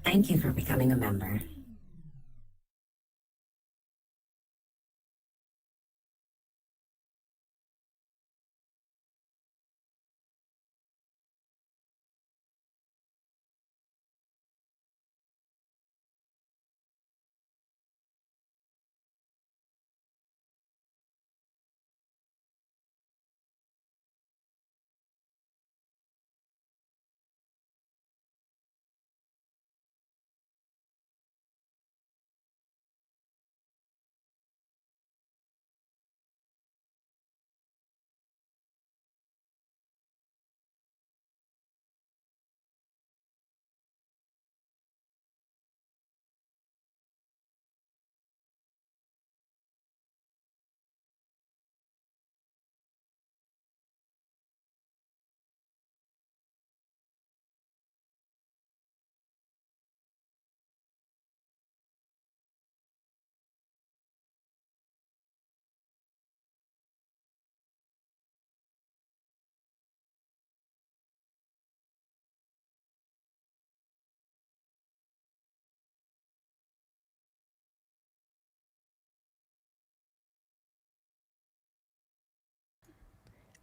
Thank you for becoming a member.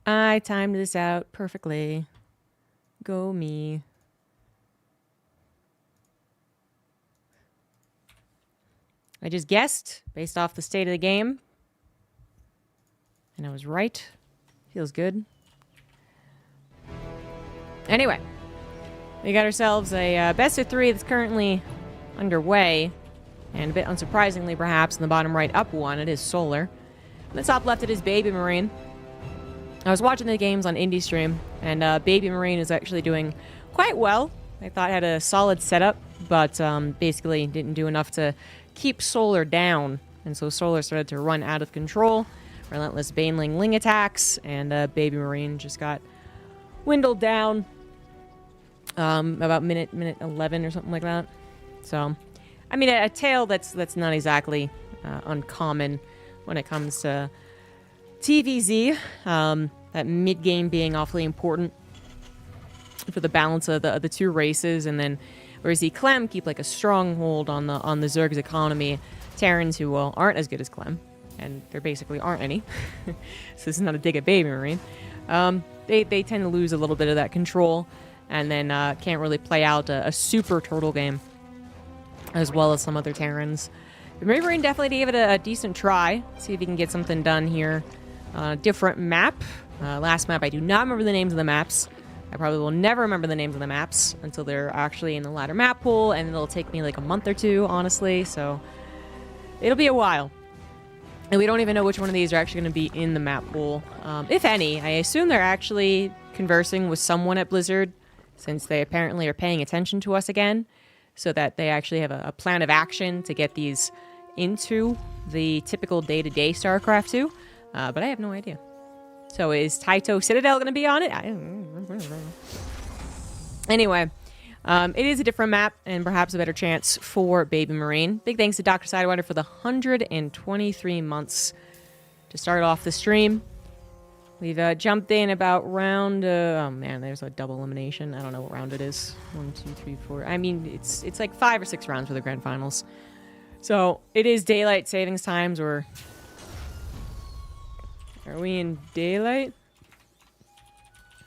I timed this out perfectly. Go me. I just guessed based off the state of the game. And I was right. Feels good. Anyway, we got ourselves a best of 3 that's currently underway. And a bit unsurprisingly, perhaps, in the bottom right up one, it is Solar. In the top left, it is Baby Marine. I was watching the games on Indie Stream, and Baby Marine is actually doing quite well. I thought it had a solid setup, but basically didn't do enough to keep Solar down. And so Solar started to run out of control. Relentless Baneling Ling attacks, and Baby Marine just got dwindled down about minute 11 or something like that. So, I mean, a tale that's not exactly uncommon when it comes to TVZ, that mid-game being awfully important for the balance of the two races, and then whereas the Clem keep like a stronghold on the Zerg's economy, Terrans who aren't as good as Clem, and there basically aren't any, so this is not a dig at Baby Marine, they tend to lose a little bit of that control, and then can't really play out a super turtle game as well as some other Terrans. But Baby Marine definitely gave it a decent try, see if he can get something done here. Different map. Last map, I do not remember the names of the maps. I probably will never remember the names of the maps until they're actually in the ladder map pool, and it'll take me like a month or two, honestly, so it'll be a while. And we don't even know which one of these are actually going to be in the map pool. If any, I assume they're actually conversing with someone at Blizzard, since they apparently are paying attention to us again, so that they actually have a plan of action to get these into the typical day-to-day StarCraft 2. But I have no idea. So is Taito Citadel going to be on it? Anyway, it is a different map and perhaps a better chance for Baby Marine. Big thanks to Dr. Sidewinder for the 123 months to start off the stream. We've jumped in about round... oh man, there's a double elimination. I don't know what round it is. 1, 2, 3, 4. I mean, it's like 5 or 6 rounds for the grand finals. So it is daylight savings times, or... Are we in daylight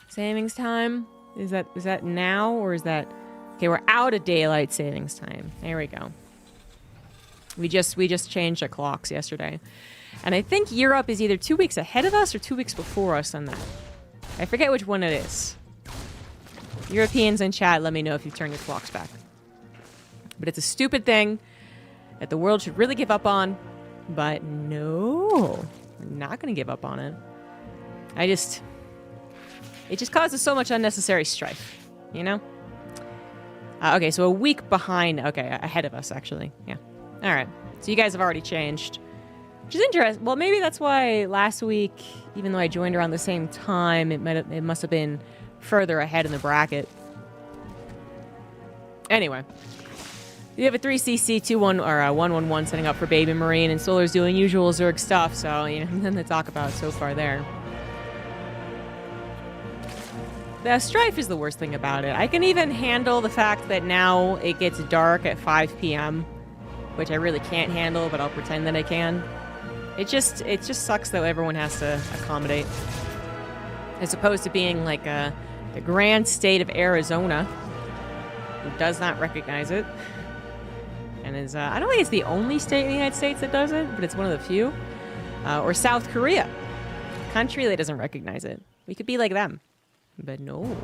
savings time? Is that now, or is that... Okay, we're out of daylight savings time. There we go. We just changed our clocks yesterday. And I think Europe is either 2 weeks ahead of us or 2 weeks before us on that. I forget which one it is. Europeans in chat, let me know if you've turned your clocks back. But it's a stupid thing that the world should really give up on. But no... We're not going to give up on it. It just causes so much unnecessary strife, you know? Okay, so a week behind. Okay, ahead of us, actually. Yeah. All right. So you guys have already changed. Which is interesting. Well, maybe that's why last week, even though I joined around the same time, it must have been further ahead in the bracket. Anyway. You have a 3CC 2-1 or a 1-1-1 setting up for Baby Marine, and Solar's doing usual Zerg stuff, so you know, nothing to talk about so far there. The strife is the worst thing about it. I can even handle the fact that now it gets dark at 5 p.m., which I really can't handle, but I'll pretend that I can. It just sucks though everyone has to accommodate. As opposed to being like the grand state of Arizona, who does not recognize it. And is, I don't think it's the only state in the United States that does it, but it's one of the few. Or South Korea, a country that doesn't recognize it. We could be like them, but no.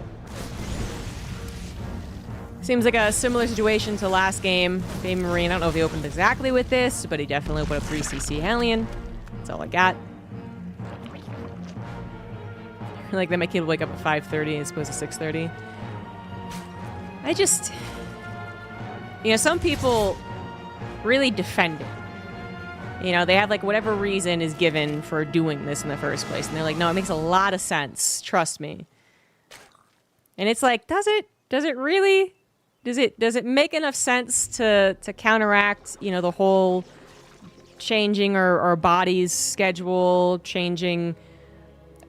Seems like a similar situation to last game. Baby Marine, I don't know if he opened exactly with this, but he definitely opened up 3cc Hellion. That's all I got. Like that my kid would wake up at 5:30 as opposed to 6:30. I just... You know, some people really defend it. You know, they have like whatever reason is given for doing this in the first place. And they're like, no, it makes a lot of sense. Trust me. And it's like, does it? Does it really? Does it make enough sense to counteract, you know, the whole changing our body's schedule, changing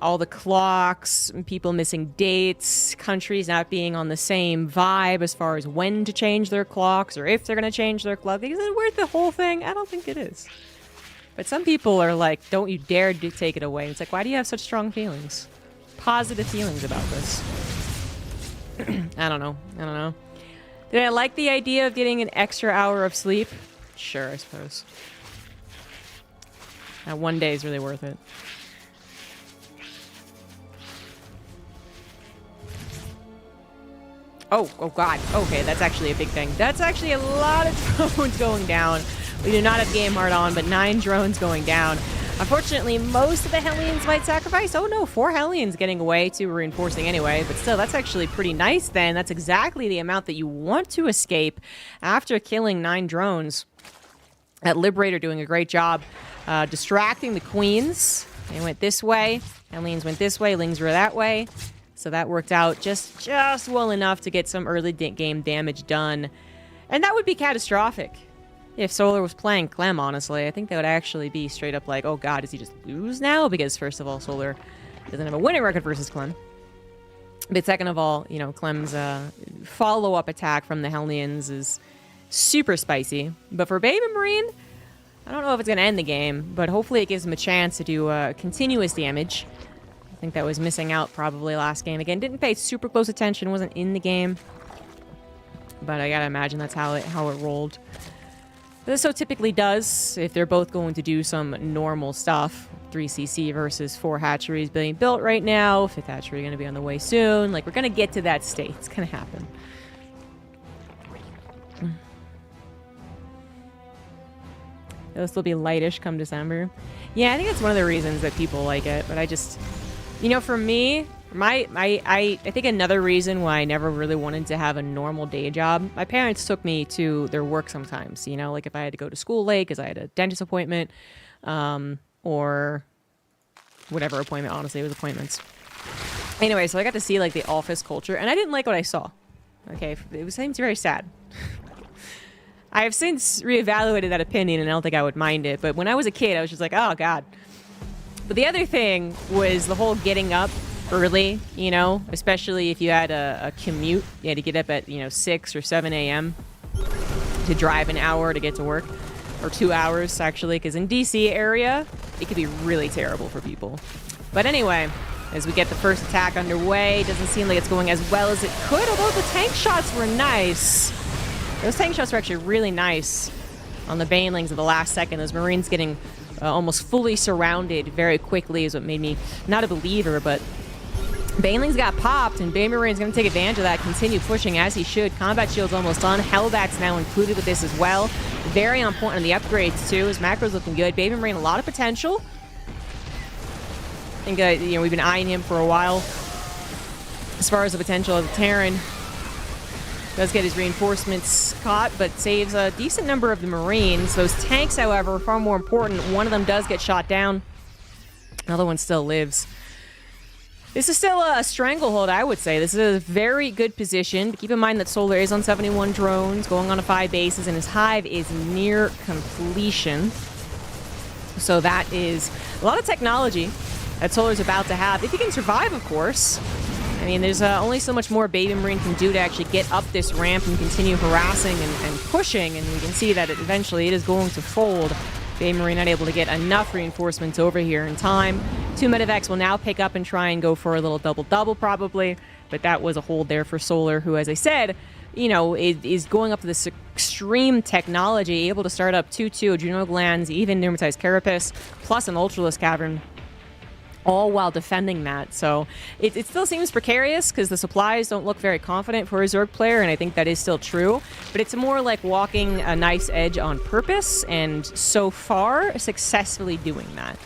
all the clocks, people missing dates, countries not being on the same vibe as far as when to change their clocks or if they're going to change their clock? Is it worth the whole thing? I don't think it is. But some people are like, don't you dare to take it away. It's like, why do you have such strong feelings? Positive feelings about this. I don't know. Did I like the idea of getting an extra hour of sleep? Sure, I suppose. That one day is really worth it. Oh God. Okay, that's actually a big thing. That's actually a lot of drones going down. We do not have game hard on, but 9 drones going down. Unfortunately, most of the Hellions might sacrifice. Oh no, 4 Hellions getting away, 2 reinforcing anyway. But still, that's actually pretty nice then. That's exactly the amount that you want to escape after killing 9 drones. That Liberator doing a great job distracting the Queens. They went this way. Hellions went this way. Lings were that way. So that worked out just well enough to get some early game damage done. And that would be catastrophic. If Solar was playing Clem, honestly, I think that would actually be straight up like, oh god, does he just lose now? Because first of all, Solar doesn't have a winning record versus Clem. But second of all, you know, Clem's follow-up attack from the Hellions is super spicy. But for Baby Marine, I don't know if it's going to end the game, but hopefully it gives him a chance to do continuous damage. I think that was missing out probably last game. Again, didn't pay super close attention, wasn't in the game. But I gotta imagine that's how it rolled. This so typically does if they're both going to do some normal stuff. 3cc versus 4 hatcheries being built right now. 5th hatchery going to be on the way soon. Like, we're going to get to that state. It's going to happen. It'll still be lightish come December. Yeah, I think that's one of the reasons that people like it. But I just... You know, for me... I think another reason why I never really wanted to have a normal day job, my parents took me to their work sometimes, you know, like if I had to go to school late because I had a dentist appointment, or whatever appointment, honestly, it was appointments. Anyway, so I got to see like the office culture, and I didn't like what I saw. Okay, it seems very sad. I have since reevaluated that opinion, and I don't think I would mind it, but when I was a kid, I was just like, oh god. But the other thing was the whole getting up early, you know, especially if you had a commute. You had to get up at, 6 or 7 a.m. to drive an hour to get to work. Or 2 hours, actually, because in DC area, it could be really terrible for people. But anyway, as we get the first attack underway, doesn't seem like it's going as well as it could, although the tank shots were nice. Those tank shots were actually really nice on the Banelings at the last second. Those Marines getting almost fully surrounded very quickly is what made me not a believer, but Banelings got popped, and Baby Marine's going to take advantage of that, continue pushing as he should. Combat shield's almost done. Hellbat's now included with this as well. Very on point on the upgrades, too. His macro's looking good. Baby Marine, a lot of potential. I think, we've been eyeing him for a while. As far as the potential of the Terran. Does get his reinforcements caught, but saves a decent number of the Marines. Those tanks, however, are far more important. One of them does get shot down. Another one still lives. This is still a stranglehold, I would say. This is a very good position. But keep in mind that Solar is on 71 drones, going on to 5 bases, and his hive is near completion. So that is a lot of technology that Solar's about to have. If he can survive, of course. I mean, there's only so much more Baby Marine can do to actually get up this ramp and continue harassing and pushing, and we can see that eventually it is going to fold. Baby Marine not able to get enough reinforcements over here in time. 2 Medivacs will now pick up and try and go for a little double-double probably, but that was a hold there for Solar, who, as I said, you know, is going up to this extreme technology, able to start up 2-2 adrenal glands, even pneumatized carapace, plus an Ultralisk Cavern, all while defending that. So it still seems precarious because the supplies don't look very confident for a Zerg player, and I think that is still true. But it's more like walking a nice edge on purpose, and so far, successfully doing that.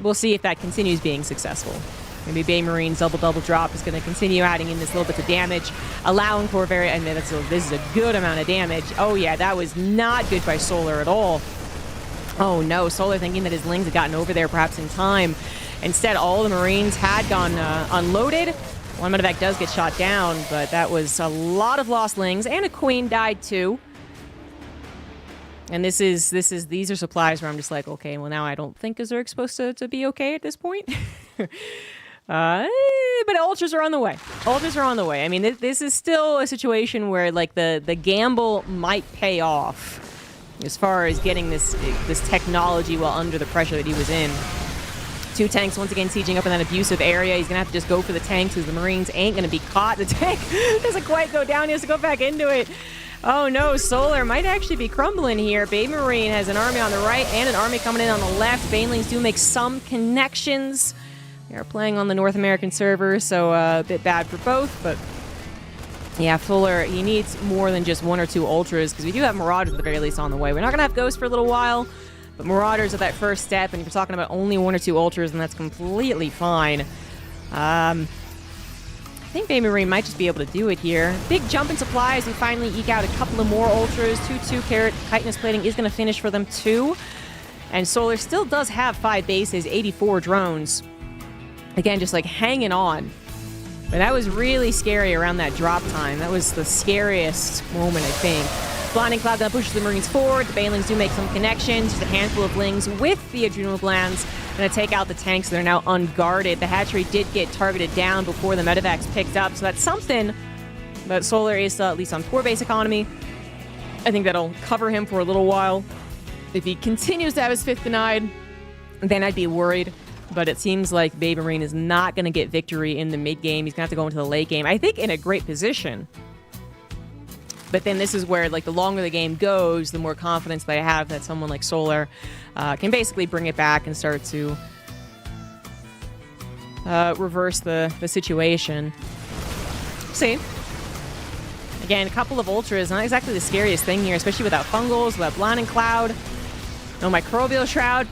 We'll see if that continues being successful. Maybe Bay Marine's double-double drop is going to continue adding in this little bit of damage, allowing for very... I mean, this is a good amount of damage. Oh, yeah, that was not good by Solar at all. Oh, no, Solar thinking that his Lings had gotten over there perhaps in time. Instead, all the Marines had gone unloaded. One Medevac does get shot down, but that was a lot of lost Lings, and a Queen died too. And these are supplies where I'm just like, okay, well, now I don't think Zerg's supposed to be okay at this point. But Ultras are on the way. Ultras are on the way. I mean, this is still a situation where, like, the gamble might pay off as far as getting this technology while under the pressure that he was in. 2 tanks once again sieging up in that abusive area. He's going to have to just go for the tanks because the Marines ain't going to be caught. The tank doesn't quite go down. He has to go back into it. Oh, no. Solar might actually be crumbling here. Baby Marine has an army on the right and an army coming in on the left. Banelings do make some connections. They are playing on the North American server, so a bit bad for both, but yeah, Fuller, he needs more than just 1 or 2 Ultras, because we do have Marauders at the very least on the way. We're not going to have Ghosts for a little while, but Marauders are that first step, and if you're talking about only 1 or 2 Ultras, then that's completely fine. I think Baby Marine might just be able to do it here. Big jump in supplies, we finally eke out a couple of more Ultras. 2-2 Carrot, Chitinous Plating is going to finish for them too. And Solar still does have 5 bases, 84 drones. Again, just like hanging on. But that was really scary around that drop time. That was the scariest moment, I think. Blinding Cloud gun pushes the Marines forward. The Banelings do make some connections. Just a handful of Lings with the Adrenal Glands. Gonna take out the tanks that are now unguarded. The hatchery did get targeted down before the Medivacs picked up, so that's something. But Solar is still at least on 4 base economy. I think that'll cover him for a little while. If he continues to have his 5th denied, then I'd be worried. But it seems like Baby Marine is not going to get victory in the mid-game. He's going to have to go into the late game. I think in a great position. But then this is where, like, the longer the game goes, the more confidence that I have that someone like Solar can basically bring it back and start to reverse the situation. See? Again, a couple of Ultras. Not exactly the scariest thing here, especially without Fungals, without Blinding Cloud. No Microbial Shroud.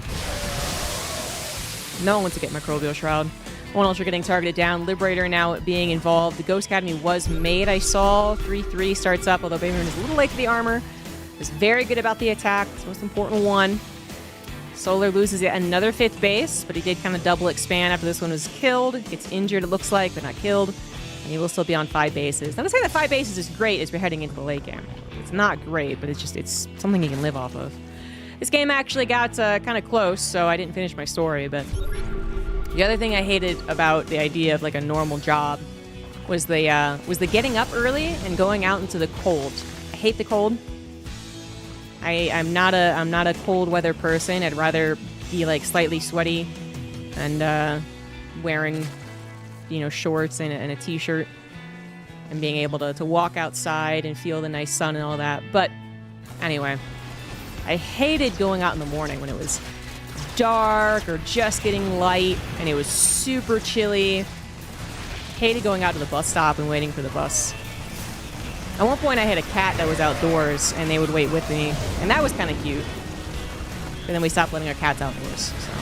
No one wants to get Microbial Shroud. 1 Ultra getting targeted down. Liberator now being involved. The Ghost Academy was made, I saw. 3-3 starts up, although Baby Marine is a little late to the armor. Was very good about the attack. It's the most important one. Solar loses yet another 5th base, but he did kind of double expand after this one was killed. Gets injured, it looks like, but not killed. And he will still be on 5 bases. Now, to say that 5 bases is great as we're heading into the late game. It's not great, but it's something he can live off of. This game actually got kind of close, so I didn't finish my story, but the other thing I hated about the idea of like a normal job was the getting up early and going out into the cold. I hate the cold. I'm not a cold weather person. I'd rather be like slightly sweaty and wearing, you know, shorts and a t-shirt and being able to walk outside and feel the nice sun and all that. But anyway, I hated going out in the morning when it was dark or just getting light and it was super chilly. Hated going out to the bus stop and waiting for the bus. At one point I had a cat that was outdoors and they would wait with me, and that was kind of cute. But then we stopped letting our cats outdoors, so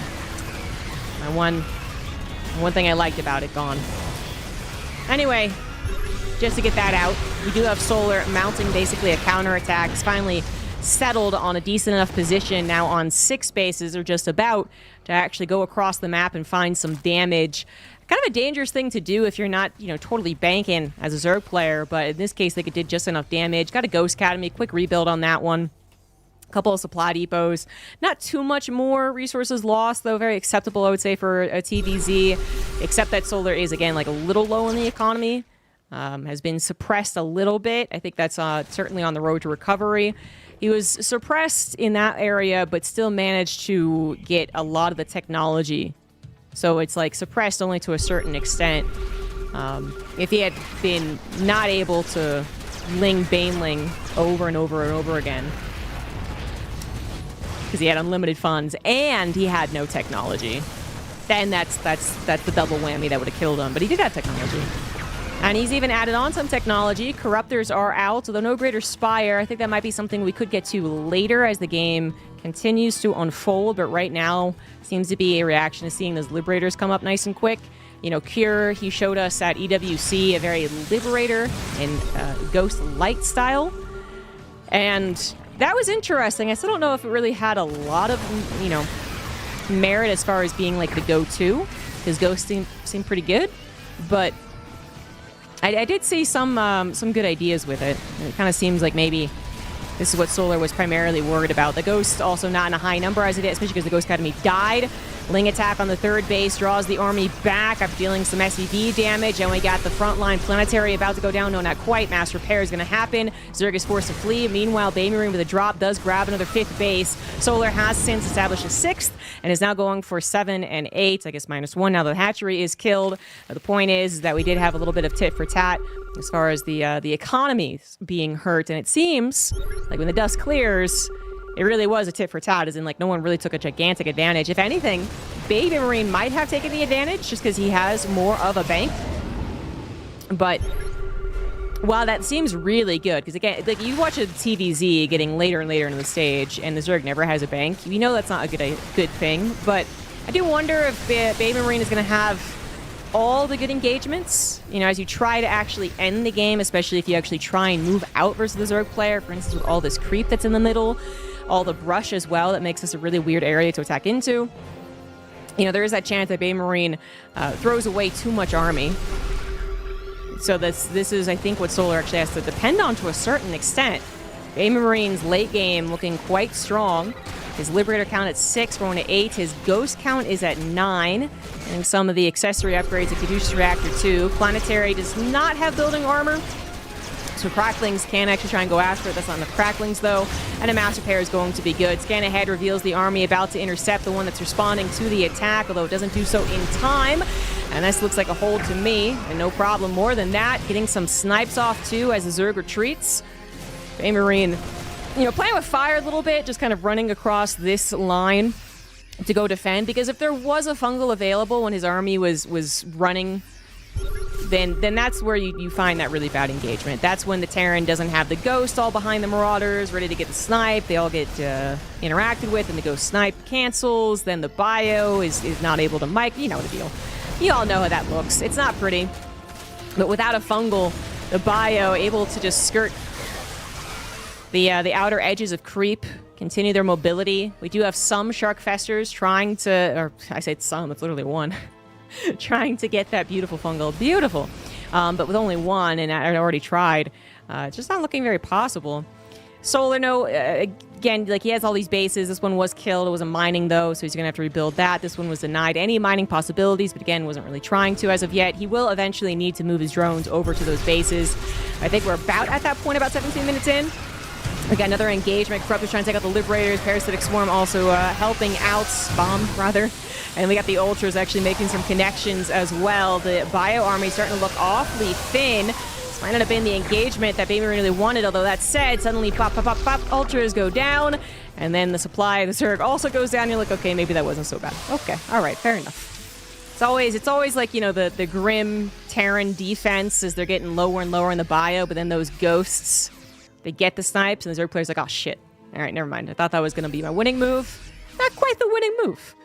my one thing I liked about it gone. Anyway, just to get that out, we do have Solar mounting basically a counterattack. It's finally settled on a decent enough position now on 6 bases, or just about, to actually go across the map and find some damage. Kind of a dangerous thing to do if you're not, you know, totally banking as a Zerg player, but in this case, they did just enough damage. Got a Ghost Academy, quick rebuild on that one. Couple of supply depots. Not too much more resources lost, though. Very acceptable, I would say, for a TVZ. Except that solar is, again, like a little low in the economy. Has been suppressed a little bit. I think that's certainly on the road to recovery. He was suppressed in that area, but still managed to get a lot of the technology. So it's like suppressed only to a certain extent. If he had been not able to Baneling over and over and over again, because he had unlimited funds and he had no technology, then that's the double whammy that would have killed him. But he did have technology. And he's even added on some technology. Corruptors are out, although no greater spire. I think that might be something we could get to later as the game continues to unfold. But right now, seems to be a reaction to seeing those liberators come up nice and quick. You know, Cure, he showed us at EWC a very liberator and ghost light style. And that was interesting. I still don't know if it really had a lot of, you know, merit as far as being like the go-to. His ghosts seem pretty good. But I did see some good ideas with it. It kind of seems like maybe this is what Solar was primarily worried about. The Ghost also not in a high number as it is, especially because the Ghost Academy died. Ling attack on the third base draws the army back after dealing some SEV damage, and we got the frontline Planetary about to go down. No, not quite. Mass repair is going to happen. Zerg is forced to flee. Meanwhile, Baby Marine with a drop does grab another 5th base. Solar has since established a 6th and is now going for 7 and 8. I guess -1 now the hatchery is killed. The point is that we did have a little bit of tit for tat as far as the economy being hurt, and it seems like when the dust clears, it really was a tit for tat, as in, like, no one really took a gigantic advantage. If anything, Baby Marine might have taken the advantage just because he has more of a bank. But while that seems really good, because again, like, you watch a TVZ getting later and later into the stage, and the Zerg never has a bank, you know that's not a good thing. But I do wonder if Baby Marine is going to have all the good engagements, you know, as you try to actually end the game, especially if you actually try and move out versus the Zerg player, for instance, with all this creep that's in the middle, all the brush as well, that makes this a really weird area to attack into. You know, there is that chance that Baby Marine throws away too much army. So this is, I think, what Solar actually has to depend on to a certain extent. Baby Marine's late game looking quite strong. His Liberator count at 6, going to 8. His Ghost count is at 9. And some of the accessory upgrades, the Caduceus Reactor 2. Planetary does not have building armor, so Cracklings can actually try and go after it. That's not enough Cracklings, though. And a Mass Repair is going to be good. Scan ahead reveals the army about to intercept the one that's responding to the attack, although it doesn't do so in time. And this looks like a hold to me, and no problem. More than that, getting some snipes off, too, as the Zerg retreats. Baby Marine, you know, playing with fire a little bit, just kind of running across this line to go defend, because if there was a fungal available when his army was running, then that's where you find that really bad engagement. That's when the Terran doesn't have the Ghost all behind the Marauders, ready to get the snipe. They all get interacted with, and the Ghost snipe cancels. Then the bio is not able to mic. You know the deal. You all know how that looks. It's not pretty. But without a fungal, the bio able to just skirt the outer edges of creep, continue their mobility. We do have some Shark Festers trying to, or I said some, it's literally one, trying to get that beautiful fungal. Beautiful. But with only one, and I already tried, it's just not looking very possible. Solar, no, again, like, he has all these bases. This one was killed. It wasn't mining, though, so he's going to have to rebuild that. This one was denied any mining possibilities, but again, wasn't really trying to as of yet. He will eventually need to move his drones over to those bases. I think we're about at that point, about 17 minutes in. We got another engagement. Corruptors trying to take out the Liberators. Parasitic Swarm also helping out. Bomb, rather. And we got the Ultras actually making some connections as well. The Bio Army starting to look awfully thin. This might not have been the engagement that Baby Marine really wanted, although that said, suddenly pop, pop, pop, pop, Ultras go down. And then the supply of the Zerg also goes down. You're like, okay, maybe that wasn't so bad. Okay, all right, fair enough. It's always like, you know, the grim Terran defense as they're getting lower and lower in the bio, but then those Ghosts, they get the snipes, and the Zerg player's like, oh, shit. All right, never mind. I thought that was going to be my winning move. Not quite the winning move.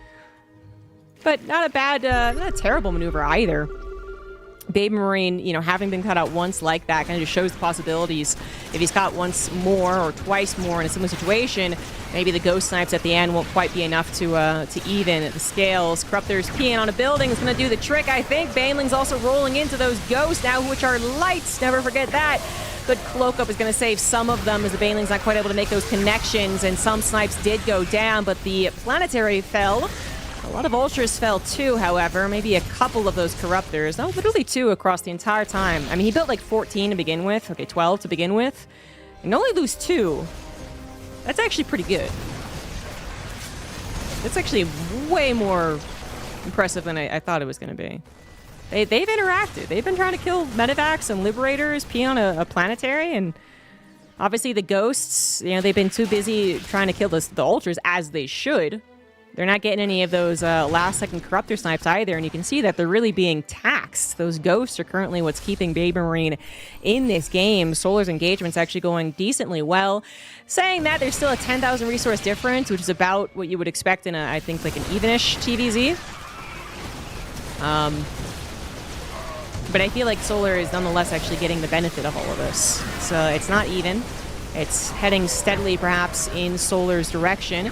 But not a bad, not a terrible maneuver either. Baby Marine, you know, having been caught out once like that kind of just shows the possibilities. If he's caught once more or twice more in a similar situation, maybe the ghost snipes at the end won't quite be enough to even the scales. Corruptor's peeing on a building is going to do the trick, I think. Baneling's also rolling into those ghosts now, which are lights. Never forget that. Good cloak up is going to save some of them as the Baneling's not quite able to make those connections, and some snipes did go down, but the planetary fell. A lot of Ultras fell too, however. Maybe a couple of those Corruptors. No, literally 2 across the entire time. I mean, he built like 14 to begin with. Okay, 12 to begin with. And only lose 2. That's actually pretty good. That's actually way more impressive than I thought it was going to be. They've interacted. They've been trying to kill Medivacs and Liberators, pee on a planetary, and obviously the Ghosts, you know, they've been too busy trying to kill the Ultras, as they should. They're not getting any of those last-second Corruptor snipes either, and you can see that they're really being taxed. Those Ghosts are currently what's keeping Baby Marine in this game. Solar's engagement's actually going decently well. Saying that, there's still a 10,000 resource difference, which is about what you would expect in, I think, like an evenish TVZ. But I feel like Solar is nonetheless actually getting the benefit of all of this. So it's not even. It's heading steadily, perhaps, in Solar's direction.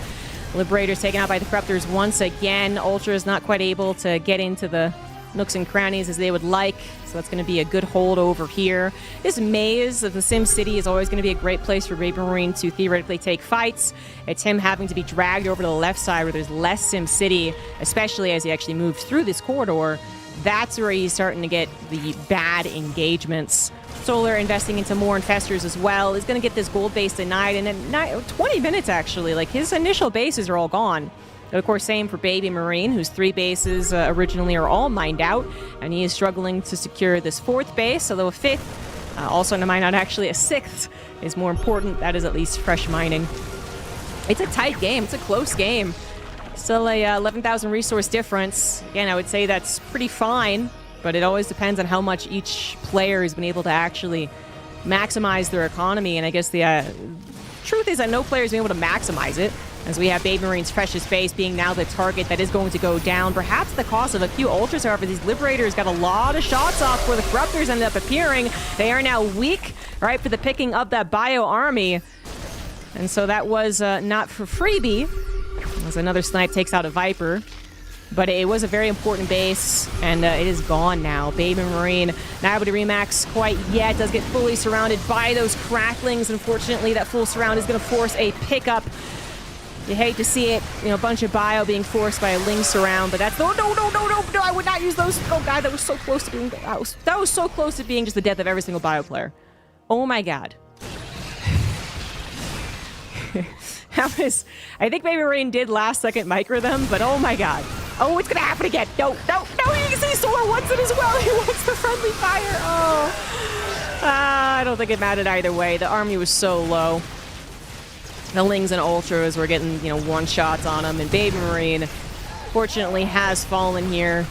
Liberator's taken out by the Corruptors once again. Ultra is not quite able to get into the nooks and crannies as they would like, so that's going to be a good hold over here. This maze of the Sim City is always going to be a great place for Baby Marine to theoretically take fights. It's him having to be dragged over to the left side where there's less Sim City, especially as he actually moves through this corridor. That's where he's starting to get the bad engagements. Solar investing into more infestors as well. He's going to get this gold base denied in 20 minutes, actually. Like, his initial bases are all gone. And of course, same for Baby Marine, whose 3 bases originally are all mined out, and he is struggling to secure this 4th base, although a 5th, also to mine out actually a 6th, is more important. That is at least fresh mining. It's a tight game. It's a close game. Still a 11,000 resource difference. Again, I would say that's pretty fine, but it always depends on how much each player has been able to actually maximize their economy. And I guess the truth is that no player has been able to maximize it, as we have Baby Marine's precious base being now the target that is going to go down, perhaps at the cost of a few Ultras. However, these Liberators got a lot of shots off where the Corruptors ended up appearing. They are now weak, right, for the picking of that bio army. And so that was not for freebie, as another snipe takes out a Viper. But it was a very important base, and it is gone now. Baby Marine not able to remax quite yet. Does get fully surrounded by those cracklings. Unfortunately, that full surround is going to force a pickup. You hate to see it, you know, a bunch of bio being forced by a Ling surround, but that's no, I would not use those. Oh god, that was so close to being that was so close to being just the death of every single bio player. Oh my god. I think Baby Marine did last second micro them, but oh my god. Oh, it's gonna happen again. No, you can see Solar wants it as well. He wants the friendly fire. Oh. I don't think it mattered either way. The army was so low. The Lings and Ultras were getting, you know, one shots on him, and Baby Marine fortunately has fallen here.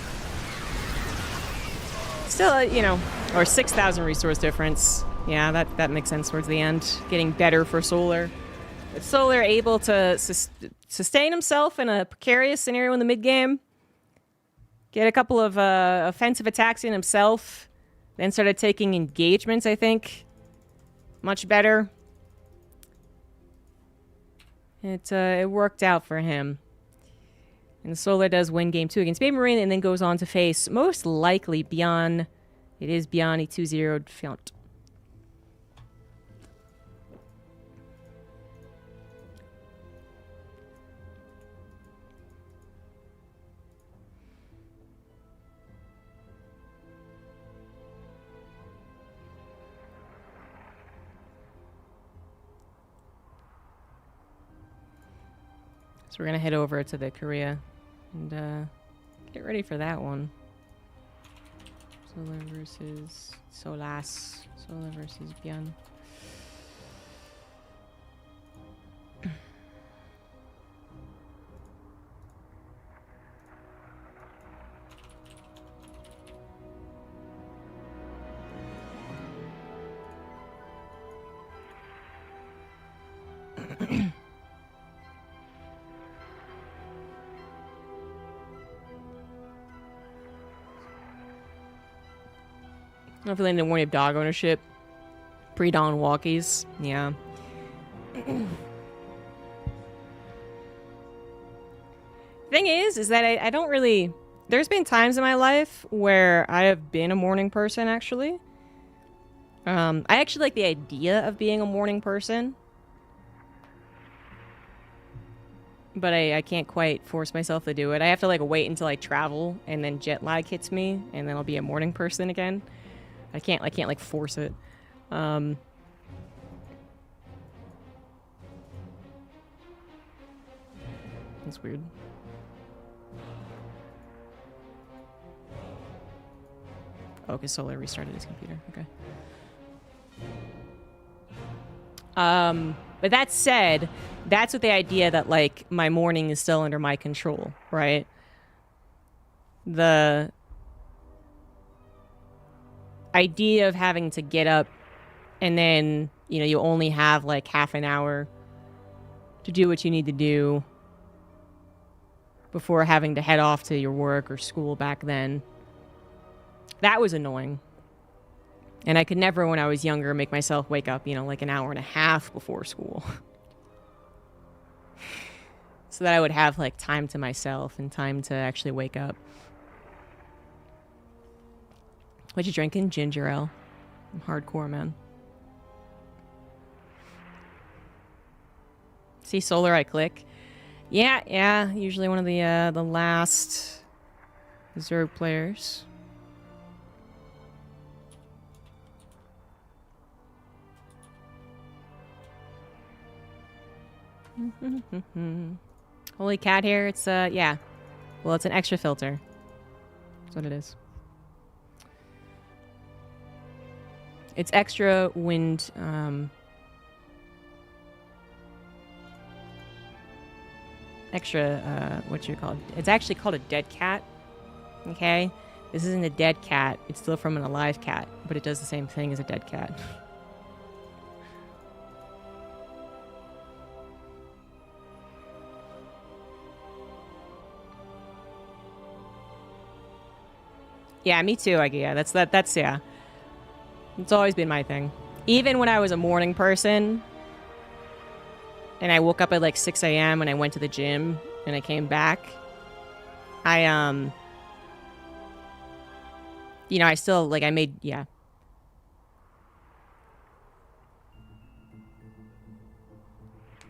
Still, you know, or 6,000 resource difference. Yeah, that makes sense towards the end. Getting better for Solar. But Solar able to sustain himself in a precarious scenario in the mid-game. Get a couple of offensive attacks in himself. Then started taking engagements, I think. Much better. It worked out for him. And Solar does win game 2 against Baby Marine and then goes on to face, most likely, Beyond. It is Beyond. He 2-0'd Fiant. So we're going to head over to the Korea and get ready for that one. Solar versus Solas. Solar versus Beyond. Hopefully they didn't warn you of dog ownership. Pre-dawn walkies. Yeah. Thing is that I don't really... There's been times in my life where I have been a morning person, actually. I actually like the idea of being a morning person. But I can't quite force myself to do it. I have to, like, wait until I travel, and then jet lag hits me, and then I'll be a morning person again. I can't, like, force it. That's weird. Oh, because Solar restarted his computer. Okay. But that said, that's with the idea that, like, my morning is still under my control, right? The idea of having to get up and then, you know, you only have, like, half an hour to do what you need to do before having to head off to your work or school back then. That was annoying. And I could never, when I was younger, make myself wake up, you know, like an hour and a half before school. So that I would have, like, time to myself and time to actually wake up. What you drinking? Ginger ale. I'm hardcore, man. See Solar, I click. Yeah, usually one of the last Zerg players. Holy cat hair, it's yeah. Well, it's an extra filter. That's what it is. It's extra wind, extra, what you call it? It's actually called a dead cat. Okay? This isn't a dead cat. It's still from an alive cat, but it does the same thing as a dead cat. Yeah, me too. Yeah, that's yeah. It's always been my thing. Even when I was a morning person and I woke up at like 6 a.m. and I went to the gym and I came back, you know, I still, like, I made, yeah.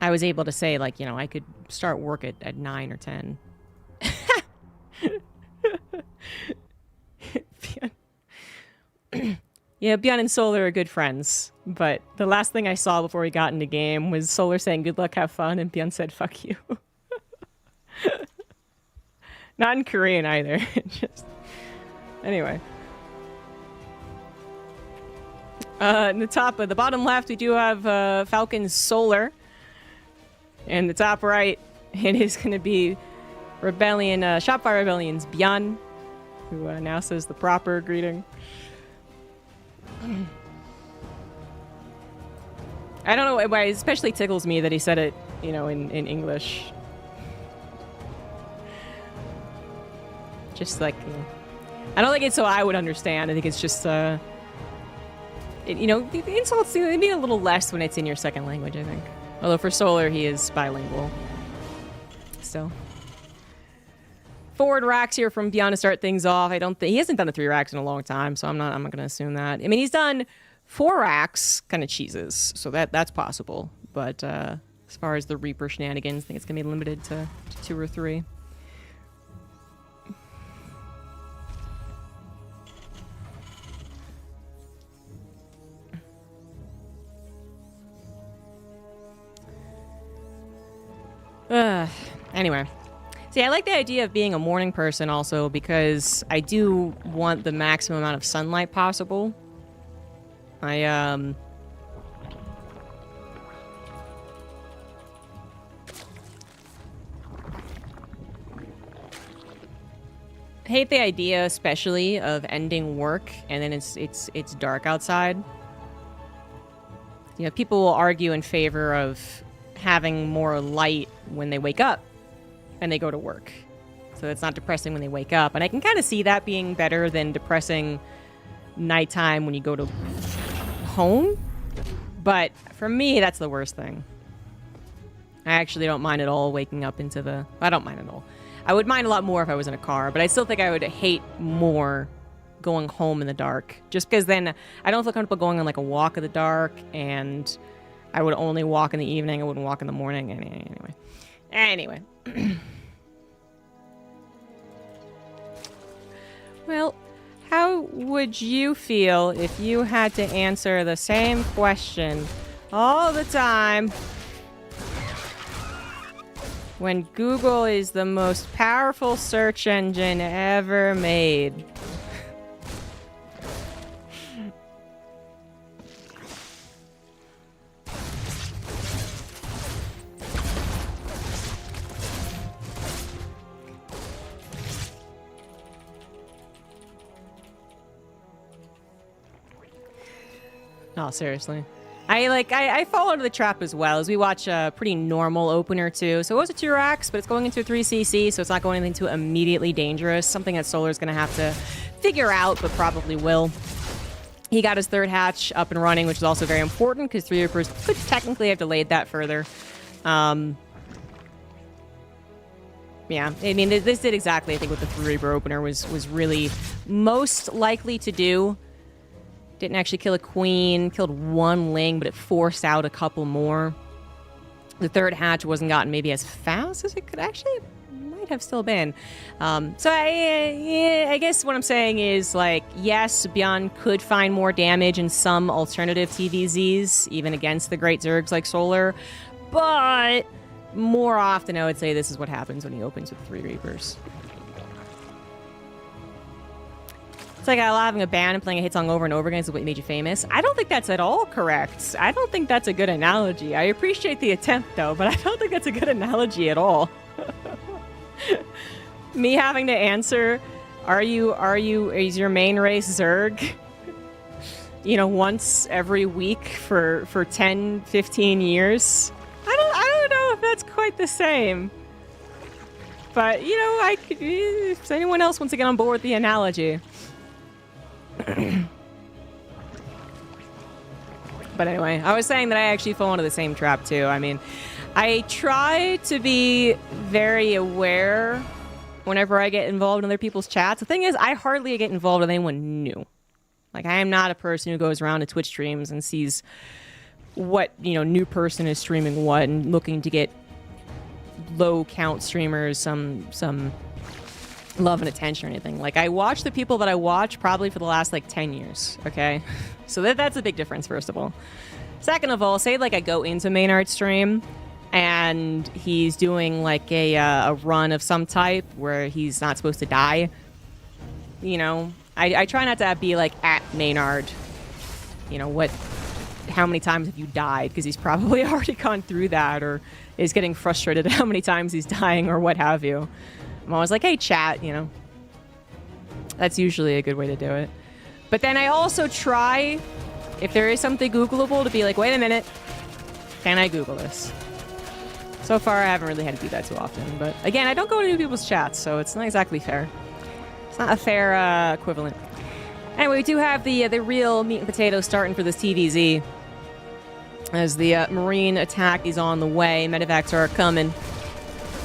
I was able to say, like, you know, I could start work at 9 or 10. Yeah, Bjorn and Solar are good friends, but the last thing I saw before we got into game was Solar saying good luck, have fun, and Bjorn said fuck you. Not in Korean either. Just anyway. In the bottom left, we do have Falcon's Solar. And the top right, it is going to be Rebellion, Shopfire Rebellion's Bjorn, who now says the proper greeting. I don't know why it especially tickles me that he said it, you know, in English. Just like, you know, I don't think it's so I would understand. I think it's just, you know, the insults, they mean a little less when it's in your second language, I think. Although for Solar, he is bilingual. Still. Forward racks here from Beyond to start things off. I don't think he hasn't done the 3 racks in a long time, so I'm not gonna assume that. I mean, he's done 4 racks, kind of cheeses, so that's possible. But as far as the Reaper shenanigans, I think it's gonna be limited to 2 or 3. Anyway. See, I like the idea of being a morning person also because I do want the maximum amount of sunlight possible. I hate the idea, especially of ending work and then it's dark outside. You know, people will argue in favor of having more light when they wake up and they go to work, so it's not depressing when they wake up, and I can kind of see that being better than depressing nighttime when you go to home. But for me, that's the worst thing. I actually don't mind at all waking up into the... I don't mind at all. I would mind a lot more if I was in a car, but I still think I would hate more going home in the dark. Just because then I don't feel comfortable going on like a walk in the dark, and I would only walk in the evening. I wouldn't walk in the morning. Anyway. Well, how would you feel if you had to answer the same question all the time when Google is the most powerful search engine ever made? Oh, seriously. I fall into the trap as well, as we watch a pretty normal opener too. So it was a 2 racks, but it's going into a 3cc, so it's not going into immediately dangerous. Something that Solar's going to have to figure out, but probably will. He got his 3rd hatch up and running, which is also very important, because 3 Reapers could technically have delayed that further. Yeah, I mean, this did exactly, I think, what the 3 Reaper opener was really most likely to do. Didn't actually kill a queen, killed 1 ling, but it forced out a couple more. The 3rd hatch wasn't gotten maybe as fast as it could actually, might have still been. So I guess what I'm saying is, like, yes, Beyond could find more damage in some alternative TVZs, even against the great Zergs like Solar, but more often I would say this is what happens when he opens with 3 Reapers. It's like having a band and playing a hit song over and over again is what made you famous. I don't think that's at all correct. I don't think that's a good analogy. I appreciate the attempt, though, but I don't think that's a good analogy at all. Me having to answer, is your main race Zerg? You know, once every week for 10, 15 years? I don't know if that's quite the same. But, you know, if anyone else wants to get on board with the analogy. But anyway, I was saying that I actually fall into the same trap too. I mean, I try to be very aware whenever I get involved in other people's chats. The thing is, I hardly get involved with anyone new. Like, I am not a person who goes around to Twitch streams and sees what, you know, new person is streaming what and looking to get low count streamers some love and attention or anything. Like, I watch the people that I watch probably for the last, like, 10 years, okay? So that's a big difference, first of all. Second of all, say, like, I go into Maynard's stream, and he's doing, like, a run of some type where he's not supposed to die. You know, I try not to be, like, at Maynard. You know, how many times have you died? Because he's probably already gone through that, or is getting frustrated at how many times he's dying, or what have you. I'm always like, hey, chat, you know. That's usually a good way to do it. But then I also try, if there is something Googleable, to be like, wait a minute, can I Google this? So far, I haven't really had to do that too often. But again, I don't go into people's chats, so it's not exactly fair. It's not a fair equivalent. Anyway, we do have the real meat and potatoes starting for this TVZ. As the Marine attack is on the way, medevacs are coming.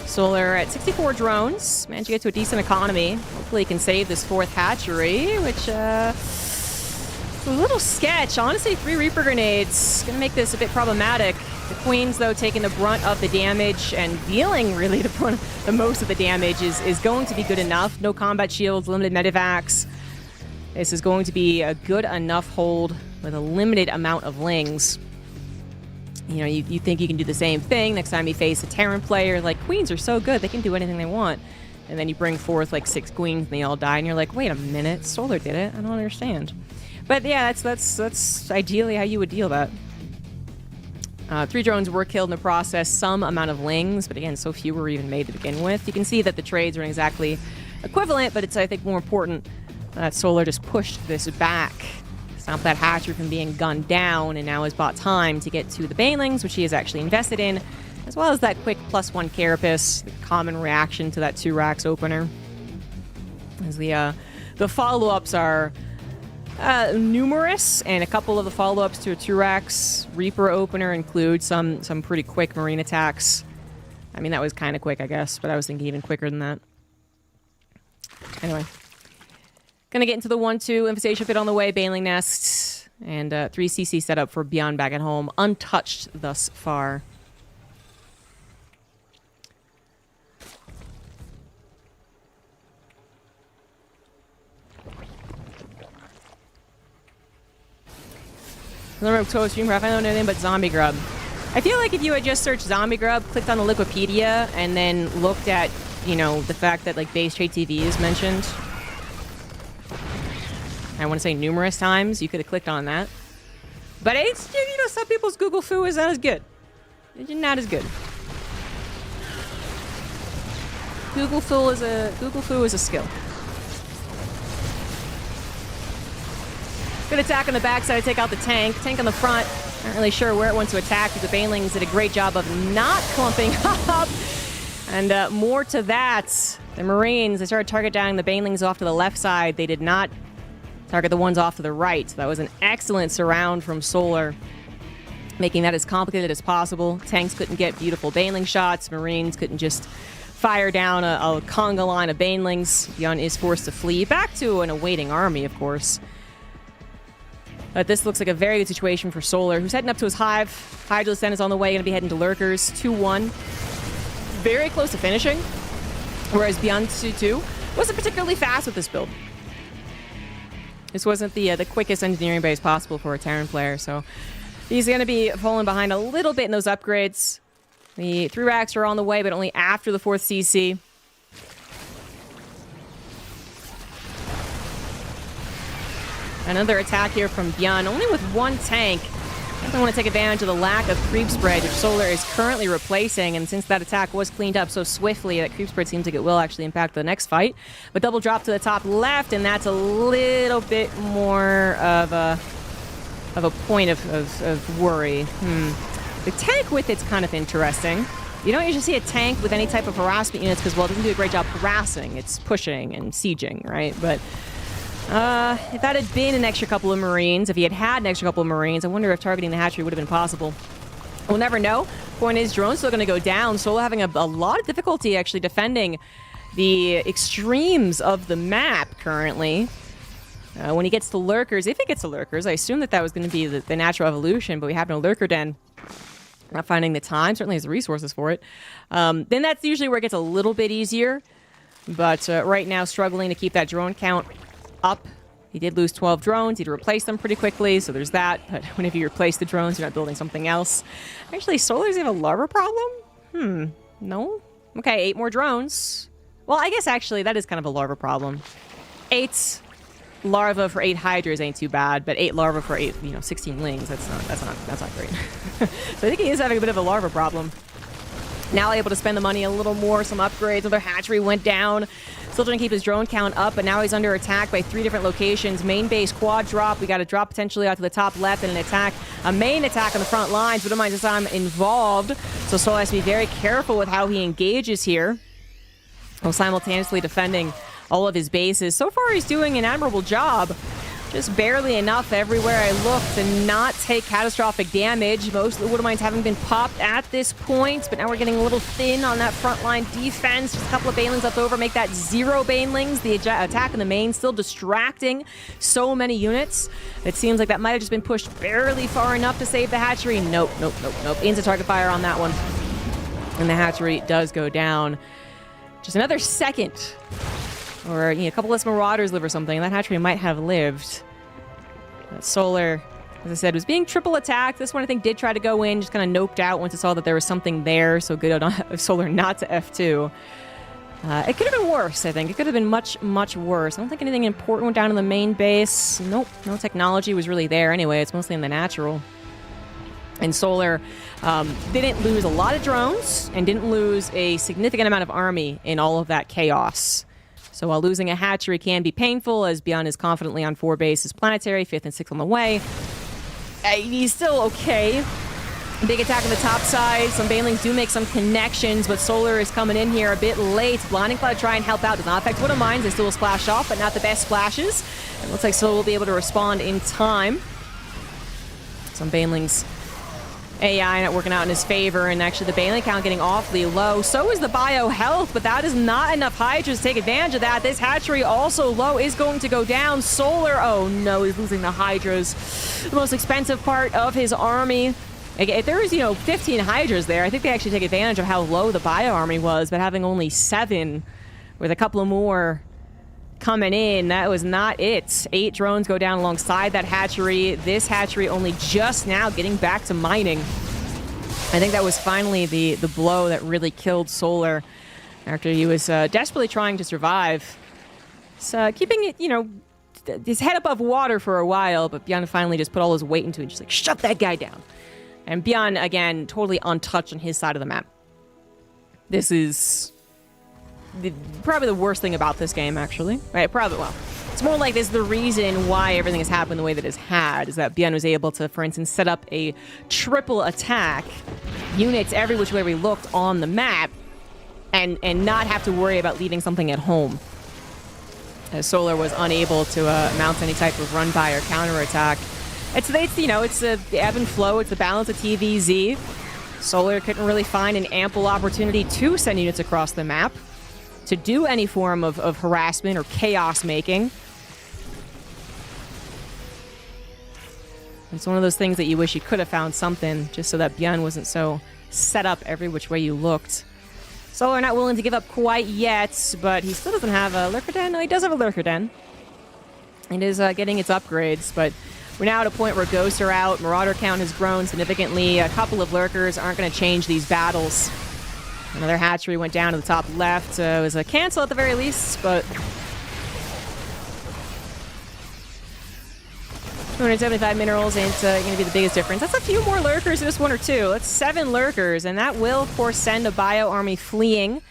Solar at 64 drones. Managed to get to a decent economy. Hopefully he can save this 4th hatchery, which, is a little sketch. Honestly, 3 Reaper grenades. Gonna make this a bit problematic. The Queens, though, taking the brunt of the damage and dealing, really, the most of the damage is going to be good enough. No combat shields, limited medevacs. This is going to be a good enough hold with a limited amount of lings. You know, you think you can do the same thing next time you face a Terran player. Like, Queens are so good, they can do anything they want. And then you bring forth, like, 6 Queens and they all die, and you're like, wait a minute, Solar did it? I don't understand. But yeah, that's ideally how you would deal that. 3 drones were killed in the process, some amount of lings, but again, so few were even made to begin with. You can see that the trades aren't exactly equivalent, but it's, I think, more important that Solar just pushed this back. Stop that hatchery from being gunned down, and now has bought time to get to the banelings, which he has actually invested in, as well as that quick +1 carapace, the common reaction to that 2 racks opener. As the follow-ups are numerous, and a couple of the follow-ups to a Turax Reaper opener include some pretty quick Marine attacks. I mean, that was kind of quick, I guess, but I was thinking even quicker than that. Anyway. Gonna get into the 1-2 infestation pit on the way, Baneling Nest, and 3cc setup for Beyond back at home, untouched thus far. Remember Toast Stream Ref, I don't know anything but ZombieGrub. I feel like if you had just searched ZombieGrub, clicked on the Wikipedia, and then looked at, you know, the fact that, like, Base Trade TV is mentioned, I want to say numerous times, you could have clicked on that. But it's, you know, some people's Google foo is not as good. It's not as good. Google foo is a skill. Good attack on the backside to take out the tank. Tank on the front. Not really sure where it wants to attack, but the Banelings did a great job of not clumping up. And more to that, the Marines, they started target downing the Banelings off to the left side. They did not target the ones off to the right. That was an excellent surround from Solar, making that as complicated as possible. Tanks couldn't get beautiful Baneling shots. Marines couldn't just fire down a conga line of Banelings. Beyond is forced to flee back to an awaiting army, of course. But this looks like a very good situation for Solar, who's heading up to his hive. Hydra Descent is on the way, going to be heading to Lurkers. 2-1. Very close to finishing. Whereas Beyond 2-2 wasn't particularly fast with this build. This wasn't the quickest engineering base possible for a Terran player, so he's going to be falling behind a little bit in those upgrades. The 3 racks are on the way, but only after the 4th CC. Another attack here from Beyond, only with 1 tank. Definitely want to take advantage of the lack of creep spread, which Solar is currently replacing, and since that attack was cleaned up so swiftly, that creep spread seems like it will actually impact the next fight. But double drop to the top left, and that's a little bit more of a point of worry. The tank with it's kind of interesting. You don't usually see a tank with any type of harassment units because, well, it doesn't do a great job harassing. It's pushing and sieging, right? But if that had been an extra couple of Marines, if he had had an extra couple of Marines, I wonder if targeting the hatchery would have been possible. We'll never know. Point is, drone's still going to go down. Solo having a lot of difficulty actually defending the extremes of the map currently. When he gets to Lurkers, if he gets to Lurkers, I assume that was going to be the natural evolution, but we have no Lurker Den. Not finding the time, certainly has the resources for it. Then that's usually where it gets a little bit easier. But right now, struggling to keep that drone count up. He did lose 12 drones. He had to replace them pretty quickly, so there's that. But whenever you replace the drones, you're not building something else. Actually, Solar's have a larva problem? No? Okay, 8 more drones. Well, I guess actually that is kind of a larva problem. 8 larva for 8 hydras ain't too bad, but 8 larva for 16 lings, that's not great. So I think he is having a bit of a larva problem. Now able to spend the money a little more, some upgrades. Another hatchery went down. Still trying to keep his drone count up, but now he's under attack by 3 different locations. Main base quad drop. We got a drop potentially out to the top left and an attack. A main attack on the front lines. But mind this time involved. So Sol has to be very careful with how he engages here, while simultaneously defending all of his bases. So far he's doing an admirable job. Just barely enough everywhere I look to not take catastrophic damage. Most of the Woodmines haven't been popped at this point, but now we're getting a little thin on that frontline defense. Just a couple of Banelings left over, make that 0 Banelings. The attack in the main still distracting so many units. It seems like that might have just been pushed barely far enough to save the hatchery. Nope. Aims a target fire on that one. And the hatchery does go down. Just another second. Or a couple less Marauders live or something. That hatchery might have lived. Solar, as I said, was being triple attacked. This one I think did try to go in, just kind of noped out once it saw that there was something there. So good on Solar not to F2. It could have been worse, I think. It could have been much, much worse. I don't think anything important went down in the main base. Nope, no technology was really there anyway. It's mostly in the natural. And Solar didn't lose a lot of drones and didn't lose a significant amount of army in all of that chaos. So while losing a hatchery can be painful, as Beyond is confidently on 4 bases planetary, 5th and 6th on the way, he's still okay. Big attack on the top side. Some Banelings do make some connections, but Solar is coming in here a bit late. Blinding Cloud to try and help out. Does not affect one of mine. They still will splash off, but not the best splashes. It looks like Solar will be able to respond in time. Some Banelings AI not working out in his favor, and actually the Baneling count getting awfully low. So is the bio health, but that is not enough Hydras to take advantage of that. This hatchery also low is going to go down. Solar, oh no, he's losing the Hydras. The most expensive part of his army. If there was, 15 Hydras there, I think they actually take advantage of how low the bio army was, but having only 7 with a couple of more coming in, that was not it. 8 drones go down alongside that hatchery. This hatchery only just now getting back to mining. I think that was finally the blow that really killed Solar after he was desperately trying to survive. So keeping it, his head above water for a while, but Bjorn finally just put all his weight into it, just like, shut that guy down. And Bjorn, again, totally untouched on his side of the map. This is probably the worst thing about this game, actually. Right, probably, well, it's more like this is the reason why everything has happened the way that it's had, is that Bjorn was able to, for instance, set up a triple attack, units every which way we looked on the map, and not have to worry about leaving something at home. As Solar was unable to mount any type of run-by or counterattack. It's the ebb and flow, it's the balance of TVZ. Solar couldn't really find an ample opportunity to send units across the map to do any form of harassment or chaos making. It's one of those things that you wish you could have found something just so that Bjorn wasn't so set up every which way you looked. Solar not willing to give up quite yet, but he still doesn't have a Lurker Den. No, he does have a Lurker Den. It is getting its upgrades, but we're now at a point where ghosts are out. Marauder count has grown significantly. A couple of Lurkers aren't going to change these battles. Another hatchery went down to the top left. It was a cancel at the very least, but 275 minerals ain't going to be the biggest difference. That's a few more Lurkers in this one or two. That's 7 Lurkers, and that will, of course, send a bio army fleeing,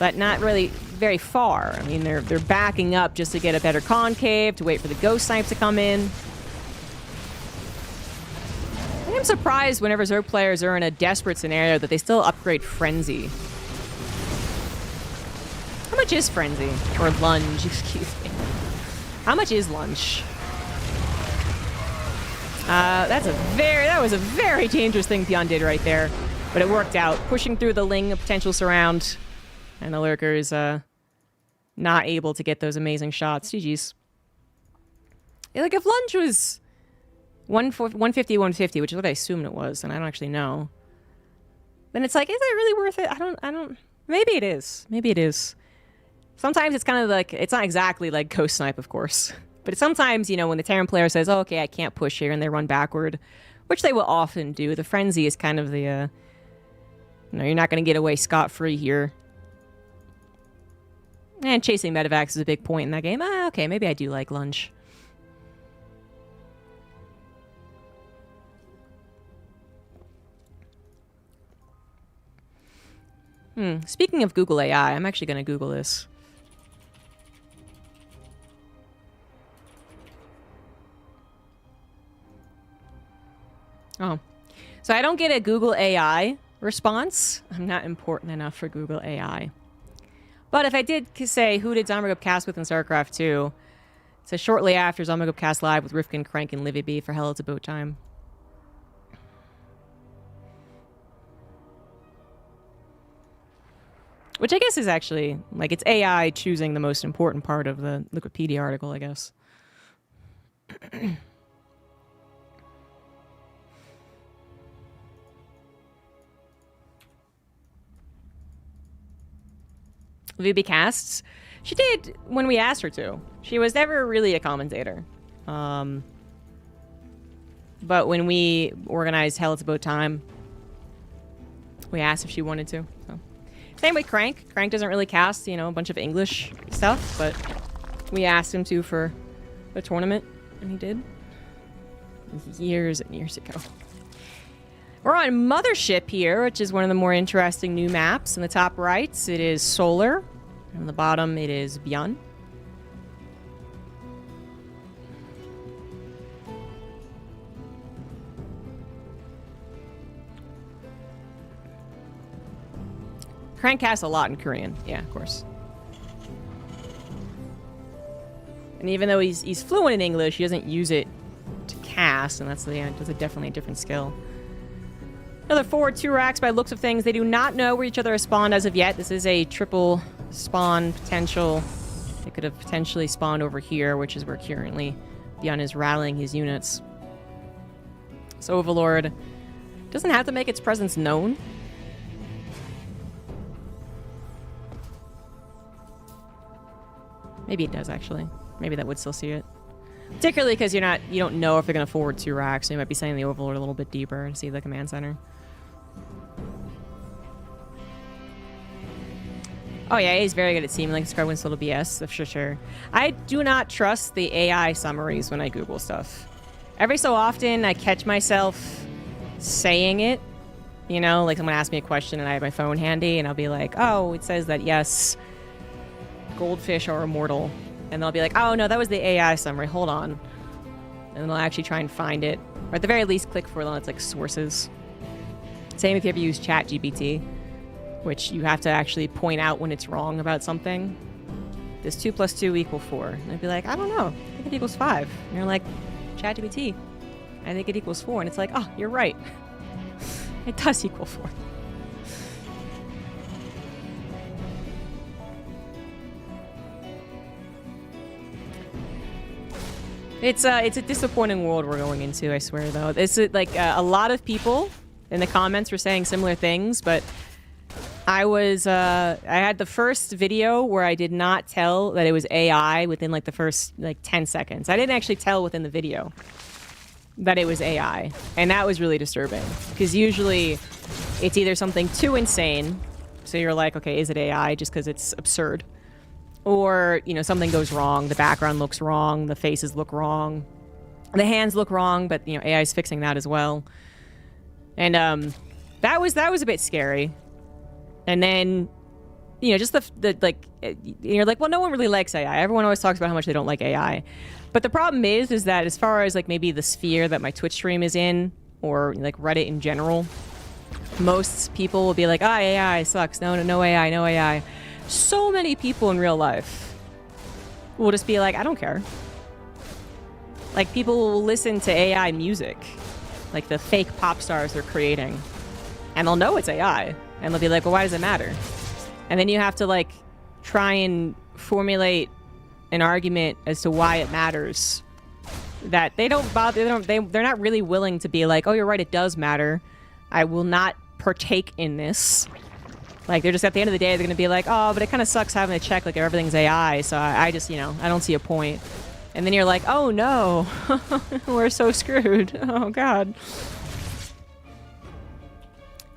but not really very far. I mean, they're backing up just to get a better concave, to wait for the ghost snipes to come in. I'm surprised whenever Zerg players are in a desperate scenario that they still upgrade Frenzy. How much is Frenzy? Or Lunge, excuse me. How much is Lunge? That was a very dangerous thing Bjorn did right there. But it worked out. Pushing through the Ling, a potential surround. And the Lurker is not able to get those amazing shots. GG's. Yeah, like if Lunge was 150, 150, which is what I assumed it was, and I don't actually know. Then it's like, is it really worth it? I don't, maybe it is. Maybe it is. Sometimes it's kind of like, it's not exactly like Ghost Snipe, of course. But sometimes, when the Terran player says, oh, okay, I can't push here, and they run backward, which they will often do. The Frenzy is kind of the, you're not going to get away scot-free here. And chasing medevacs is a big point in that game. Okay, maybe I do like Lunge. Speaking of Google AI, I'm actually going to Google this. Oh. So I don't get a Google AI response. I'm not important enough for Google AI. But if I did say, who did ZombieGrub cast with in StarCraft 2? It says shortly after ZombieGrub cast live with Rifkin, Crank, and Livy B for Hell It's About Time. Which I guess is actually, like, it's AI choosing the most important part of the Wikipedia article, I guess. Luby casts. She did when we asked her to. She was never really a commentator. But when we organized Hell It's About Time, we asked if she wanted to. So. Same with Crank. Crank doesn't really cast, a bunch of English stuff, but we asked him to for a tournament, and he did. Years and years ago. We're on Mothership here, which is one of the more interesting new maps. In the top right, it is Solar. And on the bottom, it is Bjorn. Crank casts a lot in Korean. Yeah, of course. And even though he's fluent in English, he doesn't use it to cast, and that's definitely a different skill. Another forward 2 racks by looks of things. They do not know where each other has spawned as of yet. This is a triple spawn potential. They could have potentially spawned over here, which is where currently Beyond is rattling his units. So Overlord doesn't have to make its presence known. Maybe it does, actually. Maybe that would still see it. Particularly because you don't know if they're going to forward 2 racks, so you might be sending the Overlord a little bit deeper and see the command center. Oh yeah, he's very good at seeming like Scrub wins little BS, for sure. I do not trust the AI summaries when I Google stuff. Every so often, I catch myself saying it. You know, like someone asks me a question and I have my phone handy, and I'll be like, oh, it says that yes, goldfish are immortal. And they'll be like, oh no, that was the AI summary, hold on. And then I'll actually try and find it. Or at the very least, click for it on its like sources. Same if you ever use ChatGPT, which you have to actually point out when it's wrong about something. Does 2 + 2 = 4? And I'd be like, I don't know, I think it equals 5. And you're like, ChatGPT, I think it equals 4. And it's like, oh, you're right. It does equal 4. It's a disappointing world we're going into, I swear, though. It's like a lot of people in the comments were saying similar things, but I had the first video where I did not tell that it was AI within like the first like 10 seconds. I didn't actually tell within the video that it was AI, and that was really disturbing because usually it's either something too insane, so you're like, okay, is it AI just because it's absurd? Or, you know, something goes wrong, the background looks wrong, the faces look wrong, the hands look wrong, but, you know, AI is fixing that as well. And that was a bit scary. And then, you know, just the like, you're like, well, no one really likes AI. Everyone always talks about how much they don't like AI. But the problem is that as far as, like, maybe the sphere that my Twitch stream is in, or, like, Reddit in general, most people will be like, AI sucks. No AI, no AI. So many people in real life will just be like, I don't care. Like, people will listen to AI music, like the fake pop stars they're creating, and they'll know it's AI, and they'll be like, well, why does it matter? And then you have to, like, try and formulate an argument as to why it matters. That they don't bother, they're not really willing to be like, oh, you're right, it does matter. I will not partake in this. Like, they're just, at the end of the day, they're going to be like, oh, but it kind of sucks having to check, like, everything's AI, so I just, you know, I don't see a point. And then you're like, oh, no. We're so screwed. Oh, God.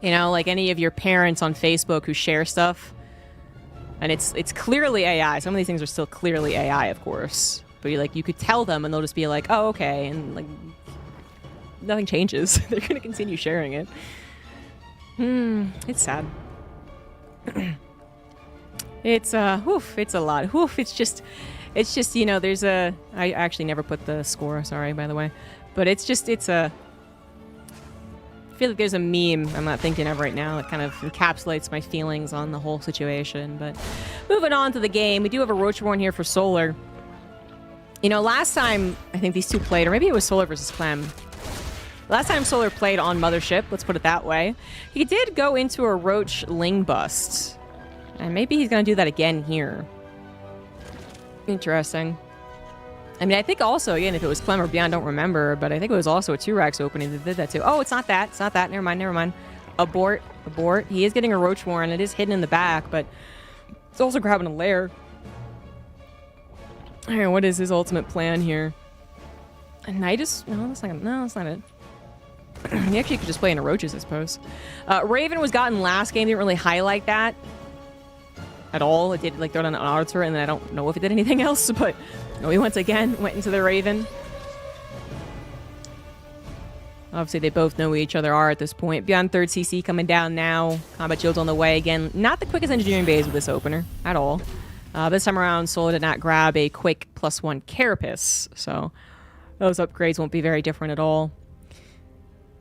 You know, like any of your parents on Facebook who share stuff, and it's clearly AI. Some of these things are still clearly AI, of course. But you could tell them, and they'll just be like, oh, okay, and, like, nothing changes. They're going to continue sharing it. It's sad. It's it's a lot. It's just, you know, there's I actually never put the score, sorry, by the way. But I feel like there's a meme I'm not thinking of right now that kind of encapsulates my feelings on the whole situation. But moving on to the game, we do have a Roachborn here for Solar. You know, last time I think these two played, or maybe it was Solar versus Clem. Last time Solar played on Mothership, let's put it that way, he did go into a Roach Ling Bust. And maybe he's going to do that again here. Interesting. I mean, I think also, again, if it was Clem or Beyond, I don't remember, but I think it was also a 2-Racks opening that did that too. Oh, it's not that. It's not that. Never mind. Abort. He is getting a Roach Warren. It is hidden in the back, but it's also grabbing a lair. All right, what is his ultimate plan here? A Nidus? No, that's not it. He actually could just play into Roaches, I suppose. Raven was gotten last game. Didn't really highlight that at all. It did, like, throw down an auto, and then I don't know if it did anything else, but no, he once again went into the Raven. Obviously, they both know who each other are at this point. Beyond 3rd CC coming down now. Combat Shield's on the way again. Not the quickest engineering bays with this opener at all. This time around, Solar did not grab a quick +1 Carapace, so those upgrades won't be very different at all.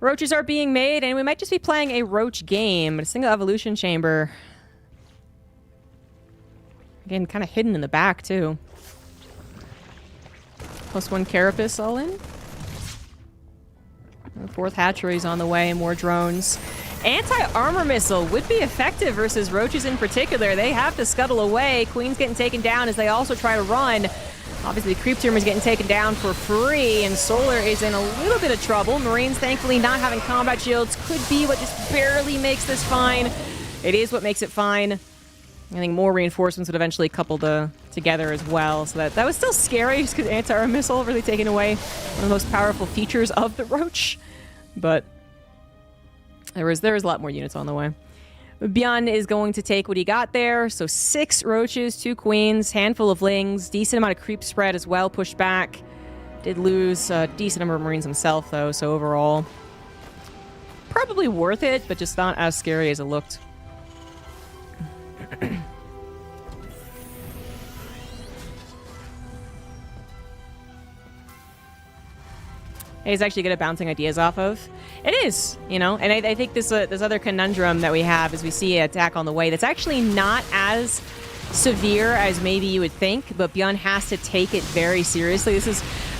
Roaches are being made, and we might just be playing a Roach game, but a single evolution chamber Again, kind of hidden in the back, too. +1 carapace all in. The 4th hatchery's on the way, and more drones. Anti-armor missile would be effective versus roaches in particular. They have to scuttle away. Queen's getting taken down as they also try to run. Obviously, Creep Tumor's getting taken down for free, and Solar is in a little bit of trouble. Marines, thankfully, not having combat shields could be what just barely makes this fine. It is what makes it fine. I think more reinforcements would eventually couple together as well. So that was still scary just because anti-armor missile really taking away one of the most powerful features of the Roach. But there was a lot more units on the way. Bjorn is going to take what he got there. So 6 roaches, 2 queens, handful of lings, decent amount of creep spread as well, pushed back. Did lose a decent number of marines himself, though, so overall, probably worth it, but just not as scary as it looked. He's actually good at bouncing ideas off of. It is, you know, and I think this other conundrum that we have is we see an attack on the way that's actually not as severe as maybe you would think, but Bjorn has to take it very seriously.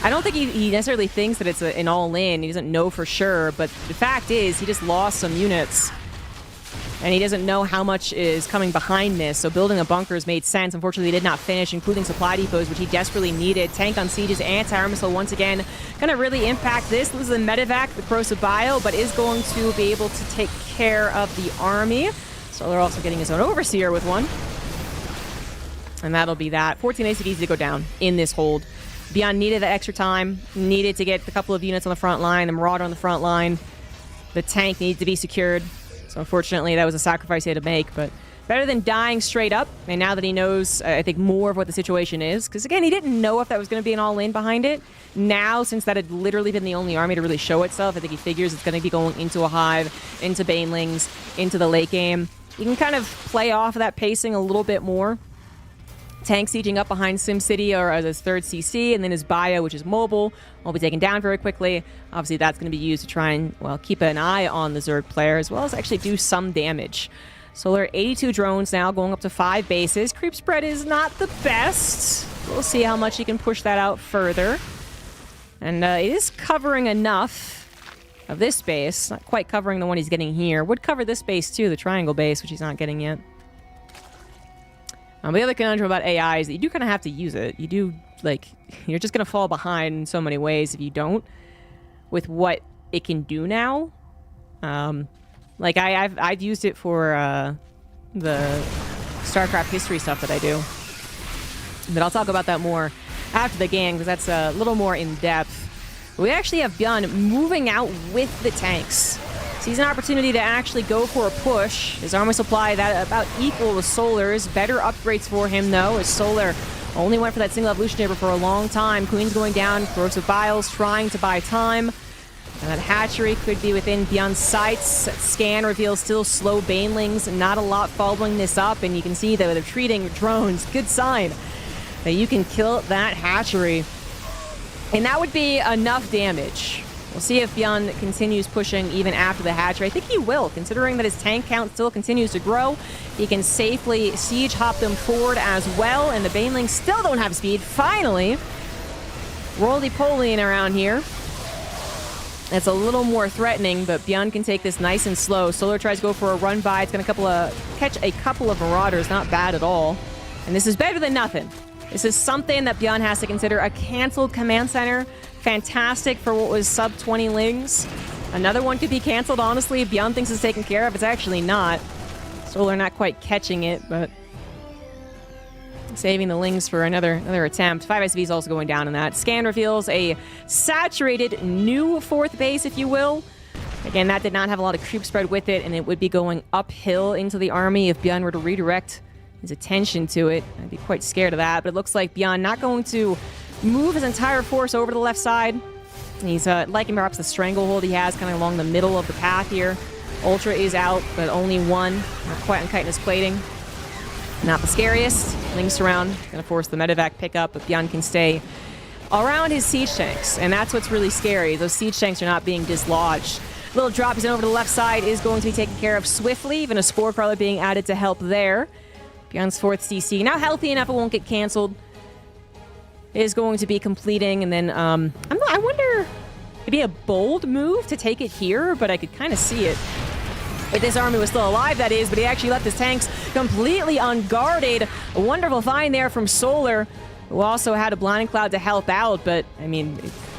I don't think he necessarily thinks that it's an all-in. He doesn't know for sure, but the fact is he just lost some units. And he doesn't know how much is coming behind this, so building a bunker has made sense. Unfortunately, he did not finish, including supply depots, which he desperately needed. Tank on Siege's anti-armor missile once again gonna really impact this. Loses the medevac, the corrosive bio, but is going to be able to take care of the army. So they're also getting his own overseer with one. And that'll be that. 14 ACDs to go down in this hold. Beyond needed that extra time, needed to get a couple of units on the front line, the Marauder on the front line. The tank needs to be secured. So unfortunately, that was a sacrifice he had to make, but better than dying straight up. And now that he knows, I think, more of what the situation is, because again, he didn't know if that was going to be an all-in behind it. Now, since that had literally been the only army to really show itself, I think he figures it's going to be going into a hive, into Banelings, into the late game. You can kind of play off of that pacing a little bit more. Tank sieging up behind SimCity or as his 3rd CC, and then his bio, which is mobile, will be taken down very quickly. Obviously, that's going to be used to try and, well, keep an eye on the Zerg player, as well as actually do some damage. Solar 82 drones now, going up to 5 bases. Creep spread is not the best. We'll see how much he can push that out further. And it is covering enough of this base. Not quite covering the one he's getting here. Would cover this base, too, the triangle base, which he's not getting yet. The other conundrum about AI is that you do kind of have to use it. You do, like, you're just going to fall behind in so many ways if you don't with what it can do now. Like, I've used it for the StarCraft history stuff that I do. But I'll talk about that more after the game, because that's a little more in-depth. We actually have Bjorn moving out with the tanks. Sees an opportunity to actually go for a push. His armor supply, that about equal to Solar's. Better upgrades for him, though, as Solar only went for that single evolution chamber for a long time. Queen's going down, corrosive biles, trying to buy time. And that hatchery could be within Bjorn's sights. That scan reveals still slow banelings, not a lot following this up, and you can see that they're treating drones. Good sign that you can kill that hatchery. And that would be enough damage. We'll see if Bjorn continues pushing even after the hatchery. I think he will, considering that his tank count still continues to grow. He can safely siege hop them forward as well, and the banelings still don't have speed. Finally, roly-polying around here. It's a little more threatening, but Bjorn can take this nice and slow. Solar tries to go for a run by. It's going to catch a couple of Marauders. Not bad at all. And this is better than nothing. This is something that Bjorn has to consider. A canceled command center. Fantastic for what was sub 20 lings. Another one could be canceled, honestly, if Bjorn thinks it's taken care of. It's actually not. Solar not quite catching it, but saving the lings for another attempt. 5 SV is also going down in that. Scan reveals a saturated new 4th base, if you will. Again, that did not have a lot of creep spread with it, and it would be going uphill into the army if Bjorn were to redirect his attention to it. I'd be quite scared of that, but it looks like Bjorn not going to move his entire force over to the left side. He's liking perhaps the stranglehold he has kind of along the middle of the path here. Ultra is out, but only one. Not quite on chitinous plating. Not the scariest. Lings around. Gonna force the medevac pickup, but Bjorn can stay around his siege tanks. And that's what's really scary. Those siege tanks are not being dislodged. Little drop is in over to the left side is going to be taken care of swiftly. Even a spore crawler being added to help there. Beyond's 4th CC. Now healthy enough it won't get canceled. Is going to be completing, and then I wonder, it'd be a bold move to take it here, but I could kind of see it. If this army was still alive, that is, but he actually left his tanks completely unguarded. A wonderful find there from Solar, who also had a Blinding Cloud to help out, but, I mean,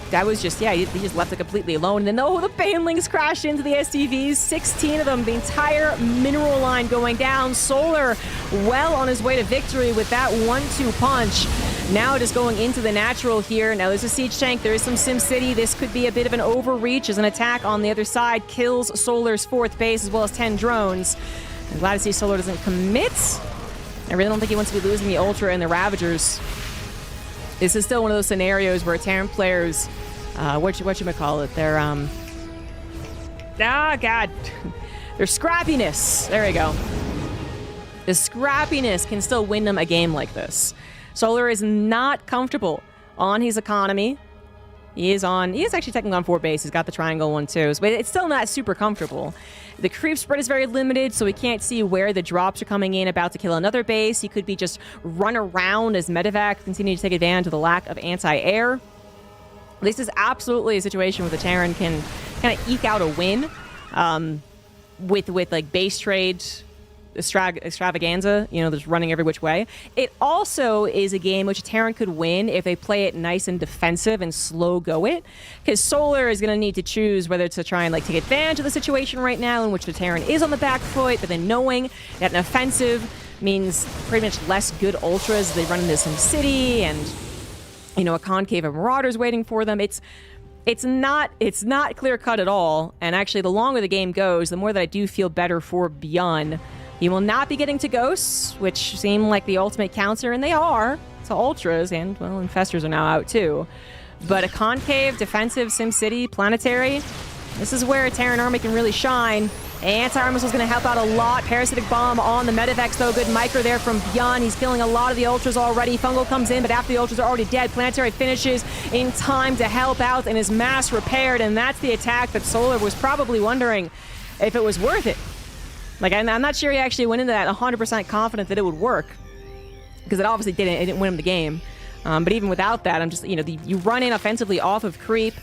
that was just, yeah, he just left it completely alone. And then, oh, the Banelings crashed into the SDVs, 16 of them, the entire mineral line going down. Solar well on his way to victory with that 1-2 punch. Now just going into the natural here. Now there's a siege tank. There is some SimCity. This could be a bit of an overreach as an attack on the other side kills Solar's 4th base as well as 10 drones. I'm glad to see Solar doesn't commit. I really don't think he wants to be losing the Ultra and the Ravagers. This is still one of those scenarios where Terran players, whatchamacallit, they're, God. Their scrappiness. There we go. The scrappiness can still win them a game like this. Solar is not comfortable on his economy. He is actually technically on 4 base. He's got the triangle one too, but it's still not super comfortable. The creep spread is very limited, so we can't see where the drops are coming in, about to kill another base. He could be just run around as medevac continue to take advantage of the lack of anti-air. This is absolutely a situation where the Terran can kind of eke out a win with like base trade extravaganza, you know, just running every which way. It also is a game which a Terran could win if they play it nice and defensive and slow go it, because Solar is going to need to choose whether to try and like take advantage of the situation right now in which the Terran is on the back foot, but then knowing that an offensive means pretty much less good ultras. They run into some city and, you know, a concave of marauders waiting for them. It's not clear cut at all. And actually, the longer the game goes, the more that I do feel better for Beyond. He will not be getting to Ghosts, which seem like the ultimate counter, and they are, to Ultras, and, well, Infestors are now out, too. But a Concave, Defensive, SimCity, Planetary, this is where a Terran army can really shine. Anti-Armor Missile is going to help out a lot. Parasitic Bomb on the Medivacs, though. Good micro there from Beyond. He's killing a lot of the Ultras already. Fungal comes in, but after the Ultras are already dead, Planetary finishes in time to help out and is mass repaired, and that's the attack that Solar was probably wondering if it was worth it. Like, I'm not sure he actually went into that 100% confident that it would work, because it obviously didn't. It didn't win him the game. But even without that, I'm just, you know, you run in offensively off of creep.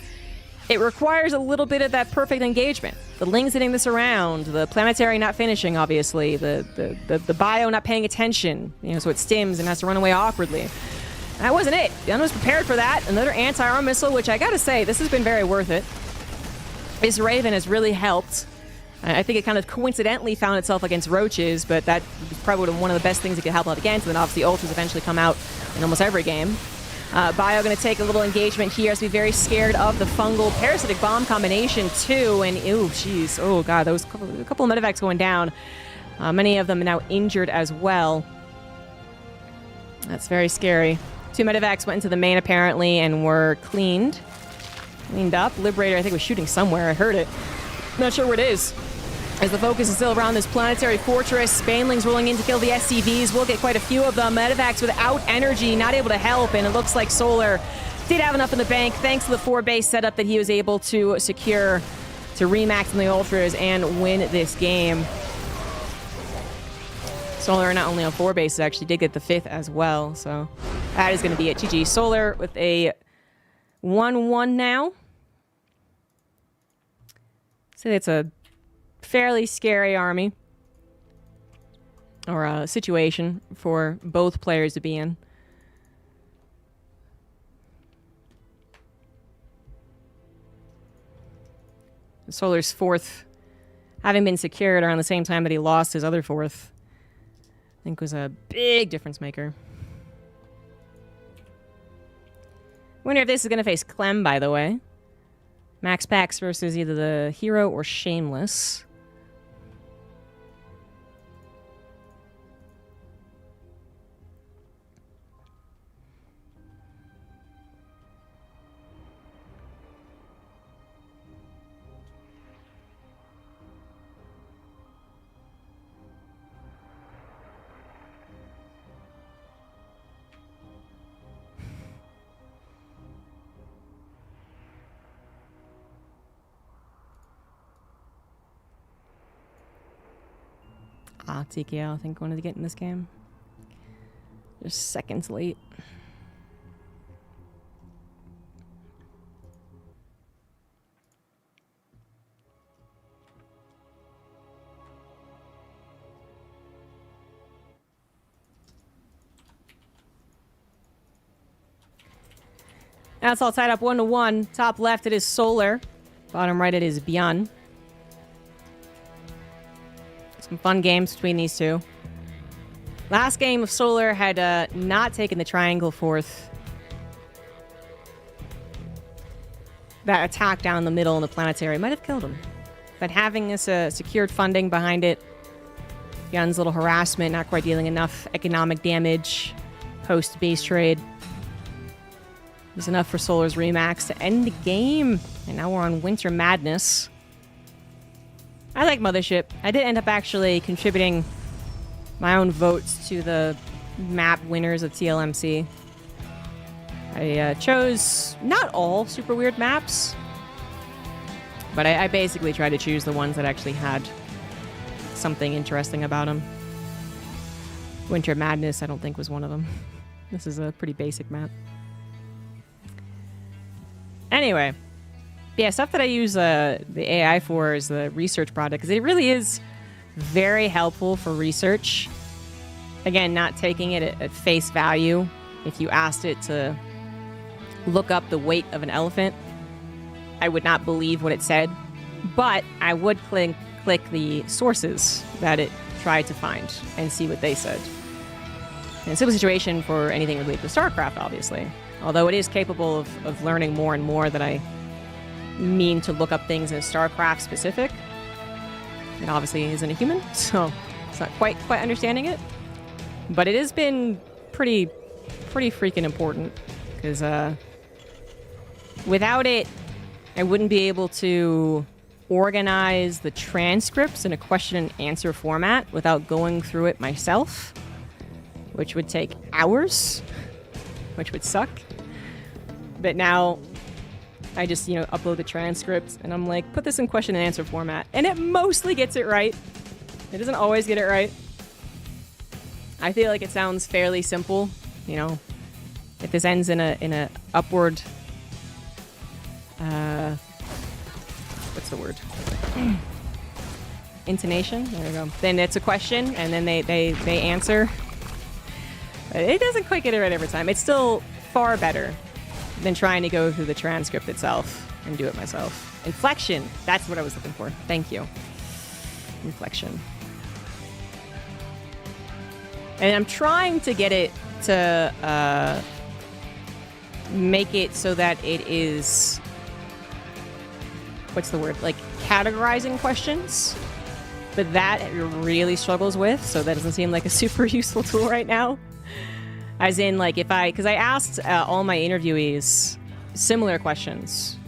It requires a little bit of that perfect engagement. The Lings hitting this around, the Planetary not finishing, obviously, the Bio not paying attention, you know, so it stims and has to run away awkwardly. That wasn't it. Beyond was prepared for that. Another anti-armor missile, which I gotta say, this has been very worth it. This Raven has really helped. I think it kind of coincidentally found itself against Roaches, but that was probably one of the best things it could help out against. And then obviously Ultras eventually come out in almost every game. Bio going to take a little engagement here, has to be very scared of the fungal parasitic bomb combination too. And ooh, jeez, oh god, those a couple of medevacs going down. Many of them now injured as well. That's very scary. 2 medevacs went into the main apparently and were cleaned up. Liberator, I think, was shooting somewhere. I heard it. Not sure where it is. As the focus is still around this planetary fortress, Banelings rolling in to kill the SCVs. We'll get quite a few of them. Medevacs without energy, not able to help, and it looks like Solar did have enough in the bank thanks to the 4-base setup that he was able to secure to remax in the Ultras and win this game. Solar not only on 4 bases, actually did get the 5th as well, so that is going to be it. GG. Solar with a 1-1 now. So it's a fairly scary army, or a situation for both players to be in. Solar's 4th, having been secured around the same time that he lost his other 4th, I think was a big difference maker. Wonder if this is going to face Clem, by the way. Max Pax versus either the Hero or Shameless. TKL, I think, wanted to get in this game. Just seconds late. That's all tied up 1-1. Top left, it is Solar. Bottom right, it is Beyond. Some fun games between these two. Last game of Solar had not taken the triangle forth. That attack down the middle in the planetary might have killed him. But having this secured funding behind it, Beyond's little harassment, not quite dealing enough economic damage, post-base trade, was enough for Solar's Remax to end the game. And now we're on Winter Madness. I like Mothership. I did end up actually contributing my own votes to the map winners of TLMC. I chose not all super weird maps, but I basically tried to choose the ones that actually had something interesting about them. Winter Madness, I don't think, was one of them. This is a pretty basic map. Anyway, yeah, stuff that I use the AI for is the research product, because it really is very helpful for research. Again, not taking it at face value. If you asked it to look up the weight of an elephant, I would not believe what it said, but I would click the sources that it tried to find and see what they said. And it's a situation for anything related to StarCraft, obviously. Although it is capable of learning more and more that I mean to look up things in StarCraft specific. It obviously isn't a human, so it's not quite understanding it. But it has been pretty freaking important, because without it, I wouldn't be able to organize the transcripts in a question and answer format without going through it myself, which would take hours, which would suck. But now I just, upload the transcript and I'm like, put this in question and answer format. And it mostly gets it right. It doesn't always get it right. I feel like it sounds fairly simple. If this ends in a upward, what's the word? Intonation. There we go. Then it's a question and then they answer. But it doesn't quite get it right every time. It's still far better than trying to go through the transcript itself and do it myself. Inflection. That's what I was looking for. Thank you. Inflection. And I'm trying to get it to make it so that it is, what's the word? Like categorizing questions. But that it really struggles with, so that doesn't seem like a super useful tool right now. As in, like, because I asked all my interviewees similar questions.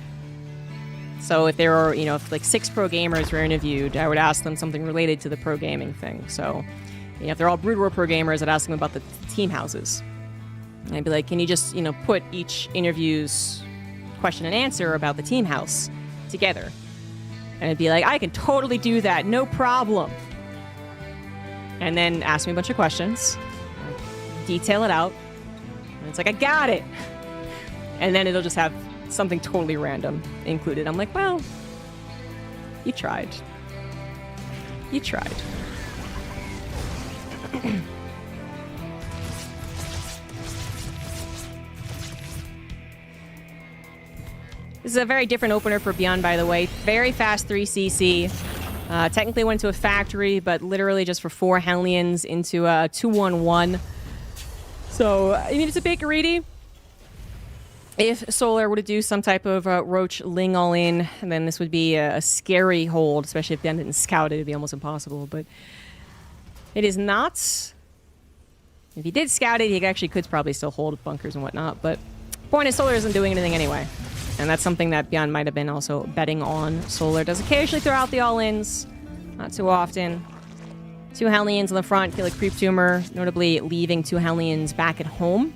So if there are, if like 6 pro gamers were interviewed, I would ask them something related to the pro gaming thing. So, if they're all Brood War pro gamers, I'd ask them about the team houses. And I'd be like, can you just, put each interview's question and answer about the team house together? And I'd be like, I can totally do that, no problem. And then ask me a bunch of questions. Detail it out, and it's like, I got it. And then it'll just have something totally random included. I'm like, well, you tried. You tried. This is a very different opener for Beyond, by the way. Very fast 3cc. Technically went to a factory, but literally just for 4 Hellions into a 2-1-1. So, it's a bit greedy. If Solar were to do some type of Roach Ling all-in, then this would be a scary hold, especially if Ben didn't scout it. It'd be almost impossible, but it is not. If he did scout it, he actually could probably still hold bunkers and whatnot, but point is Solar isn't doing anything anyway. And that's something that Beyond might have been also betting on. Solar does occasionally throw out the all-ins, not too often. 2 Hellions in the front, kill a creep tumor, notably leaving 2 Hellions back at home,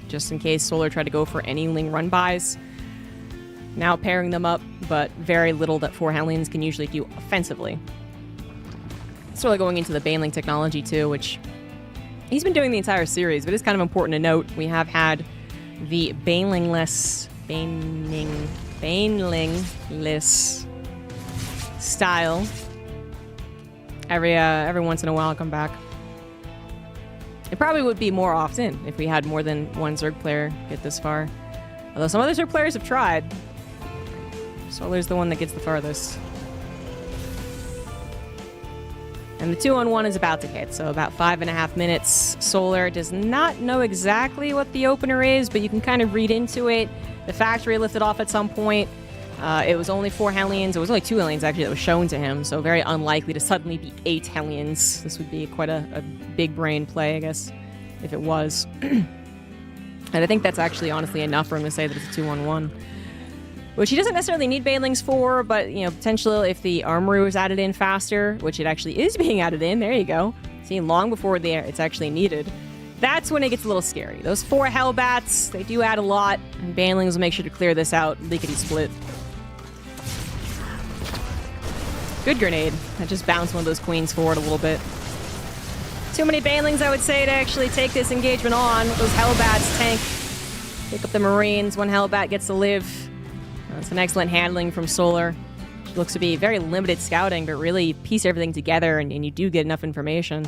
just in case Solar tried to go for any Ling run-bys. Now pairing them up, but very little that 4 Hellions can usually do offensively. Solar going into the Baneling technology too, which He's been doing the entire series, but it's kind of important to note we have had the banelingless style every once in a while come back. It probably would be more often if we had more than one Zerg player get this far. Although some other Zerg players have tried. Solar's the one that gets the farthest. And the 2-on-1 is about to hit, so about 5.5 minutes. Solar does not know exactly what the opener is, but you can kind of read into it. The factory lifted off at some point. It was only 4 Hellions. It was only 2 Hellions, actually, that was shown to him, so very unlikely to suddenly be 8 Hellions. This would be quite a big brain play, I guess, if it was. And I think that's actually, honestly, enough for him to say that it's a 2-on-1. Which he doesn't necessarily need Banelings for, but, you know, potentially if the armory was added in faster, which it actually is being added in, there you go. See, long before it's actually needed. That's when it gets a little scary. Those 4 Hellbats, they do add a lot, and Banelings will make sure to clear this out lickety-split. Good grenade. I just bounced one of those queens forward a little bit. Too many Banelings, I would say, to actually take this engagement on. Those Hellbats tank. Pick up the Marines. 1 Hellbat gets to live. That's an excellent handling from Solar. Looks to be very limited scouting, but really piece everything together and you do get enough information.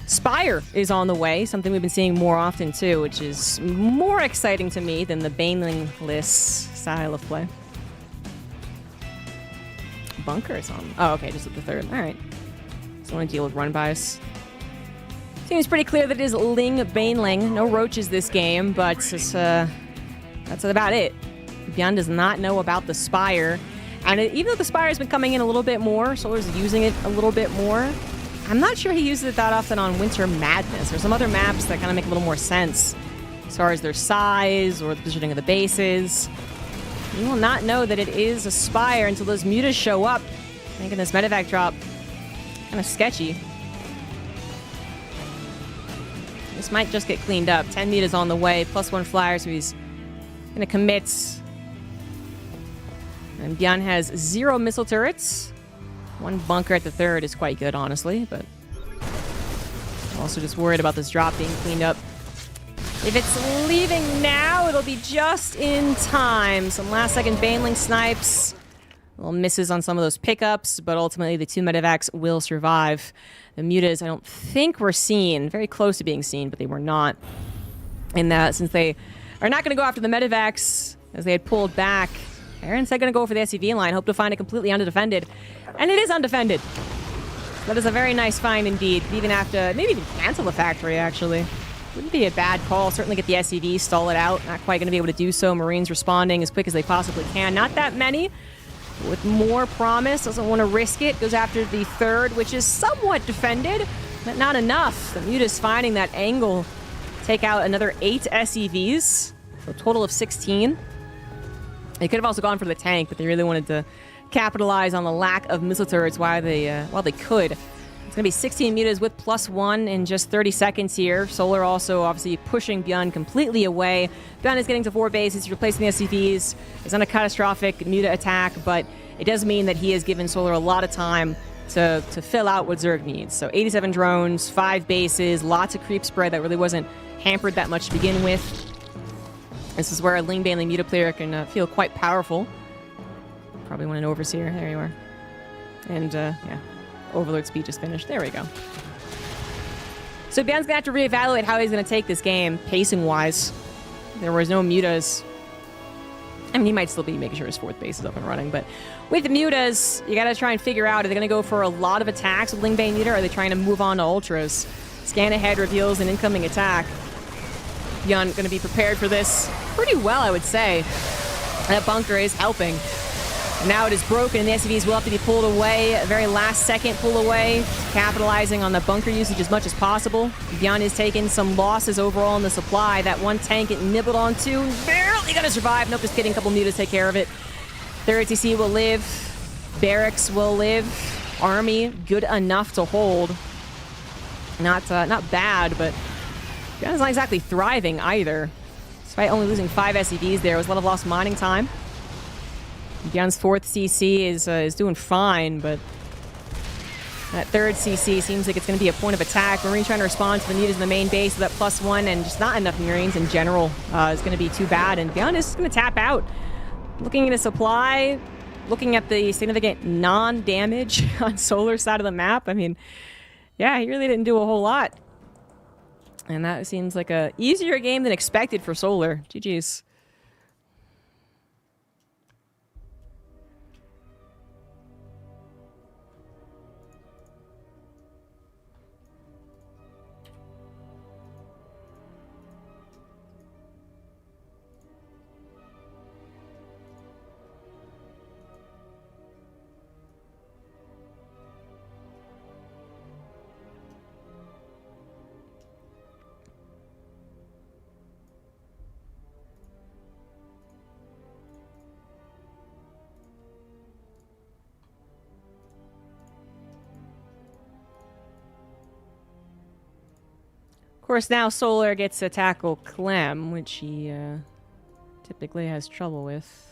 Spire is on the way, something we've been seeing more often too, which is more exciting to me than the Banelingless style of play. Bunker is on. Oh, okay, just at the 3rd. All right. So I want to deal with run bias. Seems pretty clear that it is Ling Baneling. No roaches this game, but it's, that's about it. Bjorn does not know about the Spire. And even though the Spire has been coming in a little bit more, Solar's using it a little bit more, I'm not sure he uses it that often on Winter Madness. There's some other maps that kind of make a little more sense as far as their size or the positioning of the bases. You will not know that it is a Spire until those mutas show up, making this medevac drop kind of sketchy. This might just get cleaned up. 10 mutas on the way, +1 flyer, so he's going to commit. And Bjorn has 0 missile turrets. 1 bunker at the 3rd is quite good, honestly, but also just worried about this drop being cleaned up. If it's leaving now, it'll be just in time. Some last-second Baneling snipes. Little misses on some of those pickups, but ultimately the 2 medevacs will survive. The mutas, I don't think were seen. Very close to being seen, but they were not. In that, since they are not going to go after the medevacs, as they had pulled back, they're instead going to go for the SCV line, hope to find it completely undefended. And it is undefended. That is a very nice find indeed. Even after, maybe even cancel the factory, actually. Wouldn't be a bad call. Certainly get the SCV, stall it out. Not quite going to be able to do so. Marines responding as quick as they possibly can. Not that many. With more promise. Doesn't want to risk it. Goes after the 3rd, which is somewhat defended, but not enough. The Muta's finding that angle. Take out another 8 SCVs. So a total of 16. They could have also gone for the tank, but they really wanted to capitalize on the lack of missile turrets while they could. It's going to be 16 mutas with +1 in just 30 seconds here. Solar also obviously pushing Bjorn completely away. Bjorn is getting to 4 bases. He's replacing the SCVs. It's not a catastrophic muta attack, but it does mean that he has given Solar a lot of time to fill out what Zerg needs. So 87 drones, 5 bases, lots of creep spread that really wasn't hampered that much to begin with. This is where a Ling Baneling muta player can feel quite powerful. Probably want an Overseer. There you are. And, yeah. Overlord speech is finished. There we go. So Bjorn's going to have to reevaluate how he's going to take this game, pacing-wise. There was no mutas. I mean, he might still be making sure his 4th base is up and running, but with the mutas, you got to try and figure out, are they going to go for a lot of attacks with Ling Bane muta, or are they trying to move on to ultras? Scan ahead reveals an incoming attack. Bjorn going to be prepared for this pretty well, I would say. That bunker is helping. Now it is broken, and the SCVs will have to be pulled away. A very last second pull away, capitalizing on the bunker usage as much as possible. Bjorn is taking some losses overall in the supply. That 1 tank it nibbled onto, barely gonna survive. Nope, just kidding, a couple mutas take care of it. 3rd TC will live. Barracks will live. Army, good enough to hold. Not bad, but Bjorn's not exactly thriving either. Despite only losing 5 SCVs there, it was a lot of lost mining time. Bjorn's 4th CC is doing fine, but That third CC seems like it's going to be a point of attack. Marine trying to respond to the mutas in the main base, so that +1 and just not enough Marines in general is going to be too bad. And to be honest, it's going to tap out. Looking at a supply, looking at the significant non-damage on Solar's side of the map, I mean, yeah, he really didn't do a whole lot. And that seems like a easier game than expected for Solar. GG's. Of course, now Solar gets to tackle Clem, which he typically has trouble with.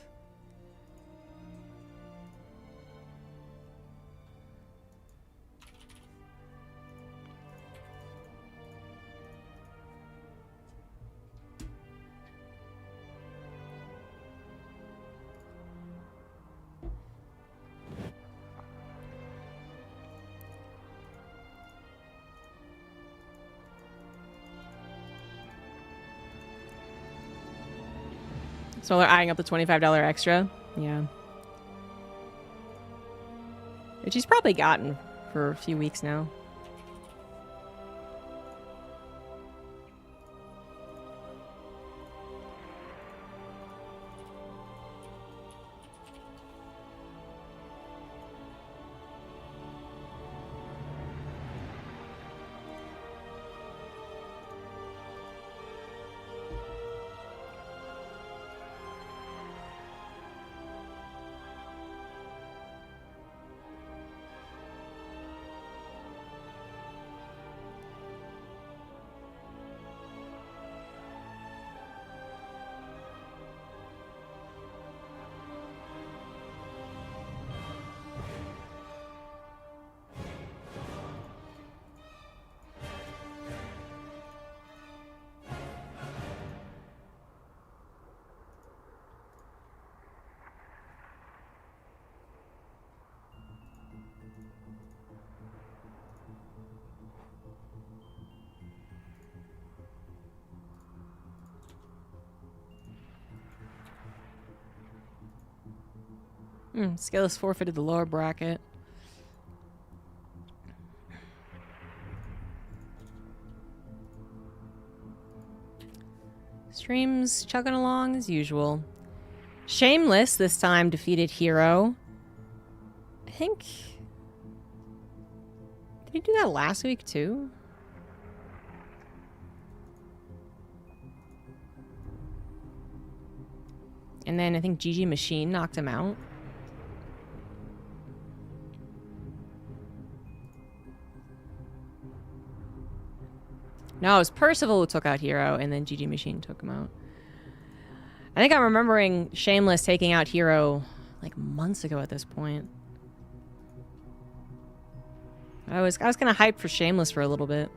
So they're eyeing up the $25 extra. Yeah. Which he's probably gotten for a few weeks now. Scaleless forfeited the lower bracket. Stream's chugging along as usual. Shameless this time defeated Hero. I think... Did he do that last week too? And then I think GG Machine knocked him out. No, it was Percival who took out Hero, and then GG Machine took him out. I think I'm remembering Shameless taking out Hero like months ago at this point. I was kind of hyped for Shameless for a little bit.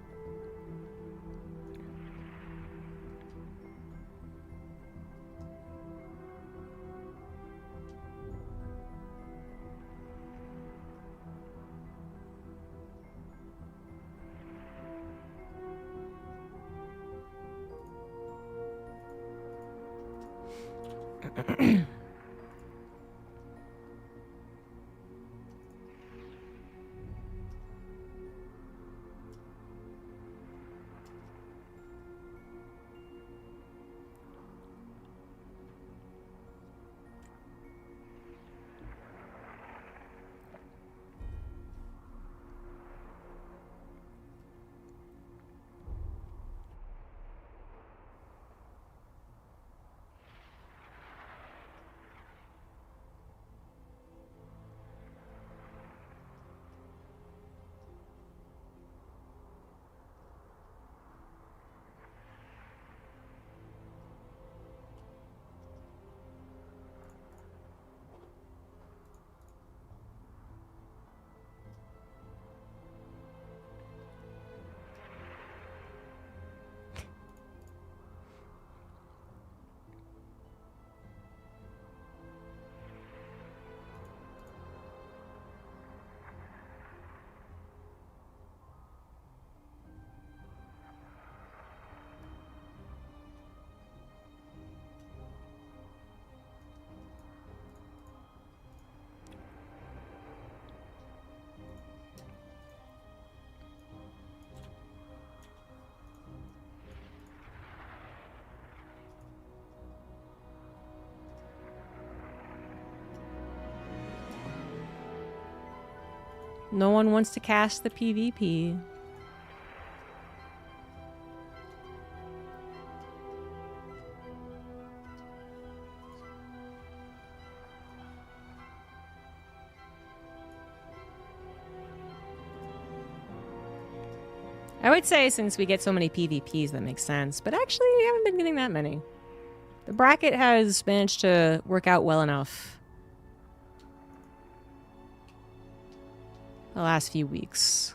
No one wants to cast the PvP. I would say since we get so many PvPs, that makes sense. But actually, we haven't been getting that many. The bracket has managed to work out well enough the last few weeks.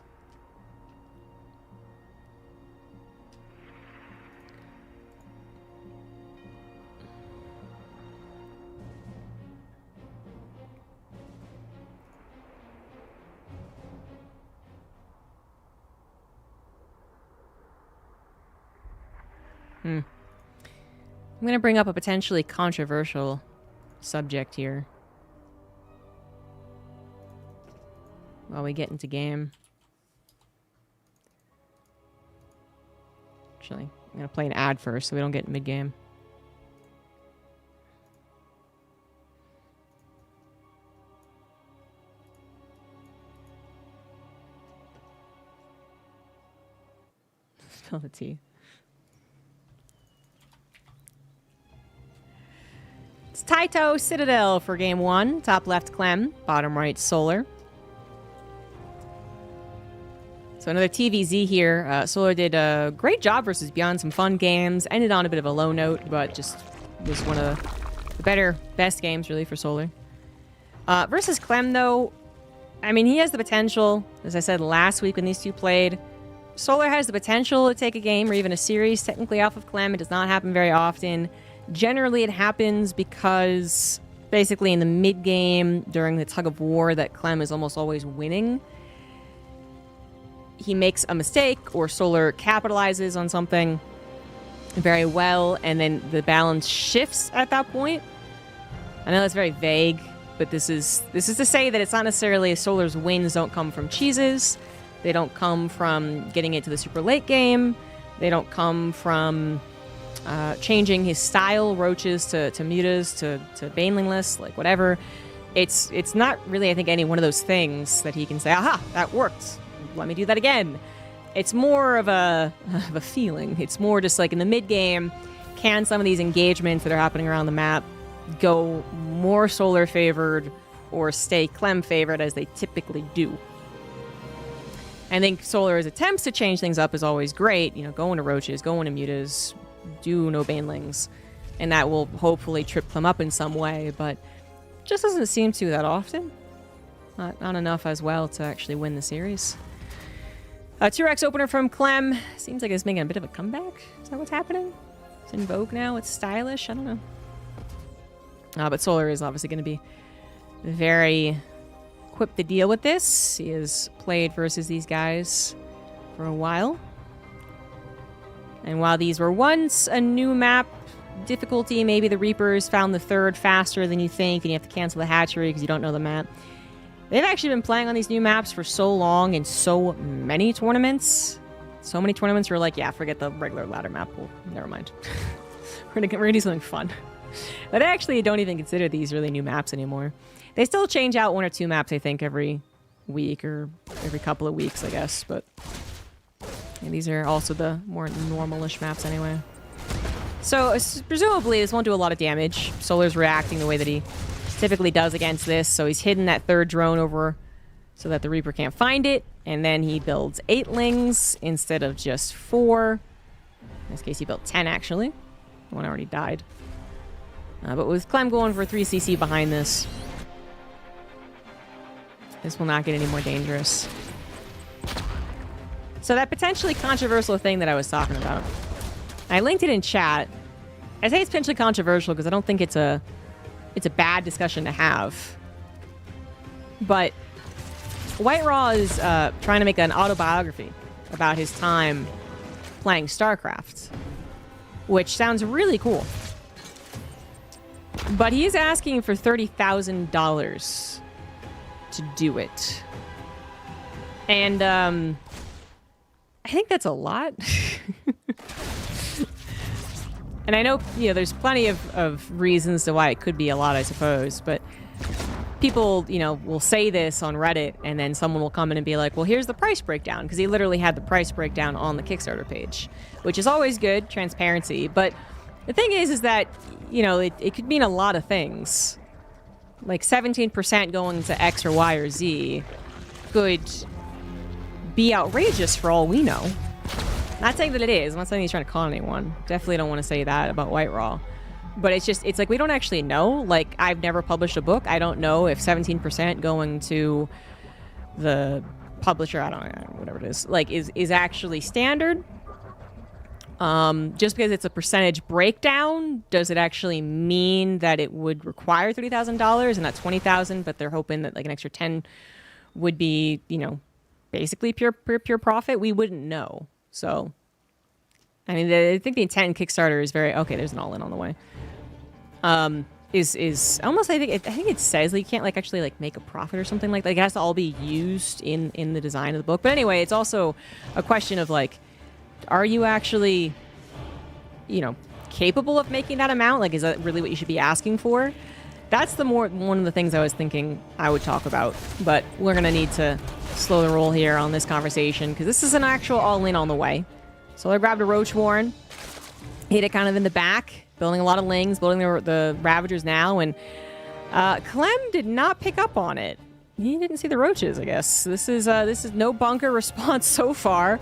I'm going to bring up a potentially controversial subject here while we get into game. Actually, I'm going to play an ad first so we don't get mid-game. Spill the tea. It's Taito Citadel for game 1. Top left Clem, bottom right Solar. So another TVZ here. Solar did a great job versus Beyond, some fun games. Ended on a bit of a low note, but just was one of the best games really for Solar. Versus Clem though, I mean, he has the potential, as I said last week when these two played. Solar has the potential to take a game or even a series technically off of Clem. It does not happen very often. Generally, it happens because basically in the mid-game, during the tug of war that Clem is almost always winning, he makes a mistake or Solar capitalizes on something very well, and then the balance shifts at that point. I know that's very vague, but this is to say that it's not necessarily Solar's wins don't come from cheeses. They don't come from getting it to the super late game. They don't come from changing his style, roaches to mutas to banelingless, like whatever. It's not really, I think, any one of those things that he can say, aha, that worked. Let me do that again. It's more of a feeling. It's more just like in the mid game, can some of these engagements that are happening around the map go more Solar favored or stay Clem favored as they typically do? I think Solar's attempts to change things up is always great. You know, go into roaches, go into mutas, do no banelings, and that will hopefully trip Clem up in some way, but just doesn't seem to that often. Not enough as well to actually win the series. 2x opener from Clem. Seems like it's making a bit of a comeback. Is that what's happening? It's in vogue now. It's stylish. I don't know. But Solar is obviously going to be very equipped to deal with this. He has played versus these guys for a while. And while these were once a new map difficulty, maybe the Reapers found the third faster than you think, and you have to cancel the hatchery because you don't know the map. They've actually been playing on these new maps for so long in so many tournaments. So many tournaments where like, yeah, forget the regular ladder map. Well, never mind. we're gonna do something fun. But I actually don't even consider these really new maps anymore. They still change out 1 or 2 maps, I think, every week or every couple of weeks, I guess. But yeah, these are also the more normalish maps anyway. So presumably this won't do a lot of damage. Solar's reacting the way that he typically does against this, so he's hidden that third drone over so that the Reaper can't find it, and then he builds 8 lings instead of just 4. In this case, he built 10 actually. One already died. But with Clem going for 3cc behind this, this will not get any more dangerous. So that potentially controversial thing that I was talking about, I linked it in chat. I say it's potentially controversial because I don't think it's a bad discussion to have. But White Raw is trying to make an autobiography about his time playing StarCraft, which sounds really cool. But he is asking for $30,000 to do it. And I think that's a lot. And I know, you know, there's plenty of reasons to why it could be a lot, I suppose, but people, you know, will say this on Reddit, and then someone will come in and be like, well, here's the price breakdown, because he literally had the price breakdown on the Kickstarter page, which is always good, transparency. But the thing is that, you know, it could mean a lot of things. Like 17% going to X or Y or Z could be outrageous for all we know. Not saying that it is. I'm not saying he's trying to con anyone. Definitely don't want to say that about White Raw. But it's like we don't actually know. Like, I've never published a book. I don't know if 17% going to the publisher, I don't know, whatever it is, like, is actually standard. Just because it's a percentage breakdown, does it actually mean that it would require $30,000 and not $20,000? But they're hoping that like an extra 10 would be, you know, basically pure profit. We wouldn't know. So, I mean, I think the intent in Kickstarter is very okay. There's an all-in on the way. Is almost I think it says that you can't like actually like make a profit or something like that. It has to all be used in the design of the book. But anyway, it's also a question of like, are you actually, you know, capable of making that amount? Like, is that really what you should be asking for? That's one of the things I was thinking I would talk about. But we're gonna need to slow the roll here on this conversation because this is an actual all-in on the way. So I grabbed a Roach Warren, hit it kind of in the back, building a lot of Lings, building the Ravagers now, and Clem did not pick up on it. He didn't see the roaches, I guess. This is no bunker response so far.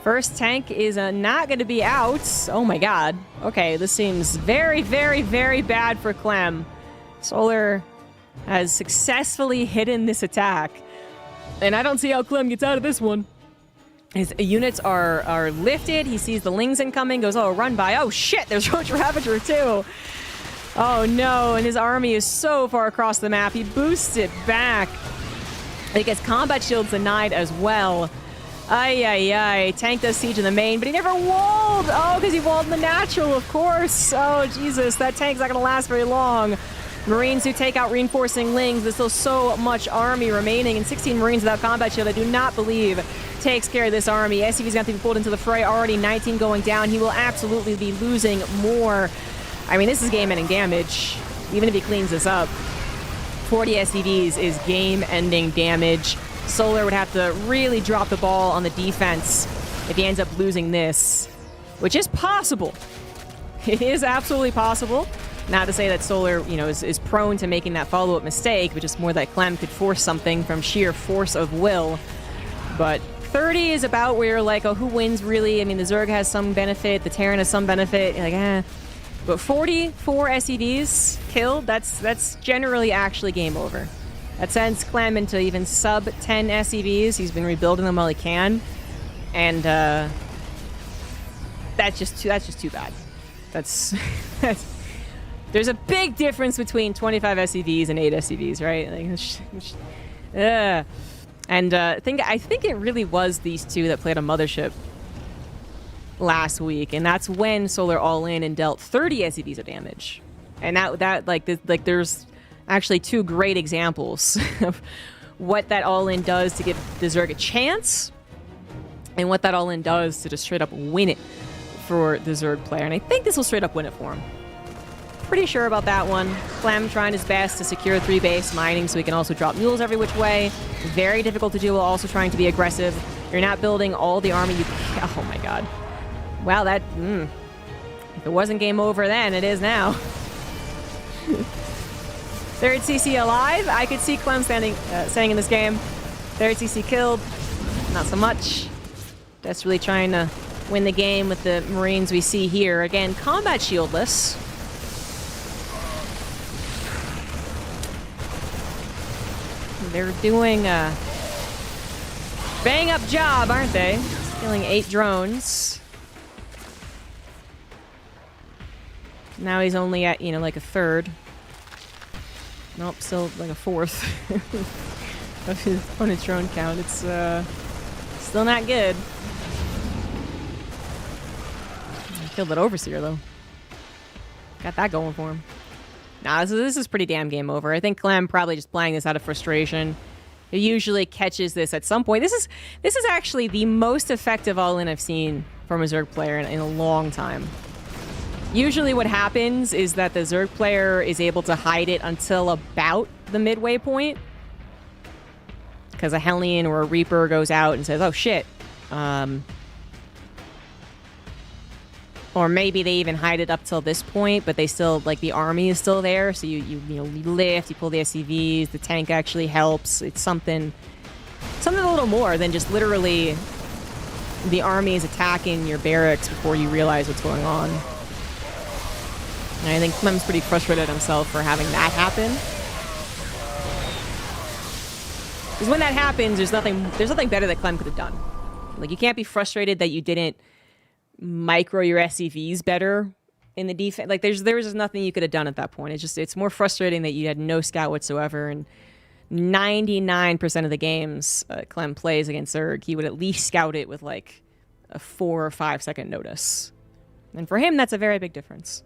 First tank is not going to be out. Oh my god. Okay, this seems very, very, very bad for Clem. Solar has successfully hidden this attack. And I don't see how Clem gets out of this one. His units are lifted. He sees the Lings incoming, goes, oh, run by. Oh shit, there's Roach Ravager too. Oh no, and his army is so far across the map. He boosts it back. He gets combat shields denied as well. Ay, ay, ay. Tank does siege in the main, but he never walled. Oh, because he walled in the natural, of course. Oh, Jesus, that tank's not going to last very long. Marines who take out reinforcing Lings. There's still so much army remaining, and 16 Marines without combat shield, I do not believe takes care of this army. SCV's got to be pulled into the fray. Already 19 going down. He will absolutely be losing more. I mean, this is game-ending damage, even if he cleans this up. 40 SCVs is game-ending damage. Solar would have to really drop the ball on the defense if he ends up losing this, which is possible. It is absolutely possible. Not to say that Solar, you know, is prone to making that follow-up mistake, but just more that Clem could force something from sheer force of will. But 30 is about where, like, oh, who wins, really? I mean, the Zerg has some benefit, the Terran has some benefit, you're like, eh. But 44 SCVs killed, that's generally actually game over. That sends Clem into even sub-10 SCVs. He's been rebuilding them while he can. And, that's just too bad. That's there's a big difference between 25 SCVs and 8 SCVs, right? Like, and I think it really was these two that played a mothership last week, and that's when Solar all in and dealt 30 SCVs of damage. And that there's actually two great examples of what that all in does to give the Zerg a chance, and what that all in does to just straight up win it for the Zerg player. And I think this will straight up win it for him. Pretty sure about that one. Clem trying his best to secure 3 base mining so he can also drop mules every which way. Very difficult to do while also trying to be aggressive. You're not building all the army you can. Oh my god. Wow, that... If it wasn't game over then, it is now. Third CC alive. I could see Clem staying in this game. Third CC killed. Not so much. Desperately trying to win the game with the Marines we see here. Again, combat shieldless. They're doing a bang-up job, aren't they? Killing 8 drones. Now he's only at, you know, like a third. Nope, still like a fourth of his opponent's drone count. It's still not good. Killed that Overseer, though. Got that going for him. Nah, this is pretty damn game over. I think Clem probably just playing this out of frustration. He usually catches this at some point. This is actually the most effective all-in I've seen from a Zerg player in a long time. Usually what happens is that the Zerg player is able to hide it until about the midway point. Because a Hellion or a Reaper goes out and says, oh shit. Or maybe they even hide it up till this point, but they still, like, the army is still there. So you lift, you pull the SCVs, the tank actually helps. It's something a little more than just literally the army is attacking your barracks before you realize what's going on. And I think Clem's pretty frustrated himself for having that happen. Because when that happens, there's nothing better that Clem could have done. Like, you can't be frustrated that you didn't micro your SCVs better in the defense. Like, there was just nothing you could have done at that point. It's more frustrating that you had no scout whatsoever. And 99% of the games Clem plays against Zerg, he would at least scout it with like a 4 or 5 second notice. And for him, that's a very big difference.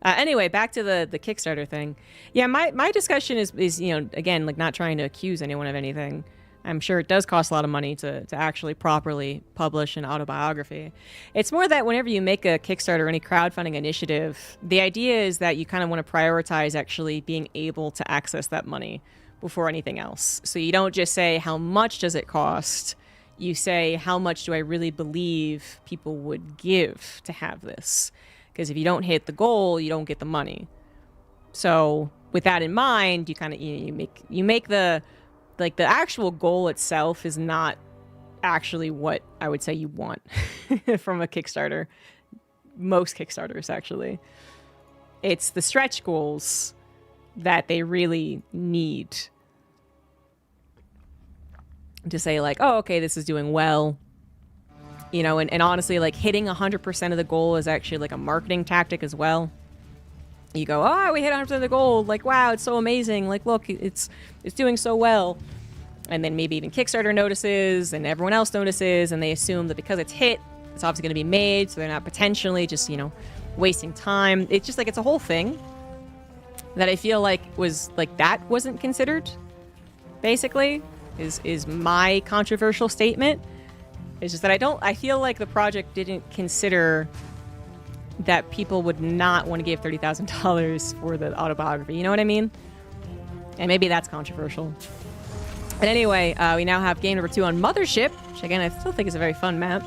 Anyway, back to the Kickstarter thing. Yeah, my discussion is again, like, not trying to accuse anyone of anything. I'm sure it does cost a lot of money to actually properly publish an autobiography. It's more that whenever you make a Kickstarter or any crowdfunding initiative, the idea is that you kind of want to prioritize actually being able to access that money before anything else. So you don't just say, how much does it cost? You say, how much do I really believe people would give to have this? Because if you don't hit the goal, you don't get the money. So with that in mind, you kind of you make the actual goal itself is not actually what I would say you want from a Kickstarter. Most Kickstarters, actually. It's the stretch goals that they really need to say, like, oh, okay, this is doing well. And honestly, like, hitting 100% of the goal is actually like a marketing tactic as well. You go, oh, we hit 100% of the goal. Like, wow, it's so amazing. Like, look, it's doing so well. And then maybe even Kickstarter notices and everyone else notices, and they assume that because it's hit, it's obviously going to be made, so they're not potentially just, wasting time. It's just like, it's a whole thing that I feel like was like, that wasn't considered, basically, is my controversial statement. It's just that I feel like the project didn't consider that people would not want to give $30,000 for the autobiography. You know what I mean? And maybe that's controversial. But anyway, we now have game number 2 on Mothership, which again, I still think is a very fun map.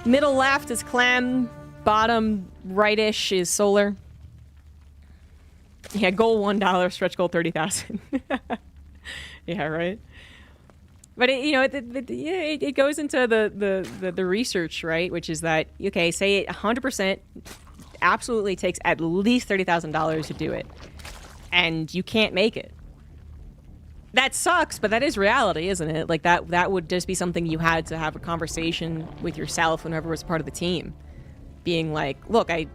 Middle left is Clem. Bottom right-ish is Solar. Yeah, goal $1, stretch goal $30,000. Yeah, right? But it goes into the research, right? Which is that, okay, say it 100% absolutely takes at least $30,000 to do it, and you can't make it. That sucks, but that is reality, isn't it? Like, that would just be something you had to have a conversation with yourself whenever was part of the team, being like, look, I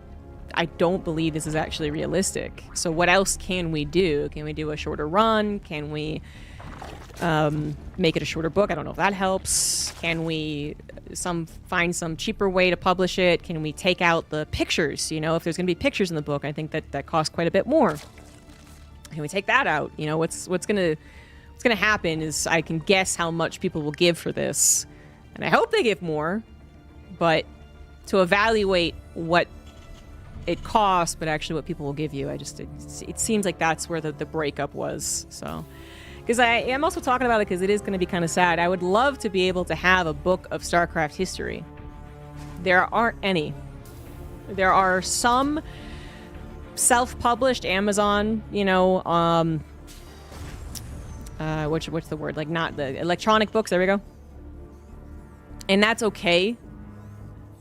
don't believe this is actually realistic. So what else can we do? Can we do a shorter run? Can we make it a shorter book? I don't know if that helps. Can we find some cheaper way to publish it? Can we take out the pictures? If there's going to be pictures in the book, I think that costs quite a bit more. Can we take that out? What's going to happen is I can guess how much people will give for this, and I hope they give more. But to evaluate what it costs, but actually what people will give you, it seems like that's where the breakup was. So. Because I am also talking about it because it is going to be kind of sad. I would love to be able to have a book of StarCraft history. There aren't any. There are some self-published Amazon, what's the word? Like, not the electronic books. There we go. And that's okay.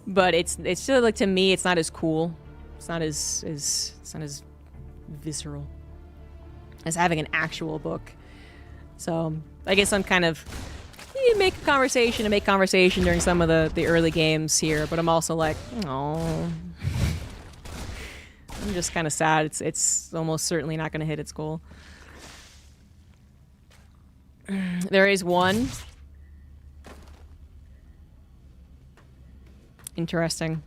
But it's still, like, to me, it's not as cool. It's not as visceral as having an actual book. So I guess I'm kind of, you make conversation during some of the early games here, but I'm also like, oh, I'm just kind of sad. It's almost certainly not going to hit its goal. There is one. Interesting.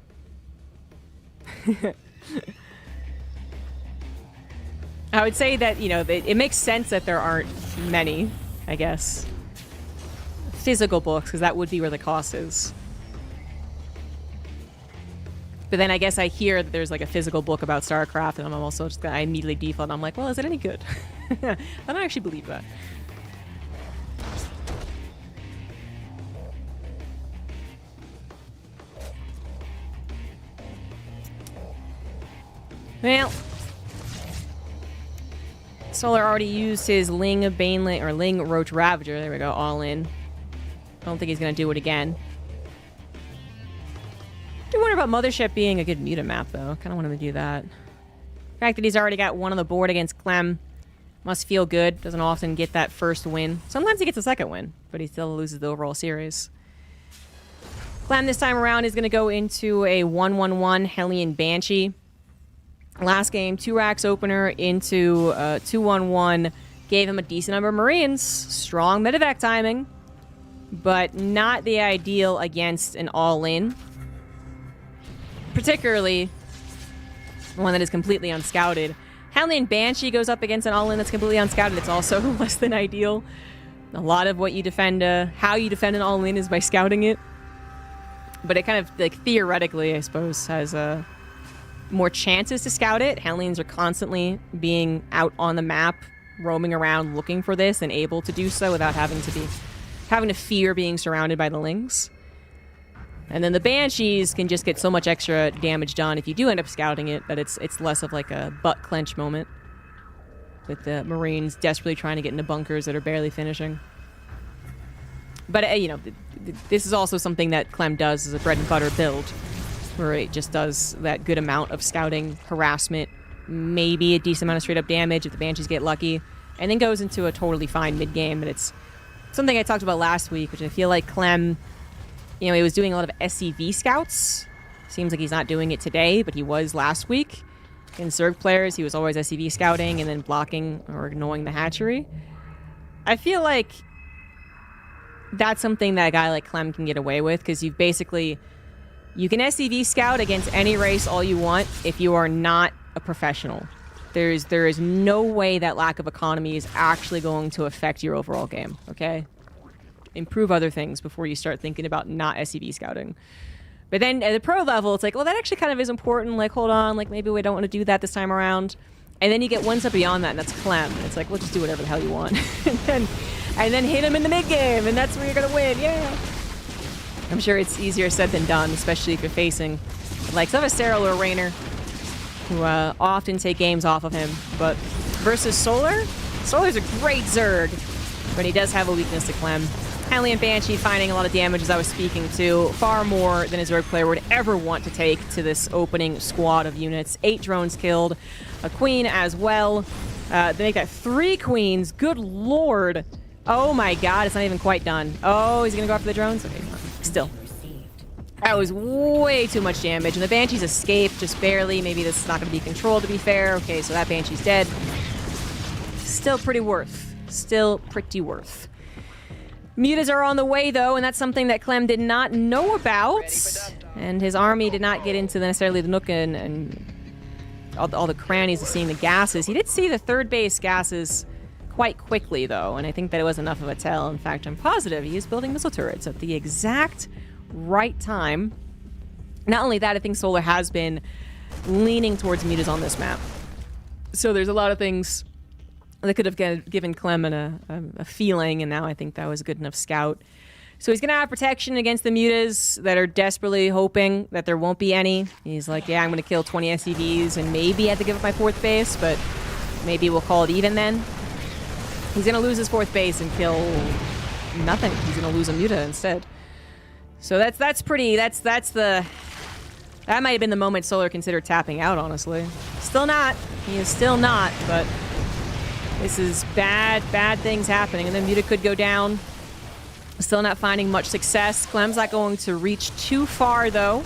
I would say that, it makes sense that there aren't many, I guess, physical books, because that would be where the cost is. But then I guess I hear that there's like a physical book about StarCraft, and I'm also just I immediately default. I'm like, well, is it any good? I don't actually believe that. Well, Solar already used his Ling Baneling or Ling Roach Ravager. There we go, all in. I don't think he's gonna do it again. I do wonder about Mothership being a good muta map, though. Kind of want him to do that. The fact that he's already got one on the board against Clem must feel good. Doesn't often get that first win. Sometimes he gets a second win, but he still loses the overall series. Clem this time around is going to go into a 1-1-1 Hellion Banshee. Last game, 2 racks opener into 2-1-1. Gave him a decent number of Marines. Strong medevac timing, but not the ideal against an all-in. Particularly one that is completely unscouted. Hellion Banshee goes up against an all-in that's completely unscouted. It's also less than ideal. A lot of what you defend, how you defend an all-in is by scouting it. But it kind of, like, theoretically, I suppose, has more chances to scout it. Hellions are constantly being out on the map, roaming around looking for this and able to do so without having to fear being surrounded by the Lings. And then the Banshees can just get so much extra damage done if you do end up scouting it that it's less of like a butt clench moment with the Marines desperately trying to get into bunkers that are barely finishing. But, you know, this is also something that Clem does as a bread and butter build, where it just does that good amount of scouting, harassment, maybe a decent amount of straight-up damage if the Banshees get lucky, and then goes into a totally fine mid-game. And it's something I talked about last week, which I feel like Clem... You know, he was doing a lot of SCV scouts. Seems like he's not doing it today, but he was last week. In Zerg players, he was always SCV scouting and then blocking or ignoring the hatchery. I feel like that's something that a guy like Clem can get away with, because you can SCV scout against any race all you want if you are not a professional. There is no way that lack of economy is actually going to affect your overall game, okay? Improve other things before you start thinking about not SCV scouting. But then at the pro level, it's like, well, that actually kind of is important. Like, hold on, like maybe we don't want to do that this time around. And then you get one step beyond that, and that's Clem. And it's like, well, just do whatever the hell you want. and then hit him in the mid game, and that's where you're gonna win. Yeah. I'm sure it's easier said than done, especially if you're facing like Savastero or Raynor, who often take games off of him. But versus Solar's a great Zerg, but he does have a weakness to Clem. Hellion Banshee finding a lot of damage, as I was speaking to, far more than a Zerg player would ever want to take to this opening squad of units. 8 drones killed, a queen as well. They make that 3 queens. Good lord. Oh my god, it's not even quite done. Oh, he's gonna go after the drones? Okay, still. That was way too much damage, and the Banshees escaped just barely. Maybe this is not gonna be controlled, to be fair. Okay, so that Banshee's dead. Still pretty worth. Still pretty worth. Mutas are on the way, though, and that's something that Clem did not know about. And his army did not get into necessarily the nook and all the crannies of seeing the gases. He did see the third base gases quite quickly, though, and I think that it was enough of a tell. In fact, I'm positive he is building missile turrets at the exact right time. Not only that, I think Solar has been leaning towards mutas on this map. So there's a lot of things that could have given Clem a feeling, and now I think that was a good enough scout. So he's going to have protection against the mutas that are desperately hoping that there won't be any. He's like, yeah, I'm going to kill 20 SCVs and maybe have to give up my 4th base, but maybe we'll call it even then. He's going to lose his 4th base and kill nothing. He's going to lose a muta instead. So that might have been the moment Solar considered tapping out, honestly. Still not. He is still not, but this is bad things happening. And then muta could go down. Still not finding much success. Clem's not going to reach too far, though.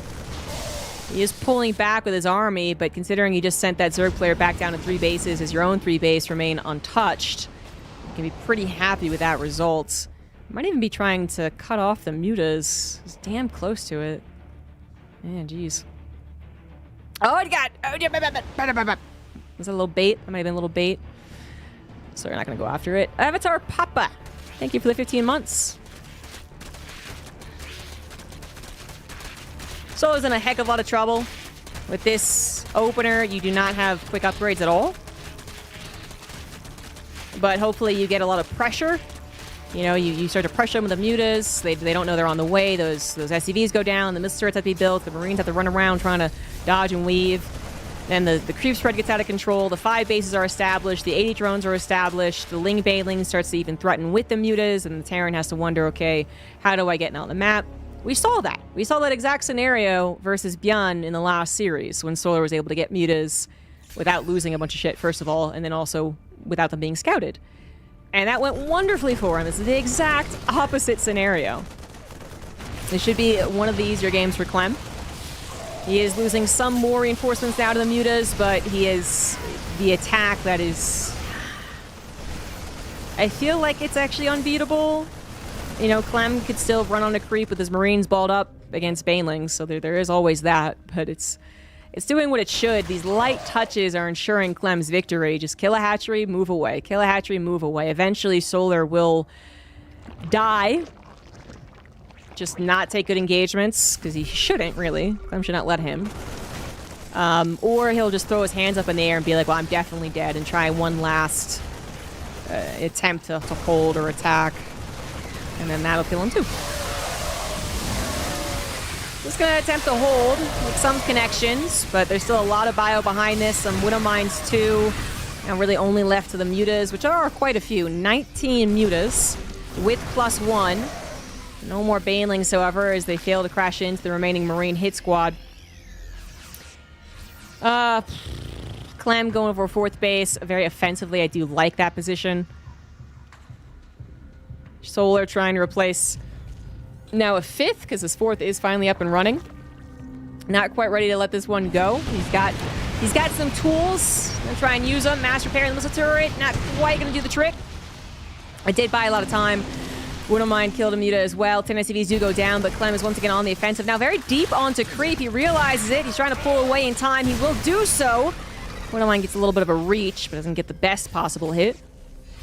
He is pulling back with his army, but considering he just sent that Zerg player back down to 3 bases, his your own 3 base remain untouched, you can be pretty happy with that result. Might even be trying to cut off the mutas. He's damn close to it. Man, jeez. Oh, I got... Was that a little bait? That might have been a little bait. So we're not going to go after it. Avatar Papa, thank you for the 15 months. Solo's in a heck of a lot of trouble. With this opener, you do not have quick upgrades at all. But hopefully you get a lot of pressure. You know, you start to pressure them with the mutas. They don't know they're on the way. Those SCVs go down. The missile turrets have to be built. The Marines have to run around trying to dodge and weave. Then the creep spread gets out of control. The 5 bases are established. The 80 drones are established. The Ling Bailing starts to even threaten with the mutas. And the Terran has to wonder, okay, how do I get on the map? We saw that. We saw that exact scenario versus Bjorn in the last series when Solar was able to get mutas without losing a bunch of shit, first of all, and then also without them being scouted. And that went wonderfully for him. This is the exact opposite scenario. This should be one of the easier games for Clem. He is losing some more reinforcements now to the mutas, but he is the attack that is... I feel like it's actually unbeatable. You know, Clem could still run on a creep with his Marines balled up against Banelings, so there is always that, but it's doing what it should. These light touches are ensuring Clem's victory. Just kill a hatchery, move away. Kill a hatchery, move away. Eventually, Solar will die. Just not take good engagements, because he shouldn't, really. Clem should not let him. Or he'll just throw his hands up in the air and be like, well, I'm definitely dead, and try one last attempt to hold or attack. And then that'll kill him, too. Just gonna attempt to hold with some connections, but there's still a lot of bio behind this. Some Widow Mines too, and really only left to the mutas, which are quite a few. 19 mutas with +1. No more Banelings, however, as they fail to crash into the remaining Marine hit squad. Clem going over 4th base very offensively. I do like that position. Solar trying to replace now a 5th, because his 4th is finally up and running. Not quite ready to let this one go. He's got some tools. Gonna try and use them. Mass repair the missile turret. Not quite gonna do the trick. I did buy a lot of time. Wouldn't mind killed a muta as well. 10 SCVs do go down, but Clem is once again on the offensive. Now very deep onto creep. He realizes it. He's trying to pull away in time. He will do so. Wouldn't mind gets a little bit of a reach, but doesn't get the best possible hit.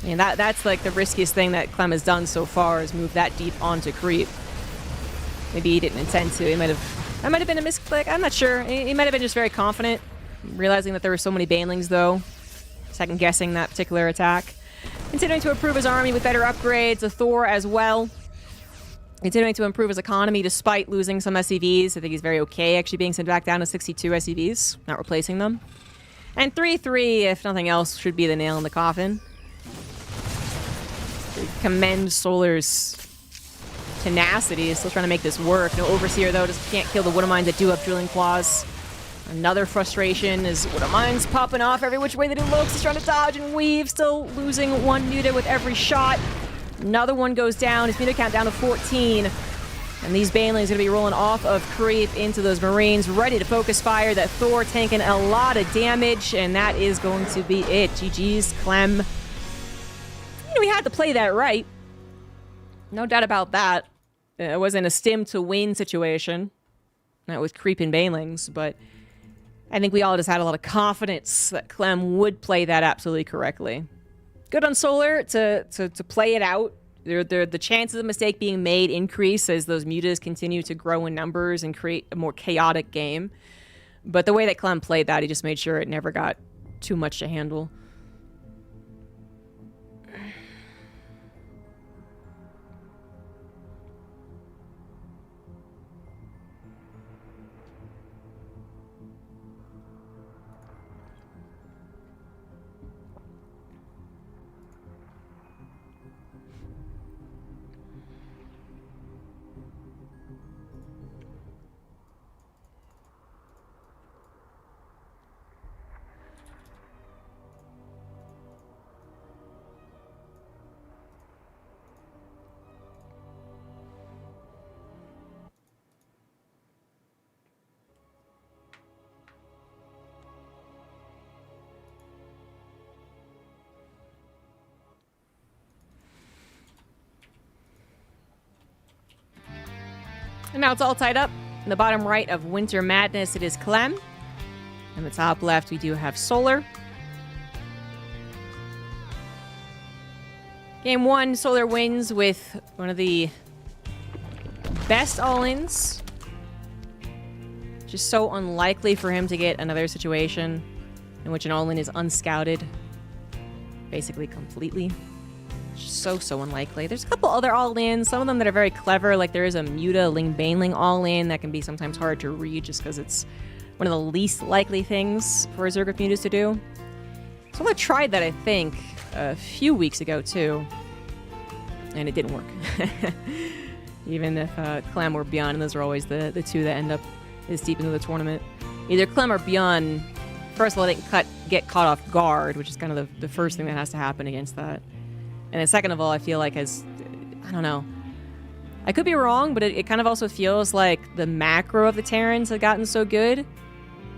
And that's like the riskiest thing that Clem has done so far, is move that deep onto creep. Maybe he didn't intend to. That might have been a misclick. I'm not sure. He might have been just very confident, realizing that there were so many Banelings, though. Second guessing that particular attack. Continuing to improve his army with better upgrades. A Thor as well. Continuing to improve his economy despite losing some SCVs. I think he's very okay actually being sent back down to 62 SCVs, not replacing them. And 3-3, if nothing else, should be the nail in the coffin. Commend Solar's tenacity. Is still trying to make this work. No Overseer, though. Just can't kill the Widow Mines that do have Drilling Claws. Another frustration is Widow Mines popping off every which way they do looks. He's trying to dodge and weave. Still losing one muta with every shot. Another one goes down. His muta count down to 14. And these Banelings are going to be rolling off of creep into those Marines. Ready to focus fire. That Thor taking a lot of damage. And that is going to be it. GG's, Clem. We had to play that right. No doubt about that. It wasn't a stim to win situation. That was creeping Banelings, but I think we all just had a lot of confidence that Clem would play that absolutely correctly. Good on Solar to play it out. The chances of mistake being made increase as those mutas continue to grow in numbers and create a more chaotic game. But the way that Clem played that, he just made sure it never got too much to handle. And now it's all tied up. In the bottom right of Winter Madness, it is Clem. In the top left, we do have Solar. Game 1, Solar wins with one of the best all-ins Just so unlikely for him to get another situation in which an all-in is unscouted. Basically completely. Just so unlikely. There's a couple other all-ins, some of them that are very clever, like there is a Muta Ling Baneling all-in that can be sometimes hard to read just because it's one of the least likely things for Zergriff Mutas to do. So I tried that, I think, a few weeks ago too, and it didn't work. Even if Clem or Beyond, and those are always the two that end up this deep into the tournament. Either Clem or Beyond, first of all, they didn't get caught off guard, which is kind of the first thing that has to happen against that. And then second of all, I feel like I don't know. I could be wrong, but it kind of also feels like the macro of the Terrans have gotten so good.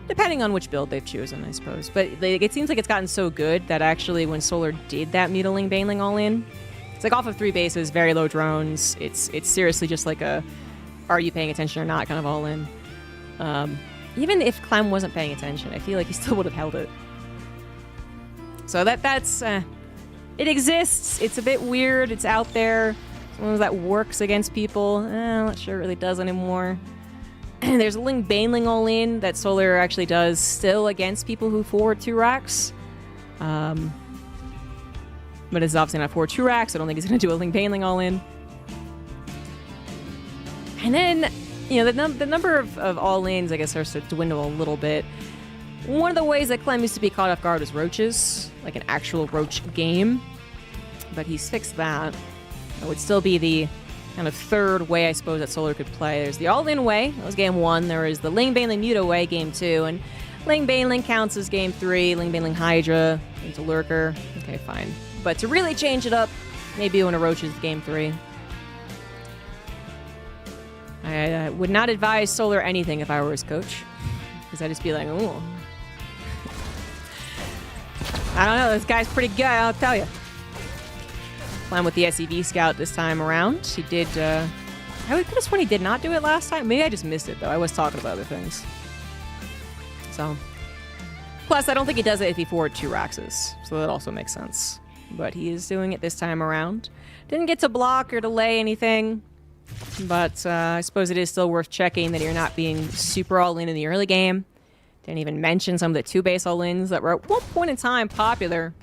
Depending on which build they've chosen, I suppose. But it seems like it's gotten so good that actually when Solar did that Mutiling Baneling all-in, it's like off of 3 bases, very low drones. It's seriously just like a are you paying attention or not kind of all-in. Even if Clem wasn't paying attention, I feel like he still would have held it. So that's... it exists. It's a bit weird. It's out there. Something that works against people. I'm not sure it really does anymore. There's a Ling Baneling all-in that Solar actually does still against people who forward 2 racks. But it's obviously not forward 2 racks. I don't think he's going to do a Ling Baneling all-in. And then, you know, the number of all-ins, I guess, starts to dwindle a little bit. One of the ways that Clem used to be caught off guard was roaches, like an actual roach game. But he's fixed that. It would still be the kind of third way, I suppose, that Solar could play. There's the all-in way. That was game 1. There is the Ling Baneling Muta way, game 2. And Ling Baneling counts as game 3. Ling Baneling Hydra into Lurker. Okay, fine. But to really change it up, maybe when a roach is game 3. I would not advise Solar anything if I were his coach. Because I'd just be like, ooh. I don't know, this guy's pretty good, I'll tell you. Playing with the SEV Scout this time around. He did, I could have sworn he did not do it last time. Maybe I just missed it, though. I was talking about other things. So. Plus, I don't think he does it if he forward 2 Raxes. So that also makes sense. But he is doing it this time around. Didn't get to block or delay anything. But I suppose it is still worth checking that you're not being super all-in the early game. Didn't even mention some of the 2-base all-ins that were at one point in time popular.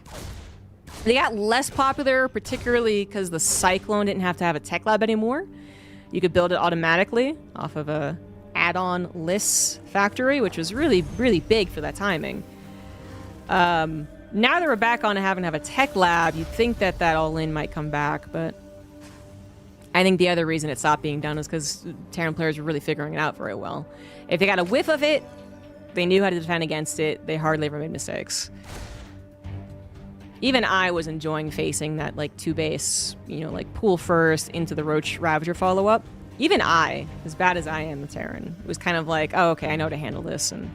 They got less popular, particularly because the Cyclone didn't have to have a tech lab anymore. You could build it automatically off of a add-on lists factory, which was really, really big for that timing. Now that we're back on having to have a tech lab, you'd think that all-in might come back, but I think the other reason it stopped being done is because Terran players were really figuring it out very well. If they got a whiff of it, they knew how to defend against it. They hardly ever made mistakes. Even I was enjoying facing that, like, 2-base, you know, like, pool first into the Roach Ravager follow-up. Even I, as bad as I am the Terran, was kind of like, oh, okay, I know how to handle this, and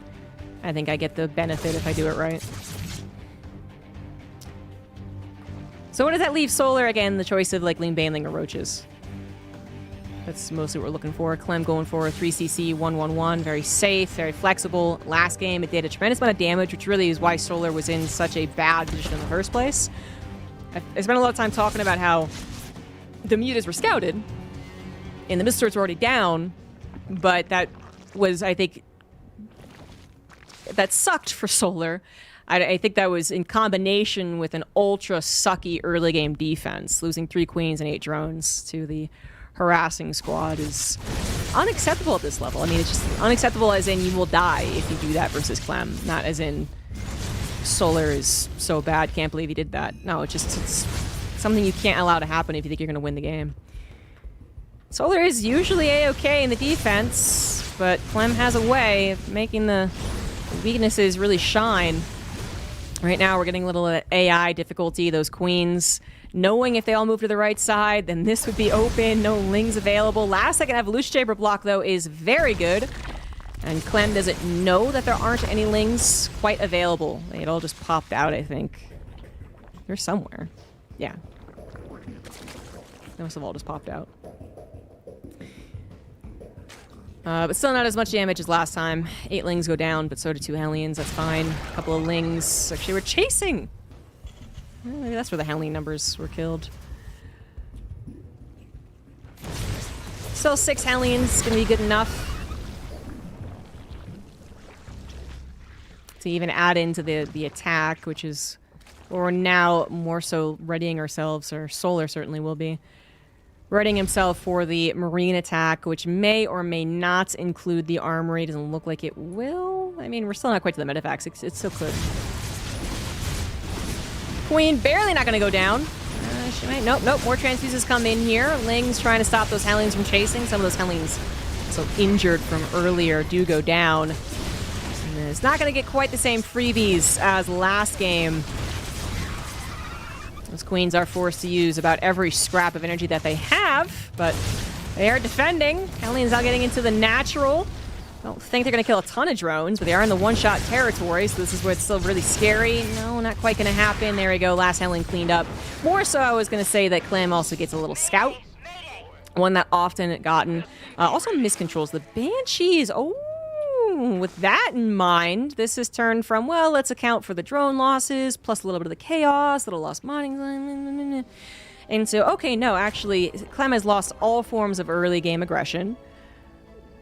I think I get the benefit if I do it right. So what does that leave Solar? Again, the choice of, like, Ling Baneling or Roaches. That's mostly what we're looking for. Clem going for a 3cc 1-1-1. Very safe, very flexible. Last game, it did a tremendous amount of damage, which really is why Solar was in such a bad position in the first place. I spent a lot of time talking about how the Mutas were scouted, and the Misters were already down, but that was, I think, that sucked for Solar. I think that was in combination with an ultra sucky early game defense. Losing 3 queens and 8 drones to the harassing squad is unacceptable at this level. I mean, it's just unacceptable as in you will die if you do that versus Clem, not as in Solar is so bad, can't believe he did that. No, it's something you can't allow to happen if you think you're going to win the game. Solar is usually A-okay in the defense, but Clem has a way of making the weaknesses really shine. Right now, we're getting a little AI difficulty. Those queens, knowing if they all move to the right side, then this would be open. No Lings available. Last second Evolution Chamber block, though, is very good. And Clem doesn't know that there aren't any Lings quite available. They had all just popped out, I think. They're somewhere. Yeah. They must have all just popped out. But still not as much damage as last time. 8 Lings go down, but so do 2 Hellions. That's fine. A couple of Lings. Actually, we're chasing. Well, maybe that's where the Hellion numbers were killed. Still 6 Hellions. Gonna be good enough. to even add into the attack, which is... We're now more so readying ourselves, or Solar certainly will be, readying himself for the Marine attack, which may or may not include the Armory. Doesn't look like it will. I mean, we're still not quite to the medevacs. It's still close. Queen barely not going to go down. She might... Nope. More transfuses come in here. Ling's trying to stop those Hellions from chasing. Some of those Hellions, so injured from earlier, do go down. And it's not going to get quite the same freebies as last game. Those Queens are forced to use about every scrap of energy that they have, but they are defending. Hellions now getting into the natural. I don't think they're going to kill a ton of drones, but they are in the one-shot territory, so this is where it's still really scary. No, not quite going to happen. There we go. Last Hellion cleaned up. More so, I was going to say that Clem also gets a little scout. One that often gotten. Also miscontrols the Banshees. Oh, with that in mind, this has turned from, well, let's account for the drone losses, plus a little bit of the chaos, little lost modding. And so, okay, no, actually, Clem has lost all forms of early game aggression.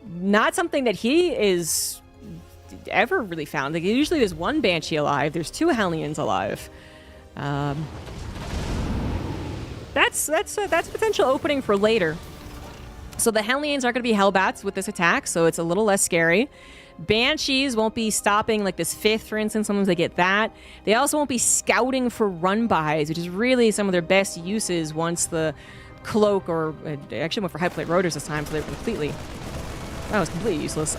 Not something that he is ever really found. Like, usually there's one Banshee alive, there's two Hellions alive. That's potential opening for later. So the Hellions are going to be Hellbats with this attack, so it's a little less scary. Banshees won't be stopping, like this 5th, for instance. Sometimes they get that. They also won't be scouting for run-bys, which is really some of their best uses once the cloak, or actually went for high plate rotors this time, so they're completely... That was completely useless.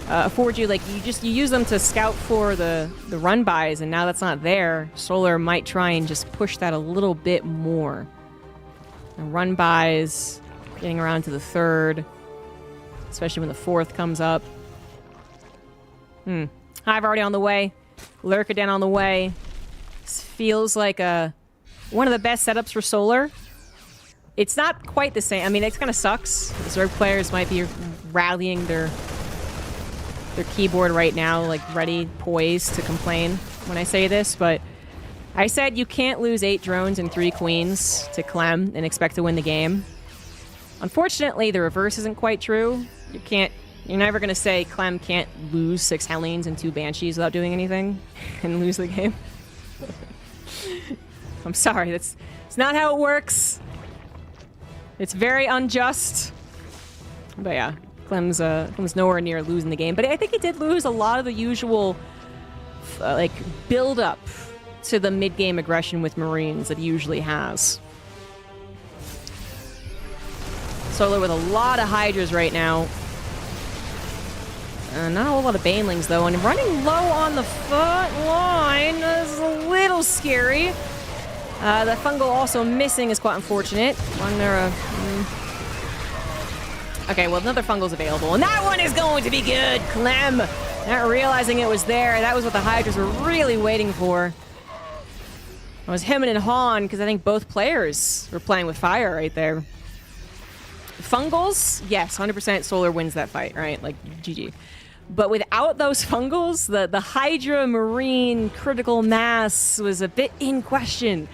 Afford you, like, you use them to scout for the run-bys, and now that's not there. Solar might try and just push that a little bit more. And run-bys, getting around to the 3rd, especially when the 4th comes up. Hive already on the way. Lurkaden on the way. This feels like one of the best setups for Solar. It's not quite the same. I mean, it kind of sucks. The Zerg players might be rallying their keyboard right now, like ready, poised to complain when I say this, but I said you can't lose 8 drones and 3 queens to Clem and expect to win the game. Unfortunately, the reverse isn't quite true. You're never going to say Clem can't lose 6 Hellions and 2 Banshees without doing anything and lose the game. I'm sorry, it's not how it works. It's very unjust. But yeah, Clem's nowhere near losing the game. But I think he did lose a lot of the usual like build up to the mid-game aggression with Marines that he usually has. Solar with a lot of Hydras right now. Not a whole lot of Banelings, though, and running low on the front line is a little scary. The Fungal also missing is quite unfortunate. Okay, well, another Fungal's available, and that one is going to be good! Clem! Not realizing it was there. That was what the Hydras were really waiting for. It was him and Han, because I think both players were playing with fire right there. Fungals, yes, 100% Solar wins that fight, right? Like, GG. But without those Fungals, the Hydra Marine critical mass was a bit in question.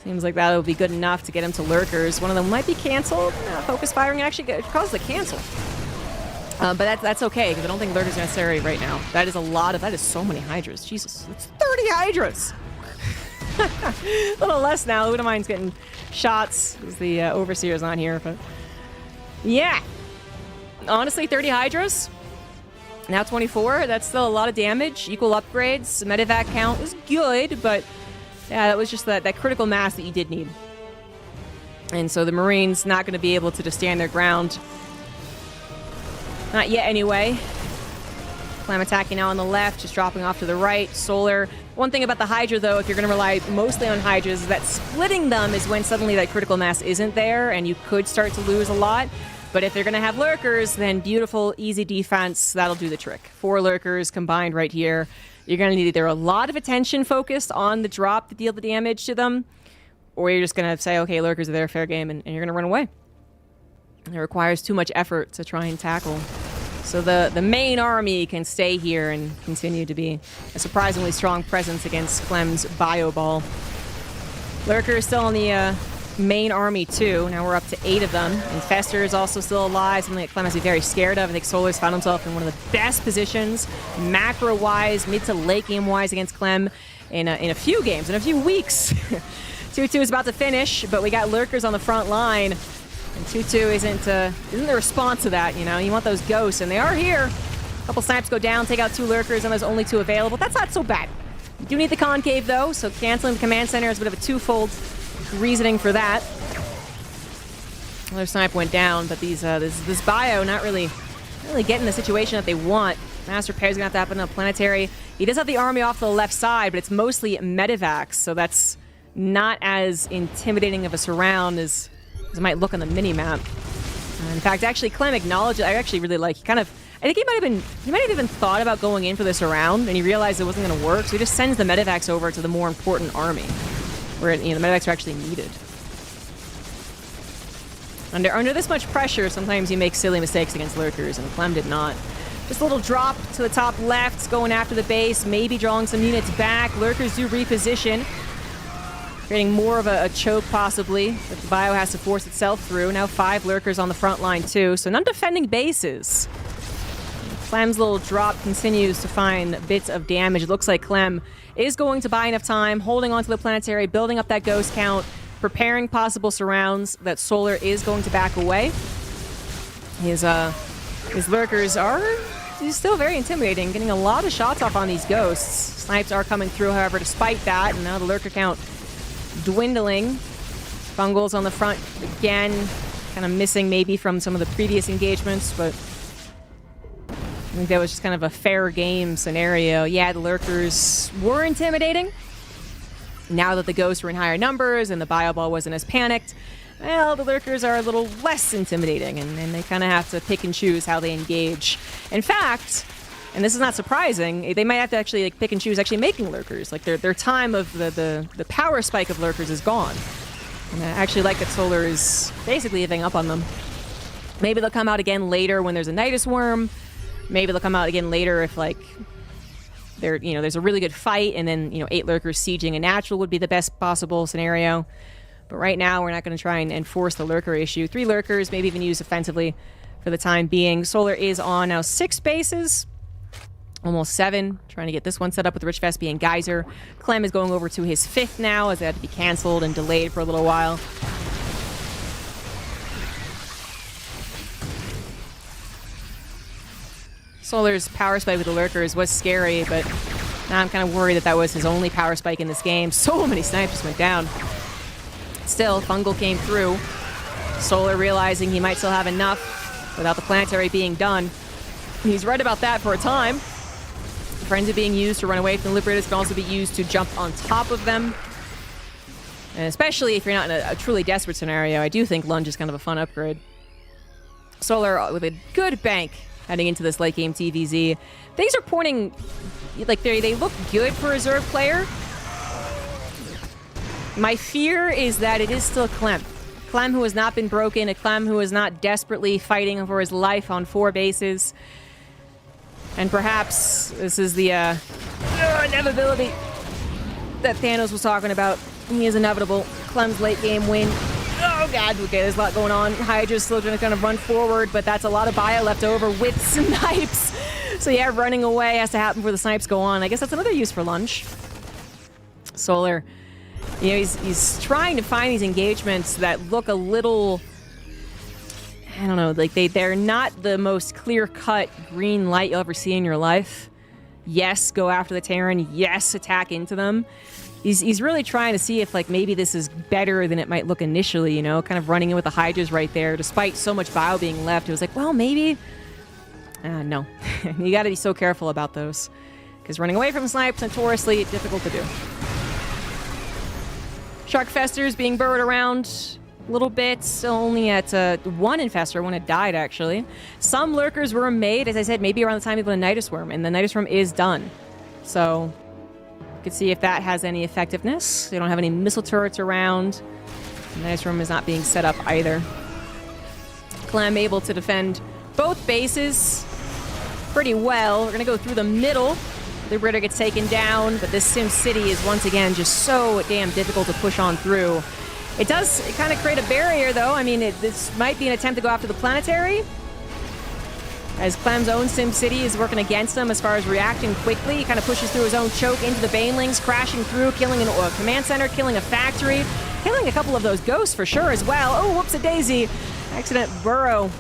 Seems like that would be good enough to get him to Lurkers. One of them might be canceled. Focus firing actually causes the cancel. But that's okay, because I don't think Lurkers are necessary right now. That is a lot of... That is so many Hydras. Jesus, it's 30 Hydras! A little less now. Ludamine's getting shots, because the Overseer's not here, but... Yeah! Honestly, 30 Hydras? Now 24, that's still a lot of damage. Equal upgrades. Medevac count is good, but yeah, that was just that critical mass that you did need. And so the Marines not going to be able to just stand their ground. Not yet, anyway. Clam attacking now on the left, just dropping off to the right. Solar. One thing about the Hydra, though, if you're going to rely mostly on Hydras, is that splitting them is when suddenly that critical mass isn't there, and you could start to lose a lot. But if they're going to have Lurkers, then beautiful, easy defense, that'll do the trick. 4 Lurkers combined right here. You're going to need either a lot of attention focused on the drop to deal the damage to them, or you're just going to say, okay, Lurkers are there, fair game, and you're going to run away. It requires too much effort to try and tackle. So the main army can stay here and continue to be a surprisingly strong presence against Clem's Bio Ball. Lurker is still on the main army too. Now we're up to 8 of them. Infestor is also still alive, something that Clem has to be very scared of. I think Solar's found himself in one of the best positions, macro-wise, mid to late game-wise against Clem in a few games, in a few weeks. 2-2 is about to finish, but we got lurkers on the front line, and 2-2 isn't the response to that, you know? You want those ghosts, and they are here. A couple snipes go down, take out 2 lurkers, and there's only 2 available. That's not so bad. You do need the concave, though, so canceling the command center is a bit of a twofold reasoning for that. Another snipe went down, but this bio not really getting the situation that they want. Mass repair's gonna have to happen on Planetary. He does have the army off the left side, but it's mostly medevacs, so that's not as intimidating of a surround as it might look on the mini-map. In fact, actually, Clem acknowledged it. I actually really like, I think he might have even thought about going in for this round, and he realized it wasn't going to work, so he just sends the medevacs over to the more important army, where the medevacs are actually needed. Under this much pressure, sometimes you make silly mistakes against lurkers, and Clem did not. Just a little drop to the top left, going after the base, maybe drawing some units back. Lurkers do reposition, creating more of a choke, possibly, that the bio has to force itself through. Now 5 lurkers on the front line, too, so none defending bases. Clem's little drop continues to find bits of damage. It looks like Clem is going to buy enough time, holding onto the Planetary, building up that ghost count, preparing possible surrounds that Solar is going to back away. His lurkers are still very intimidating, getting a lot of shots off on these ghosts. Snipes are coming through, however, despite that, and now the lurker count dwindling. Fungals on the front again, kind of missing maybe from some of the previous engagements, but I think that was just kind of a fair game scenario. Yeah, the lurkers were intimidating. Now that the ghosts were in higher numbers and the bio ball wasn't as panicked, well, the lurkers are a little less intimidating, and they kind of have to pick and choose how they engage. In fact, and this is not surprising, they might have to actually pick and choose actually making lurkers. Like their time of the power spike of lurkers is gone. And I actually like that Solar is basically giving up on them. Maybe they'll come out again later when there's a Nidus Worm. Maybe they'll come out again later if there's a really good fight, and then 8 lurkers sieging a natural would be the best possible scenario. But right now we're not going to try and enforce the lurker issue. 3 lurkers, maybe even used offensively for the time being. Solar is on now 6 bases. Almost 7, trying to get this one set up with Rich Vespi and Geyser. Clem is going over to his 5th now, as it had to be canceled and delayed for a little while. Solar's power spike with the lurkers was scary, but now I'm kind of worried that was his only power spike in this game. So many snipes just went down. Still, Fungal came through. Solar realizing he might still have enough without the Planetary being done. He's right about that for a time. Frenzy being used to run away from the Liberators can also be used to jump on top of them. And especially if you're not in a truly desperate scenario, I do think Lunge is kind of a fun upgrade. Solar with a good bank heading into this late game TVZ. Things are pointing, they look good for a Zerg player. My fear is that it is still Clem. Clem who has not been broken, a Clem who is not desperately fighting for his life on 4 bases. And perhaps this is the inevitability that Thanos was talking about. He is inevitable. Clem's late game win. Oh god, okay, there's a lot going on. Hydra's still gonna kind of run forward, but that's a lot of bio left over with snipes. So yeah, running away has to happen before the snipes go on. I guess that's another use for Lunge. Solar, he's trying to find these engagements that look a little, I don't know, they're not the most clear-cut green light you'll ever see in your life. Yes, go after the Terran. Yes, attack into them. He's really trying to see if maybe this is better than it might look initially, kind of running in with the Hydras right there, despite so much bio being left. It was well, maybe. No. You gotta be so careful about those, because running away from snipes notoriously difficult to do. Shark Festers being burrowed around a little bit, still only at 1 Infestor. One had died, actually. Some lurkers were made, as I said, maybe around the time of the Nidus Worm, and the Nidus Worm is done. So you can see if that has any effectiveness. They don't have any missile turrets around. The Nidus Worm is not being set up either. Clem able to defend both bases pretty well. We're going to go through the middle. Liberator gets taken down, but this Sim City is once again just so damn difficult to push on through. It does kind of create a barrier, though. I mean, this might be an attempt to go after the planetary, as Clem's own SimCity is working against him as far as reacting quickly. He kind of pushes through his own choke into the Banelings, crashing through, killing a command center, killing a factory, killing a couple of those ghosts for sure as well. Oh, whoops-a-daisy. Accident burrow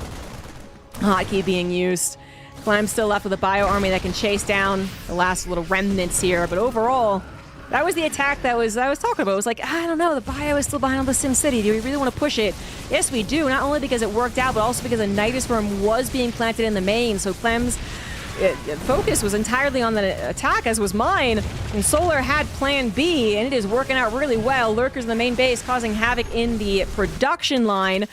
hotkey being used. Clem's still left with a bio army that can chase down the last little remnants here, but overall, that was the attack I was talking about. It was like, I don't know, the bio is still behind on the SimCity. Do we really want to push it? Yes, we do, not only because it worked out, but also because a Nidus Worm was being planted in the main, so Clem's focus was entirely on the attack, as was mine, and Solar had plan B, and it is working out really well. Lurkers in the main base causing havoc in the production line.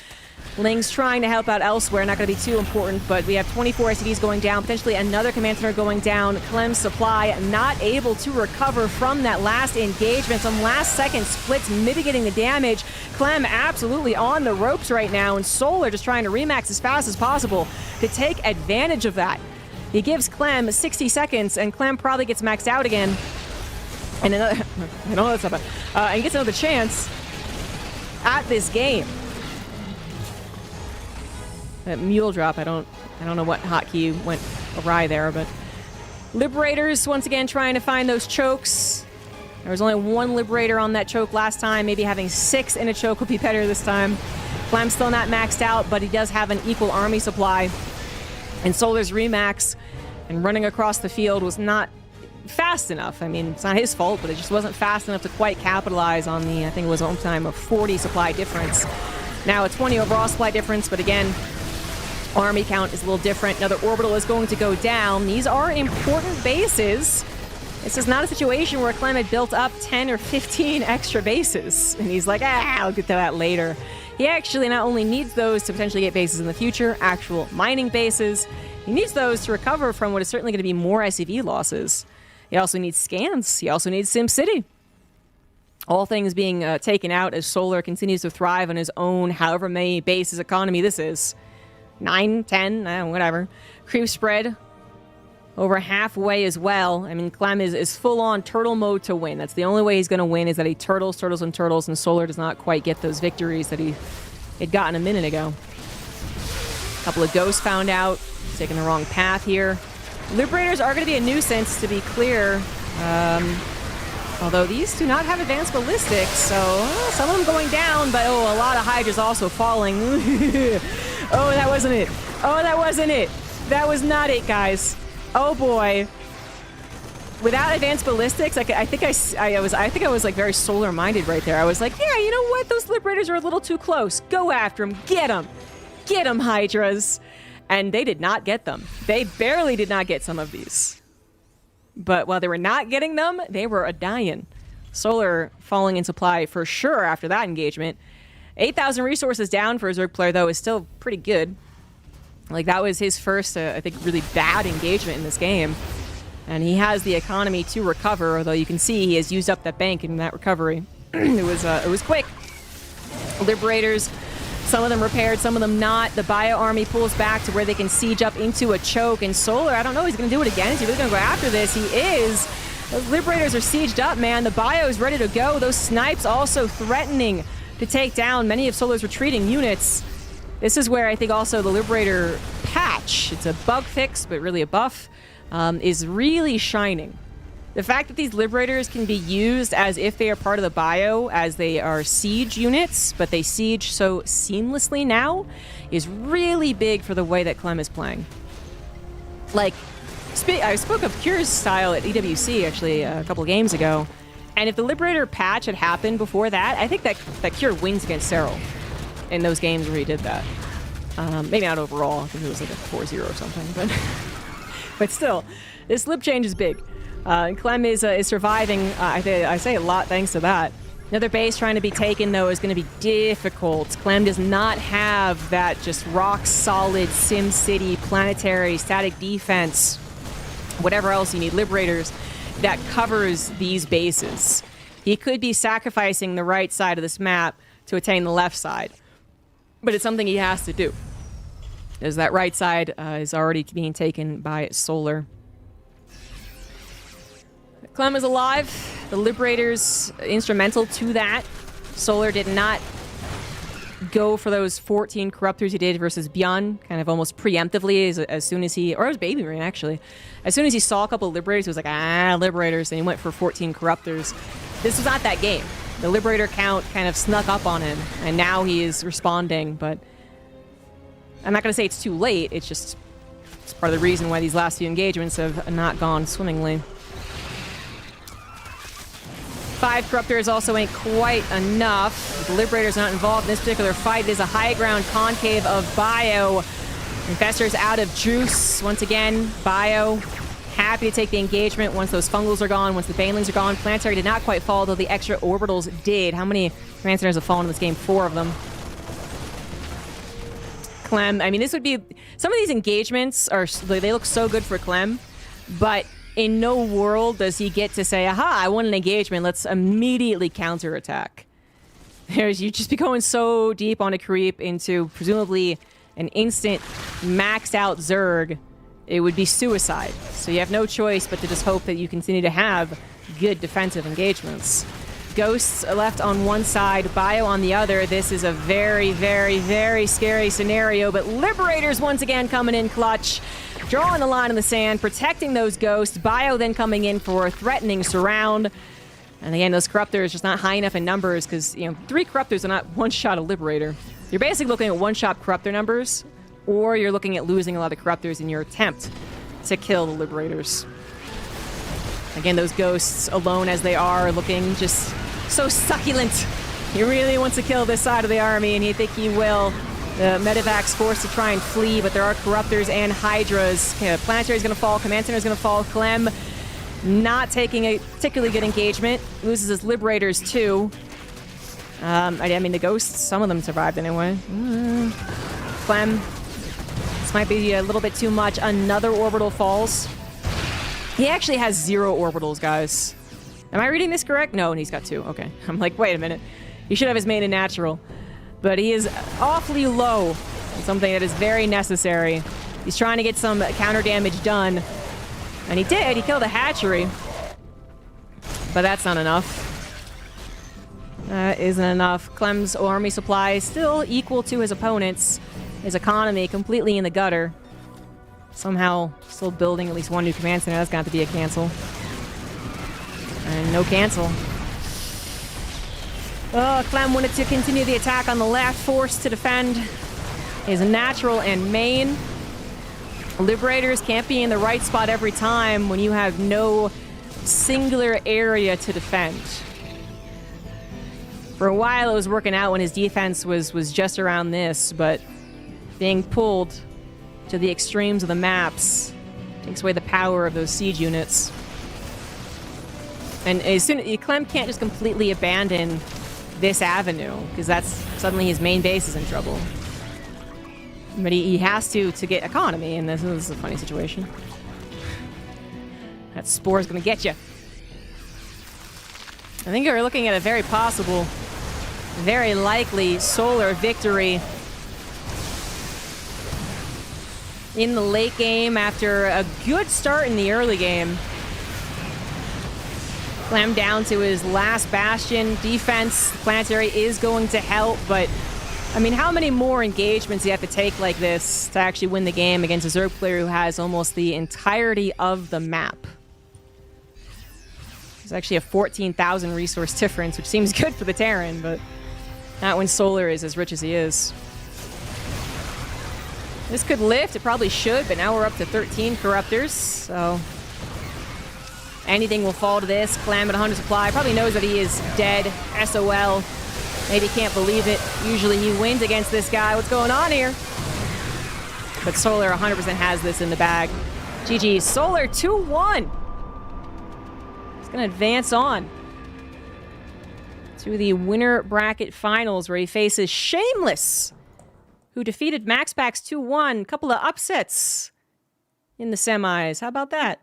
Ling's trying to help out elsewhere, not going to be too important, but we have 24 SCDs going down, potentially another command center going down. Clem's supply not able to recover from that last engagement. Some last second splits mitigating the damage. Clem absolutely on the ropes right now, and Solar just trying to remax as fast as possible to take advantage of that. He gives Clem 60 seconds, and Clem probably gets maxed out again. And another, I know that's about, and gets another chance at this game. Mule drop, I don't know what hotkey went awry there, but Liberators once again trying to find those chokes. There was only one Liberator on that choke last time. Maybe having 6 in a choke would be better this time. Clem's still not maxed out, but he does have an equal army supply. And Solar's remax and running across the field was not fast enough. I mean, it's not his fault, but it just wasn't fast enough to quite capitalize on the, I think it was on time, a 40 supply difference. Now a 20 overall supply difference, but again, army count is a little different. Another orbital is going to go down. These are important bases. This is not a situation where Clem had built up 10 or 15 extra bases. And he's like, I'll get to that later. He actually not only needs those to potentially get bases in the future, actual mining bases, he needs those to recover from what is certainly going to be more SCV losses. He also needs scans. He also needs SimCity. All things being taken out as Solar continues to thrive on his own however many bases economy this is. 9, 10, whatever. Creep spread over halfway as well. I mean, Clem is full-on turtle mode to win. That's the only way he's going to win, is that he turtles, and Solar does not quite get those victories that he had gotten a minute ago. A couple of ghosts found out. Taking the wrong path here. Liberators are going to be a nuisance, to be clear. Although these do not have advanced ballistics, so some of them going down, but a lot of Hydras also falling. Oh, that wasn't it. Oh, that wasn't it. That was not it, guys. Oh boy. Without advanced ballistics, I think I was like very Solar minded right there. I was like, yeah, you know what? Those Liberators are a little too close. Go after them. Get them. Get them, Hydras. And they did not get them. They barely did not get some of these. But while they were not getting them, they were a-dying. Solar falling in supply for sure after that engagement. 8,000 resources down for a Zerg player, though, is still pretty good. Like, that was his first, I think, really bad engagement in this game. And he has the economy to recover, although you can see he has used up that bank in that recovery. It was quick. Liberators, some of them repaired, some of them not. The bio army pulls back to where they can siege up into a choke. And Solar, I don't know, he's going to do it again. Is he really going to go after this? He is. Those Liberators are sieged up, man. The bio is ready to go. Those snipes also threatening to take down many of Solar's retreating units. This is where I think also the Liberator patch, it's a bug fix, but really a buff, is really shining. The fact that these Liberators can be used as if they are part of the bio, as they are siege units, but they siege so seamlessly now, is really big for the way that Clem is playing. Like, I spoke of Cure's style at EWC, actually, a couple games ago. And if the Liberator patch had happened before that, I think that Cure wins against Serral in those games where he did that. Maybe not overall. I think it was like a 4-0 or something. But still, this lib change is big. Clem is surviving, I say a lot thanks to that. Another base trying to be taken, though, is going to be difficult. Clem does not have that just rock-solid SimCity, planetary, static defense, whatever else you need, Liberators, that covers these bases. He could be sacrificing the right side of this map to attain the left side, but it's something he has to do, as that right side is already being taken by Solar. Clem is alive. The Liberators instrumental to that. Solar did not go for those 14 corruptors he did versus Bjorn, kind of almost preemptively as soon as he, or it was Baby Marine actually, as soon as he saw a couple of Liberators, he was like, Liberators, and he went for 14 corruptors. This was not that game. The Liberator count kind of snuck up on him, and now he is responding, but I'm not going to say it's too late, it's just, it's part of the reason why these last few engagements have not gone swimmingly. 5 corruptors also ain't quite enough. The Liberators are not involved in this particular fight. It is a high ground concave of Bio. Infestor's out of juice. Once again, Bio happy to take the engagement once those fungals are gone, once the banelings are gone. Planetary did not quite fall, though the extra orbitals did. How many Command Centers have fallen in this game? 4 of them. Clem, I mean, this would be... Some of these engagements are... They look so good for Clem, but in no world does he get to say, aha, I won an engagement, let's immediately counterattack. You just be going so deep on a creep into presumably an instant maxed out Zerg, it would be suicide. So you have no choice but to just hope that you continue to have good defensive engagements. Ghosts left on one side, Bio on the other. This is a very, very, very scary scenario, but Liberators once again coming in clutch. Drawing the line in the sand, protecting those ghosts. Bio then coming in for a threatening surround. And again, those Corruptors just not high enough in numbers because, 3 Corruptors are not one-shot a Liberator. You're basically looking at one-shot Corruptor numbers, or you're looking at losing a lot of Corruptors in your attempt to kill the Liberators. Again, those ghosts, alone as they are, looking just so succulent. He really wants to kill this side of the army, and you think he will. The medevac's forced to try and flee, but there are Corruptors and Hydras. Planetary's going to fall. Command Center's going to fall. Clem not taking a particularly good engagement. Loses his Liberators, too. I mean, the Ghosts, some of them survived anyway. Clem. This might be a little bit too much. Another orbital falls. He actually has 0 orbitals, guys. Am I reading this correct? No, and he's got 2. Okay. I'm like, wait a minute. He should have his main in natural. But he is awfully low. Something that is very necessary. He's trying to get some counter damage done. And he did. He killed a hatchery. But that's not enough. That isn't enough. Clem's army supply is still equal to his opponent's. His economy completely in the gutter. Somehow still building at least 1 new command center. That's got to be a cancel. And no cancel. Oh, Clem wanted to continue the attack on the left, forced to defend his natural and main. Liberators can't be in the right spot every time when you have no singular area to defend. For a while it was working out when his defense was just around this, but being pulled to the extremes of the maps takes away the power of those siege units. And as soon as Clem can't just completely abandon this avenue, because that's suddenly his main base is in trouble. But he has to get economy, and this is a funny situation. That Spore is going to get you. I think we're looking at a very possible, very likely Solar victory in the late game after a good start in the early game. Clem down to his last bastion. Defense, Planetary is going to help, but I mean, how many more engagements do you have to take like this to actually win the game against a Zerg player who has almost the entirety of the map? There's actually a 14,000 resource difference, which seems good for the Terran, but not when Solar is as rich as he is. This could lift, it probably should, but now we're up to 13 Corruptors, so anything will fall to this. Clem at 100 supply, probably knows that he is dead. SOL. Maybe can't believe it. Usually he wins against this guy. What's going on here? But Solar 100% has this in the bag. GG. Solar 2-1. He's going to advance on to the winner bracket finals where he faces Shameless, who defeated MaxPax 2-1. Couple of upsets in the semis. How about that?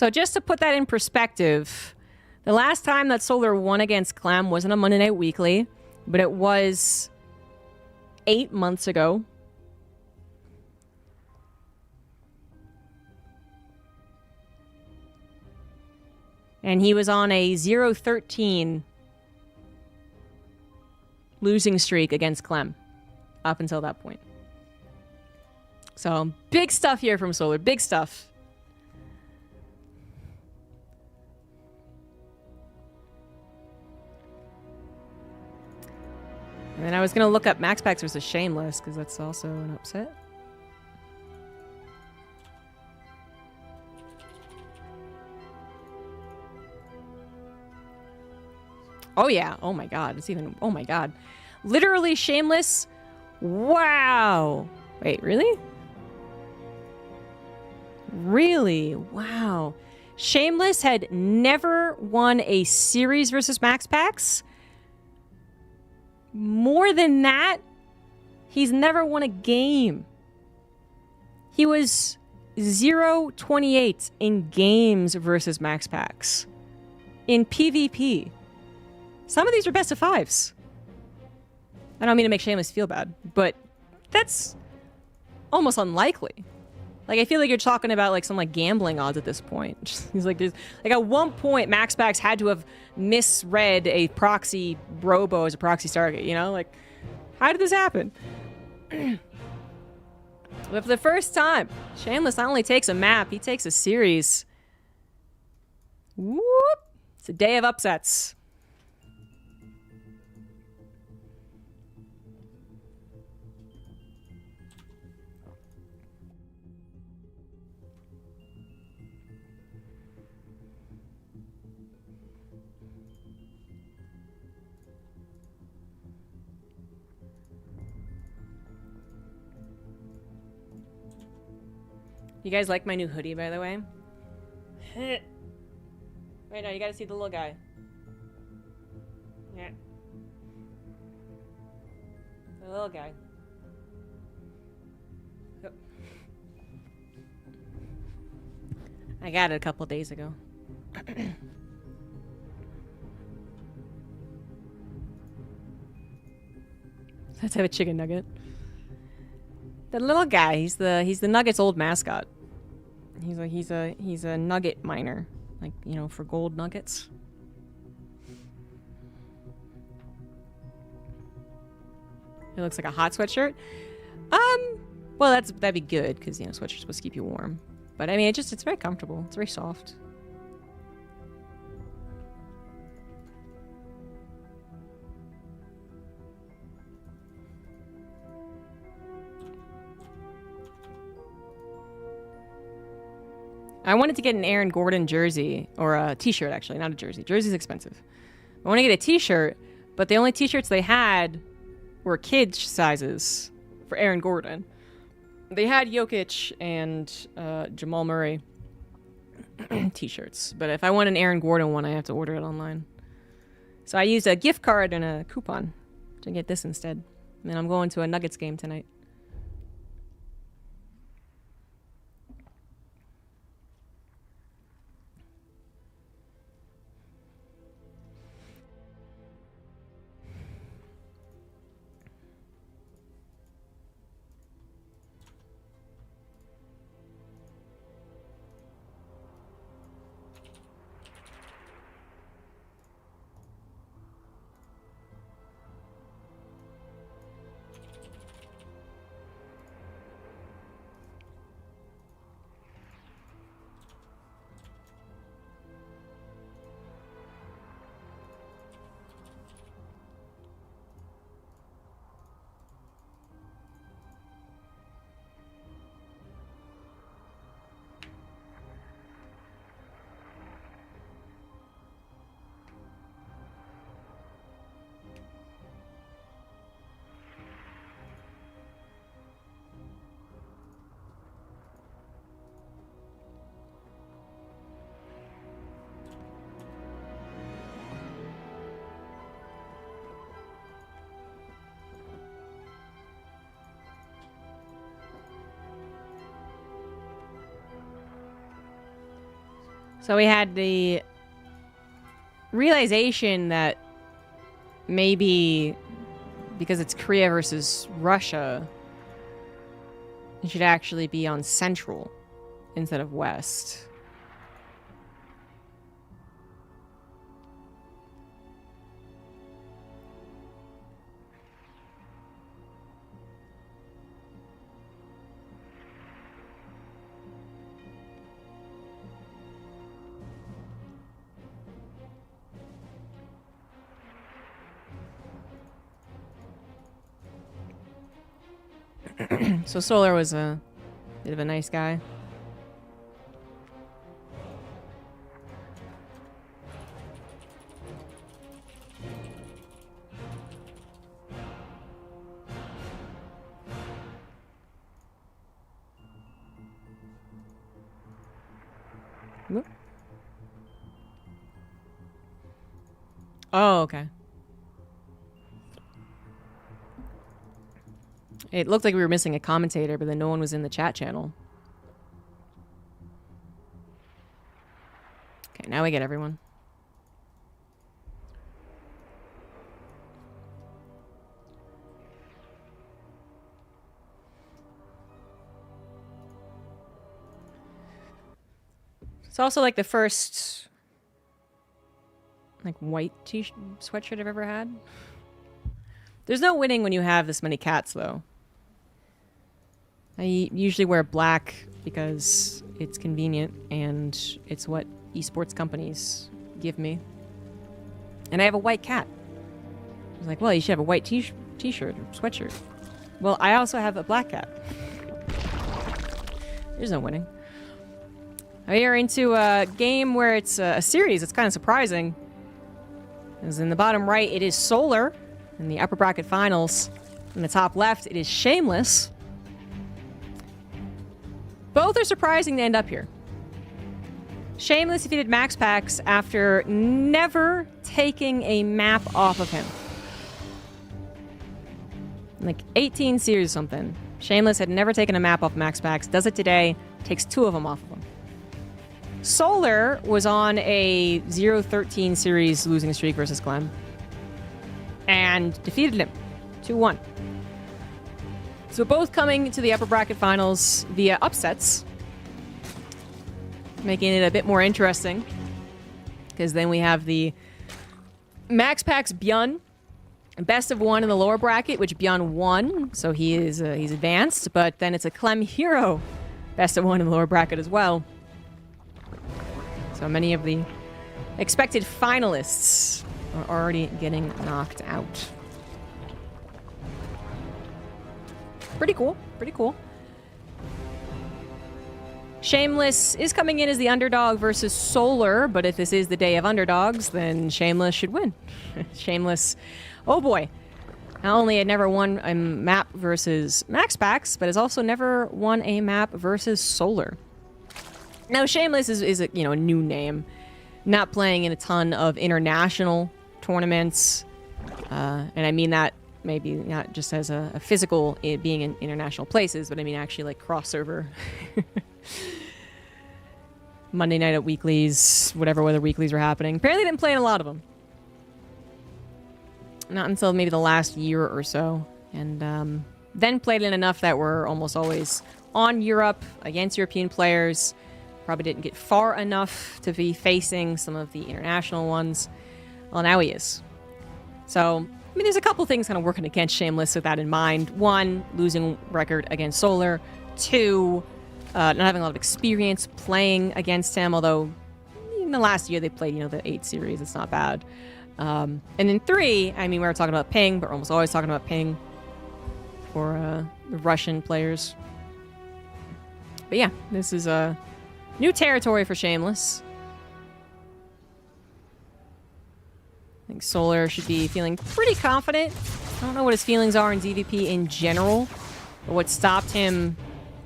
So just to put that in perspective, the last time that Solar won against Clem wasn't a Monday Night Weekly, but it was 8 months ago. And he was on a 0-13 losing streak against Clem up until that point. So, big stuff here from Solar. Big stuff. And then I was going to look up Max Packs versus Shameless, because that's also an upset. Oh, yeah. Oh, my God. It's even... Oh, my God. Literally Shameless. Wow. Wait, really? Really? Wow. Shameless had never won a series versus Max Packs. More than that, he's never won a game. He was 0-28 in games versus Max Packs. In PvP. Some of these are best of fives. I don't mean to make Shameless feel bad, but that's almost unlikely. Like, I feel like you're talking about like some like gambling odds at this point. He's like, there's like at one point Max Packs had to have misread a proxy robo as a proxy target, you know? Like, how did this happen? But for the first time, Shameless not only takes a map, he takes a series. Whoop! It's a day of upsets. You guys like my new hoodie, by the way? Wait, no, you gotta see the little guy. Yeah. The little guy. Oh. I got it a couple days ago. Let's have a chicken nugget. The little guy, he's the Nuggets' old mascot. He's a nugget miner, like, you know, for gold nuggets. It looks like a hot sweatshirt. Well, that'd be good because, you know, sweatshirts supposed to keep you warm. But I mean, it's very comfortable. It's very soft. I wanted to get an Aaron Gordon jersey, or a t-shirt actually, not a jersey. Jersey's expensive. I want to get a t-shirt, but the only t-shirts they had were kids sizes for Aaron Gordon. They had Jokic and Jamal Murray t-shirts, but if I want an Aaron Gordon one, I have to order it online. So I used a gift card and a coupon to get this instead. And I'm going to a Nuggets game tonight. So we had the realization that maybe because it's Korea versus Russia, it should actually be on Central instead of West. So Solar was a bit of a nice guy. Whoop. Oh, okay. It looked like we were missing a commentator, but then no one was in the chat channel. Okay, now we get everyone. It's also like the first like white sweatshirt I've ever had. There's no winning when you have this many cats, though. I usually wear black because it's convenient and it's what esports companies give me. And I have a white cat. I was like, well, you should have a white t-shirt or sweatshirt. Well, I also have a black cat. There's no winning. We are into a game where it's a series. It's kind of surprising. As in the bottom right, it is Solar. In the upper bracket finals. In the top left, it is Shameless. Both are surprising to end up here. Shameless defeated Max Pax after never taking a map off of him. Like 18 series or something. Shameless had never taken a map off Max Pax. Does it today. Takes 2 of them off of him. Solar was on a 0-13 series losing streak versus Clem. And defeated him. 2-1. So both coming to the upper bracket finals via upsets. Making it a bit more interesting. Because then we have the Max Pax Bjorn. Best of 1 in the lower bracket, which Bjorn won. So he's advanced. But then it's a Clem Hero. Best of 1 in the lower bracket as well. So many of the expected finalists are already getting knocked out. Pretty cool. Pretty cool. Shameless is coming in as the underdog versus Solar, but if this is the day of underdogs, then Shameless should win. Shameless, oh boy. Not only had never won a map versus Max Pax, but has also never won a map versus Solar. Now, Shameless is a, a new name. Not playing in a ton of international tournaments. And I mean that maybe not just as a physical being in international places, but I mean actually like cross-server. Monday night at weeklies, whatever weather weeklies were happening. Apparently didn't play in a lot of them. Not until maybe the last year or so. And then played in enough that were almost always on Europe against European players. Probably didn't get far enough to be facing some of the international ones. Well, now he is. So, I mean, there's a couple things kind of working against Shameless with that in mind. 1, losing record against Solar. 2, not having a lot of experience playing against him, although in the last year they played, the 8 series. It's not bad. And then 3, I mean, we were talking about ping, but we're almost always talking about ping for the Russian players. But yeah, this is a new territory for Shameless. I think Solar should be feeling pretty confident. I don't know what his feelings are in DVP in general, but what stopped him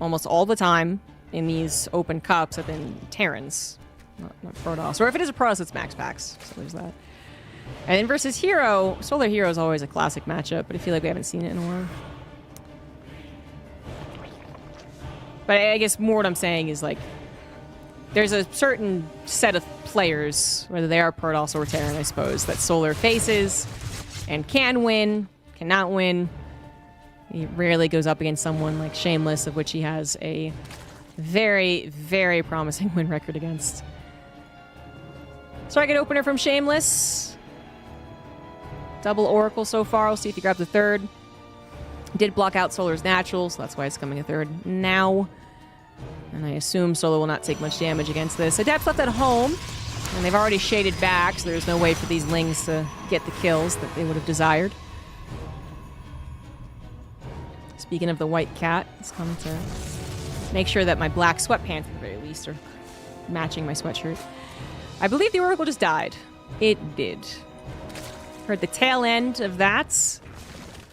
almost all the time in these open cups have been Terrans, not Protoss. Or if it is a Protoss, it's Max Pax. So there's that. And then versus Hero, Solar Hero is always a classic matchup, but I feel like we haven't seen it in a while. But I guess more what I'm saying is like there's a certain set of players, whether they are Protoss or Terran, I suppose, that Solar faces and can win, cannot win. He rarely goes up against someone like Shameless, of which he has a very, very promising win record against. Strike opener from Shameless. Double Oracle so far. We'll see if he grabs a third. Did block out Solar's natural, so that's why it's coming a third now. And I assume Solar will not take much damage against this. Adepts left at home, and they've already shaded back, so there's no way for these Lings to get the kills that they would have desired. Speaking of the white cat, it's coming to make sure that my black sweatpants, at the very least, are matching my sweatshirt. I believe the Oracle just died. It did. Heard the tail end of that,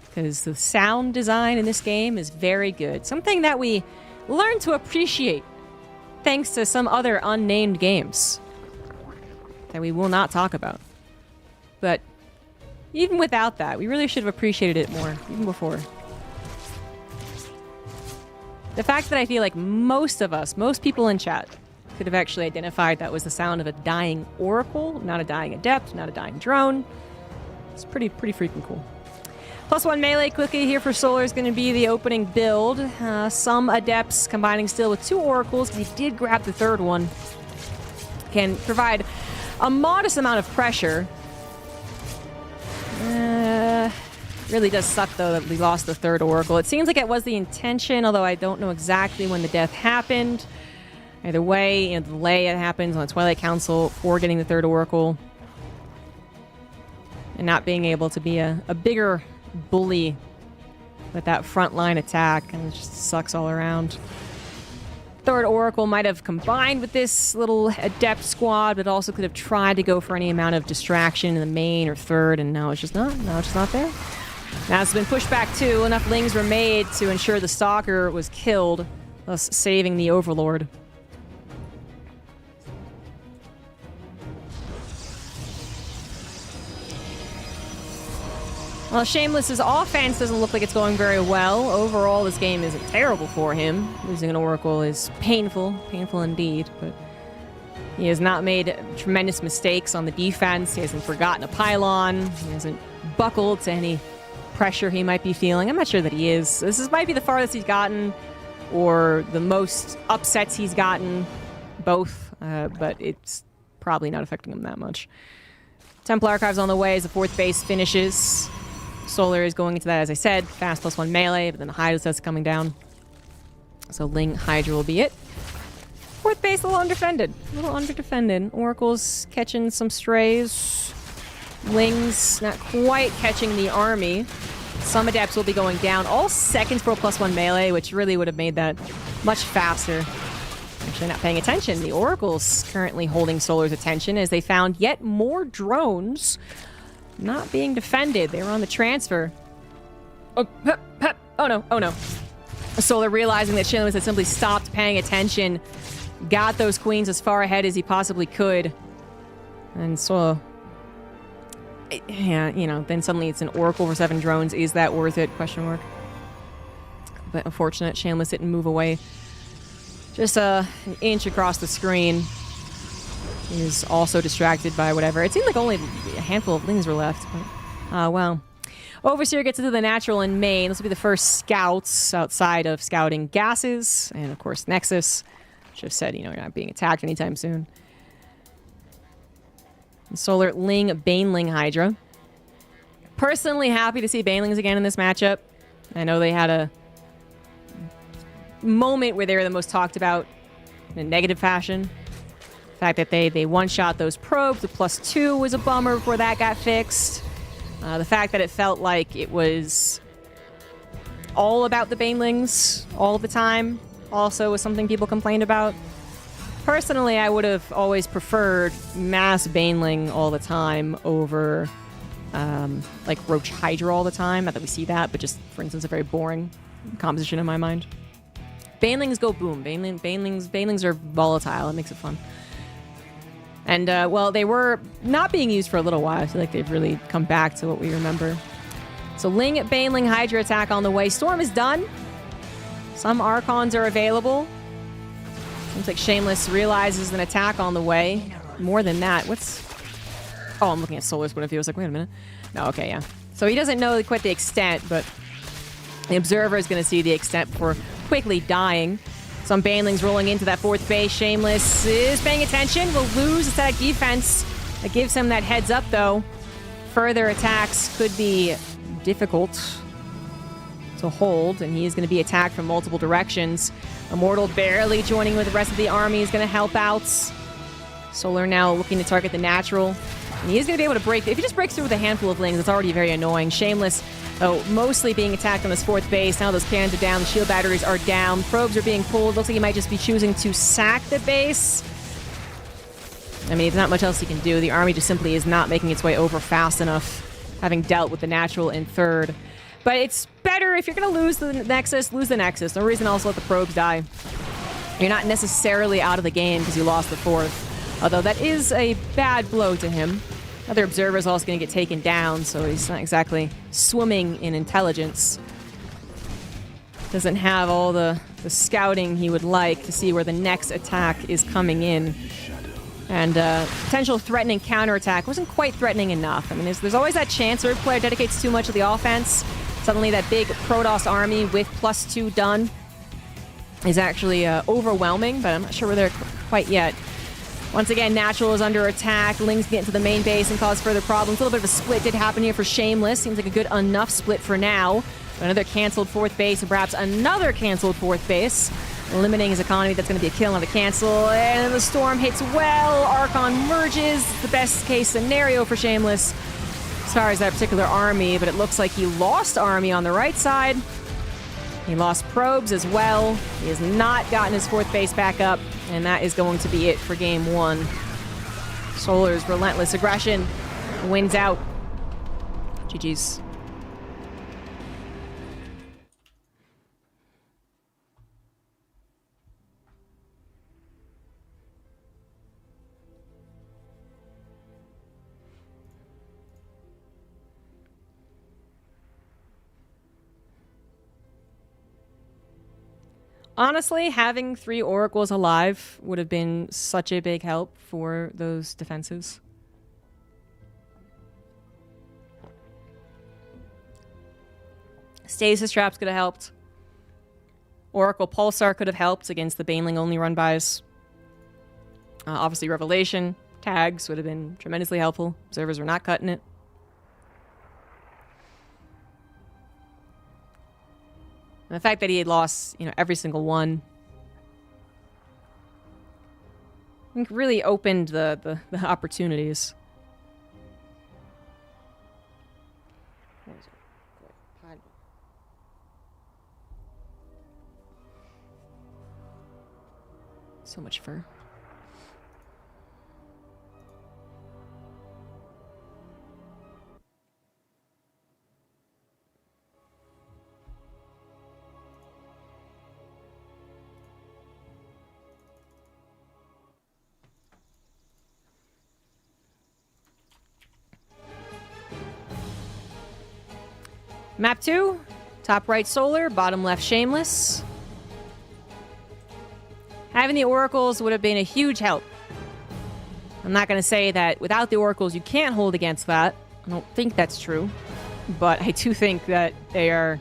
because the sound design in this game is very good. Something that we learn to appreciate thanks to some other unnamed games that we will not talk about. But even without that, we really should have appreciated it more, even before. The fact that I feel like most of us, most people in chat, could have actually identified that was the sound of a dying Oracle, not a dying Adept, not a dying drone. It's pretty freaking cool. +1 melee quickly here for Solar is going to be the opening build. Some Adepts combining still with 2 Oracles. They did grab the third one. Can provide a modest amount of pressure. Really does suck, though, that we lost the third Oracle. It seems like it was the intention, although I don't know exactly when the death happened. Either way, you know, the delay that happens on the Twilight Council for getting the third Oracle. And not being able to be a bigger bully with that frontline attack, and it just sucks all around. Third Oracle might have combined with this little Adept squad, but also could have tried to go for any amount of distraction in the main or third, and now it's just not. Now it's just not there. Now it's been pushed back too. Enough Lings were made to ensure the Stalker was killed, thus saving the Overlord. Well, Shameless's offense doesn't look like it's going very well. Overall, this game isn't terrible for him. Losing an Oracle is painful, painful indeed, but he has not made tremendous mistakes on the defense. He hasn't forgotten a pylon. He hasn't buckled to any pressure he might be feeling. I'm not sure that he is. This might be the farthest he's gotten, or the most upsets he's gotten, both, but it's probably not affecting him that much. Temple Archives on the way as the 4th base finishes. Solar is going into that, as I said, fast +1 melee, but then the Hydra sets coming down. So Ling Hydra will be it. 4th base a little undefended. A little underdefended. Oracle's catching some strays. Ling's not quite catching the army. Some Adepts will be going down. All seconds for a +1 melee, which really would have made that much faster. Actually not paying attention. The Oracle's currently holding Solar's attention as they found yet more drones not being defended. They were on the transfer. Oh no, oh no. Solar realizing that Shameless had simply stopped paying attention, got those queens as far ahead as he possibly could. And so, yeah, you know, then suddenly it's an Oracle for 7 drones. Is that worth it? Question mark. But unfortunate, Shameless didn't move away. Just an inch across the screen. He was also distracted by whatever. It seemed like only a handful of Lings were left, but well. Overseer gets into the natural in main. This will be the first scouts outside of scouting gases, and of course Nexus. Should have said, you know, you're not being attacked anytime soon. And Solar Ling, Baneling Hydra. Personally happy to see Banelings again in this matchup. I know they had a moment where they were the most talked about in a negative fashion. The fact that they one-shot those probes, the +2 was a bummer before that got fixed. The fact that it felt like it was all about the Banelings all the time also was something people complained about. Personally, I would have always preferred mass Baneling all the time over like Roach Hydra all the time. Not that we see that, but just, for instance, a very boring composition in my mind. Banelings go boom. Banelings are volatile. It makes it fun. And, well, they were not being used for a little while. I feel like they've really come back to what we remember. So Ling, Baneling, Hydra attack on the way. Storm is done. Some Archons are available. Looks like Shameless realizes an attack on the way. More than that, what's... Oh, I'm looking at Solar's point of view. I was like, wait a minute. No, okay, yeah. So he doesn't know quite the extent, but the Observer is going to see the extent before quickly dying. Some Banelings rolling into that fourth base. Shameless is paying attention. Will lose attack defense. That gives him that heads up, though. Further attacks could be difficult to hold, and he is going to be attacked from multiple directions. Immortal barely joining with the rest of the army is going to help out. Solar now looking to target the natural. And he is going to be able to break. If he just breaks through with a handful of lings, it's already very annoying. Shameless, mostly being attacked on his fourth base. Now those cannons are down. The shield batteries are down. Probes are being pulled. Looks like he might just be choosing to sack the base. I mean, there's not much else he can do. The army just simply is not making its way over fast enough, having dealt with the natural in third. But it's better if you're going to lose the Nexus, lose the Nexus. No reason else to let the probes die. You're not necessarily out of the game because you lost the fourth. Although that is a bad blow to him. Other Observer is also going to get taken down, so he's not exactly swimming in intelligence. Doesn't have all the scouting he would like to see where the next attack is coming in. And potential threatening counterattack wasn't quite threatening enough. I mean, there's always that chance where a player dedicates too much of the offense. Suddenly that big Protoss army with +2 done is actually overwhelming, but I'm not sure we're there quite yet. Once again, Natural is under attack. Lings get into the main base and cause further problems. A little bit of a split did happen here for Shameless. Seems like a good enough split for now. Another canceled fourth base and perhaps another canceled fourth base. Limiting his economy, that's going to be a kill on the cancel. And the storm hits well. Archon merges. It's the best case scenario for Shameless as far as that particular army, but it looks like he lost army on the right side. He lost probes as well. He has not gotten his fourth base back up, and that is going to be it for game one. Solar's relentless aggression wins out. GG's. Honestly, having 3 Oracles alive would have been such a big help for those defenses. Stasis Traps could have helped. Oracle Pulsar could have helped against the Baneling-only run-bys. Obviously, Revelation tags would have been tremendously helpful. Observers were not cutting it. And the fact that he had lost, every single one, I think really opened the opportunities. So much fur. Map 2, top right Solar, bottom left Shameless. Having the Oracles would have been a huge help. I'm not going to say that without the Oracles you can't hold against that. I don't think that's true. But I do think that they are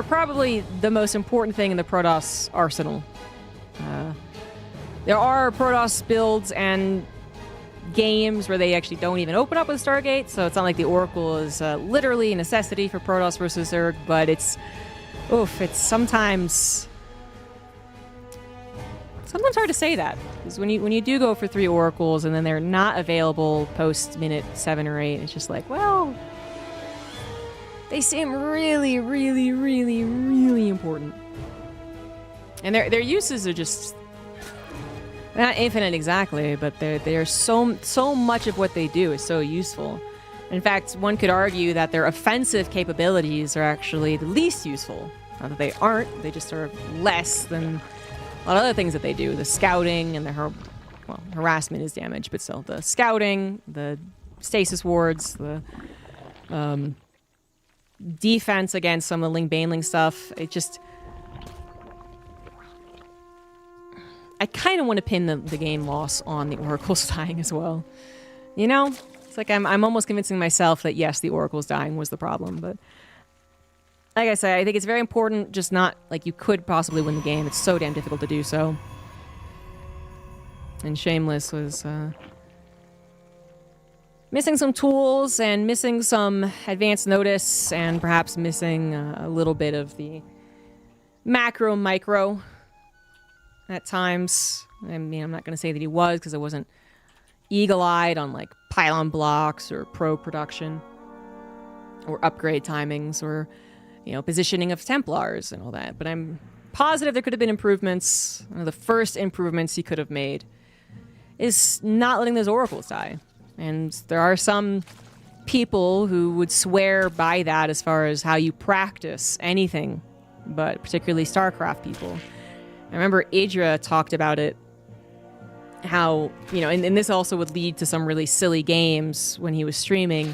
probably the most important thing in the Protoss arsenal. There are Protoss builds and games where they actually don't even open up with Stargate, so it's not like the Oracle is literally a necessity for Protoss versus Zerg, but it's sometimes hard to say that, because when you do go for 3 Oracles and then they're not available post minute 7 or 8, it's just like, well, they seem really, really, really, really important, and their uses are just not infinite exactly, but they're so much of what they do is so useful. In fact, one could argue that their offensive capabilities are actually the least useful. Not that they aren't, they just are less than a lot of other things that they do. The scouting and the harassment is damage, but still, the scouting, the stasis wards, the defense against some of the Ling Baneling stuff, I kind of want to pin the game loss on the Oracle's dying as well. You know? It's like I'm almost convincing myself that, yes, the Oracle's dying was the problem, but... Like I say, I think it's very important, just not like you could possibly win the game. It's so damn difficult to do so. And Shameless was missing some tools and missing some advanced notice and perhaps missing a little bit of the macro-micro at times. I mean, I'm not going to say that he was because I wasn't eagle-eyed on like pylon blocks or pro production or upgrade timings or... you know, positioning of Templars and all that. But I'm positive there could have been improvements. One of the first improvements he could have made is not letting those oracles die. And there are some people who would swear by that as far as how you practice anything, but particularly StarCraft people. I remember Idra talked about it, how, you know, and this also would lead to some really silly games when he was streaming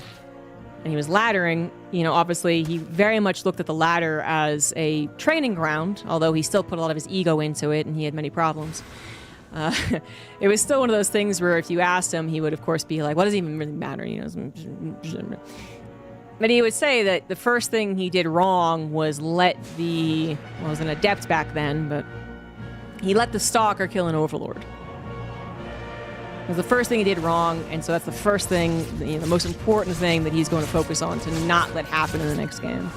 and he was laddering. You know, obviously he very much looked at the ladder as a training ground, although he still put a lot of his ego into it and he had many problems. It was still one of those things where if you asked him, he would of course be like, what does it even really matter? You know, but he would say that the first thing he did wrong was let the, well, I was an adept back then, but he let the stalker kill an overlord. It was the first thing he did wrong, and so that's the first thing, you know, the most important thing that he's going to focus on to not let happen in the next game.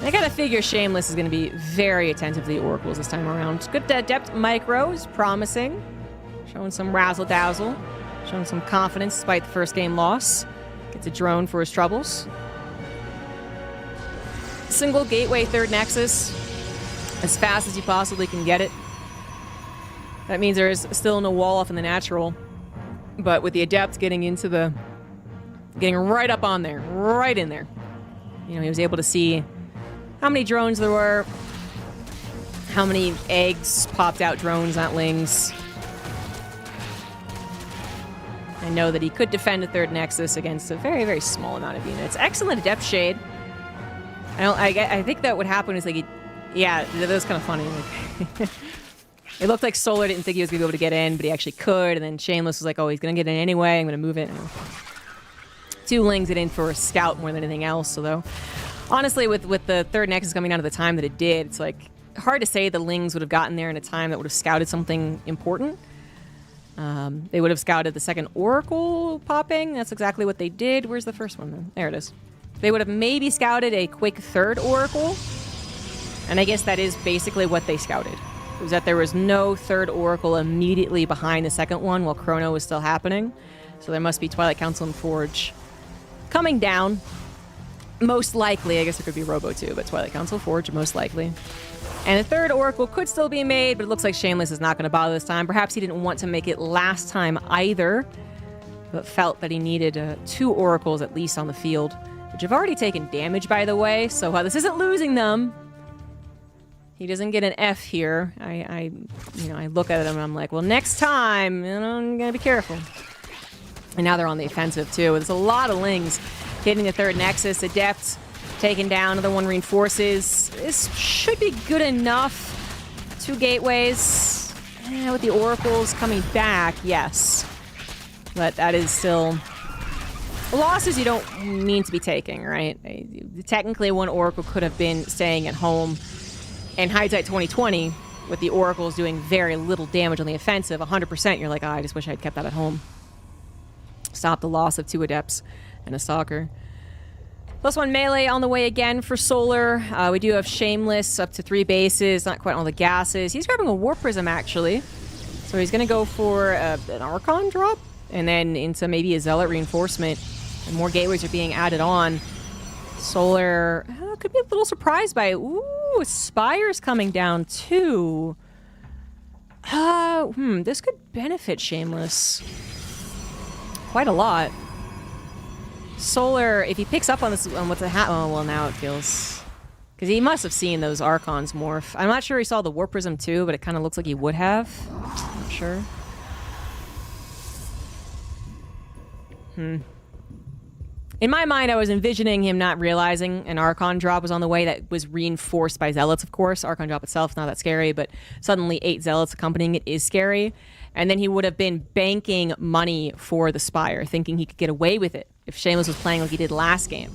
I gotta figure Shameless is going to be very attentive to the oracles this time around. Good adept micro is promising, showing some razzle-dazzle, showing some confidence despite the first game loss. Gets a drone for his troubles. Single gateway third nexus. As fast as you possibly can get it. That means there's still no wall off in the natural. But with the adept getting into the... getting right up on there. Right in there. You know, he was able to see how many drones there were. How many eggs popped out drones, not lings. I know that he could defend a third nexus against a very, very small amount of units. Excellent adept shade. I think that what happened is like... yeah, that was kind of funny. Like, it looked like Solar didn't think he was going to be able to get in, but he actually could. And then Shameless was like, oh, he's going to get in anyway. I'm going to move it. Two lings it in for a scout more than anything else. Although, honestly, with the third nexus coming down at the time that it did, it's like hard to say the lings would have gotten there in a time that would have scouted something important. They would have scouted the second oracle popping. That's exactly what they did. Where's the first one then? There it is. They would have maybe scouted a quick third oracle. And I guess that is basically what they scouted. Was that there was no third oracle immediately behind the second one while Chrono was still happening. So there must be Twilight Council and Forge coming down. Most likely, I guess it could be Robo too, but Twilight Council, Forge, most likely. And the third oracle could still be made, but it looks like Shameless is not going to bother this time. Perhaps he didn't want to make it last time either, but felt that he needed 2 oracles at least on the field, which have already taken damage, by the way. So while this isn't losing them, he doesn't get an F here. I look at him and I'm like, well, next time, you know, I'm gonna be careful. And now they're on the offensive too. There's a lot of lings hitting the third nexus. Adept taken down. Another one reinforces. This should be good enough. 2 gateways. With the oracles coming back, yes. But that is still losses you don't mean to be taking, right? Technically, one oracle could have been staying at home. And hindsight 2020, with the oracles doing very little damage on the offensive, 100%, you're like, oh, I just wish I'd kept that at home. Stop the loss of 2 adepts and a stalker. +1 melee on the way again for Solar. We do have Shameless up to 3 bases, not quite all the gases. He's grabbing a War Prism, actually. So he's going to go for an Archon drop, and then into maybe a Zealot reinforcement. And more gateways are being added on. Solar could be a little surprised by it. Ooh, Spire's coming down too. This could benefit Shameless quite a lot. Solar, if he picks up on this, on what's oh well, now it feels, because he must have seen those Archons morph. I'm not sure he saw the War Prism too, but it kind of looks like he would have. Not sure. In my mind, I was envisioning him not realizing an Archon drop was on the way that was reinforced by Zealots, of course. Archon drop itself is not that scary, but suddenly 8 Zealots accompanying it is scary. And then he would have been banking money for the Spire, thinking he could get away with it if Shameless was playing like he did last game.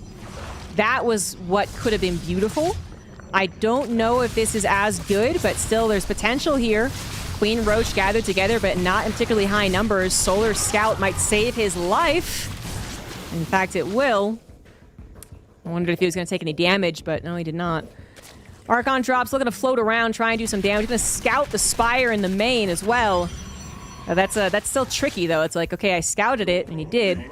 That was what could have been beautiful. I don't know if this is as good, but still there's potential here. Queen Roach gathered together, but not in particularly high numbers. Solar Scout might save his life. In fact, it will. I wondered if he was going to take any damage, but no, he did not. Archon drops, looking to float around, try and do some damage. He's going to scout the Spire in the main as well. That's still tricky, though. It's like, okay, I scouted it, and he did.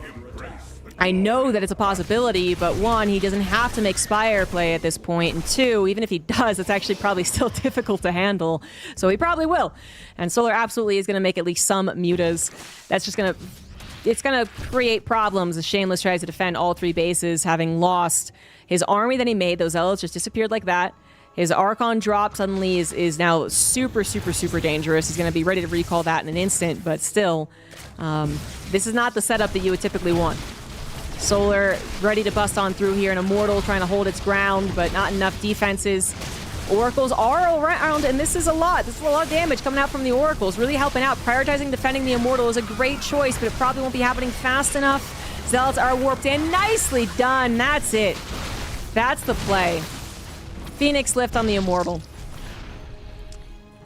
I know that it's a possibility, but one, he doesn't have to make Spire play at this point, and two, even if he does, it's actually probably still difficult to handle, so he probably will. And Solar absolutely is going to make at least some mutas. That's just going to... It's going to create problems as Shameless tries to defend all 3 bases, having lost his army that he made. Those Zealots just disappeared like that. His Archon drop suddenly is now super, super, super dangerous. He's going to be ready to recall that in an instant, but still, this is not the setup that you would typically want. Solar ready to bust on through here, and Immortal trying to hold its ground, but not enough defenses. Oracles are around, and this is a lot. This is a lot of damage coming out from the Oracles. Really helping out. Prioritizing defending the Immortal is a great choice, but it probably won't be happening fast enough. Zealots are warped in. Nicely done. That's it. That's the play. Phoenix lift on the Immortal.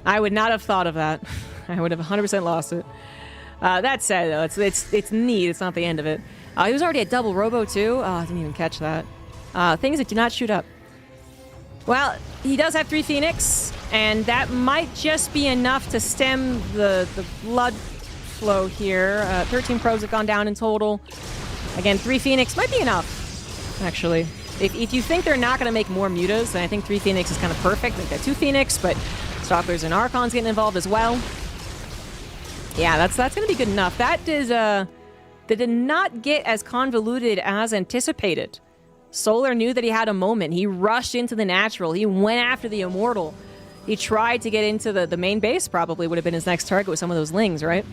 I would not have thought of that. I would have 100% lost it. That said, though, it's neat. It's not the end of it. He was already at double robo, too. Oh, I didn't even catch that. Things that do not shoot up. Well, he does have 3 Phoenix, and that might just be enough to stem the blood flow here. 13 probes have gone down in total. Again, 3 Phoenix might be enough, actually. If you think they're not going to make more mutas, then I think 3 Phoenix is kind of perfect. They've got 2 Phoenix, but Stalkers and Archons getting involved as well. Yeah, that's going to be good enough. That did not get as convoluted as anticipated. Solar knew that he had a moment. He rushed into the natural. He went after the Immortal. He tried to get into the main base, probably would have been his next target with some of those Lings, right?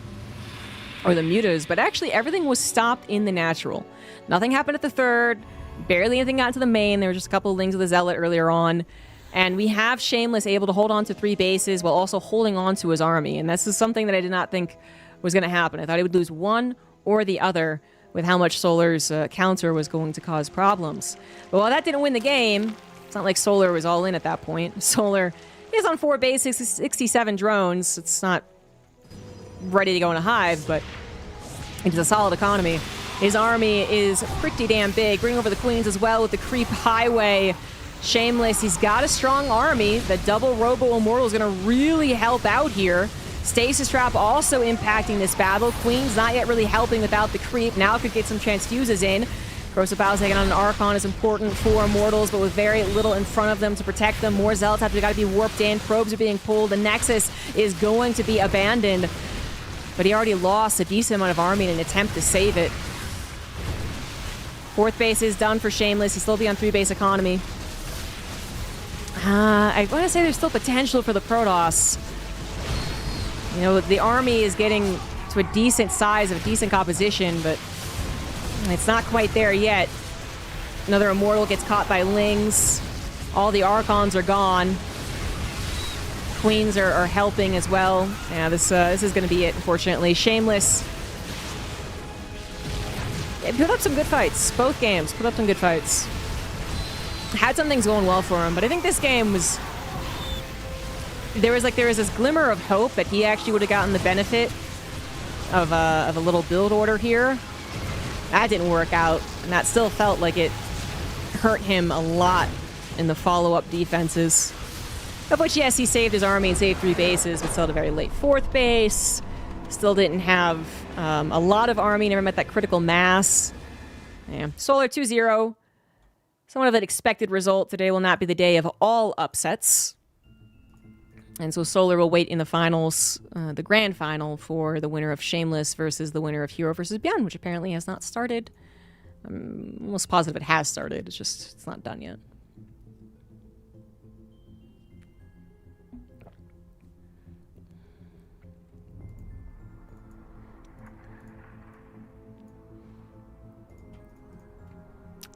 Or the mutas. But actually, everything was stopped in the natural. Nothing happened at the 3rd. Barely anything got into the main. There were just a couple of Lings of the Zealot earlier on. And we have Shameless able to hold on to 3 bases while also holding on to his army. And this is something that I did not think was going to happen. I thought he would lose one or the other with how much Solar's counter was going to cause problems. But while that didn't win the game, it's not like Solar was all in at that point. Solar is on 4 bases, 67 drones. It's not ready to go in a hive, but it's a solid economy. His army is pretty damn big. Bring over the Queens as well with the creep highway. Shameless, he's got a strong army. The double Robo Immortal is going to really help out here. Stasis Trap also impacting this battle. Queen's not yet really helping without the creep. Now could get some transfuses in. Corrosive Battle taking on an Archon is important for Immortals, but with very little in front of them to protect them. More Zealots have got to be warped in. Probes are being pulled. The Nexus is going to be abandoned. But he already lost a decent amount of army in an attempt to save it. 4th base is done for Shameless. He'll still be on 3-base economy. I want to say there's still potential for the Protoss. You know, the army is getting to a decent size of a decent composition, but it's not quite there yet. Another Immortal gets caught by Lings. All the Archons are gone. Queens are helping as well. Yeah, this is going to be it, unfortunately. Shameless. Yeah, put up some good fights. Both games put up some good fights. Had some things going well for him, but I think this game was... There was this glimmer of hope that he actually would have gotten the benefit of a little build order here. That didn't work out, and that still felt like it hurt him a lot in the follow-up defenses. Of which, yes, he saved his army and saved 3 bases, but still had a very late 4th base. Still didn't have a lot of army, never met that critical mass. Yeah. Solar 2-0. Somewhat of an expected result. Today will not be the day of all upsets. And so Solar will wait in the finals, the grand final, for the winner of Shameless versus the winner of Hero versus Beyond, which apparently has not started. I'm almost positive it has started. It's not done yet.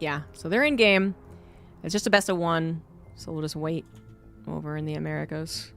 Yeah, so they're in game. It's just a best of 1, so we'll just wait over in the Americas.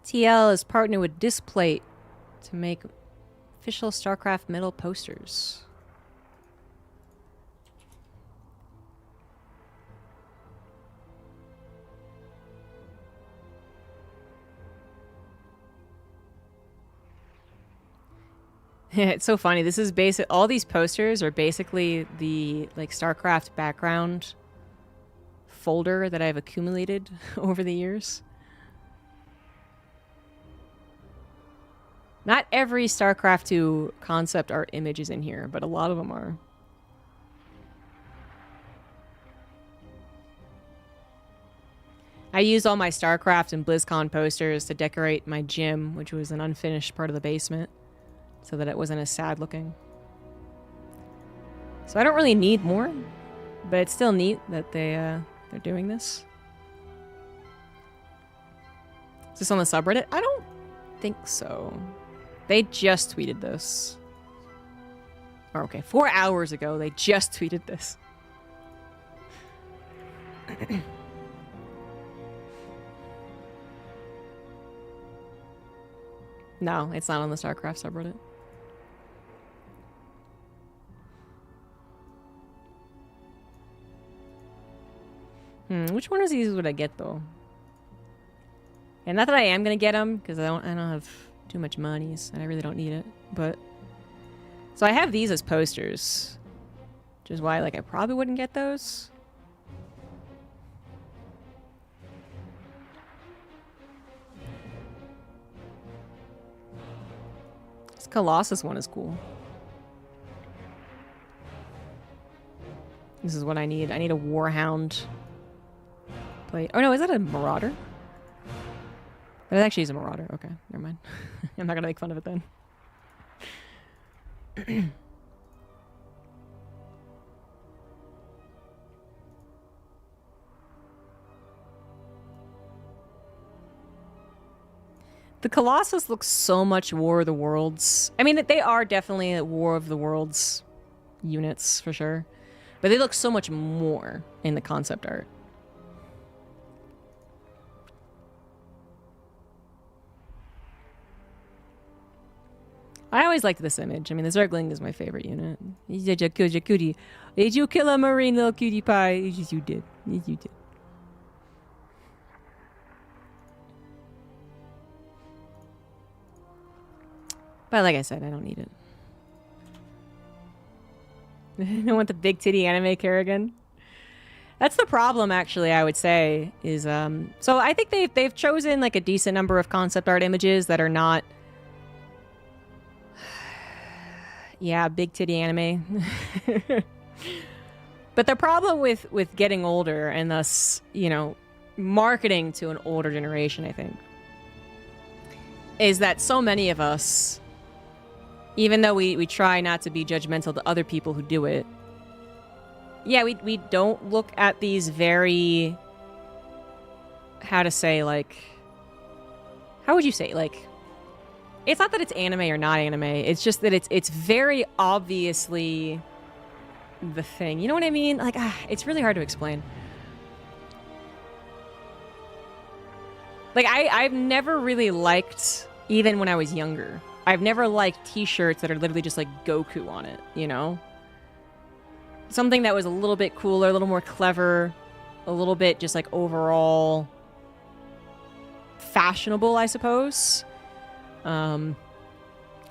TL is partnered with Displate to make official StarCraft metal posters. It's so funny. This is basic. All these posters are basically the like StarCraft background folder that I've accumulated over the years. Not every StarCraft 2 concept art image is in here, but a lot of them are. I used all my StarCraft and BlizzCon posters to decorate my gym, which was an unfinished part of the basement, so that it wasn't as sad looking. So I don't really need more, but it's still neat that they're doing this. Is this on the subreddit? I don't think so. They just tweeted this. Or okay, 4 hours ago, they just tweeted this. No, it's not on the StarCraft subreddit. Which one of these would I get though? And not that I am gonna get them because I don't have too much money, so I really don't need it. But so I have these as posters, which is why like I probably wouldn't get those. This Colossus one is cool. This is what I need. I need a Warhound plate. Oh no, is that a Marauder? That actually is a Marauder. Okay, never mind. I'm not gonna make fun of it then. The Colossus looks so much War of the Worlds. I mean, they are definitely War of the Worlds units for sure, but they look so much more in the concept art. I always liked this image. I mean, the Zergling is my favorite unit. Did you kill a marine, little cutie pie? Yes, you did. Yes, you did. But like I said, I don't need it. I don't want the big titty anime Kerrigan. That's the problem, actually, I would say, is... So I think they've chosen like a decent number of concept art images that are not... Yeah, big titty anime. But the problem with getting older and thus, you know, marketing to an older generation, I think, is that so many of us Even though we try not to be judgmental to other people who do it. Yeah, we don't look at these very... How to say, like... How would you say, like... It's not that it's anime or not anime. It's just that it's very obviously the thing. You know what I mean? Like, it's really hard to explain. Like, I've never really liked, even when I was younger, I've never liked t-shirts that are literally just like Goku on it, you know? Something that was a little bit cooler, a little more clever, a little bit just like overall fashionable, I suppose. Or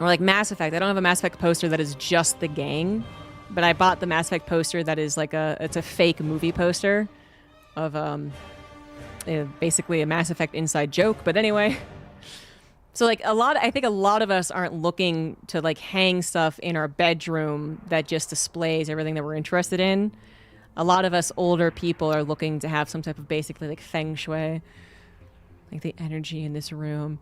like Mass Effect. I don't have a Mass Effect poster that is just the gang, but I bought the Mass Effect poster that is like it's a fake movie poster of basically a Mass Effect inside joke. But anyway, so like I think a lot of us aren't looking to like hang stuff in our bedroom that just displays everything that we're interested in. A lot of us older people are looking to have some type of basically like feng shui, like the energy in this room,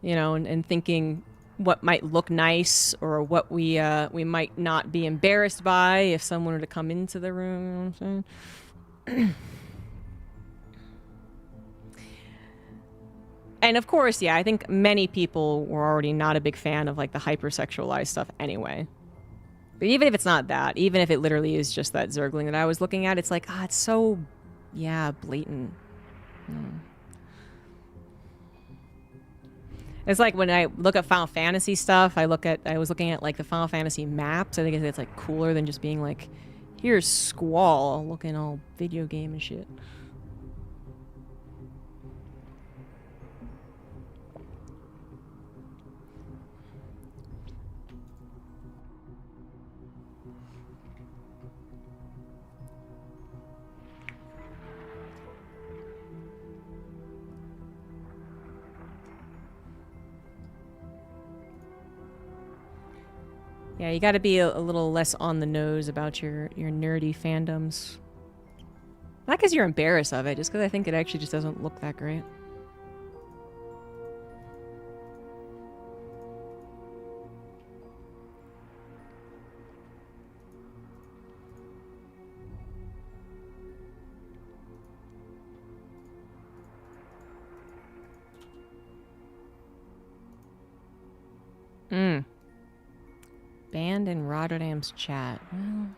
you know, and thinking what might look nice or what we might not be embarrassed by if someone were to come into the room, you know what I'm saying? And of course, yeah, I think many people were already not a big fan of like the hypersexualized stuff anyway. But even if it's not that, even if it literally is just that Zergling that I was looking at, it's like, it's so, yeah, blatant. It's like when I look at Final Fantasy stuff, I was looking at like the Final Fantasy maps. I think it's like cooler than just being like, here's Squall looking all video game and shit. Yeah, you gotta be a little less on the nose about your nerdy fandoms. Not because you're embarrassed of it, just because I think it actually just doesn't look that great. Banned in Rotterdam's chat. Well...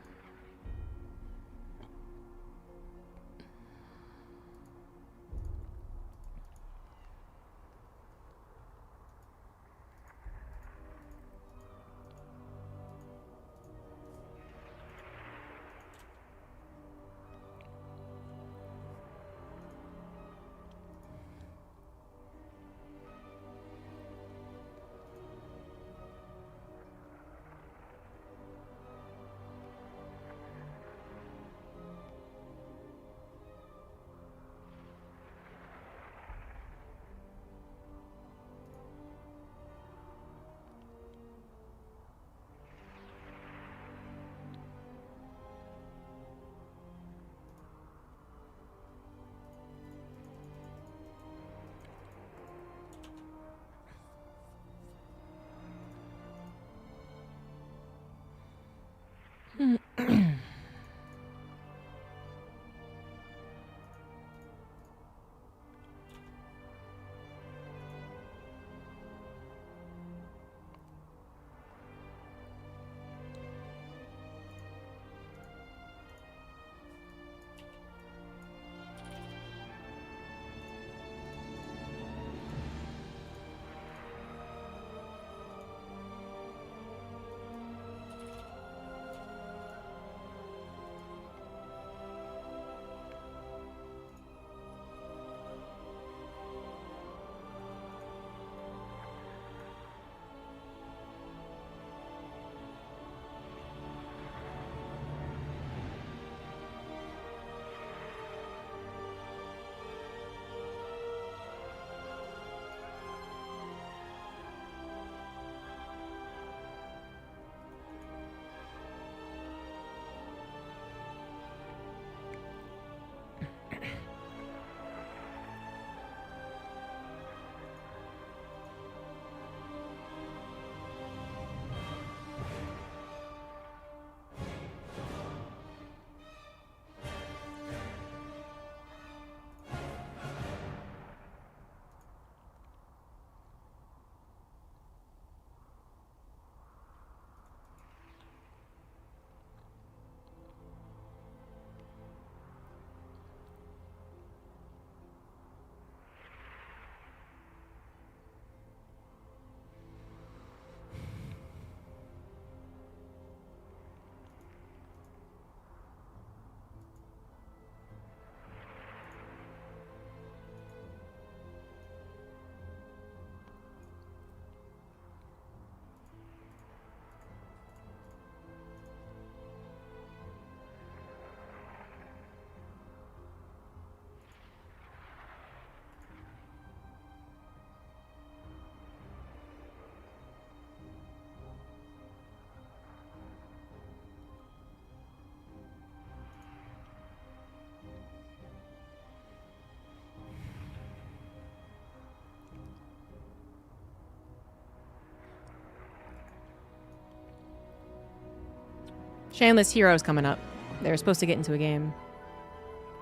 Shameless Hero's coming up. They're supposed to get into a game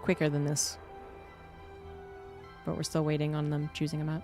quicker than this. But we're still waiting on them choosing him out.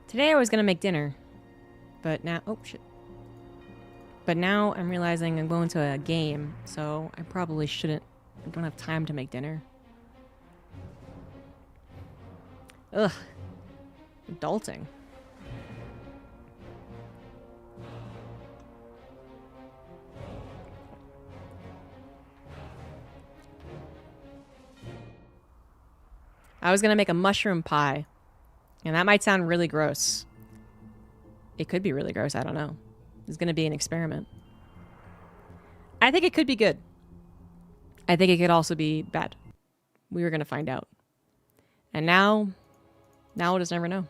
Today I was gonna make dinner, but now, oh shit. But now I'm realizing I'm going to a game, so I probably shouldn't, I don't have time to make dinner. Ugh. Adulting. I was gonna make a mushroom pie. And that might sound really gross. It could be really gross, I don't know. It's gonna be an experiment. I think it could be good. I think it could also be bad. We were gonna find out. And now we'll just never know.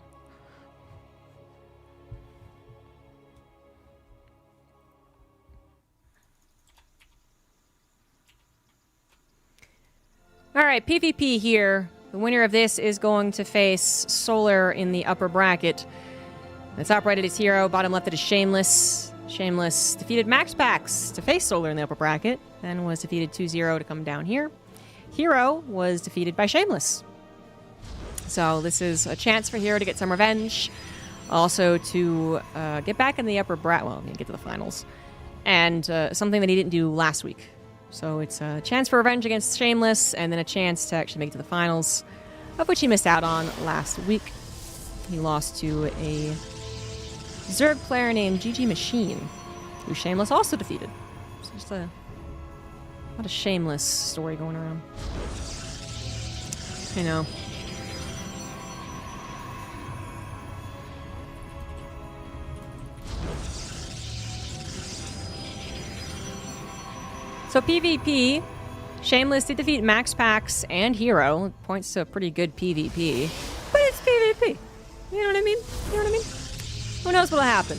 Alright, PvP here. The winner of this is going to face Solar in the upper bracket. The top right it is Hero, bottom left it is Shameless. Shameless defeated Max Pax to face Solar in the upper bracket, then was defeated 2-0 to come down here. Hero was defeated by Shameless. So this is a chance for Hero to get some revenge, also to get back in the upper bracket, well, get to the finals, and something that he didn't do last week. So it's a chance for revenge against Shameless, and then a chance to actually make it to the finals, of which he missed out on last week. He lost to a Zerg player named GG Machine, who Shameless also defeated. So just a lot of Shameless story going around. I know. So PvP, Shameless did defeat Max Pax and Hero. Points to a pretty good PvP. But it's PvP. You know what I mean? You know what I mean? Who knows what'll happen?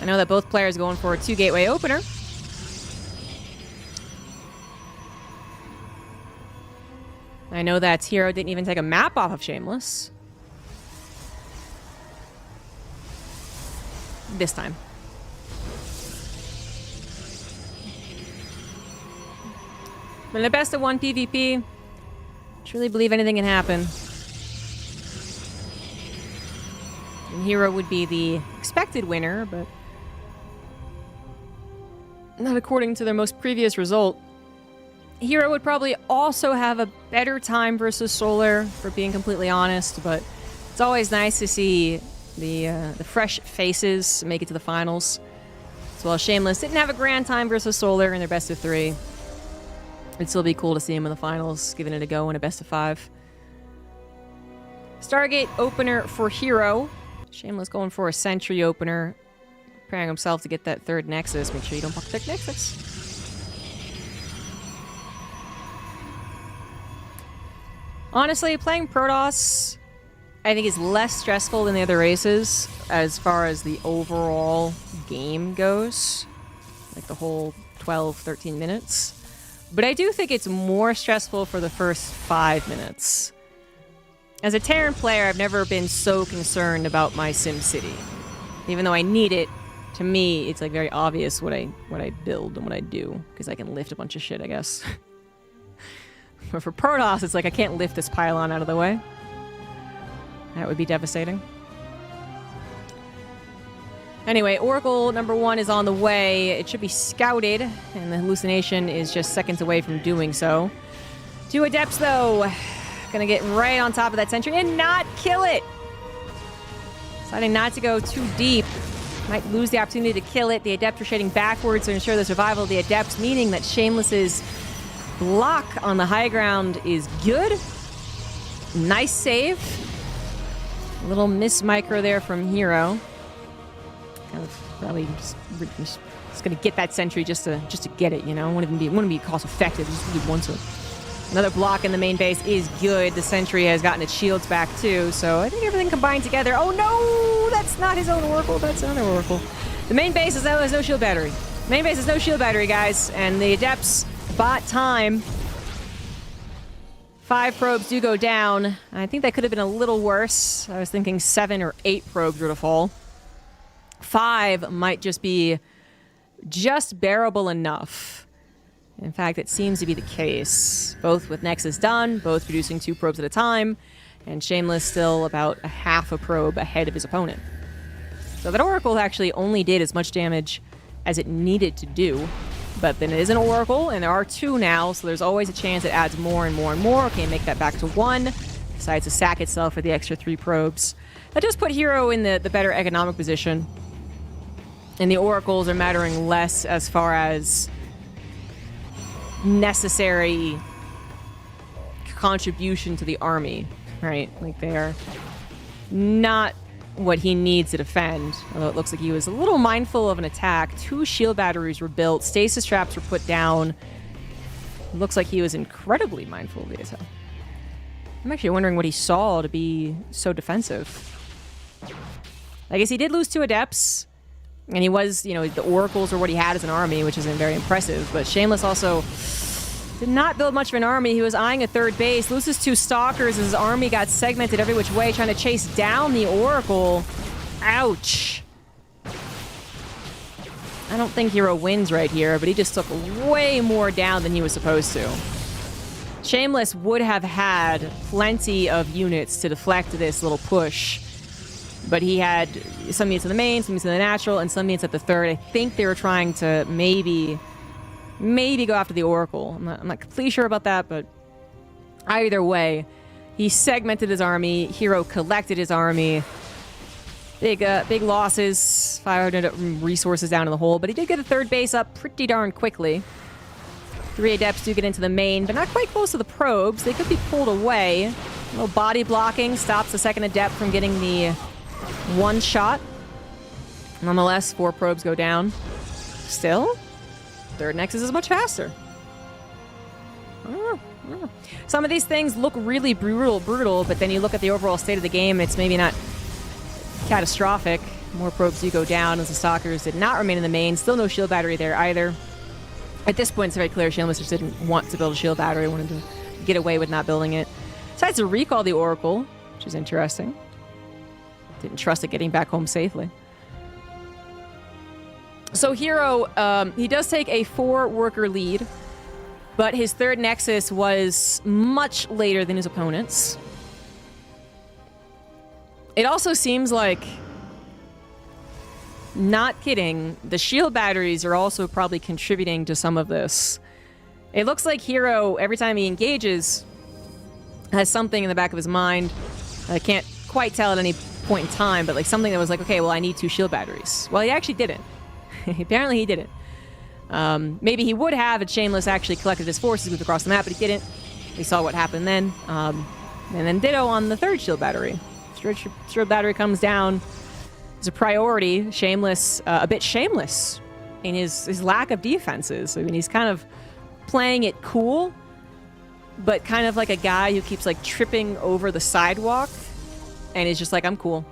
I know that both players are going for a 2-gateway opener. I know that Hero didn't even take a map off of Shameless. This time. But in a best of one PvP, truly believe anything can happen. And Hero would be the expected winner, but not according to their most previous result. Hero would probably also have a better time versus Solar, for being completely honest, but it's always nice to see the fresh faces make it to the finals. So while Shameless didn't have a grand time versus Solar in their best of 3, it'd still be cool to see him in the finals, giving it a go in a best of 5. Stargate opener for Hero. Shameless going for a Sentry opener, preparing himself to get that 3rd Nexus. Make sure you don't fuck the 3rd Nexus. Honestly, playing Protoss, I think, is less stressful than the other races as far as the overall game goes. Like the whole 12, 13 minutes. But I do think it's more stressful for the first 5 minutes. As a Terran player, I've never been so concerned about my SimCity. Even though I need it, to me, it's like very obvious what I build and what I do, because I can lift a bunch of shit, I guess. But for Protoss, it's like I can't lift this pylon out of the way. That would be devastating. Anyway, Oracle number 1 is on the way. It should be scouted, and the hallucination is just seconds away from doing so. 2 Adepts, though. Gonna get right on top of that sentry and not kill it. Deciding not to go too deep. Might lose the opportunity to kill it. The Adept are shading backwards to ensure the survival of the Adepts, meaning that Shameless's block on the high ground is good. Nice save. A little miss micro there from Hero. Kind of probably just Just gonna get that sentry just to get it, you know? Wouldn't be cost effective. Just really want to. Another block in the main base is good. The sentry has gotten its shields back too, so I think everything combined together. Oh no! That's not his own oracle. That's another oracle. The main base has no shield battery. Main base has no shield battery, guys, and the Adepts bought time. 5 probes do go down. I think that could have been a little worse. I was thinking 7 or 8 probes were to fall. 5 might just be bearable enough. In fact, it seems to be the case. Both with Nexus done, both producing 2 probes at a time, and Shameless still about a half a probe ahead of his opponent. So that Oracle actually only did as much damage as it needed to do. But then it is an Oracle, and there are 2 now, so there's always a chance it adds more and more and more. Okay, make that back to 1. Decides to sack itself for the extra 3 probes. That does put Hero in the better economic position. And the Oracles are mattering less as far as necessary contribution to the army, right? Like, they are not what he needs to defend, although it looks like he was a little mindful of an attack. 2 shield batteries were built, stasis traps were put down. It looks like he was incredibly mindful of the attack. I'm actually wondering what he saw to be so defensive. I guess he did lose 2 Adepts, and he was, you know, the Oracles are what he had as an army, which isn't very impressive, but Shameless also did not build much of an army. He was eyeing a 3rd base, loses 2 Stalkers as his army got segmented every which way, trying to chase down the Oracle. Ouch. I don't think Hero wins right here, but he just took way more down than he was supposed to. Shameless would have had plenty of units to deflect this little push, but he had some units in the main, some units in the natural, and some units at the 3rd. I think they were trying to maybe go after the Oracle. I'm not completely sure about that, but either way, he segmented his army. Hero collected his army. Big losses. 500 resources down in the hole, but he did get a 3rd base up pretty darn quickly. 3 Adepts do get into the main, but not quite close to the probes. They could be pulled away. A little body blocking stops the 2nd Adept from getting the 1 shot. Nonetheless, 4 probes go down. Still, 3rd Nexus is much faster. I don't know. Some of these things look really brutal, but then you look at the overall state of the game, it's maybe not catastrophic. More probes do go down as the Stalkers did not remain in the main. Still no shield battery there either. At this point, it's very clear Shameless just didn't want to build a shield battery, wanted to get away with not building it. Decides to recall the Oracle, which is interesting. Didn't trust it getting back home safely. So Hero, he does take a 4-worker lead, but his 3rd Nexus was much later than his opponent's. It also seems like, not kidding, the shield batteries are also probably contributing to some of this. It looks like Hero, every time he engages, has something in the back of his mind. I can't quite tell at any point in time, but like something that was like, okay, well, I need 2 shield batteries. Well, he actually didn't. Apparently he didn't. Maybe he would have had Shameless actually collected his forces, moved across the map, but he didn't. We saw what happened then. And then ditto on the 3rd shield battery. Shield battery comes down. It's a priority. Shameless, a bit shameless in his lack of defenses. I mean, he's kind of playing it cool, but kind of like a guy who keeps like tripping over the sidewalk and is just like, I'm cool.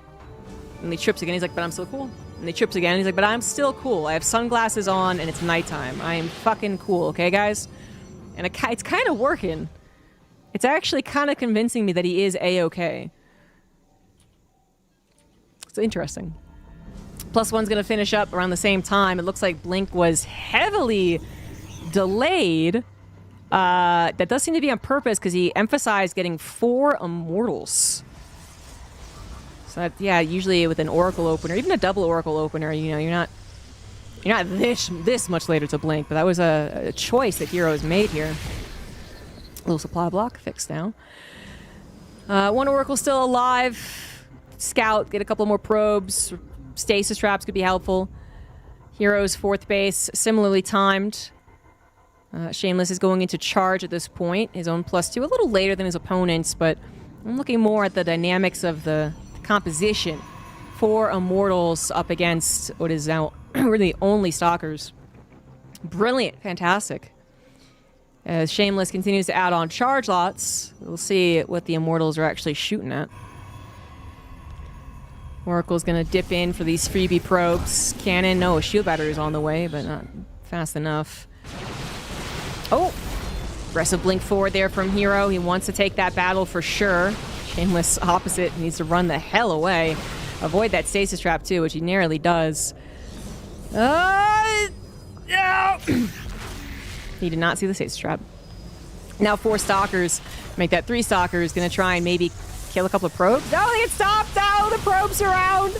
And he trips again. He's like, but I'm still cool. And he trips again. He's like, but I'm still cool. I have sunglasses on and it's nighttime. I am fucking cool. Okay, guys? And it's kind of working. It's actually kind of convincing me that he is A-okay. It's interesting. +1's going to finish up around the same time. It looks like Blink was heavily delayed. That does seem to be on purpose because he emphasized getting 4 Immortals. So that, yeah, usually with an Oracle opener, even a double Oracle opener, you know, you're not this much later to Blink, but that was a choice that Heroes made here. Little supply block fixed now. 1 Oracle still alive. Scout, get a couple more probes. Stasis traps could be helpful. Hero's 4th base, similarly timed. Shameless is going into charge at this point. His own +2, a little later than his opponent's, but I'm looking more at the dynamics of the composition. 4 Immortals up against what is now We're the only stalkers. Brilliant. Fantastic. As Shameless continues to add on charge lots, we'll see what the Immortals are actually shooting at. Oracle's gonna dip in for these freebie probes. Cannon, no, a shield battery is on the way, but not fast enough. Oh! Aggressive blink forward there from Hero. He wants to take that battle for sure. Shameless opposite needs to run the hell away. Avoid that stasis trap too, which he narrowly does. No! He did not see the stasis trap. Now 4 stalkers. Make that 3 stalkers. Gonna try and maybe kill a couple of probes. No, they get stopped! Oh, the probes around!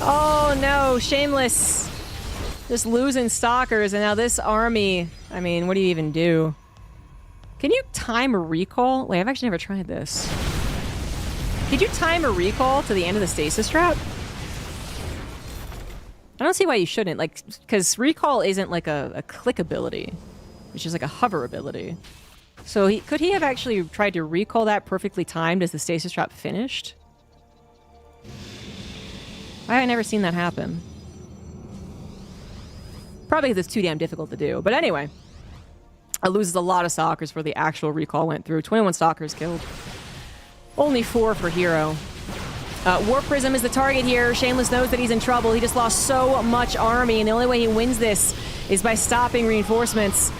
Oh no, Shameless. Just losing stalkers, and now this army... I mean, what do you even do? Can you time a recall? Wait, I've actually never tried this. Could you time a recall to the end of the stasis trap? I don't see why you shouldn't. Like, because recall isn't like a click ability. It's just like a hover ability. So could he have actually tried to recall that perfectly timed as the stasis trap finished? Why have I never seen that happen? Probably because it's too damn difficult to do. But anyway, it loses a lot of stalkers before the actual recall went through. 21 stalkers killed. Only 4 for Hero. War Prism is the target here. Shameless knows that he's in trouble. He just lost so much army, and the only way he wins this is by stopping reinforcements.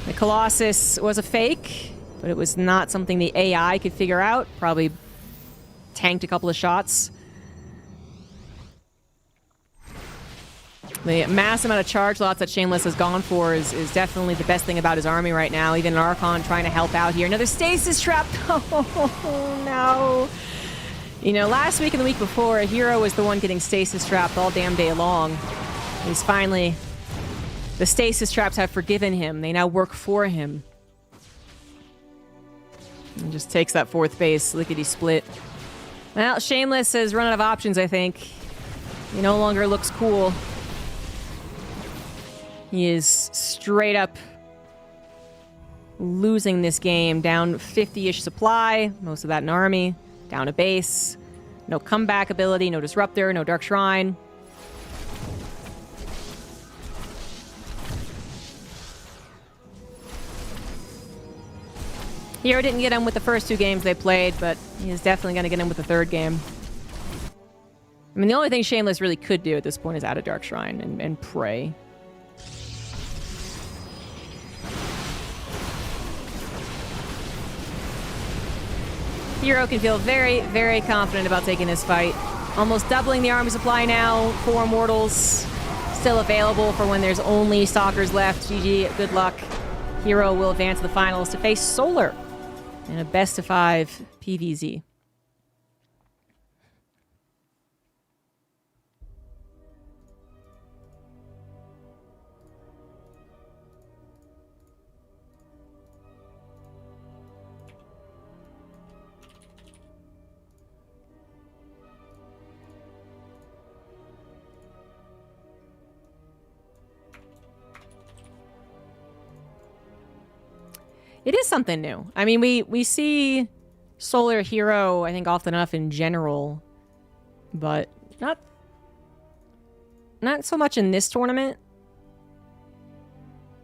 The Colossus was a fake, but it was not something the AI could figure out. Probably tanked a couple of shots. The mass amount of charge lots that Shameless has gone for is definitely the best thing about his army right now. Even an Archon trying to help out here. Another stasis trap. Oh, no. You know, last week and the week before, a Hero was the one getting stasis trapped all damn day long. He's finally... The stasis traps have forgiven him. They now work for him. And just takes that 4th base, lickety-split. Well, Shameless has run out of options, I think. He no longer looks cool. He is straight up losing this game. Down 50-ish supply, most of that in army. Down a base. No comeback ability, no disruptor, no dark shrine. Hero didn't get him with the first 2 games they played, but he is definitely going to get him with the 3rd game. I mean, the only thing Shameless really could do at this point is add a dark shrine and pray. Hero can feel very, very confident about taking this fight. Almost doubling the army supply now. 4 Immortals still available for when there's only Stalkers left. GG, good luck. Hero will advance to the finals to face Solar in a best-of-5 PvZ. It is something new. I mean, we see Solar Hero, I think, often enough in general, but not so much in this tournament,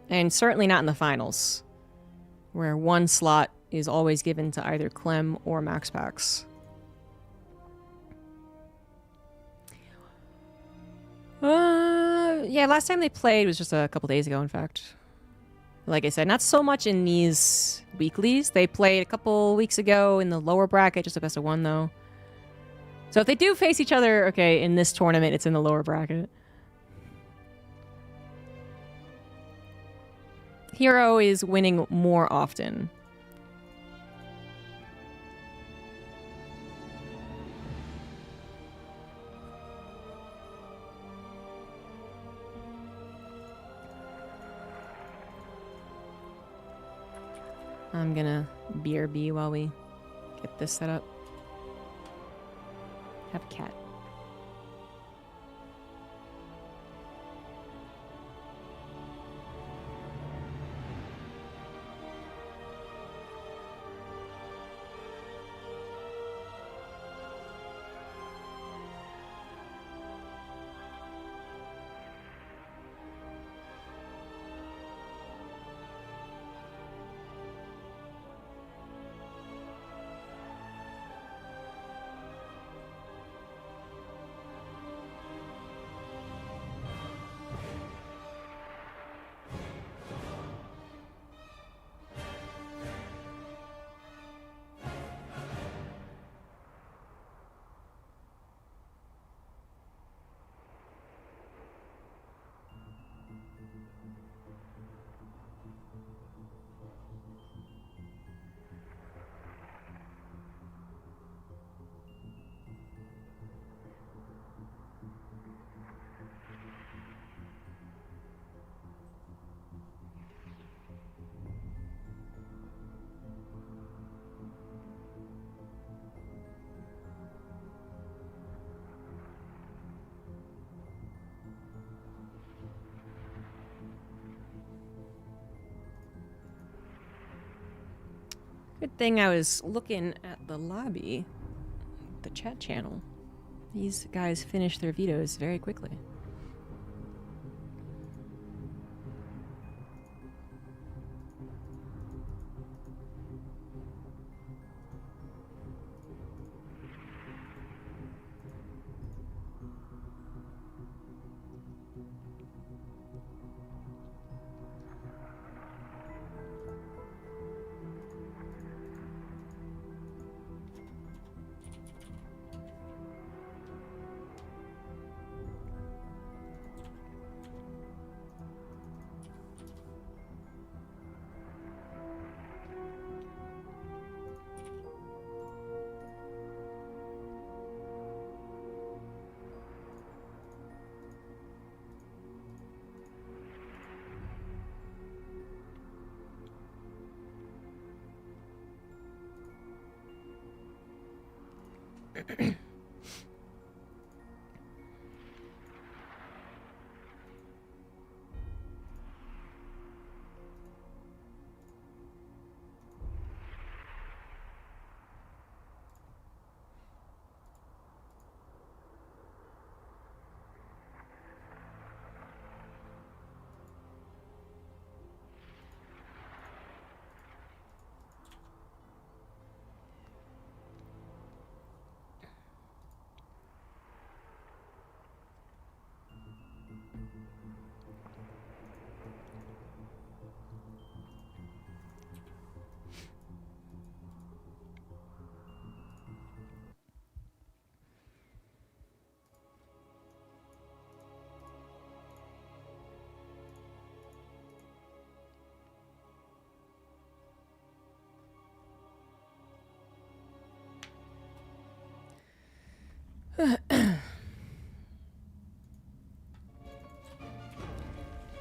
and certainly not in the finals, where 1 slot is always given to either Clem or Max Pax. Yeah, last time they played was just a couple days ago, in fact. Like I said, not so much in these weeklies. They played a couple weeks ago in the lower bracket, just a best of 1, though. So if they do face each other, okay, in this tournament, it's in the lower bracket. Hero is winning more often. I'm gonna BRB while we get this set up. Have a cat. thing, I was looking at the lobby, the chat channel. These guys finish their vetoes very quickly.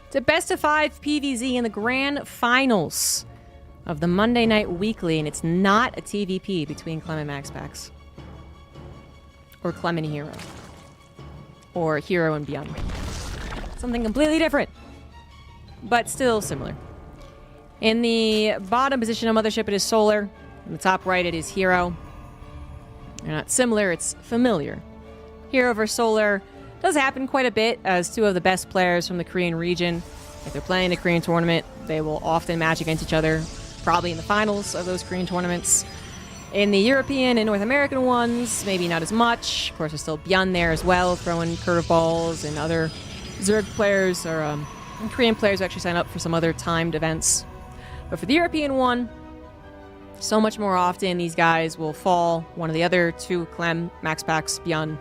It's a best of 5 PVZ in the grand finals of the Monday Night Weekly, and it's not a TVP between Clem and Max Packs. Or Clem and Hero. Or Hero and Beyond. Something completely different, but still similar. In the bottom position of Mothership, it is Solar. In the top right, it is Hero. They're not similar, it's familiar. Hero versus Solar does happen quite a bit, as two of the best players from the Korean region. If they're playing a Korean tournament, they will often match against each other, probably in the finals of those Korean tournaments. In the European and North American ones, maybe not as much. Of course, there's still Byun there as well, throwing curveballs, and other Zerg players or Korean players who actually sign up for some other timed events. But for the European one, so much more often these guys will fall. One of the other two, Clem, Max Pax, Byun,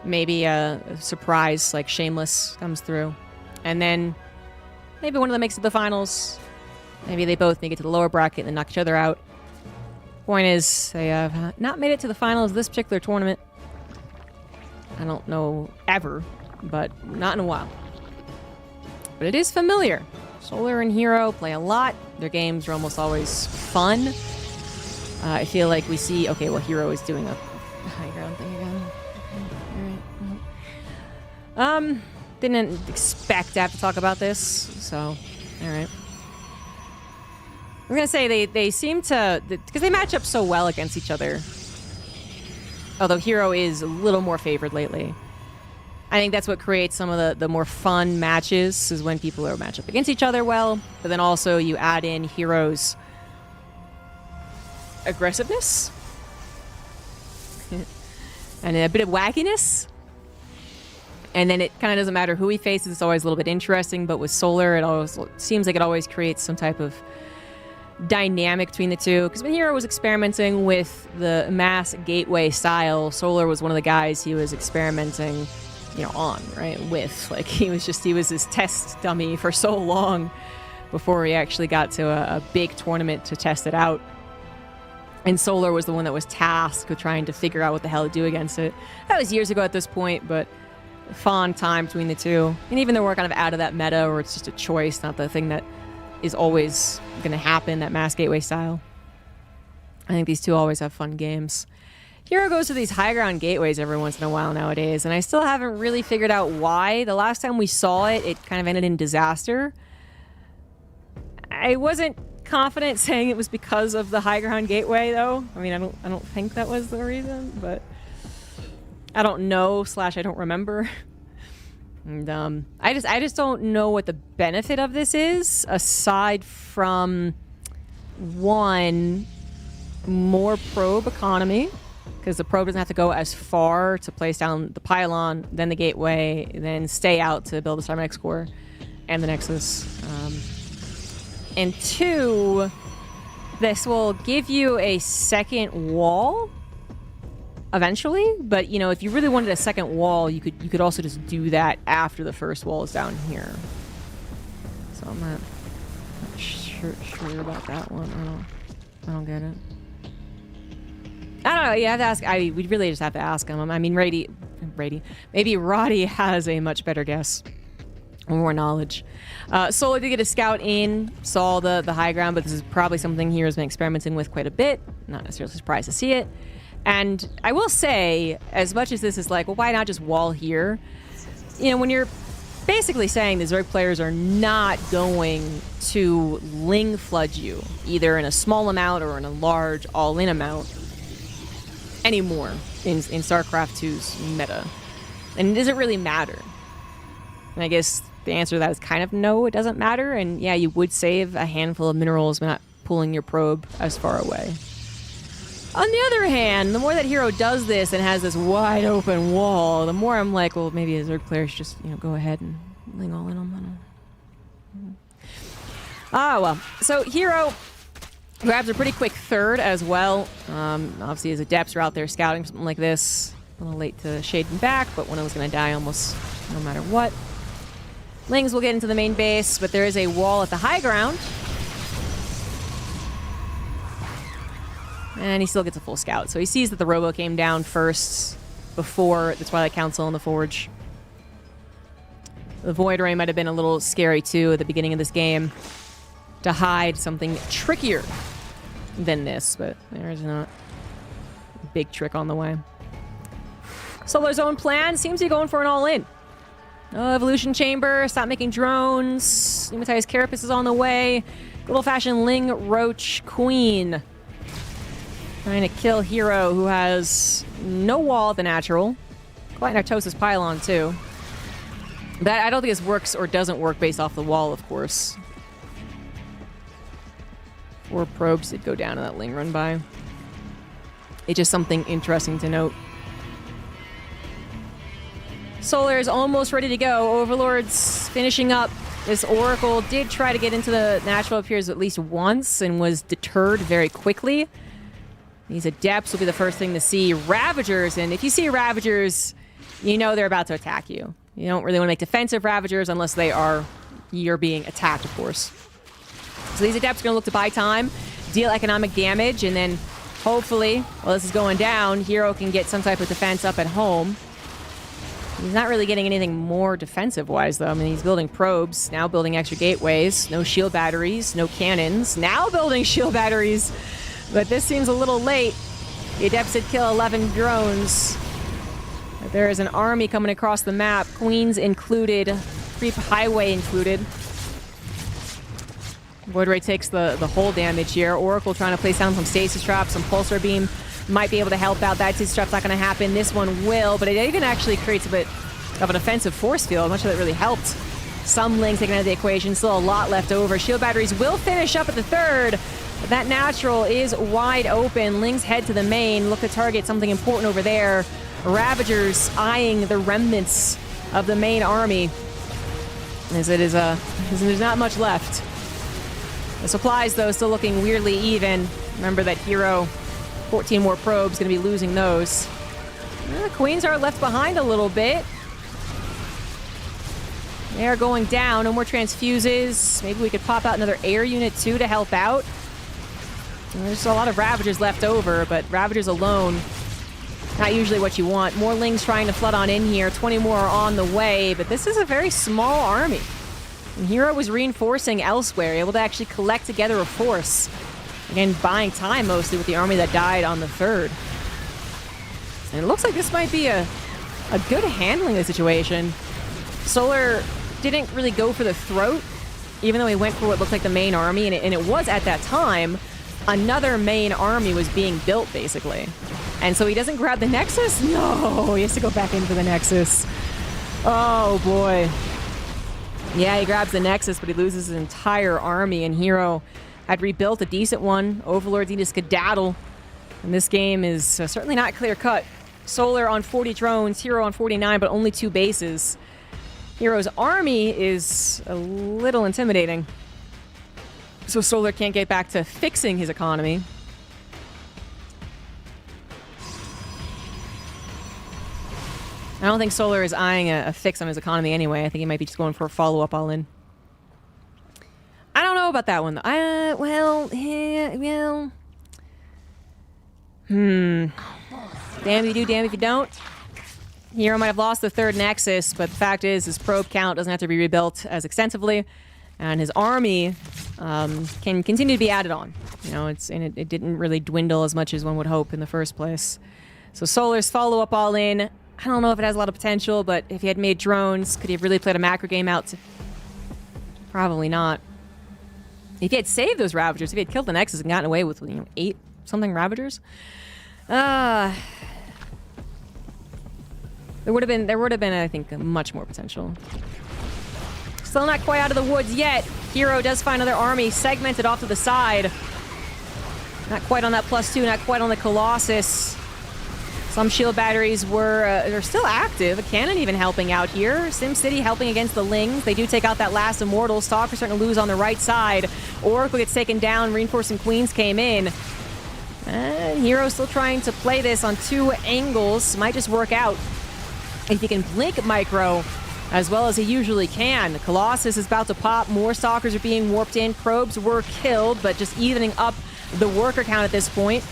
maybe a surprise like Shameless comes through. And then maybe one of them makes it to the finals. Maybe they both make it to the lower bracket and then knock each other out. Point is, they have not made it to the finals of this particular tournament. I don't know ever, but not in a while. But it is familiar. Solar and Hero play a lot. Their games are almost always fun. I feel like we see... Okay, well, Hero is doing a high ground thing again. Alright. Didn't expect to have to talk about this, so... Alright. I'm gonna say they seem to... Because they match up so well against each other. Although Hero is a little more favored lately. I think that's what creates some of the more fun matches, is when people are matched up against each other well, but then also you add in Hero's aggressiveness and a bit of wackiness, and then it kind of doesn't matter who he faces, it's always a little bit interesting. But with Solar, it always seems like it always creates some type of dynamic between the two, because when Hero was experimenting with the mass gateway style, Solar was one of the guys he was experimenting on, right, with. Like, he was his test dummy for so long before he actually got to a big tournament to test it out. And Solar was the one that was tasked with trying to figure out what the hell to do against it. That was years ago at this point, but fun time between the two. And even though we're kind of out of that meta, or it's just a choice, not the thing that is always going to happen, that mass gateway style, I think these two always have fun games. Hero goes to these high ground gateways every once in a while nowadays, and I still haven't really figured out why. The last time we saw it, it kind of ended in disaster. I wasn't confident saying it was because of the high ground gateway, though. I mean, I don't think that was the reason, but I don't know / I don't remember. And I just don't know what the benefit of this is, aside from one, more probe economy, because the probe doesn't have to go as far to place down the pylon, then the gateway, then stay out to build the Cybernex core and the Nexus. And two, this will give you a second wall eventually, but you know, if you really wanted a second wall, you could also just do that after the first wall is down here. So I'm not sure about that one. I don't get it. I don't know. You have to ask. We'd really just have to ask him. I mean, maybe Roddy has a much better guess, or more knowledge. Solar did get a scout in, saw the high ground, but this is probably something he has been experimenting with quite a bit. Not necessarily surprised to see it. And I will say, as much as this is like, well, why not just wall here? You know, when you're basically saying the Zerg players are not going to Ling flood you, either in a small amount or in a large all-in amount, anymore in StarCraft 2's meta. And it doesn't really matter. And I guess the answer to that is kind of no, it doesn't matter. And yeah, you would save a handful of minerals by not pulling your probe as far away. On the other hand, the more that hero does this and has this wide open wall, the more I'm like, well, maybe a Zerg player should just, you know, go ahead and Ling all in on them. Ah, well. So hero grabs a pretty quick third as well. Obviously, his adepts are out there scouting something like this. A little late to shade him back, but one of them's going to die almost no matter what. Lings will get into the main base, but there is a wall at the high ground. And he still gets a full scout. So he sees that the Robo came down first before the Twilight Council and the Forge. The Void Ray might have been a little scary too at the beginning of this game to hide something trickier than this, but there's not a big trick on the way. Solar's own plan seems to be going for an all-in. Evolution Chamber, stop making drones. Pneumatized Carapace is on the way. Good old-fashioned Ling Roach Queen. Trying to kill Hero, who has no wall at the natural. Quite Nartosis Pylon, too. That I don't think this works or doesn't work based off the wall, of course. 4 probes did go down in that Ling run by. It's just something interesting to note. Solar is almost ready to go. Overlord's finishing up. This Oracle did try to get into the natural appears at least once and was deterred very quickly. These Adepts will be the first thing to see Ravagers, and if you see Ravagers, you know they're about to attack you. You don't really want to make defensive Ravagers unless you're being attacked, of course. So these Adepts are going to look to buy time, deal economic damage, and then hopefully, while this is going down, Hero can get some type of defense up at home. He's not really getting anything more defensive-wise, though. I mean, he's building probes, now building extra gateways, no shield batteries, no cannons, now building shield batteries. But this seems a little late. The Adepts did kill 11 drones. But there is an army coming across the map, Queens included, Creep Highway included. Void Ray takes the whole damage here. Oracle trying to place down some stasis traps, some pulsar beam might be able to help out. That stasis trap's not going to happen. This one will, but it even actually creates a bit of an offensive force field. I'm not sure that really helped. Some Lings taken out of the equation, still a lot left over. Shield batteries will finish up at the third. But that natural is wide open. Lings head to the main, look to target something important over there. Ravagers eyeing the remnants of the main army. As there's not much left. The supplies, though, still looking weirdly even. Remember that Hero, 14 more probes, going to be losing those. The Queens are left behind a little bit. They are going down. No more transfuses. Maybe we could pop out another air unit, too, to help out. There's a lot of Ravagers left over, but Ravagers alone, not usually what you want. More Lings trying to flood on in here. 20 more are on the way, but this is a very small army. And Hero was reinforcing elsewhere, able to actually collect together a force. Again, buying time mostly with the army that died on the third. And it looks like this might be a good handling of the situation. Solar didn't really go for the throat even though he went for what looked like the main army, and it was at that time, another main army was being built, basically. And so he doesn't grab the Nexus? No, he has to go back in for the Nexus. Oh, boy. Yeah, he grabs the Nexus, but he loses his entire army, and Hero had rebuilt a decent one. Overlords need to skedaddle, and this game is certainly not clear-cut. Solar on 40 drones, Hero on 49, but only 2 bases. Hero's army is a little intimidating. So Solar can't get back to fixing his economy. I don't think Solar is eyeing a fix on his economy anyway. I think he might be just going for a follow-up all-in. I don't know about that one, though. Damn if you do, damn if you don't. Hero might have lost the 3rd Nexus, but the fact is his probe count doesn't have to be rebuilt as extensively, and his army can continue to be added on. You know, it didn't really dwindle as much as one would hope in the first place. So Solar's follow-up all-in, I don't know if it has a lot of potential, but if he had made drones, could he have really played a macro game out? Probably not. If he had saved those Ravagers, if he had killed the Nexus and gotten away with, 8-something Ravagers, there would have been, I think, much more potential. Still not quite out of the woods yet. Hero does find another army segmented off to the side. Not quite on that +2, not quite on the Colossus. Some shield batteries are still active. A cannon even helping out here. SimCity helping against the Lings. They do take out that last Immortal. Stalker's starting to lose on the right side. Oracle gets taken down. Reinforcing Queens came in. And Hero still trying to play this on 2 angles. Might just work out if he can blink Micro as well as he usually can. The Colossus is about to pop. More Stalkers are being warped in. Probes were killed, but just evening up the worker count at this point.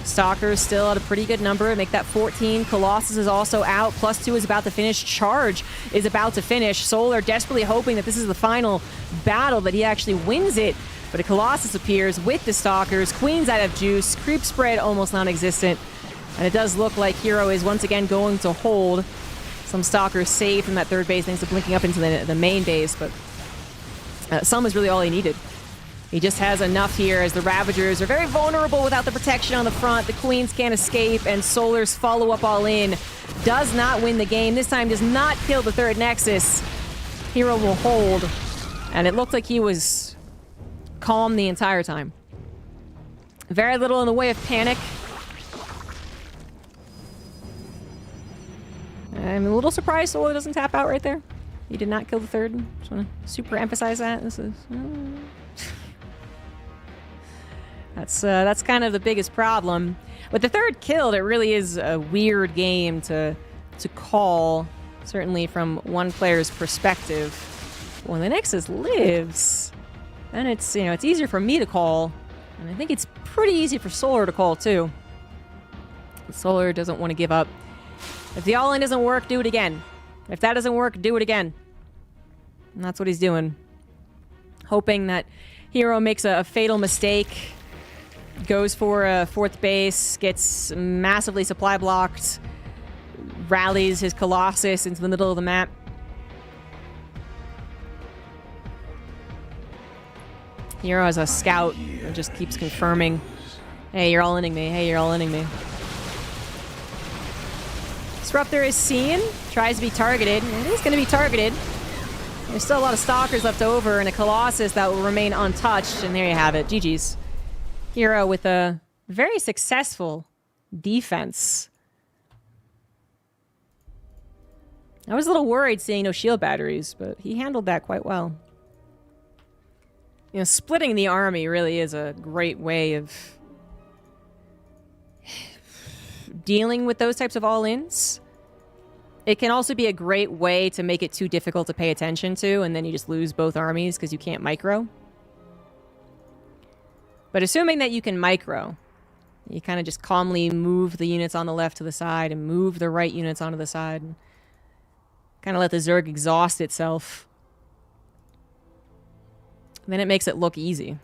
Stalkers still at a pretty good number. Make that 14. Colossus is also out. +2 is about to finish. Charge is about to finish. Solar desperately hoping that this is the final battle, that he actually wins it. But a Colossus appears with the Stalkers. Queen's out of juice. Creep spread almost non-existent. And it does look like Hero is once again going to hold. Some Stalkers saved from that 3rd base thanks to blinking up into the main base. But some is really all he needed. He just has enough here as the Ravagers are very vulnerable without the protection on the front. The Queens can't escape, and Solar's follow-up all-in does not win the game. This time does not kill the 3rd Nexus. Hero will hold, and it looked like he was calm the entire time. Very little in the way of panic. I'm a little surprised Solar doesn't tap out right there. He did not kill the 3rd. Just want to super emphasize that. This is... That's kind of the biggest problem. With the 3rd killed, it really is a weird game to call, certainly from one player's perspective. When the Nexus lives, then it's easier for me to call, and I think it's pretty easy for Solar to call too. Solar doesn't want to give up. If the all-in doesn't work, do it again. If that doesn't work, do it again. And that's what he's doing. Hoping that Hero makes a fatal mistake. Goes for a 4th base, gets massively supply blocked, rallies his Colossus into the middle of the map. Hero has a scout and just keeps confirming, hey, you're all-inning me, hey, you're all-inning me. Disruptor is seen, tries to be targeted, and it is going to be targeted. There's still a lot of Stalkers left over and a Colossus that will remain untouched, and there you have it, GG's. Hero with a very successful defense. I was a little worried seeing no shield batteries, but he handled that quite well. Splitting the army really is a great way of dealing with those types of all-ins. It can also be a great way to make it too difficult to pay attention to, and then you just lose both armies because you can't micro. But assuming that you can micro, you kind of just calmly move the units on the left to the side and move the right units onto the side. And kind of let the Zerg exhaust itself. Then it makes it look easy.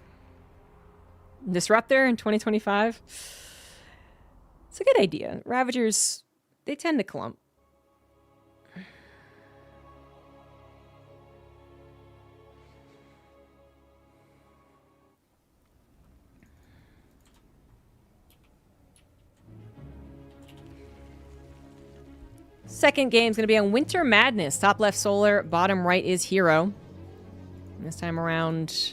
Disruptor in 2025? It's a good idea. Ravagers, they tend to clump. Second game's going to be on Winter Madness. Top left Solar, bottom right is Hero. And this time around,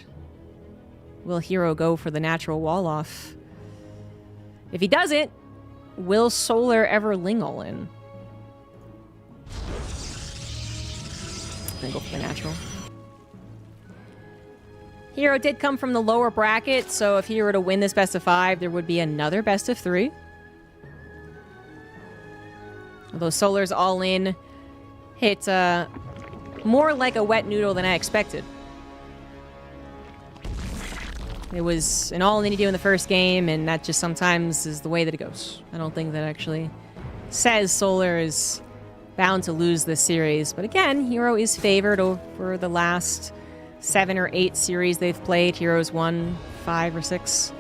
will Hero go for the natural wall off? If he doesn't, will Solar ever ling all in? Gonna go for the natural. Hero did come from the lower bracket, so if he were to win this best of 5, there would be another best of 3. Although Solar's all-in hit more like a wet noodle than I expected. It was an all-in you do in the first game, and that just sometimes is the way that it goes. I don't think that actually says Solar is bound to lose this series. But again, Hero is favored over the last 7 or 8 series they've played. Hero's won 5 or 6.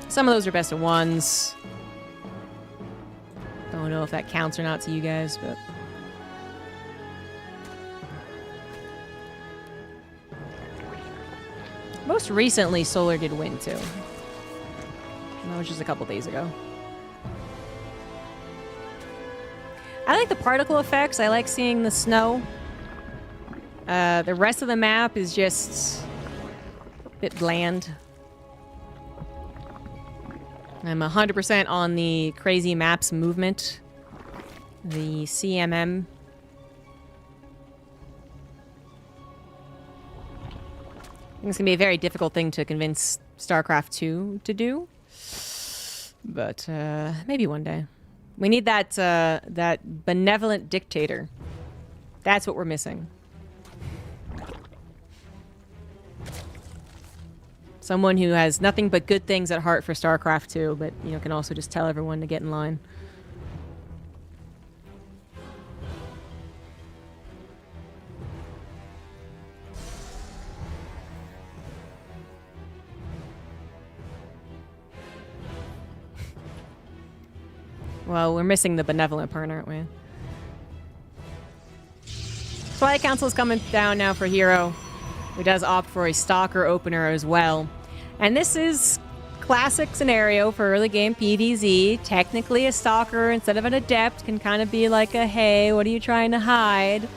Some of those are best of 1s. Don't know if that counts or not to you guys, but... most recently, Solar did win, too. That was just a couple days ago. I like the particle effects. I like seeing the snow. The rest of the map is just a bit bland. I'm 100% on the crazy maps movement. The CMM. I think it's going to be a very difficult thing to convince StarCraft 2 to do. But maybe one day. We need that that benevolent dictator. That's what we're missing. Someone who has nothing but good things at heart for StarCraft 2, but you know can also just tell everyone to get in line. Well, we're missing the benevolent part, aren't we? Twilight Council is coming down now for Hero, who does opt for a Stalker opener as well. And this is classic scenario for early game PvZ. Technically, a Stalker instead of an Adept can kind of be like a, hey, what are you trying to hide?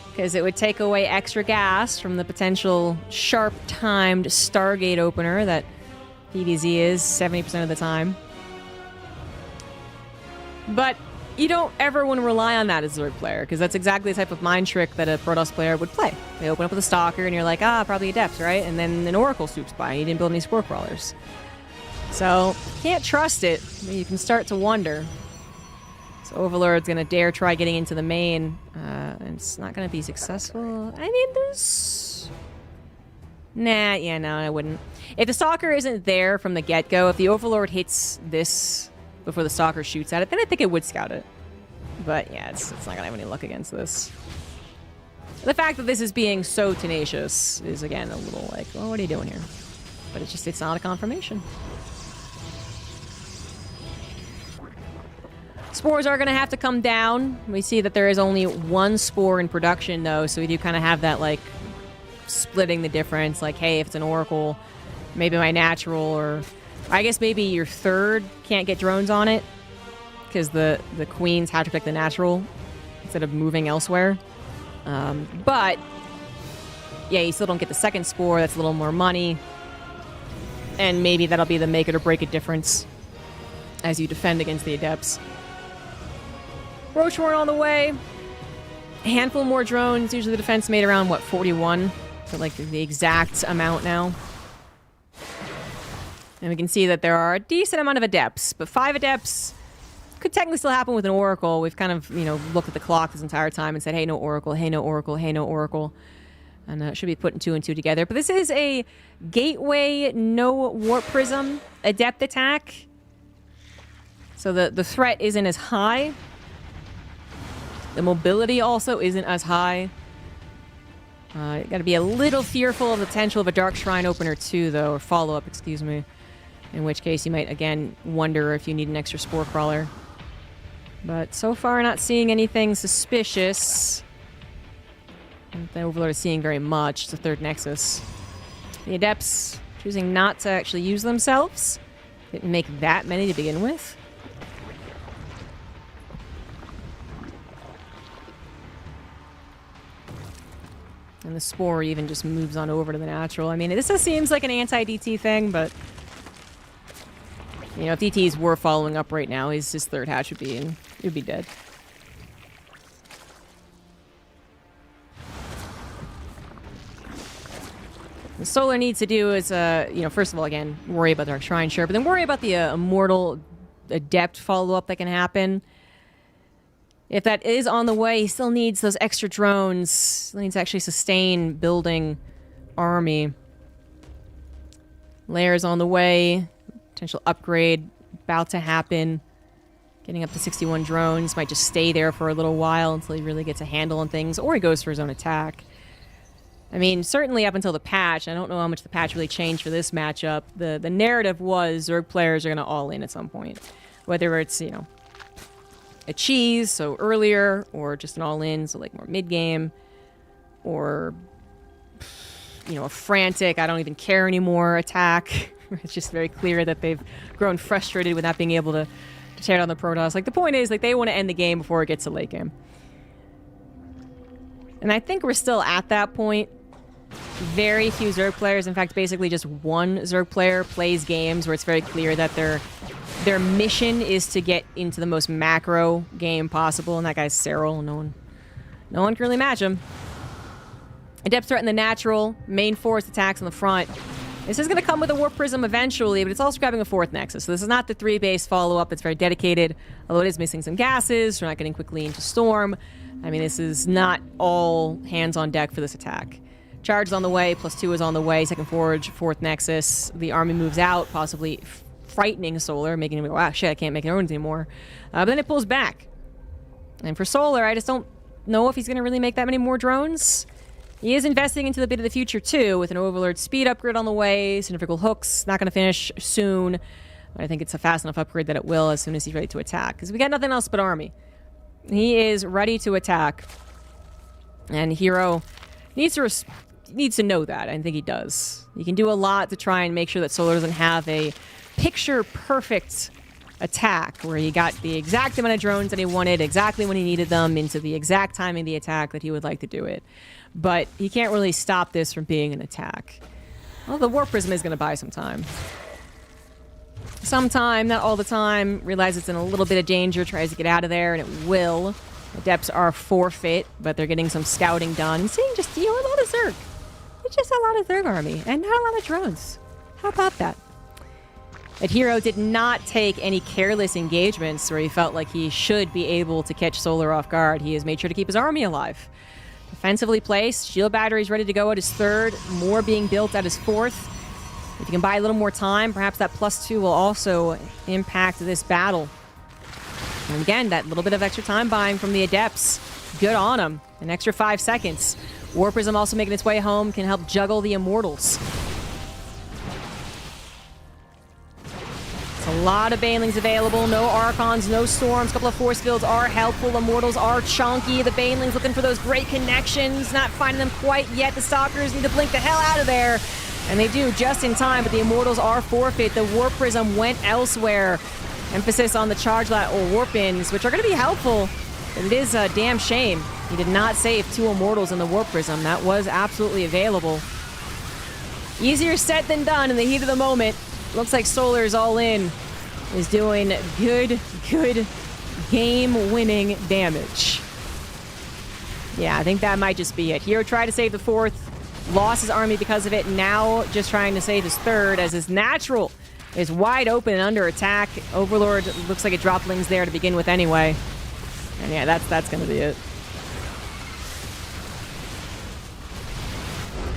Because it would take away extra gas from the potential sharp-timed Stargate opener that PvZ is 70% of the time. But you don't ever want to rely on that as a Zerg player, because that's exactly the type of mind trick that a Protoss player would play. They open up with a Stalker, and you're like, probably Adept, right? And then an Oracle swoops by, and you didn't build any Spore Crawlers. So, can't trust it, but you can start to wonder. So Overlord's going to dare try getting into the main, and it's not going to be successful. I mean, there's... Nah, yeah, no, I wouldn't. If the Stalker isn't there from the get-go, if the Overlord hits this before the Stalker shoots at it, then I think it would scout it. But yeah, it's not going to have any luck against this. The fact that this is being so tenacious is, again, a little like, well, what are you doing here? But it's not a confirmation. Spores are going to have to come down. We see that there is only 1 spore in production, though, so we do kind of have that, like, splitting the difference. Like, hey, if it's an Oracle, maybe my natural, or I guess maybe your third can't get drones on it because the queens have to pick the natural instead of moving elsewhere. But yeah, you still don't get the second spore. That's a little more money, and maybe that'll be the make it or break it difference as you defend against the Adepts. Roachhorn on the way. A handful more drones. Usually the defense made around, what, 41? So like the exact amount now. And we can see that there are a decent amount of Adepts, but 5 Adepts could technically still happen with an Oracle. We've kind of, you know, looked at the clock this entire time and said, hey, no Oracle, hey, no Oracle, hey, no Oracle. And it should be putting 2 and 2 together. But this is a Gateway, no Warp Prism Adept attack. So the threat isn't as high. The mobility also isn't as high. You gotta be a little fearful of the potential of a Dark Shrine opener too, though, or follow-up, excuse me. In which case you might, again, wonder if you need an extra Spore Crawler. But so far not seeing anything suspicious. I don't think the Overlord is seeing very much. It's a third Nexus. The Adepts choosing not to actually use themselves. Didn't make that many to begin with. And the spore even just moves on over to the natural. I mean, this just seems like an anti-DT thing, but... You know, if DTs were following up right now, his third hatch would be in. It would be dead. What Solar needs to do is, you know, first of all, again, worry about the Dark Shrine, sure, but then worry about the Immortal Adept follow-up that can happen. If that is on the way, he still needs those extra drones. Still needs to actually sustain building army. Layers on the way. Potential upgrade about to happen. Getting up to 61 drones. Might just stay there for a little while until he really gets a handle on things. Or he goes for his own attack. I mean, certainly up until the patch. I don't know how much the patch really changed for this matchup. The narrative was Zerg players are going to all in at some point. Whether it's, you know, a cheese, so earlier, or just an all-in, so like more mid-game, or, you know, a frantic, I don't even care anymore attack. It's just very clear that they've grown frustrated with not being able to tear down the Protoss. Like, the point is, like, they want to end the game before it gets to late game. And I think we're still at that point. Very few Zerg players, in fact, basically just one Zerg player plays games where it's very clear that their mission is to get into the most macro game possible, and that guy's Cyril. No one can really match him. Adept threaten the natural, main force attacks on the front. This is going to come with a Warp Prism eventually, but it's also grabbing a 4th Nexus. So this is not the 3-base follow-up. It's very dedicated, although it is missing some gases. We're not getting quickly into Storm. I mean, this is not all hands on deck for this attack. Charge is on the way, +2 is on the way, second forge, 4th Nexus. The army moves out, possibly frightening Solar, making him go, wow, shit, I can't make drones anymore. But then it pulls back. And for Solar, I just don't know if he's going to really make that many more drones. He is investing into the bit of the future, too, with an Overlord speed upgrade on the way, centrifugal hooks, not going to finish soon. But I think it's a fast enough upgrade that it will as soon as he's ready to attack. Because we got nothing else but army. He is ready to attack. And Hero needs to know that. I think he does. He can do a lot to try and make sure that Solar doesn't have a picture-perfect attack where he got the exact amount of drones that he wanted, exactly when he needed them, into the exact timing of the attack that he would like to do it. But he can't really stop this from being an attack. Well, the Warp Prism is going to buy some time. Sometime, not all the time, realize it's in a little bit of danger, tries to get out of there, and it will. Adepts are forfeit, but they're getting some scouting done. Seeing just, you know, a lot of Zerg. It's just a lot of Zerg army, and not a lot of drones. How about that? That Hero did not take any careless engagements where he felt like he should be able to catch Solar off guard. He has made sure to keep his army alive. Defensively placed, shield batteries ready to go at his 3rd, more being built at his 4th. If you can buy a little more time, perhaps that +2 will also impact this battle. And again, that little bit of extra time buying from the Adepts. Good on them. An extra 5 seconds. Warp Prism also making its way home, can help juggle the Immortals. A lot of Banelings available, no Archons, no Storms, a couple of Force Fields are helpful, Immortals are chunky, the Banelings looking for those great connections, not finding them quite yet, the Stalkers need to blink the hell out of there, and they do just in time, but the Immortals are forfeit, the Warp Prism went elsewhere, emphasis on the Charge Lat or Warp-Ins, which are going to be helpful, but it is a damn shame he did not save 2 Immortals in the Warp Prism, that was absolutely available. Easier said than done in the heat of the moment. Looks like Solar's all in, is doing good game-winning damage. Yeah, I think that might just be it. Hero tried to save the 4th, lost his army because of it, now just trying to save his 3rd as his natural is wide open and under attack. Overlord looks like it dropped Lings there to begin with anyway. And yeah, that's gonna be it.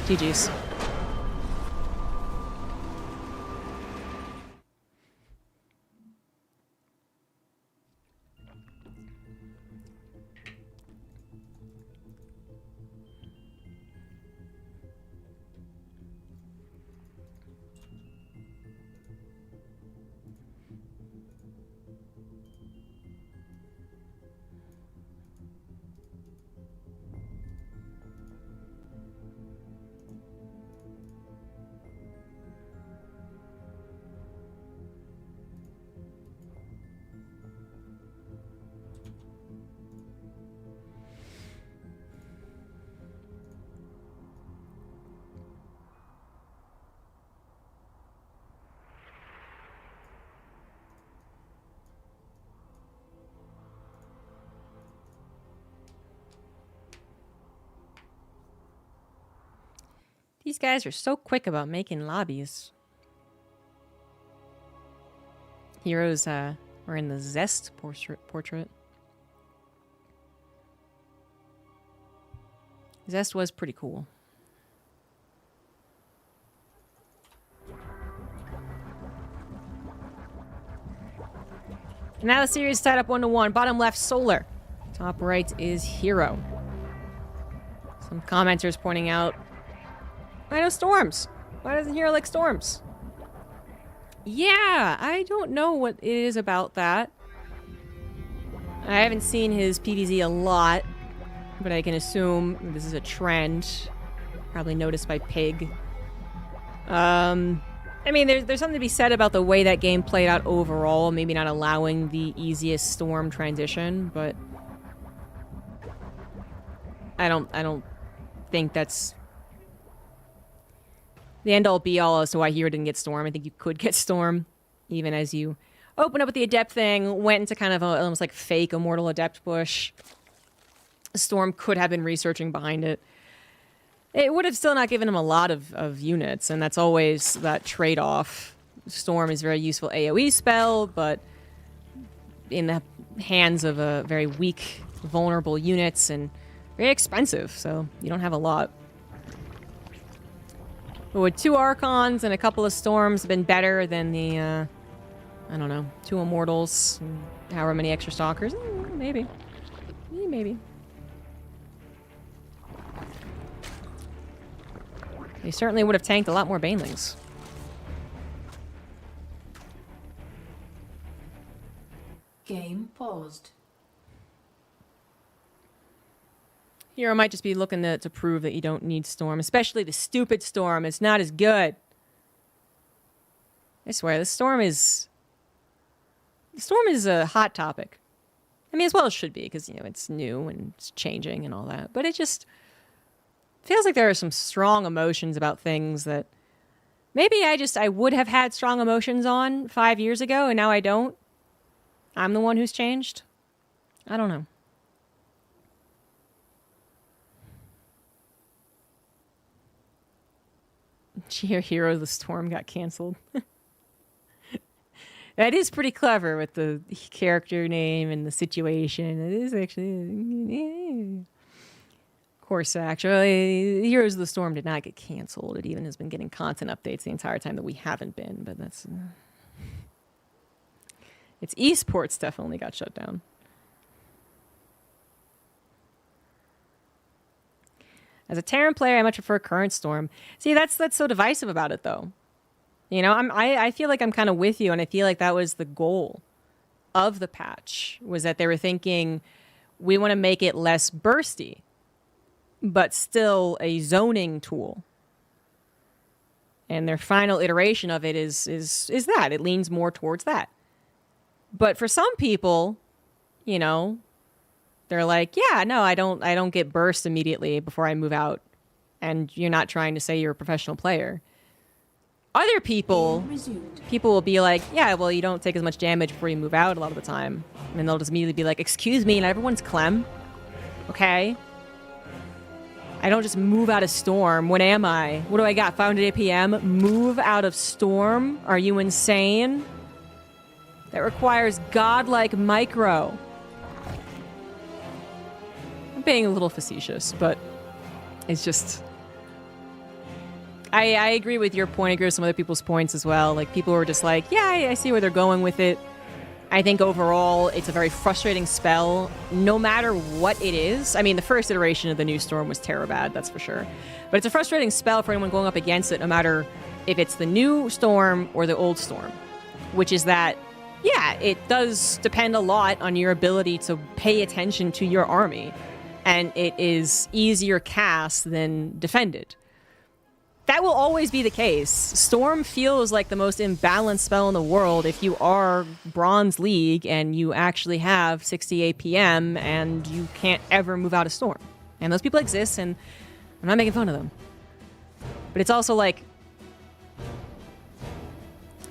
GG's. These guys are so quick about making lobbies. Heroes were in the Zest portrait. Zest was pretty cool. And now the series is tied up 1-1. Bottom left, Solar. Top right is Hero. Some commenters pointing out, I know storms. Why doesn't Hero like storms? Yeah, I don't know what it is about that. I haven't seen his PvZ a lot, but I can assume this is a trend. Probably noticed by Pig. I mean, there's something to be said about the way that game played out overall. Maybe not allowing the easiest storm transition, but I don't think that's the end-all be-all as to why Hero didn't get Storm. I think you could get Storm, even as you open up with the Adept thing, went into kind of almost like fake Immortal Adept push. Storm could have been researching behind it. It would have still not given him a lot of units, and that's always that trade-off. Storm is a very useful AoE spell, but in the hands of a very weak, vulnerable units, and very expensive, so you don't have a lot. But with 2 Archons and a couple of Storms have been better than the, I don't know, 2 Immortals, and however many extra Stalkers. Maybe. Maybe. They certainly would have tanked a lot more Banelings. Game paused. Hero might just be looking to prove that you don't need Storm, especially the stupid Storm. It's not as good. I swear, the Storm is a hot topic. I mean, as well as should be, because, you know, it's new and it's changing and all that. But it just feels like there are some strong emotions about things that maybe I would have had strong emotions on 5 years ago, and now I don't. I'm the one who's changed. I don't know. Hero of the Storm got canceled. That is pretty clever with the character name and the situation. It is actually... Of course, actually, Heroes of the Storm did not get canceled. It even has been getting content updates the entire time that we haven't been, but that's... Its esports definitely got shut down. As a Terran player, I much prefer current Storm. See, that's so divisive about it, though. You know, I feel like I'm kind of with you, and I feel like that was the goal of the patch, was that they were thinking, we want to make it less bursty, but still a zoning tool. And their final iteration of it is that. It leans more towards that. But for some people, you know, they're like, yeah, no, I don't get burst immediately before I move out. And you're not trying to say you're a professional player. Other people will be like, yeah, well, you don't take as much damage before you move out a lot of the time. And they'll just immediately be like, excuse me, and everyone's Clem. Okay? I don't just move out of Storm. What am I? What do I got? 500 APM? Move out of Storm? Are you insane? That requires godlike micro. I'm being a little facetious, but it's just... I agree with your point. I agree with some other people's points as well. Like, people were just like, yeah, I see where they're going with it. I think overall, it's a very frustrating spell, no matter what it is. I mean, the first iteration of the new Storm was bad, that's for sure. But it's a frustrating spell for anyone going up against it, no matter if it's the new Storm or the old Storm. Which is that, yeah, it does depend a lot on your ability to pay attention to your army. And it is easier cast than defended. That will always be the case. Storm feels like the most imbalanced spell in the world if you are Bronze League and you actually have 60 APM and you can't ever move out of Storm. And those people exist, and I'm not making fun of them. But it's also like,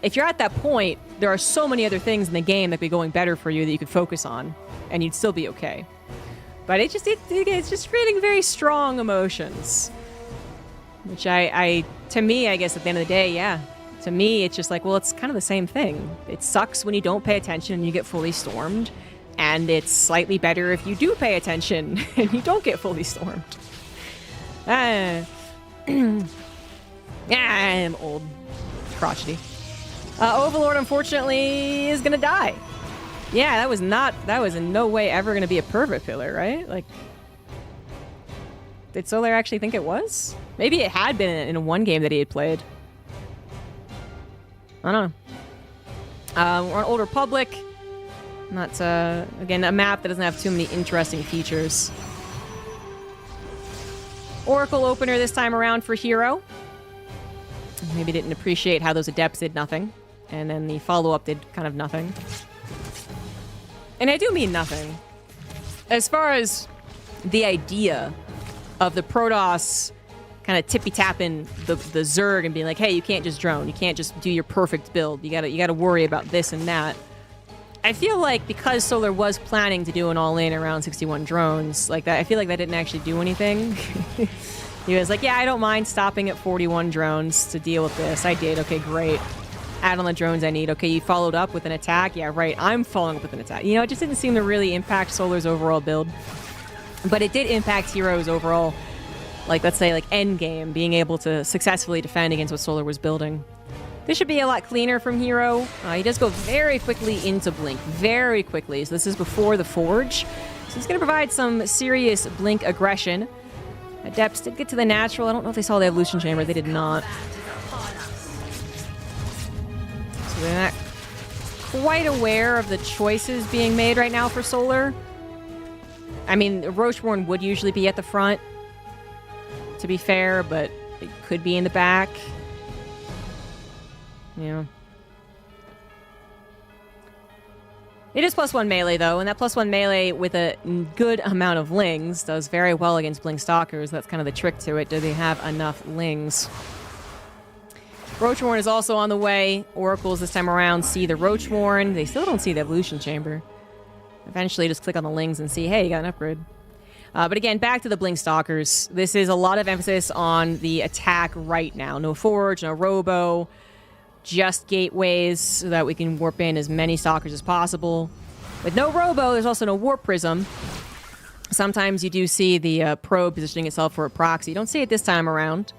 if you're at that point, there are so many other things in the game that could be going better for you that you could focus on, and you'd still be okay. But it's just creating very strong emotions. Which to me, I guess at the end of the day, yeah. To me, it's just like, well, it's kind of the same thing. It sucks when you don't pay attention and you get fully stormed. And it's slightly better if you do pay attention and you don't get fully stormed. I'm old. Crotchety. Overlord, unfortunately, is gonna die. Yeah, that was in no way ever gonna be a pervert pillar, right? Like, did Solar actually think it was? Maybe it had been in one game that he had played. I don't know. We're on Old Republic. Not, again, a map that doesn't have too many interesting features. Oracle opener this time around for Hero. Maybe didn't appreciate how those adepts did nothing. And then the follow-up did kind of nothing. And I do mean nothing. As far as the idea of the Protoss kind of tippy-tapping the Zerg and being like, hey, you can't just drone. You can't just do your perfect build. You gotta worry about this and that. I feel like because Solar was planning to do an all-in around 61 drones, like that, I feel like that didn't actually do anything. He was like, yeah, I don't mind stopping at 41 drones to deal with this. I did. Okay, great. Add on the drones I need. Okay, you followed up with an attack? Yeah, right. I'm following up with an attack. You know, it just didn't seem to really impact Solar's overall build. But it did impact Hero's overall, like, let's say, like, end game, being able to successfully defend against what Solar was building. This should be a lot cleaner from Hero. He does go very quickly into Blink. Very quickly. So this is before the Forge. So he's going to provide some serious Blink aggression. Adepts did get to the natural. I don't know if they saw the Evolution Chamber. They did not. So they're not quite aware of the choices being made right now for Solar. I mean, Rocheborn would usually be at the front, to be fair, but it could be in the back. Yeah. It is +1 melee, though, and that +1 melee with a good amount of lings does very well against Blink Stalkers. That's kind of the trick to it. Do they have enough lings? Roachwarren is also on the way. Oracles this time around see the Roachwarren. They still don't see the Evolution Chamber. Eventually, just click on the lings and see, hey, you got an upgrade. But again, back to the Blink Stalkers. This is a lot of emphasis on the attack right now. No Forge, no Robo. Just gateways so that we can warp in as many Stalkers as possible. With no Robo, there's also no Warp Prism. Sometimes you do see the probe positioning itself for a proxy. You don't see it this time around.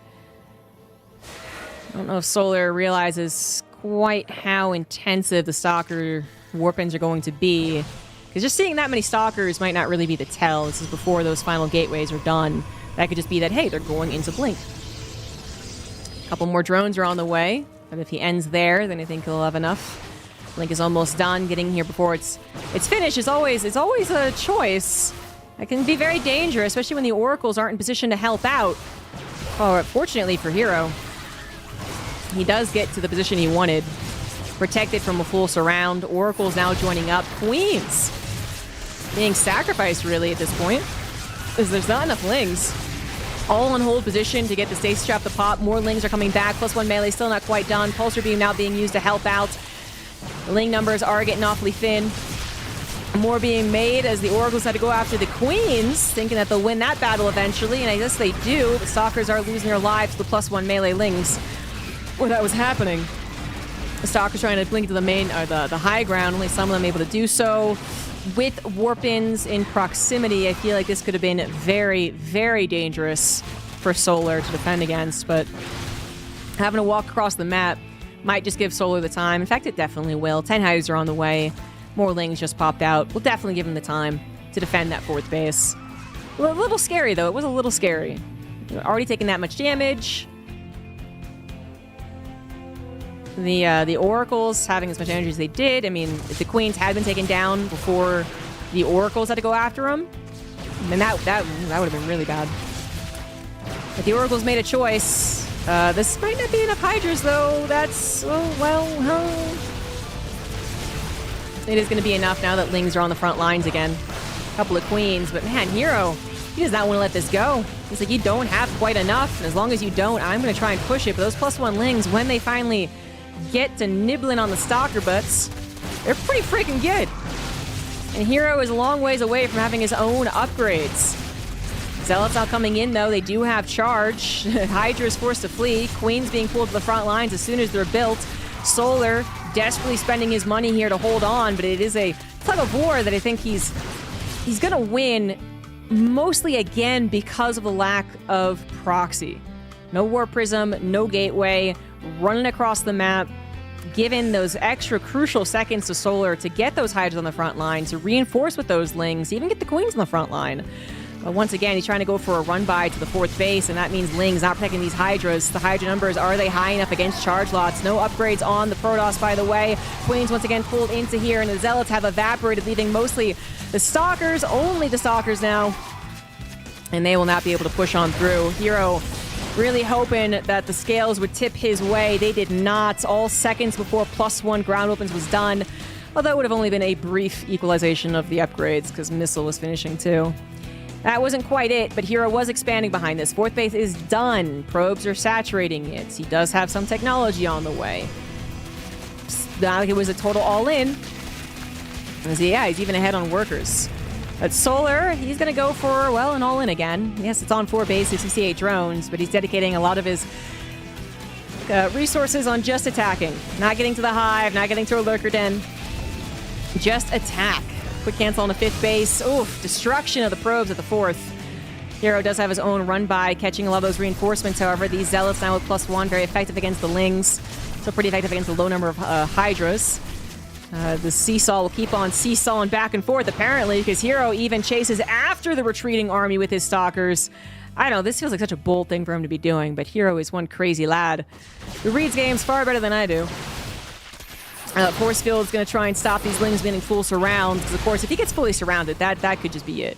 I don't know if Solar realizes quite how intensive the Stalker warp-ins are going to be. Because just seeing that many Stalkers might not really be the tell. This is before those final gateways are done. That could just be that, hey, they're going into Blink. A couple more drones are on the way. And if he ends there, then I think he'll have enough. Blink is almost done. Getting here before it's finished is always a choice. That can be very dangerous, especially when the Oracles aren't in position to help out. Oh, fortunately for Hero, he does get to the position he wanted. Protected from a full surround. Oracles now joining up. Queens being sacrificed, really, at this point. Because there's not enough lings. All on hold position to get the Stasis Trap to pop. More lings are coming back. +1 melee still not quite done. Pulsar Beam now being used to help out. The ling numbers are getting awfully thin. More being made as the Oracles had to go after the Queens, thinking that they'll win that battle eventually, and I guess they do. The Stalkers are losing their lives to the +1 melee lings. Where that was happening. The Stalkers trying to blink to the main, or the high ground, only some of them able to do so. With warp-ins in proximity, I feel like this could have been very, very dangerous for Solar to defend against, but having to walk across the map might just give Solar the time. In fact, it definitely will. 10 hives are on the way. More lings just popped out. We'll definitely give him the time to defend that fourth base. A little scary, though. It was a little scary. Already taking that much damage. The Oracles having as much energy as they did. I mean, if the Queens had been taken down before the Oracles had to go after them, then that would have been really bad. But the Oracles made a choice. This might not be enough Hydras, though. That's, it is going to be enough now that lings are on the front lines again. A couple of Queens, but man, Hero, he does not want to let this go. He's like, you don't have quite enough, and as long as you don't, I'm going to try and push it. But those +1 lings, when they finally get to nibbling on the Stalker butts, they're pretty freaking good. And Hero is a long ways away from having his own upgrades. Zealots now coming in, though. They do have charge. Hydra is forced to flee. Queen's being pulled to the front lines as soon as they're built. Solar desperately spending his money here to hold on, but it is a tug of war that I think he's going to win, mostly again because of the lack of proxy. No War Prism, no Gateway, running across the map, given those extra crucial seconds to Solar to get those Hydras on the front line, to reinforce with those Lings, even get the Queens on the front line. But once again, he's trying to go for a run-by to the 4th base, and that means Lings not protecting these Hydras. The Hydra numbers, are they high enough against charge lots? No upgrades on the Protoss, by the way. Queens once again pulled into here, and the Zealots have evaporated, leaving mostly the Stalkers, only the Stalkers now. And they will not be able to push on through. Hero really hoping that the scales would tip his way. They did not. All seconds before +1 ground opens was done. Although it would have only been a brief equalization of the upgrades, because Missile was finishing too. That wasn't quite it, but Hero was expanding behind this. 4th base is done. Probes are saturating it. He does have some technology on the way. Not like it was a total all-in. Yeah, he's even ahead on workers. But Solar, he's going to go for, well, an all-in again. Yes, it's on 4 bases, 68 drones, but he's dedicating a lot of his resources on just attacking. Not getting to the hive, not getting to a lurker den. Just attack. Quick cancel on the 5th base. Oof, destruction of the probes at the 4th. Hero does have his own run-by, catching a lot of those reinforcements, however. These Zealots now with +1, very effective against the Lings. So pretty effective against a low number of Hydras. The seesaw will keep on seesawing back and forth, apparently, because Hero even chases after the retreating army with his Stalkers. I don't know, this feels like such a bold thing for him to be doing, but Hero is one crazy lad who reads games far better than I do. Force Field is going to try and stop these Lings getting full surrounds, because of course, if he gets fully surrounded, that could just be it.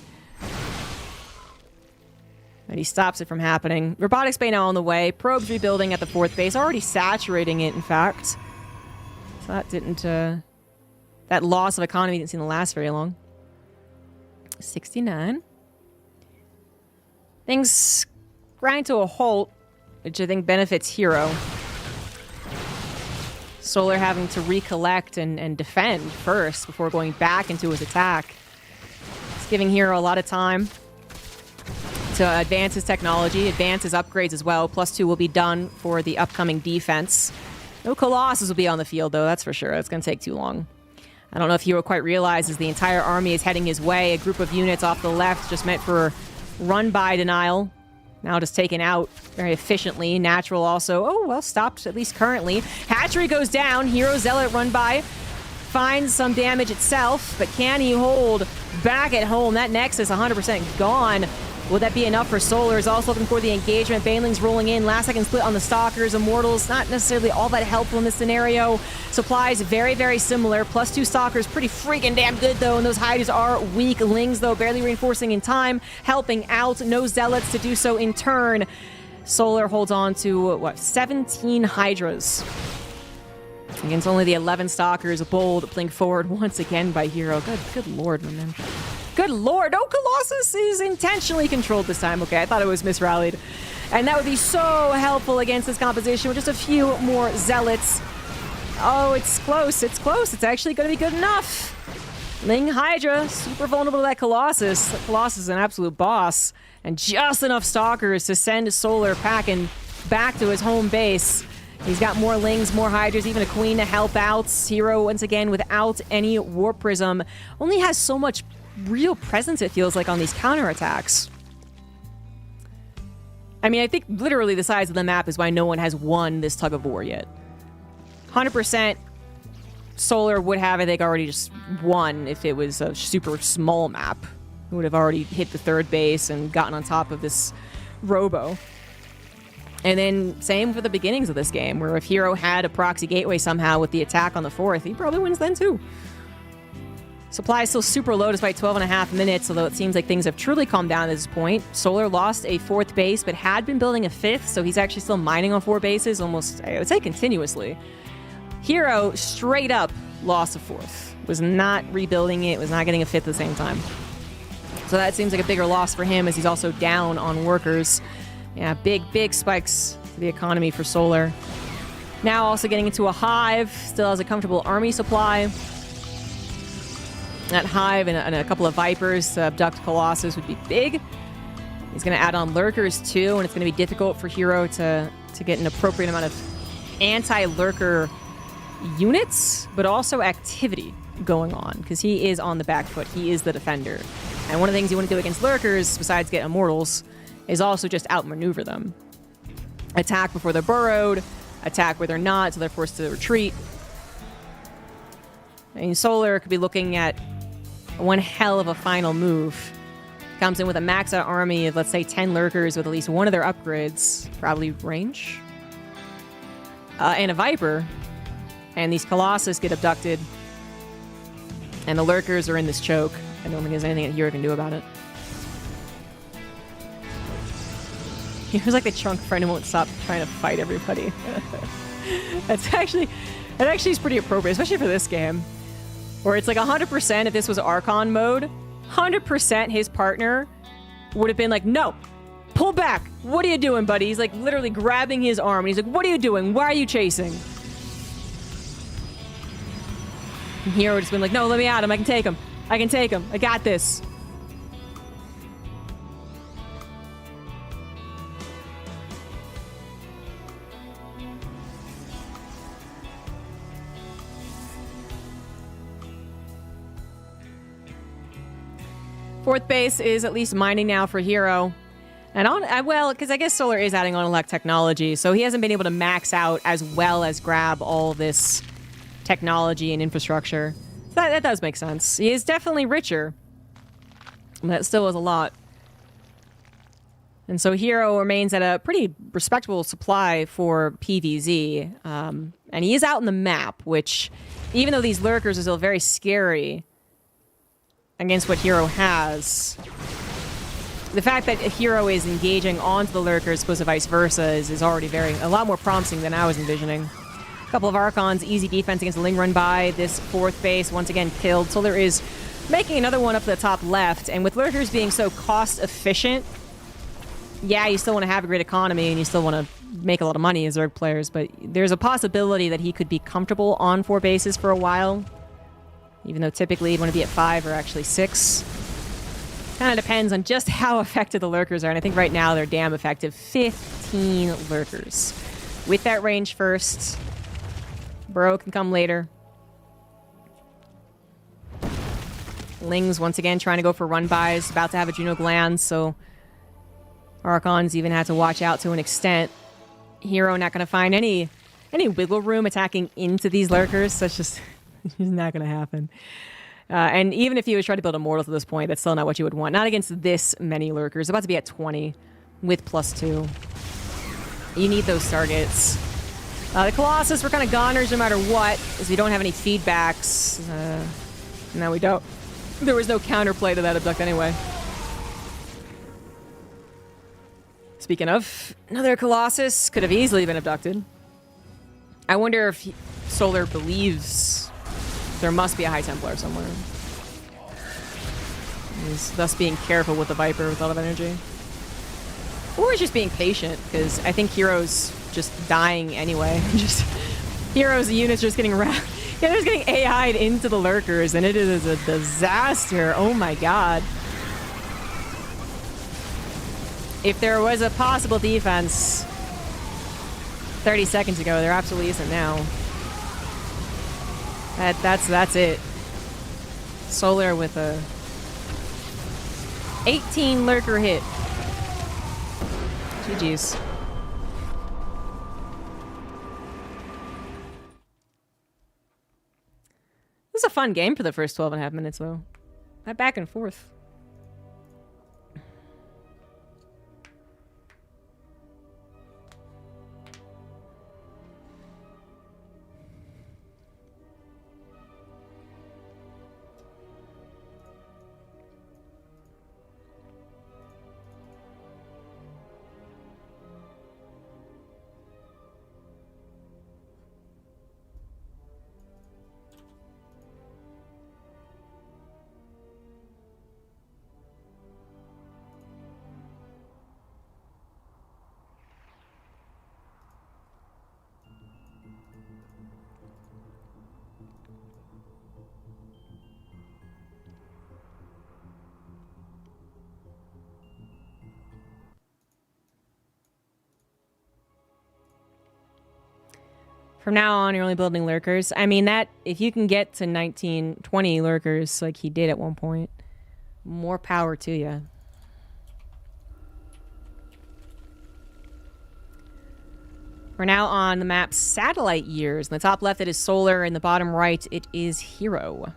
And he stops it from happening. Robotics Bay now on the way. Probes rebuilding at the 4th base, already saturating it, in fact. So that didn't, that loss of economy didn't seem to last very long. 69. Things grind to a halt, which I think benefits Hero. Solar having to recollect and defend first before going back into his attack. It's giving Hero a lot of time to advance his technology, advance his upgrades as well. +2 will be done for the upcoming defense. No Colossus will be on the field, though, that's for sure. It's going to take too long. I don't know if Hero quite realizes the entire army is heading his way. A group of units off the left just meant for run-by denial. Now just taken out very efficiently. Natural also. Oh, well, stopped, at least currently. Hatchery goes down. Hero Zealot run-by. Finds some damage itself, but can he hold back at home? That Nexus 100% gone. Will that be enough for Solar? Is also looking for the engagement. Banelings rolling in. Last second split on the Stalkers. Immortals, not necessarily all that helpful in this scenario. Supplies, very, very similar. +2 Stalkers, pretty freaking damn good, though. And those Hydras are weak. Lings, though, barely reinforcing in time. Helping out. No Zealots to do so in turn. Solar holds on to, what, 17 Hydras. Against only the 11 Stalkers. Bold, blink forward once again by Hero. Good lord, man. Good lord. Oh, Colossus is intentionally controlled this time. Okay, I thought it was misrallied. And that would be so helpful against this composition with just a few more Zealots. Oh, it's close. It's close. It's actually going to be good enough. Ling Hydra, super vulnerable to that Colossus. That Colossus is an absolute boss. And just enough Stalkers to send Solar packing back to his home base. He's got more Lings, more Hydras, even a Queen to help out. Hero, once again, without any Warp Prism, only has so much real presence, it feels like, on these counterattacks. I mean, I think literally the size of the map is why no one has won this tug of war yet. 100% Solar would have, I think, already just won if it was a super small map. It would have already hit the 3rd base and gotten on top of this Robo. And then same for the beginnings of this game, where if Hero had a proxy gateway somehow with the attack on the 4th, he probably wins then too. Supply is still super low despite 12.5 minutes, although it seems like things have truly calmed down at this point. Solar lost a 4th base, but had been building a 5th, so he's actually still mining on 4 bases, almost, I would say, continuously. Hero straight up lost a 4th. Was not rebuilding it, was not getting a 5th at the same time. So that seems like a bigger loss for him, as he's also down on workers. Yeah, big spikes to the economy for Solar. Now also getting into a hive, still has a comfortable army supply. That hive and a couple of Vipers to abduct Colossus would be big. He's going to add on lurkers too, and it's going to be difficult for Hero to get an appropriate amount of anti-lurker units, but also activity going on, because he is on the back foot. He is the defender. And one of the things you want to do against lurkers, besides get immortals, is also just outmaneuver them. Attack before they're burrowed, attack where they're not, so they're forced to retreat. I mean, Solar could be looking at one hell of a final move. Comes in with a max out army of, let's say, 10 lurkers with at least one of their upgrades, probably range, and a Viper. And these Colossus get abducted, and the lurkers are in this choke. I don't think there's anything that Hero can do about it. Here's like the chunk friend who won't stop trying to fight everybody. That actually is pretty appropriate, especially for this game, where it's like 100% if this was Archon mode, 100% his partner would have been like, no, pull back. What are you doing, buddy? He's like literally grabbing his arm. And he's like, what are you doing? Why are you chasing? And Hero would just been like, no, let me at him. I can take him. I can take him. I got this. Fourth base is at least mining now for Hero. And well, because I guess Solar is adding on elect technology, so he hasn't been able to max out as well as grab all this technology and infrastructure. So that does make sense. He is definitely richer. But that still is a lot. And so Hero remains at a pretty respectable supply for PvZ. And he is out in the map, which, even though these lurkers are still very scary against what Hero has, the fact that Hero is engaging onto the lurkers opposed to vice versa is already a lot more promising than I was envisioning. A couple of Archons, easy defense against the Ling run by. This fourth base once again killed. Solar is making another one up to the top left, and with lurkers being so cost efficient, yeah, you still want to have a great economy and you still want to make a lot of money as Zerg players, but there's a possibility that he could be comfortable on 4 bases for a while. Even though typically you'd want to be at 5 or actually 6. Kind of depends on just how effective the lurkers are. And I think right now they're damn effective. 15 lurkers. With that range first. Burrow can come later. Ling's once again trying to go for run-bys. About to have a Juno Gland, so Archons even had to watch out to an extent. Hero not going to find any wiggle room attacking into these lurkers. That's just... it's not going to happen. And even if he was trying to build Immortals at this point, that's still not what you would want. Not against this many lurkers. About to be at 20 with +2. You need those targets. The Colossus were kind of goners no matter what, as we don't have any feedbacks. No, we don't. There was no counterplay to that abduct anyway. Speaking of, another Colossus could have easily been abducted. I wonder if Solar believes there must be a High Templar somewhere. He's thus being careful with the Viper with a lot of energy. Or he's just being patient, because I think Hero's just dying anyway. Hero's units just getting wrapped. Yeah, they're just getting AI'd into the lurkers, and it is a disaster. Oh my god. If there was a possible defense 30 seconds ago, there absolutely isn't now. That's it. Solar with a 18 lurker hit. GG's. This is a fun game for the first 12.5 minutes, though. That back and forth. From now on, you're only building lurkers. I mean, that if you can get to 19, 20 lurkers like he did at one point, more power to you. We're now on the map Satellite Years. In the top left, it is Solar. In the bottom right, it is Hero.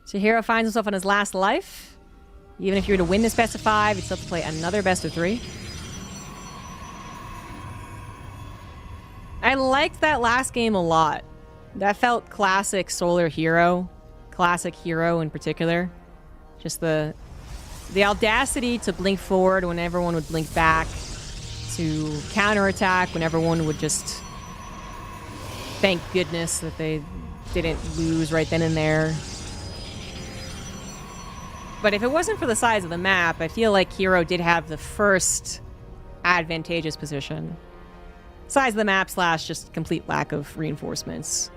So Hero finds himself on his last life. Even if you were to win this best of 5, you'd still have to play another best of 3. I liked that last game a lot. That felt classic Solar Hero. Classic Hero in particular. Just the audacity to blink forward when everyone would blink back. To counterattack when everyone would just thank goodness that they didn't lose right then and there. But if it wasn't for the size of the map, I feel like Hero did have the first advantageous position. Size of the map / just complete lack of reinforcements.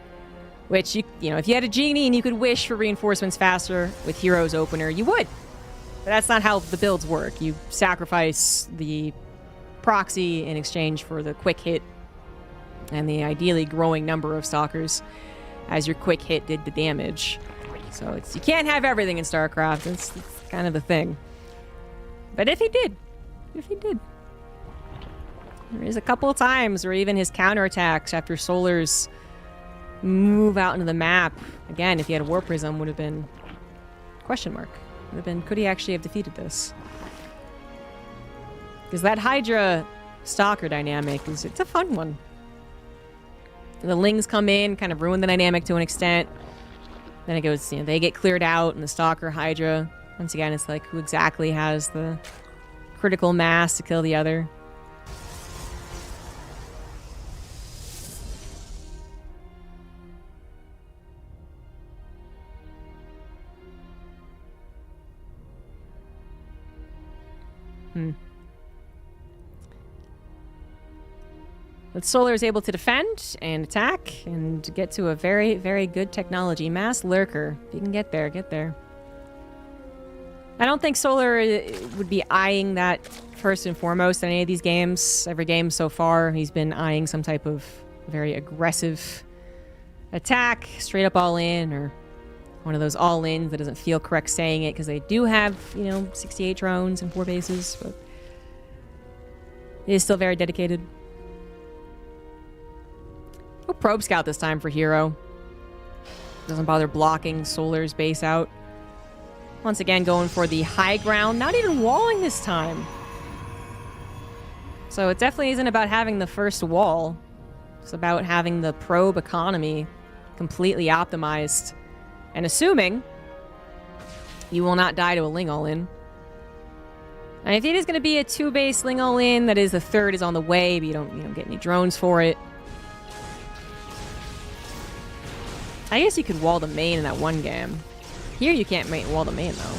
Which, you know, if you had a genie and you could wish for reinforcements faster with Hero's opener, you would. But that's not how the builds work. You sacrifice the proxy in exchange for the quick hit and the ideally growing number of stalkers as your quick hit did the damage. So you can't have everything in StarCraft. It's kind of the thing. But if he did. There is a couple of times where even his counterattacks after Solar's move out into the map, again, if he had a War Prism, would have been question mark. Would have been, could he actually have defeated this? Because that Hydra Stalker dynamic it's a fun one. The Lings come in, kind of ruin the dynamic to an extent. Then it goes, you know, they get cleared out, and the Stalker Hydra. Once again, it's like who exactly has the critical mass to kill the other. But Solar is able to defend and attack and get to a very, very good technology. Mass Lurker. If you can get there, get there. I don't think Solar would be eyeing that first and foremost in any of these games. Every game so far, he's been eyeing some type of very aggressive attack, straight up all in, or one of those all-ins that doesn't feel correct saying it because they do have, you know, 68 drones and 4 bases, but he is still very dedicated. Go Probe Scout this time for Hero. Doesn't bother blocking Solar's base out. Once again, going for the high ground. Not even walling this time. So it definitely isn't about having the first wall. It's about having the probe economy completely optimized. And assuming you will not die to a Ling all-in. And if it is going to be a 2-base Ling all-in, that is the third is on the way, but you don't get any drones for it. I guess you could wall the main in that one game. Here you can't wall the main, though.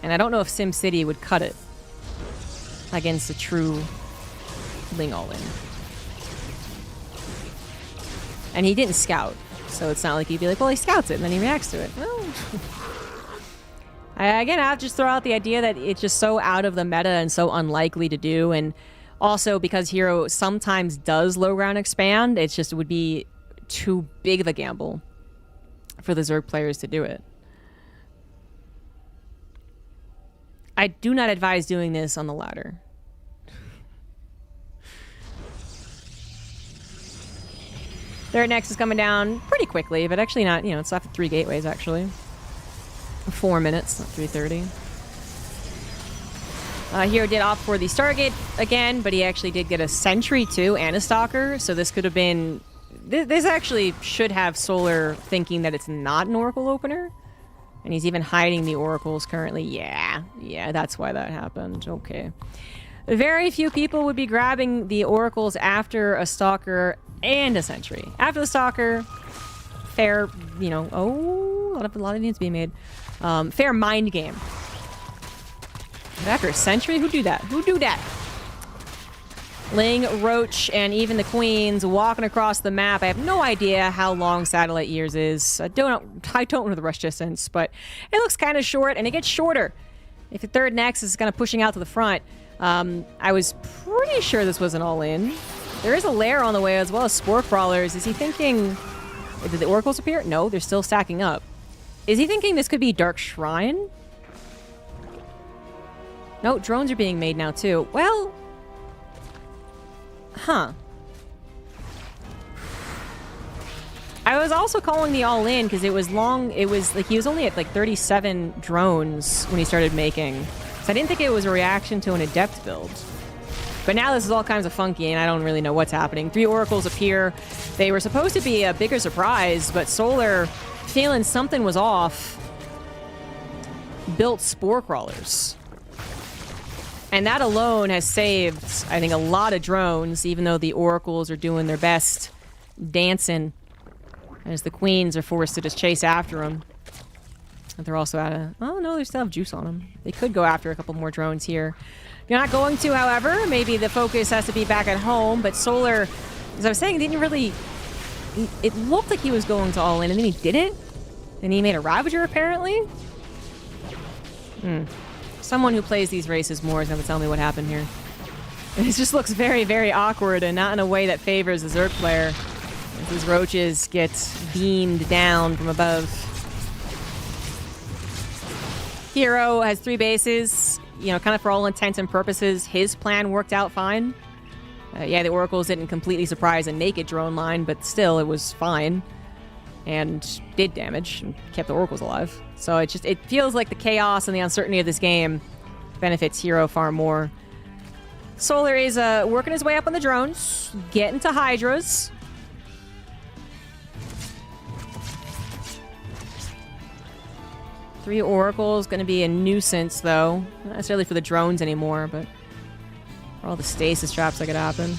And I don't know if SimCity would cut it against a true Ling all-in. And he didn't scout, so it's not like you'd be like, well, he scouts it, and then he reacts to it. Well, again, I have to just throw out the idea that it's just so out of the meta and so unlikely to do, and also because Hero sometimes does low ground expand, it would be too big of a gamble for the Zerg players to do it. I do not advise doing this on the ladder. Their next is coming down pretty quickly, but actually not, you know, it's after 3 gateways, actually. 4 minutes, not 3:30. Hero did opt for the Stargate again, but he actually did get a Sentry, too, and a Stalker, so this could have been... This actually should have Solar thinking that it's not an Oracle opener. And he's even hiding the Oracles currently. Yeah, that's why that happened. Okay. Very few people would be grabbing the Oracles after a Stalker and a Sentry. After the Stalker, fair, you know... Oh, a lot of needs being made. Fair mind game. But after a Sentry? Who do that? Who do that? Ling, Roach, and even the Queens walking across the map. I have no idea how long Satellite Years is. I don't know the rush distance, but it looks kind of short, and it gets shorter. If the third Nexus is kind of pushing out to the front, I was pretty sure this was an all-in. There is a lair on the way as well as spore crawlers. Is he thinking... Did the oracles appear? No, they're still stacking up. Is he thinking this could be Dark Shrine? No, drones are being made now too. Well... Huh. I was also calling the all-in because it was long... It was like he was only at like 37 drones when he started making. So I didn't think it was a reaction to an adept build. But now this is all kinds of funky, and I don't really know what's happening. 3 oracles appear. They were supposed to be a bigger surprise, but Solar, feeling something was off, built spore crawlers. And that alone has saved, I think, a lot of drones, even though the oracles are doing their best dancing, as the queens are forced to just chase after them. And they're also out of... Oh, no, they still have juice on them. They could go after a couple more drones here. You're not going to, however. Maybe the focus has to be back at home, but Solar, as I was saying, didn't really... It looked like he was going to all in, and then he didn't. And he made a Ravager, apparently. Someone who plays these races more is going to tell me what happened here. It just looks very, very awkward, and not in a way that favors the Zerg player. As these roaches get beamed down from above. Hero has 3 bases. You know, kind of for all intents and purposes, his plan worked out fine. Yeah, the oracles didn't completely surprise a naked drone line, but still, it was fine. And did damage, and kept the oracles alive. So it feels like the chaos and the uncertainty of this game benefits Hero far more. Solar is working his way up on the drones, getting to Hydras. Three oracles, going to be a nuisance, though. Not necessarily for the drones anymore, but for all the stasis traps that could happen.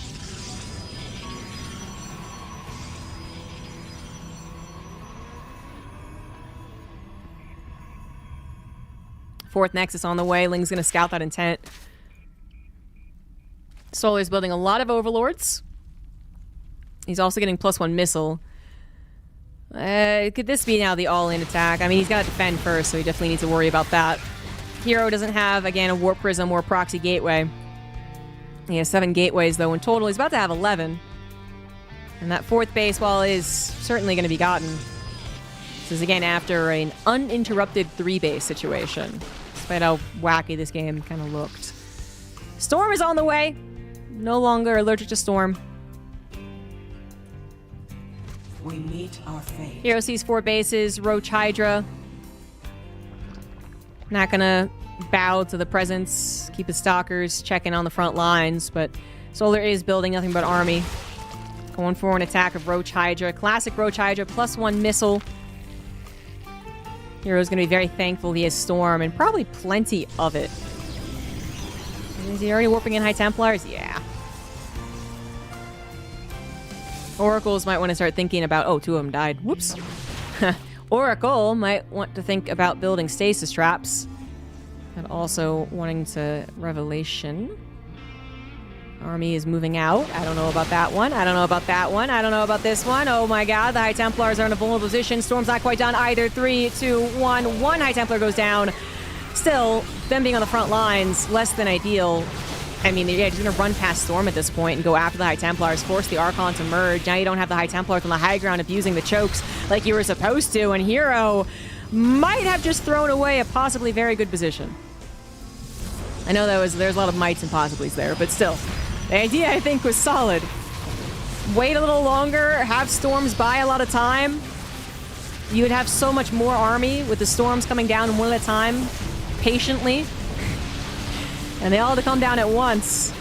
Fourth Nexus on the way. Ling's going to scout that intent. Solar's building a lot of Overlords. He's also getting +1 missile. Could this be now the all-in attack? I mean, he's got to defend first, so he definitely needs to worry about that. Hero doesn't have, again, a Warp Prism or a Proxy Gateway. He has 7 gateways, though, in total. He's about to have 11. And that 4th base, while is certainly going to be gotten, this is, again, after an uninterrupted 3-base situation, despite how wacky this game kind of looked. Storm is on the way. No longer allergic to Storm. We meet our fate. Hero sees 4 bases, Roach Hydra. Not gonna bow to the presence, keep his stalkers checking on the front lines, but Solar is building nothing but army. Going for an attack of Roach Hydra. Classic Roach Hydra, +1 missile. Hero's gonna be very thankful he has Storm, and probably plenty of it. Is he already warping in High Templars? Yeah. Oracles might want to start thinking about... Oh, 2 of them died. Whoops. Oracle might want to think about building stasis traps. And also wanting to... Revelation. Army is moving out. I don't know about that one. I don't know about that one. I don't know about this one. Oh my god, the High Templars are in a vulnerable position. Storm's not quite done either. 3, 2, 1. One High Templar goes down. Still, them being on the front lines, less than ideal. I mean, yeah, he's going to run past Storm at this point and go after the High Templars, force the Archon to merge. Now you don't have the High Templars on the high ground abusing the chokes like you were supposed to, and Hero might have just thrown away a possibly very good position. I know there's a lot of mights and possiblies there, but still, the idea, I think, was solid. Wait a little longer, have Storms buy a lot of time. You would have so much more army with the Storms coming down one at a time, patiently. And they all had to come down at once.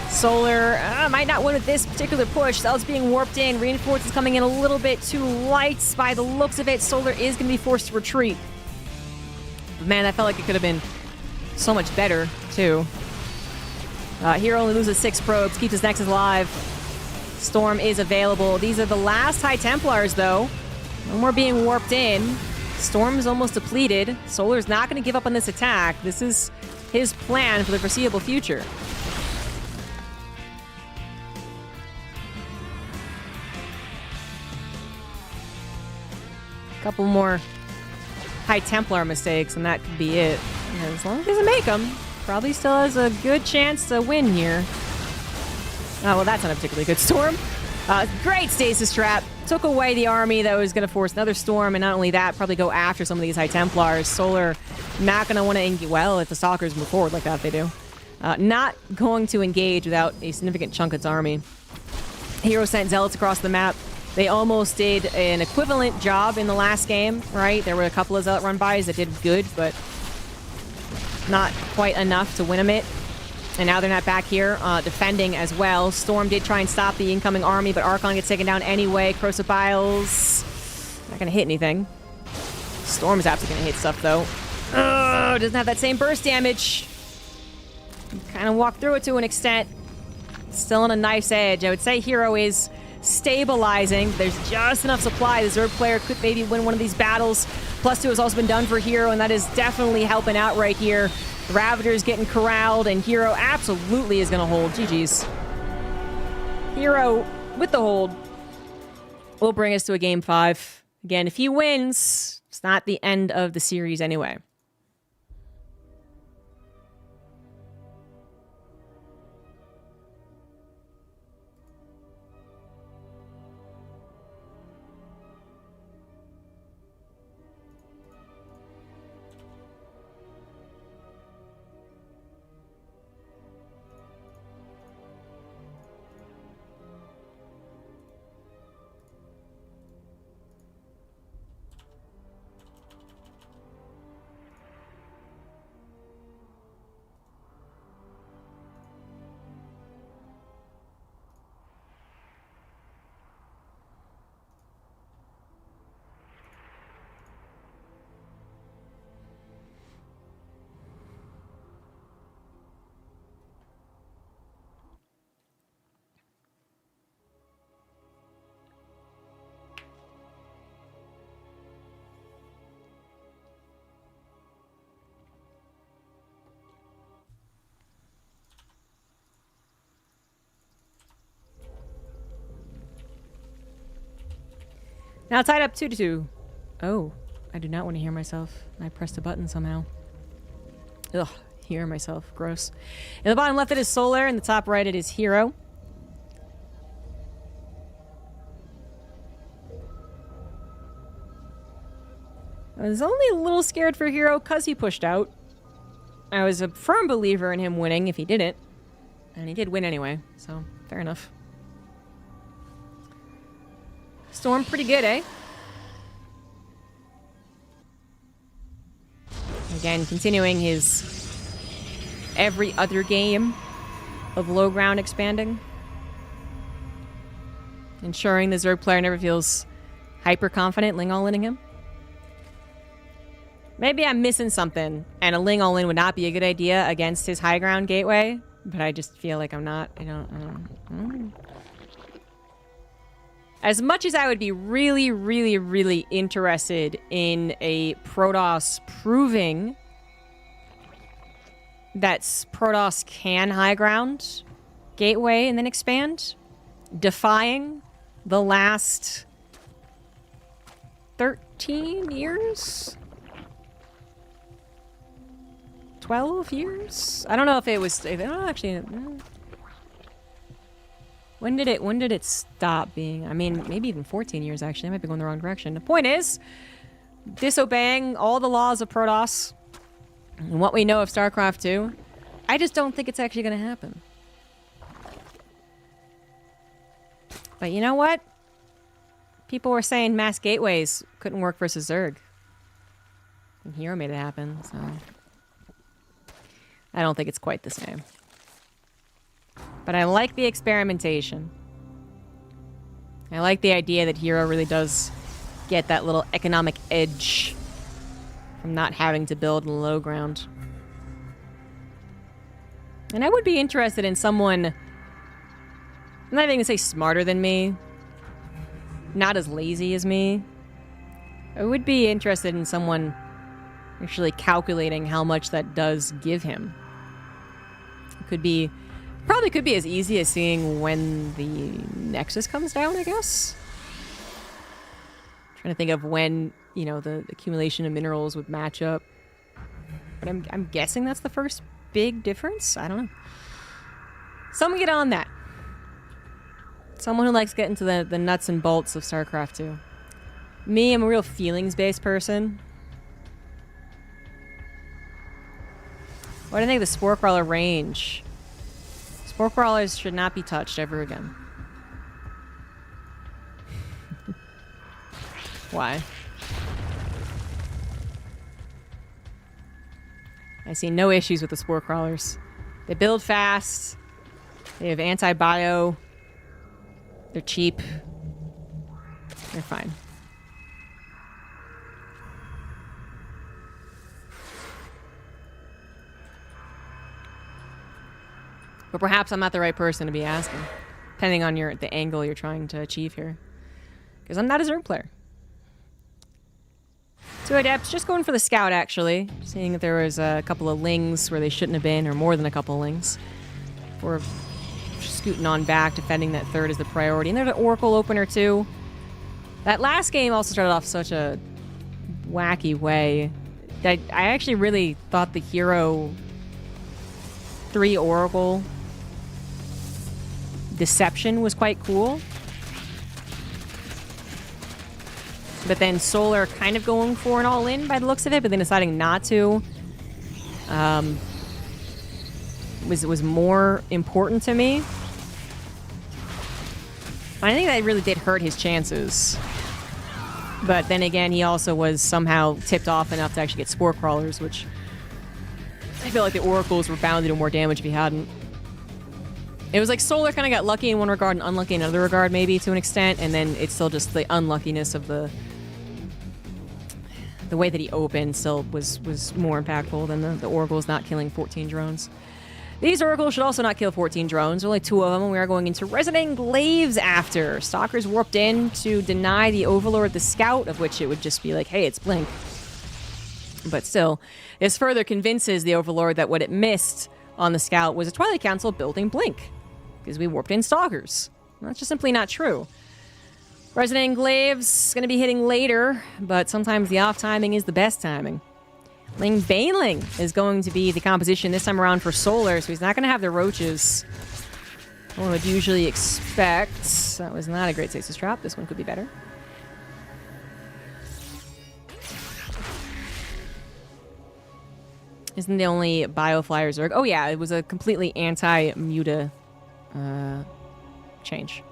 Solar might not win with this particular push. Cells being warped in. Reinforcements coming in a little bit too light. By the looks of it, Solar is going to be forced to retreat. But man, that felt like it could have been so much better, too. Hero only loses 6 probes. Keeps his Nexus alive. Storm is available. These are the last High Templars, though. No more being warped in. Storm is almost depleted. Solar's not going to give up on this attack. This is his plan for the foreseeable future. A couple more High Templar mistakes, and that could be it. As long as he doesn't make them, probably still has a good chance to win here. Oh, well, that's not a particularly good storm. Great stasis trap. Took away the army that was going to force another storm, and not only that, probably go after some of these High Templars. Solar not going to want to engage. Well, if the Stalkers move forward like that, they do. Not going to engage without a significant chunk of its army. Hero sent Zealots across the map. They almost did an equivalent job in the last game, right? There were a couple of Zealot run-bys that did good, but not quite enough to win them it. And now they're not back here defending as well. Storm did try and stop the incoming army, but Archon gets taken down anyway. Corrosive Biles, not going to hit anything. Storm's absolutely going to hit stuff, though. Oh, doesn't have that same burst damage. Kind of walk through it to an extent. Still on a knife's edge. I would say Hero is stabilizing. There's just enough supply. The Zerg player could maybe win one of these battles. +2 has also been done for Hero, and that is definitely helping out right here. Ravager's getting corralled, and Hero absolutely is going to hold. GG's. Hero with the hold will bring us to a game 5. Again, if he wins, it's not the end of the series anyway. Now tied up 2-2. Oh, I do not want to hear myself. I pressed a button somehow. Ugh, hear myself. Gross. In the bottom left, it is Solar. In the top right, it is Hero. I was only a little scared for Hero because he pushed out. I was a firm believer in him winning if he didn't. And he did win anyway, so fair enough. Storm pretty good, eh? Again, continuing his every other game of low ground expanding. Ensuring the Zerg player never feels hyper confident Ling all-inning him. Maybe I'm missing something, and a Ling all-in would not be a good idea against his high ground gateway, but I just feel like I'm not. I don't. As much as I would be really, really, really interested in a Protoss proving that Protoss can high ground gateway and then expand, defying the last 13 years? 12 years? I don't know if it was... I don't actually... When did it stop being? I mean, maybe even 14 years, actually. I might be going the wrong direction. The point is, disobeying all the laws of Protoss and what we know of StarCraft 2, I just don't think it's actually going to happen. But you know what? People were saying mass gateways couldn't work versus Zerg. And Hero made it happen, so... I don't think it's quite the same. But I like the experimentation. I like the idea that Hero really does get that little economic edge from not having to build in low ground. And I would be interested in someone, I'm not even going to say smarter than me, not as lazy as me. I would be interested in someone actually calculating how much that does give him. It could be... Probably could be as easy as seeing when the Nexus comes down, I guess. Trying to think of when, you know, the accumulation of minerals would match up. But I'm guessing that's the first big difference? I don't know. Someone get on that. Someone who likes getting into the nuts and bolts of StarCraft 2. Me, I'm a real feelings-based person. What do you think of the Spore Crawler range? Spore Crawlers should not be touched ever again. Why? I see no issues with the Spore Crawlers. They build fast. They have anti-bio. They're cheap. They're fine. But perhaps I'm not the right person to be asking, depending on the angle you're trying to achieve here. Because I'm not a Zerg player. 2 adepts, just going for the scout, actually. Seeing that there was a couple of lings where they shouldn't have been, or more than a couple of lings. We're scooting on back, defending that third is the priority. And there's an Oracle opener, too. That last game also started off such a wacky way. I actually really thought the Hero 3 Oracle deception was quite cool. But then Solar kind of going for an all-in by the looks of it, but then deciding not to was more important to me. I think that really did hurt his chances. But then again, he also was somehow tipped off enough to actually get Spore Crawlers, which I feel like the Oracles were bound to do more damage if he hadn't. It was like Solar kind of got lucky in one regard and unlucky in another regard, maybe, to an extent, and then it's still just the unluckiness of the way that he opened still was more impactful than the Oracles not killing 14 drones. These Oracles should also not kill 14 drones. There are only 2 of them, and we are going into Resident Glaives after. Stalkers warped in to deny the Overlord the Scout, of which it would just be like, hey, it's Blink. But still, this further convinces the Overlord that what it missed on the Scout was a Twilight Council building Blink, because we warped in Stalkers. And that's just simply not true. Resident Glaives going to be hitting later, but sometimes the off timing is the best timing. Ling Baneling is going to be the composition this time around for Solar, so he's not going to have the roaches one would usually expect. That was not a great stasis trap. This one could be better. Isn't the only Bioflyer Zerg? Oh yeah, it was a completely anti-muta change.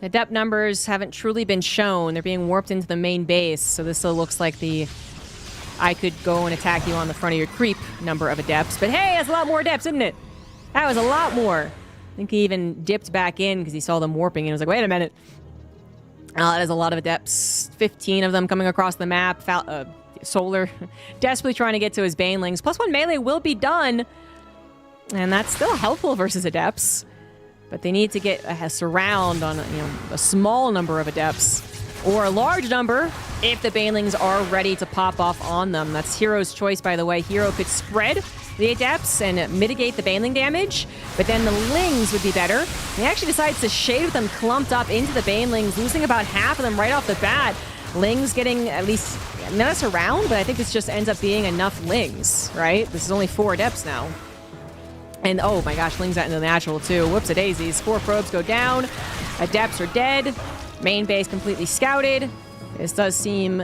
The depth numbers haven't truly been shown. They're being warped into the main base, so this still looks like the I could go and attack you on the front of your creep number of adepts. But hey, that's a lot more adepts, isn't it? That was a lot more. I think he even dipped back in because he saw them warping and was like, wait a minute. That is a lot of adepts. 15 of them coming across the map. Solar desperately trying to get to his Banelings. +1 melee will be done. And that's still helpful versus adepts. But they need to get a surround on a small number of adepts. Or a large number if the Banelings are ready to pop off on them. That's Hero's choice, by the way. Hero could spread the adepts and mitigate the Baneling damage, but then the Lings would be better. He actually decides to shade with them clumped up into the Banelings, losing about half of them right off the bat. Lings getting at least, not a surround, but I think this just ends up being enough Lings, right? This is only 4 adepts now. And oh my gosh, Lings out into the natural too. Whoops-a-daisies. 4 probes go down. Adepts are dead. Main base completely scouted. This does seem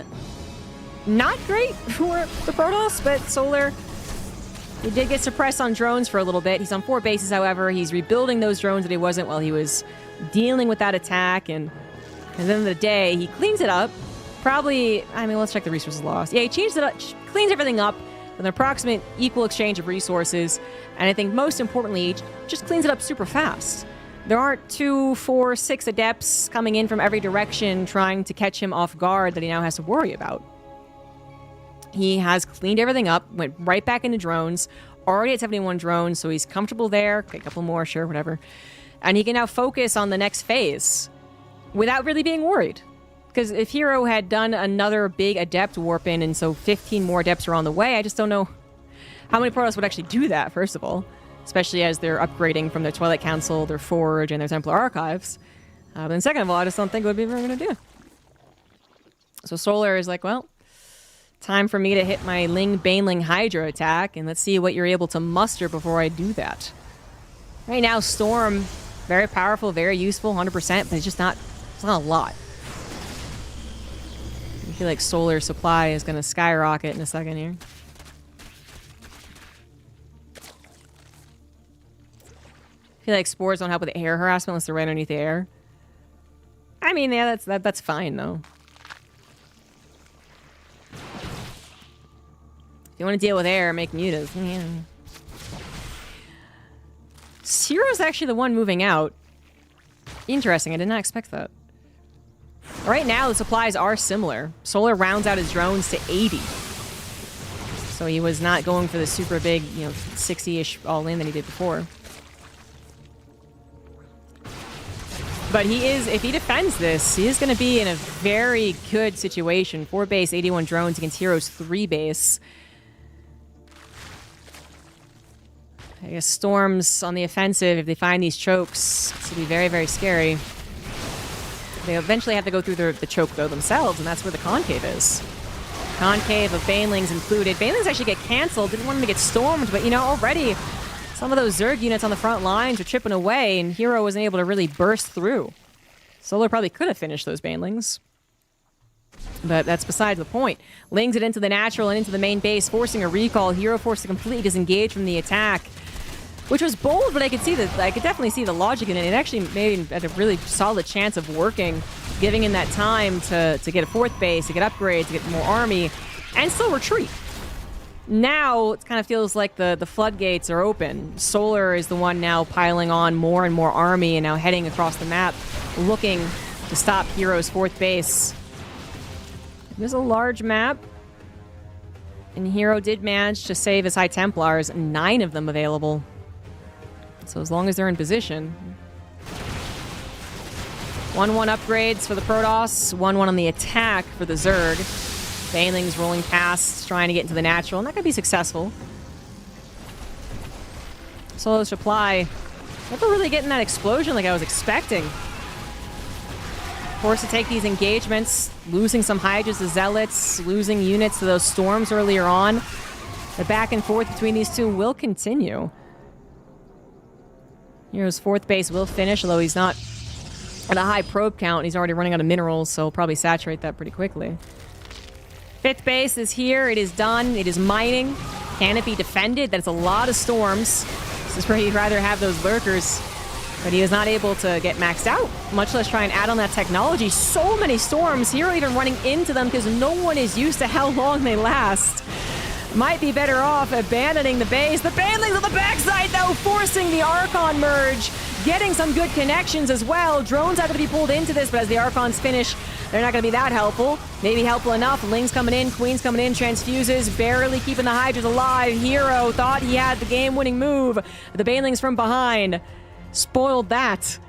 not great for the Protoss, but Solar, he did get suppressed on drones for a little bit. He's on 4 bases, however. He's rebuilding those drones that he wasn't while he was dealing with that attack. And at the end of the day, he cleans it up. Probably, I mean, let's check the resources lost. Yeah, he changed it up, cleans everything up with an approximate equal exchange of resources. And I think most importantly, he just cleans it up super fast. There aren't 2, 4, 6 adepts coming in from every direction trying to catch him off guard that he now has to worry about. He has cleaned everything up, went right back into drones, already at 71 drones, so he's comfortable there. Okay, a couple more, sure, whatever. And he can now focus on the next phase without really being worried. Because if Hero had done another big adept warp in, and so 15 more adepts are on the way, I just don't know how many Protoss would actually do that, first of all. Especially as they're upgrading from their Twilight Council, their Forge, and their Templar Archives. But then second of all, I just don't think it would be a very good idea. So Solar is like, well, time for me to hit my Ling Baneling Hydra attack, and let's see what you're able to muster before I do that. Right now, Storm, very powerful, very useful, 100%, but it's not a lot. I feel like Solar supply is going to skyrocket in a second here. I feel like spores don't help with air harassment unless they're right underneath the air. I mean, yeah, that's fine, though. If you want to deal with air, make mutas. Yeah. Zero's actually the one moving out. Interesting, I did not expect that. Right now, the supplies are similar. Solar rounds out his drones to 80. So he was not going for the super big, 60-ish all-in that he did before. But he is, if he defends this, he is going to be in a very good situation. 4 base, 81 drones against Hero's 3 base. I guess Storms on the offensive, if they find these chokes, it's going to be very, very scary. They eventually have to go through the choke, though, themselves, and that's where the concave is. Concave of Banelings included. Banelings actually get canceled. Didn't want them to get stormed, but, already some of those Zerg units on the front lines are chipping away, and Hero wasn't able to really burst through. Solar probably could have finished those Banelings. But that's beside the point. Lings it into the natural and into the main base, forcing a recall. Hero forced to completely disengage from the attack, which was bold, but I could definitely see the logic in it. It actually made it a really solid chance of working, giving him that time to get a 4th base, to get upgrades, to get more army, and still retreat. Now, it kind of feels like the floodgates are open. Solar is the one now piling on more and more army and now heading across the map, looking to stop Hero's 4th base. There's a large map, and Hero did manage to save his High Templars, 9 of them available. So as long as they're in position. 1-1 upgrades for the Protoss, 1-1 on the attack for the Zerg. Banelings rolling past, trying to get into the natural, and that could be successful. Solo supply, never really getting that explosion like I was expecting. Forced to take these engagements, losing some Hydras to Zealots, losing units to those Storms earlier on. The back and forth between these two will continue. Hero's 4th base will finish, although he's not at a high probe count. He's already running out of minerals, so he'll probably saturate that pretty quickly. 5th base is here. It is done. It is mining. Can it be defended? That's a lot of Storms. This is where he'd rather have those lurkers. But he is not able to get maxed out, much less try and add on that technology. So many Storms. Hero even running into them because no one is used to how long they last. Might be better off abandoning the base. The Banelings on the backside, though, forcing the Archon merge. Getting some good connections as well. Drones have to be pulled into this, but as the Archons finish, they're not going to be that helpful. Maybe helpful enough. Ling's coming in, Queen's coming in, transfuses, barely keeping the Hydras alive. Hero thought he had the game-winning move. The Banelings from behind spoiled that.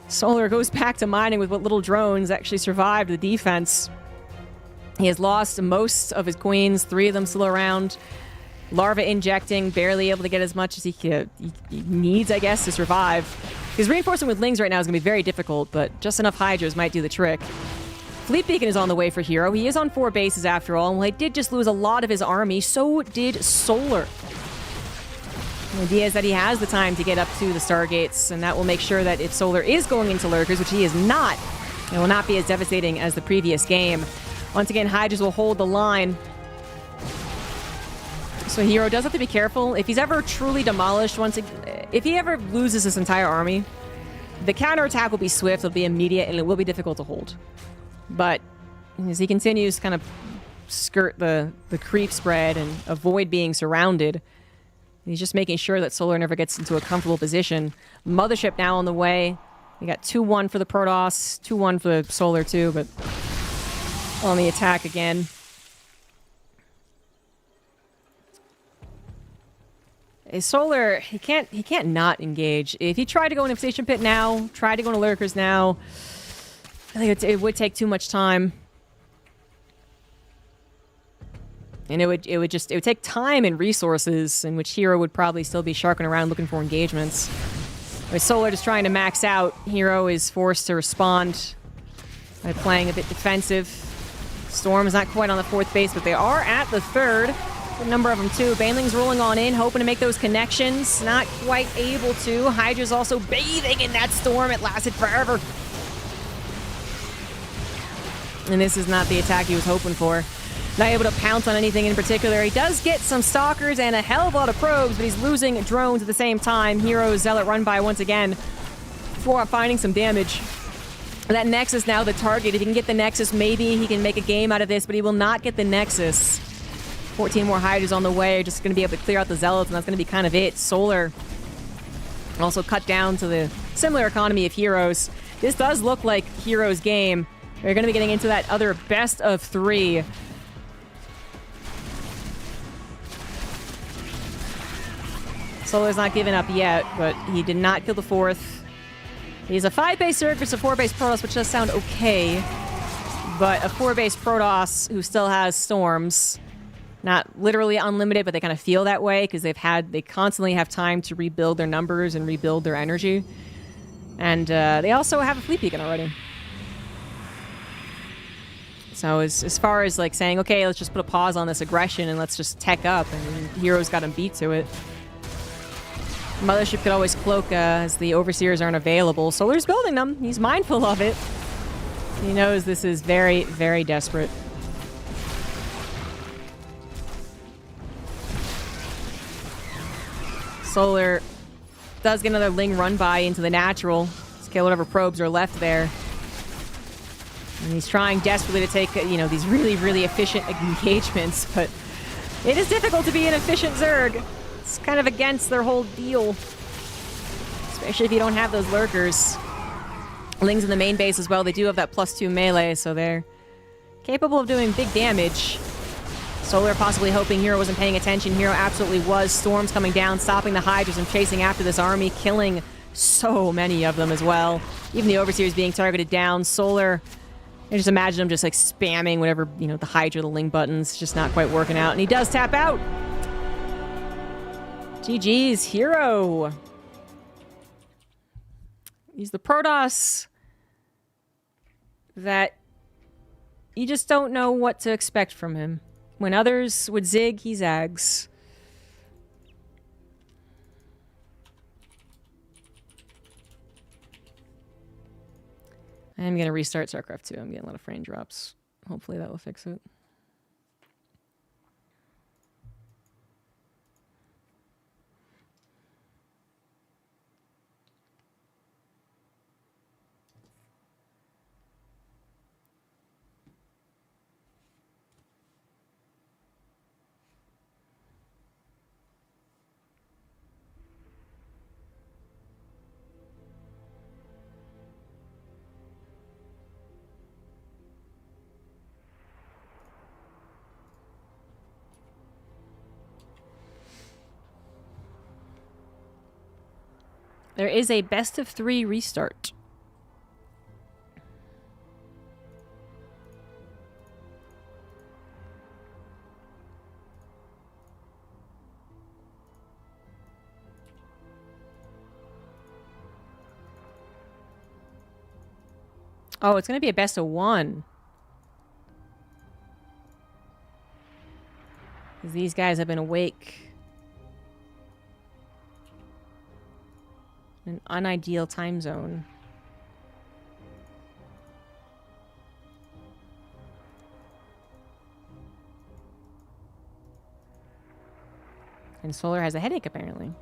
Solar goes back to mining with what little drones actually survived the defense. He has lost most of his queens, 3 of them still around. Larva injecting, barely able to get as much as he needs, I guess, to survive. His reinforcement with Lings right now is going to be very difficult, but just enough Hydras might do the trick. Fleet Beacon is on the way for Hero. He is on 4 bases after all, and while he did just lose a lot of his army, so did Solar. The idea is that he has the time to get up to the Stargates, and that will make sure that if Solar is going into Lurkers, which he is not, it will not be as devastating as the previous game. Once again, Hydras will hold the line. So Hero does have to be careful. If he's ever truly demolished if he ever loses his entire army, the counterattack will be swift, it'll be immediate, and it will be difficult to hold. But as he continues to kind of skirt the creep spread and avoid being surrounded, he's just making sure that Solar never gets into a comfortable position. Mothership now on the way. We got 2-1 for the Protoss, 2-1 for the Solar too, but on the attack again. Solar, he can't not engage. If he tried to go into Station Pit now, tried to go into Lurkers now, I think it would take too much time. And it would take time and resources, in which Hero would probably still be sharking around looking for engagements. With Solar just trying to max out, Hero is forced to respond by playing a bit defensive. Storm is not quite on the 4th base, but they are at the 3rd. Good number of them, too. Baneling's rolling on in, hoping to make those connections. Not quite able to. Hydra's also bathing in that storm. It lasted forever. And this is not the attack he was hoping for. Not able to pounce on anything in particular. He does get some stalkers and a hell of a lot of probes, but he's losing drones at the same time. Hero's Zealot run by once again for finding some damage. That Nexus now the target. If he can get the Nexus, maybe he can make a game out of this, but he will not get the Nexus. 14 more Hydras on the way. Just going to be able to clear out the Zealots, and that's going to be kind of it. Solar also cut down to the similar economy of Heroes. This does look like Heroes' game. We're going to be getting into that other best of 3. Solar's not giving up yet, but he did not kill the 4th. He's a 5-base Zerg versus a 4-base Protoss, which does sound okay. But a 4-base Protoss who still has Storms. Not literally unlimited, but they kind of feel that way because they constantly have time to rebuild their numbers and rebuild their energy. And they also have a fleet beacon already. So as far as like saying, okay, let's just put a pause on this aggression and let's just tech up, and Heroes got him beat to it. Mothership could always cloak as the Overseers aren't available. Solar's building them. He's mindful of it. He knows this is very, very desperate. Solar does get another Ling run by into the natural. Let's kill whatever probes are left there. And he's trying desperately to take, these really, really efficient engagements, but it is difficult to be an efficient Zerg. It's kind of against their whole deal. Especially if you don't have those lurkers. Ling's in the main base as well. They do have that +2 melee, so they're capable of doing big damage. Solar possibly hoping Hero wasn't paying attention. Hero absolutely was. Storms coming down, stopping the Hydras and chasing after this army, killing so many of them as well. Even the Overseers being targeted down. Solar, I just imagine him just like spamming whatever, the Hydra, the Ling buttons, just not quite working out. And he does tap out. GG's, Hero. He's the Protoss that you just don't know what to expect from him. When others would zig, he zags. I'm going to restart StarCraft 2. I'm getting a lot of frame drops. Hopefully that will fix it. There is a best of 3 restart. Oh, it's going to be a best of 1. Because these guys have been awake. An unideal time zone. And Solar has a headache, apparently.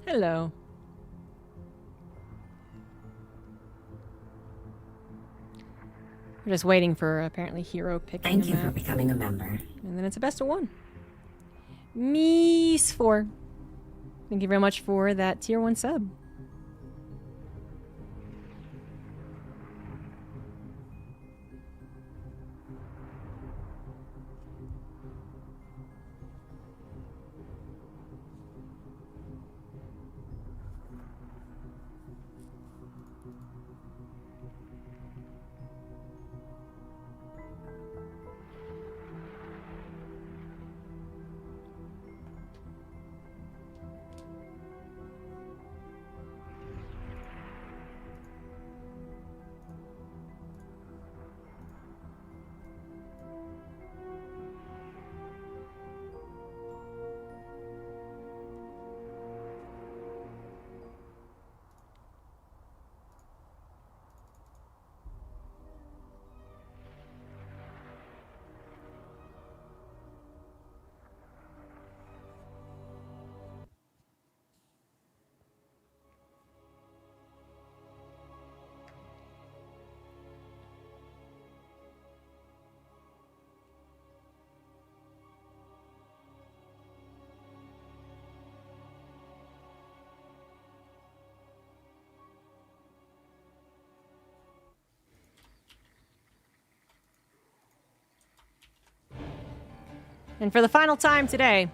Hello. We're just waiting for apparently Hero picking Thank you him for up. becoming a member. And then it's a best of 1. Mies 4. Thank you very much for that tier 1 sub. And for the final time today,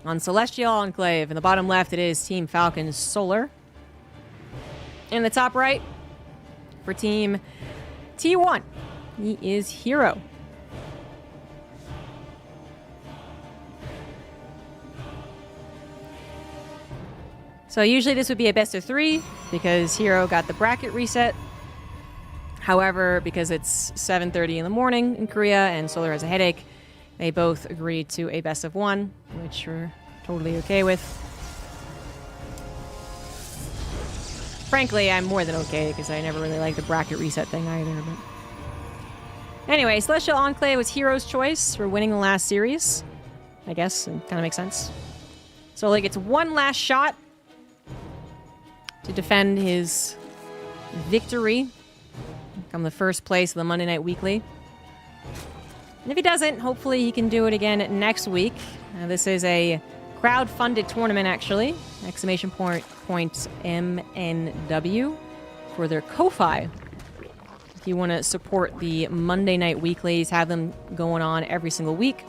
on Celestial Enclave, in the bottom left, it is Team Falcon's Solar. In the top right, for Team T1, he is Hero. So usually this would be a best of 3, because Hero got the bracket reset. However, because it's 7:30 in the morning in Korea and Solar has a headache, they both agreed to a best of 1, which we're totally okay with. Frankly, I'm more than okay, because I never really liked the bracket reset thing either. But anyway, Celestial Enclave was Hero's choice for winning the last series. I guess, it kind of makes sense. So, like, it's one last shot to defend his victory, become the first place of the Monday Night Weekly. And if he doesn't, hopefully he can do it again next week. This is a crowd-funded tournament, actually. Exclamation point MNW for their Ko-Fi. If you want to support the Monday Night Weeklies, have them going on every single week.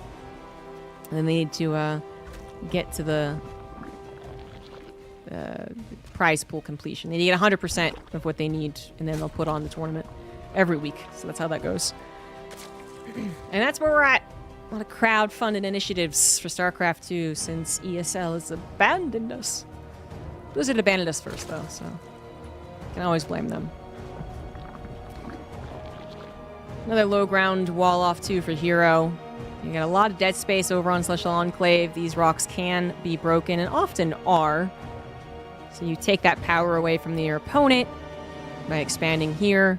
And then they need to get to the prize pool completion. They need 100% of what they need, and then they'll put on the tournament every week. So that's how that goes. And that's where we're at. A lot of crowd-funded initiatives for StarCraft 2 since ESL has abandoned us. Blizzard abandoned us first, though, so can always blame them. Another low ground wall off, too, for Hero. You got a lot of dead space over on Celestial Enclave. These rocks can be broken, and often are. So you take that power away from your opponent by expanding here.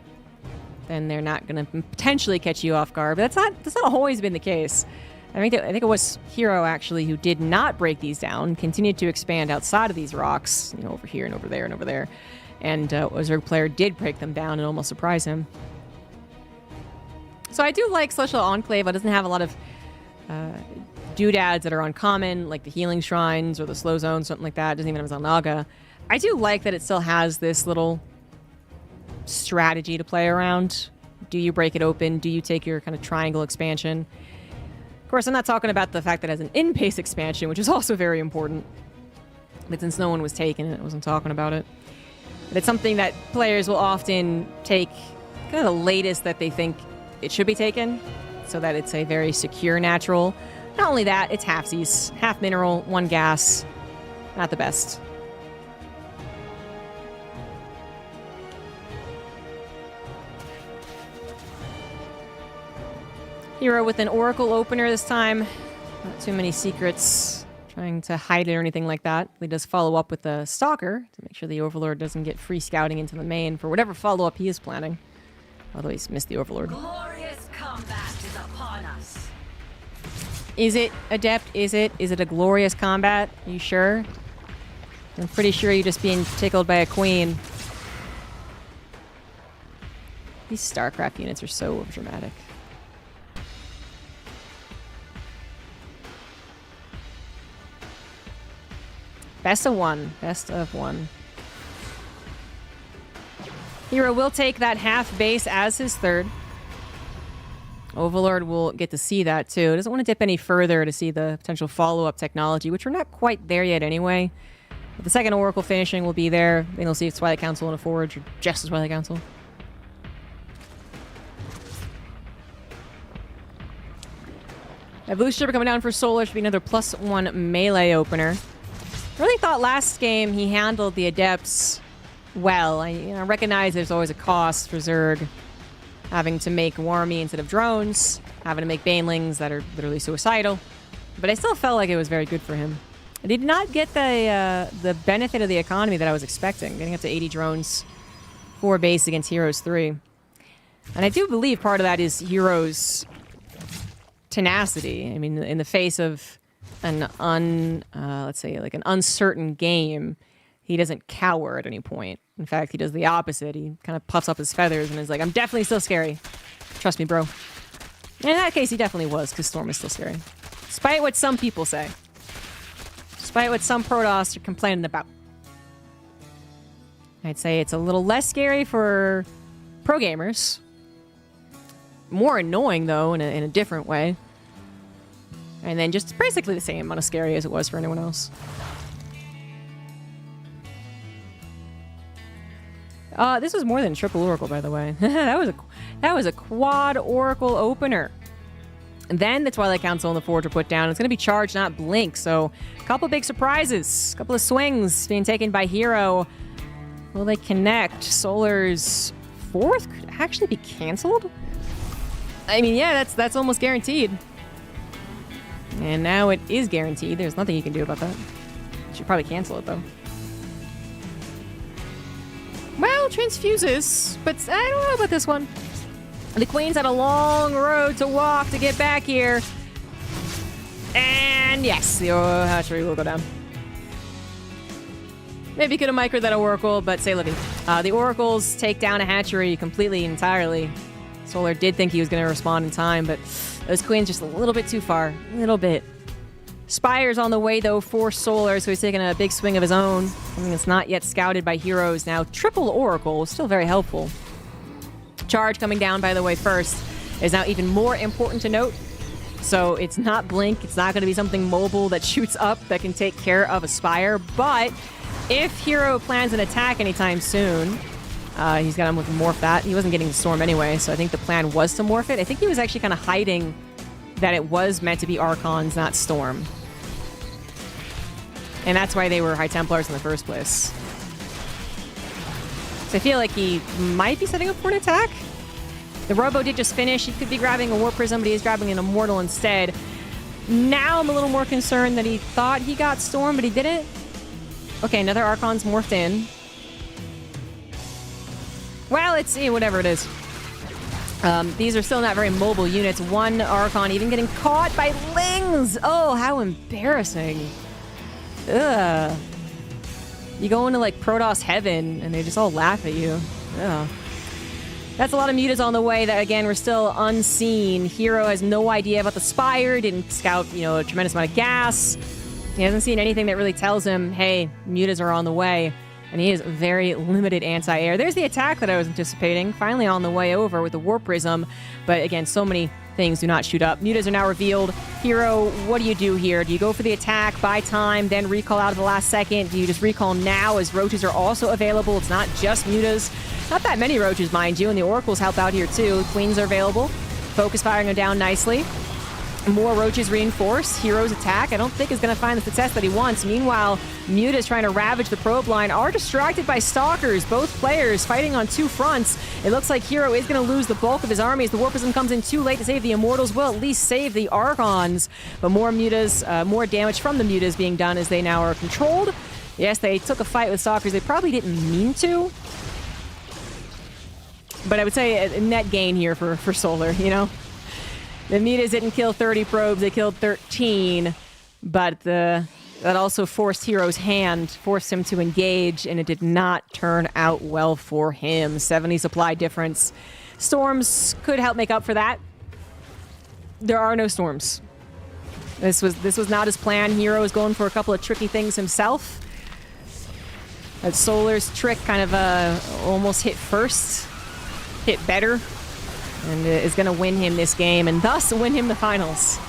Then they're not going to potentially catch you off guard. But that's not always been the case. I think it was Hero, actually, who did not break these down, continued to expand outside of these rocks, over here and over there and over there. And Zerg player did break them down and almost surprise him. So I do like Celestial Enclave. It doesn't have a lot of doodads that are uncommon, like the healing shrines or the slow zone, something like that. It doesn't even have Zalnaga. I do like that it still has this little strategy to play around. Do you break it open? Do you take your kind of triangle expansion? Of course, I'm not talking about the fact that it has an in-pace expansion, which is also very important. But since no one was taking it, I wasn't talking about it. But it's something that players will often take kind of the latest that they think it should be taken, so that it's a very secure natural. Not only that, it's halfsies. Half mineral, 1 gas. Not the best. Hero with an Oracle opener this time. Not too many secrets trying to hide it or anything like that. He does follow up with the Stalker to make sure the Overlord doesn't get free scouting into the main for whatever follow-up he is planning. Although he's missed the Overlord. Glorious combat is upon us. Is it, Adept? Is it a glorious combat? Are you sure? I'm pretty sure you're just being tickled by a queen. These StarCraft units are so dramatic. Best of one. Best of one. Hero will take that half base as his third. Overlord will get to see that too. Doesn't want to dip any further to see the potential follow-up technology, which we're not quite there yet anyway. But the second Oracle finishing will be there. Then we'll see if Twilight Council and a Forge, or just the Twilight Council. That Blue Stripper coming down for Solar should be another +1 melee opener. I really thought last game he handled the Adepts well. I recognize there's always a cost for Zerg. Having to make Warmy instead of drones. Having to make Banelings that are literally suicidal. But I still felt like it was very good for him. I did not get the benefit of the economy that I was expecting. Getting up to 80 drones. 4 base against Heroes 3. And I do believe part of that is Heroes' tenacity. I mean, in the face of an let's say like an uncertain game, he doesn't cower at any point. In fact, he does the opposite. He kind of puffs up his feathers and is like, I'm definitely still scary. Trust me, bro. And in that case, he definitely was, because Storm is still scary. Despite what some people say. Despite what some Protoss are complaining about. I'd say it's a little less scary for pro gamers. More annoying, though, in a different way. And then just basically the same amount of scary as it was for anyone else. This was more than triple Oracle, by the way. that was a quad Oracle opener. And then the Twilight Council and the Forge were put down. It's going to be Charge, not Blink. So a couple big surprises. A couple of swings being taken by Hero. Will they connect? Solar's 4th could actually be canceled? I mean, yeah, that's almost guaranteed. And now it is guaranteed. There's nothing you can do about that. Should probably cancel it, though. Well, transfuses, but I don't know about this one. The Queen's had a long road to walk to get back here. And yes, the hatchery will go down. Maybe could have microed that Oracle, but say living. The Oracles take down a hatchery completely, entirely. Solar did think he was going to respond in time, but those Queens just a little bit too far. A little bit. Spire's on the way, though, for Solar, so he's taking a big swing of his own. Something that's not yet scouted by Heroes. Now, triple Oracle is still very helpful. Charge coming down, by the way, first is now even more important to note. So it's not Blink. It's not going to be something mobile that shoots up that can take care of a Spire. But if Hero plans an attack anytime soon, he's got to morph that. He wasn't getting the Storm anyway, so I think the plan was to morph it. I think he was actually kind of hiding that it was meant to be Archons, not Storm. And that's why they were High Templars in the first place. So I feel like he might be setting up for an attack. The Robo did just finish. He could be grabbing a War Prism, but he's grabbing an Immortal instead. Now I'm a little more concerned that he thought he got Storm, but he didn't. Okay, another Archon's morphed in. Well, it's whatever it is. These are still not very mobile units. One Archon even getting caught by Lings. Oh, how embarrassing. Ugh. You go into like Protoss heaven and they just all laugh at you. Ugh. That's a lot of mutas on the way that, again, we're still unseen. Hero has no idea about the Spire, didn't scout, a tremendous amount of gas. He hasn't seen anything that really tells him, hey, mutas are on the way. And he has very limited anti-air. There's the attack that I was anticipating. Finally on the way over with the War Prism. But again, so many things do not shoot up. Mutas are now revealed. Hero, what do you do here? Do you go for the attack, buy time, then recall out at the last second? Do you just recall now as roaches are also available? It's not just mutas. Not that many roaches, mind you, and the Oracles help out here too. Queens are available. Focus firing them down nicely. More roaches reinforced. Hero's attack, I don't think is going to find the success that he wants. Meanwhile, mutas trying to ravage the probe line are distracted by stalkers. Both players fighting on two fronts. It looks like Hero is going to lose the bulk of his army as the War Prism comes in too late to save the Immortals. Will at least save the Archons. But more mutas, more damage from the mutas being done as they now are controlled. Yes, they took a fight with stalkers. They probably didn't mean to. But I would say a net gain here for Solar, The mutas didn't kill 30 probes, they killed 13. But the that also forced Hero's hand, forced him to engage, and it did not turn out well for him. 70 supply difference. Storms could help make up for that. There are no storms. This was not his plan. Hero is going for a couple of tricky things himself. That Solar's trick kind of almost hit first, hit better, and is going to win him this game, and thus win him the finals.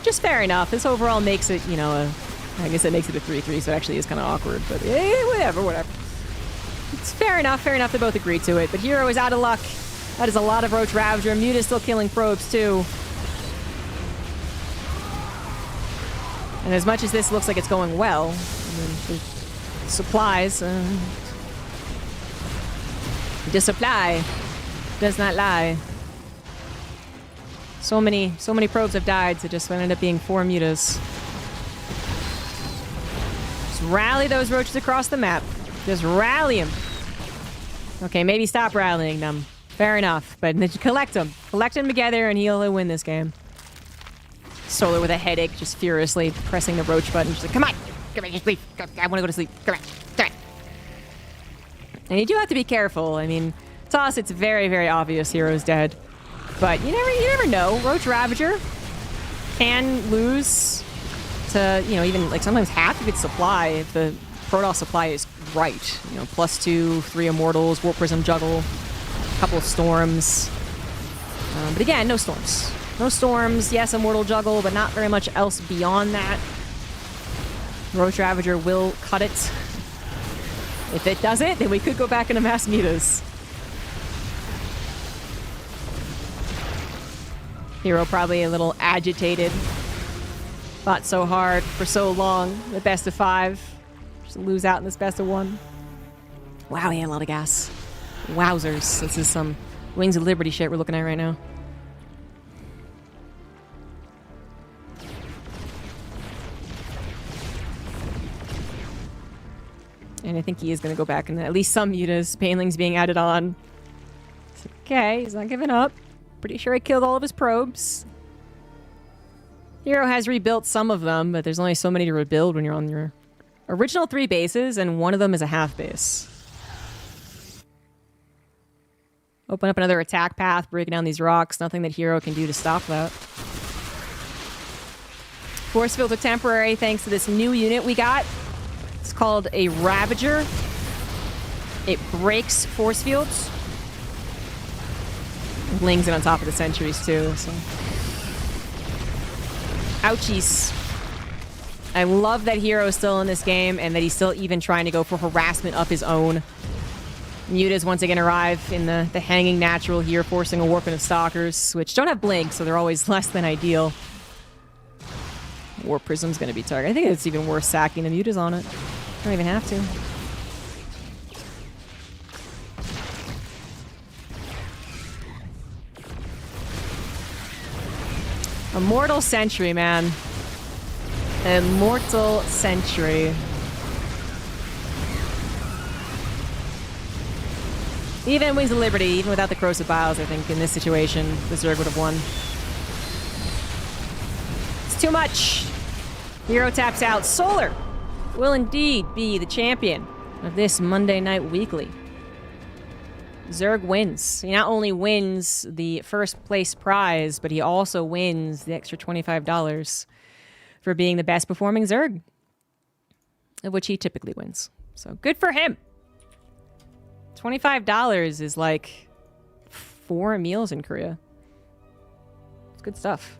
Just fair enough. This overall makes it, you know, I guess it makes it a 3-3, so it actually is kind of awkward, but whatever. It's fair enough they both agreed to it, but Hero is out of luck. That is a lot of Roach Ravager. Muta's still killing probes, too. And as much as this looks like it's going well, I mean, the supplies, the supply does not lie. So many probes have died, so just ended up being 4 mutas. Just rally those roaches across the map. Just rally them. Okay, maybe stop rallying them. Fair enough, but collect them. Collect them together and he'll win this game. Solar with a headache, just furiously pressing the roach button. She's like, come on, just leave. I want to go to sleep. Come on. And you do have to be careful. I mean, to us, it's very, very obvious Hero's dead. But you never know. Roach Ravager can lose to, you know, even like sometimes half of its supply if the Protoss supply is right. You know, +2, 3 Immortals, Warp Prism Juggle, a couple of Storms. But again, no Storms. No Storms, yes, Immortal Juggle, but not very much else beyond that. Roach Ravager will cut it. If it doesn't, then we could go back into mass mutas. Hero probably a little agitated. Fought so hard for so long. The best of 5. Just lose out in this best of 1. Wow, he had a lot of gas. Wowzers. This is some Wings of Liberty shit we're looking at right now. And I think he is going to go back, and at least some mutas. Baneling's being added on. It's okay, he's not giving up. Pretty sure he killed all of his probes. Hero has rebuilt some of them, but there's only so many to rebuild when you're on your original 3 bases, and one of them is a half base. Open up another attack path, breaking down these rocks. Nothing that Hero can do to stop that. Force fields are temporary thanks to this new unit we got. It's called a Ravager. It breaks force fields. Lings it on top of the sentries too, so. Ouchies. I love that Hero is still in this game and that he's still even trying to go for harassment of his own. Mutas once again arrive in the hanging natural here, forcing a warping of Stalkers, which don't have blink, so they're always less than ideal. Warp Prism's gonna be targeted. I think it's even worth sacking the mutas on it. Don't even have to. Immortal Sentry, man. Immortal Sentry. Even Wings of Liberty, even without the Corrosive Biles, I think in this situation, the Zerg would have won. It's too much. Hero taps out. Solar will indeed be the champion of this Monday Night Weekly. Zerg wins. He not only wins the first place prize, but he also wins the extra $25 for being the best performing Zerg, of which he typically wins. So good for him. $25 is like 4 meals in Korea. It's good stuff.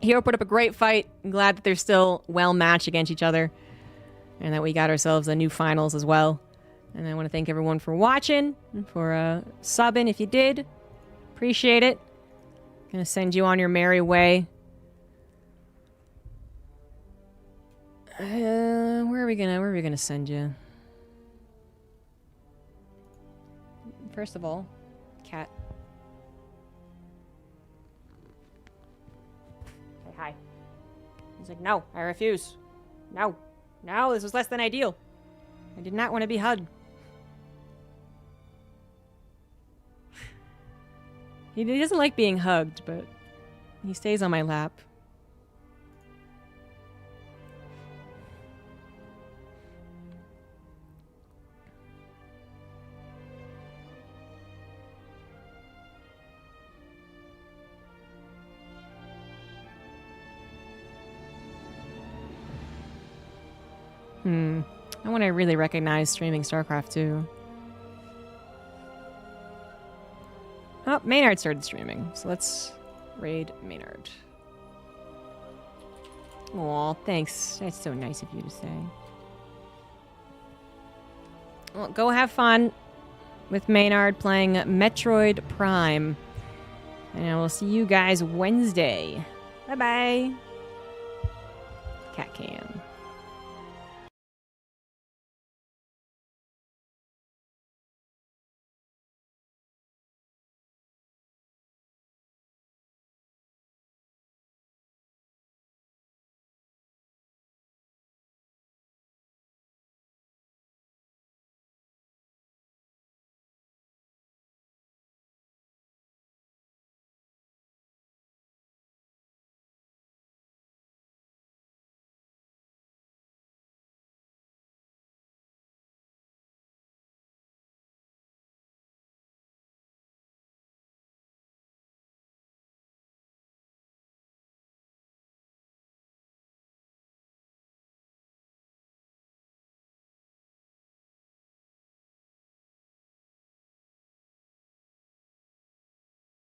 Hero put up a great fight. I'm glad that they're still well matched against each other, and that we got ourselves a new finals as well. And I want to thank everyone for watching and for subbing if you did. Appreciate it. Gonna send you on your merry way. Where are we gonna send you? First of all, cat. Say hi. He's like, no, I refuse. No, this was less than ideal. I did not want to be hugged. He doesn't like being hugged, but he stays on my lap. I want to really recognize streaming StarCraft 2. Oh, Maynard started streaming, so let's raid Maynard. Aw, thanks. That's so nice of you to say. Well, go have fun with Maynard playing Metroid Prime. And I will see you guys Wednesday. Bye-bye. Cat cam.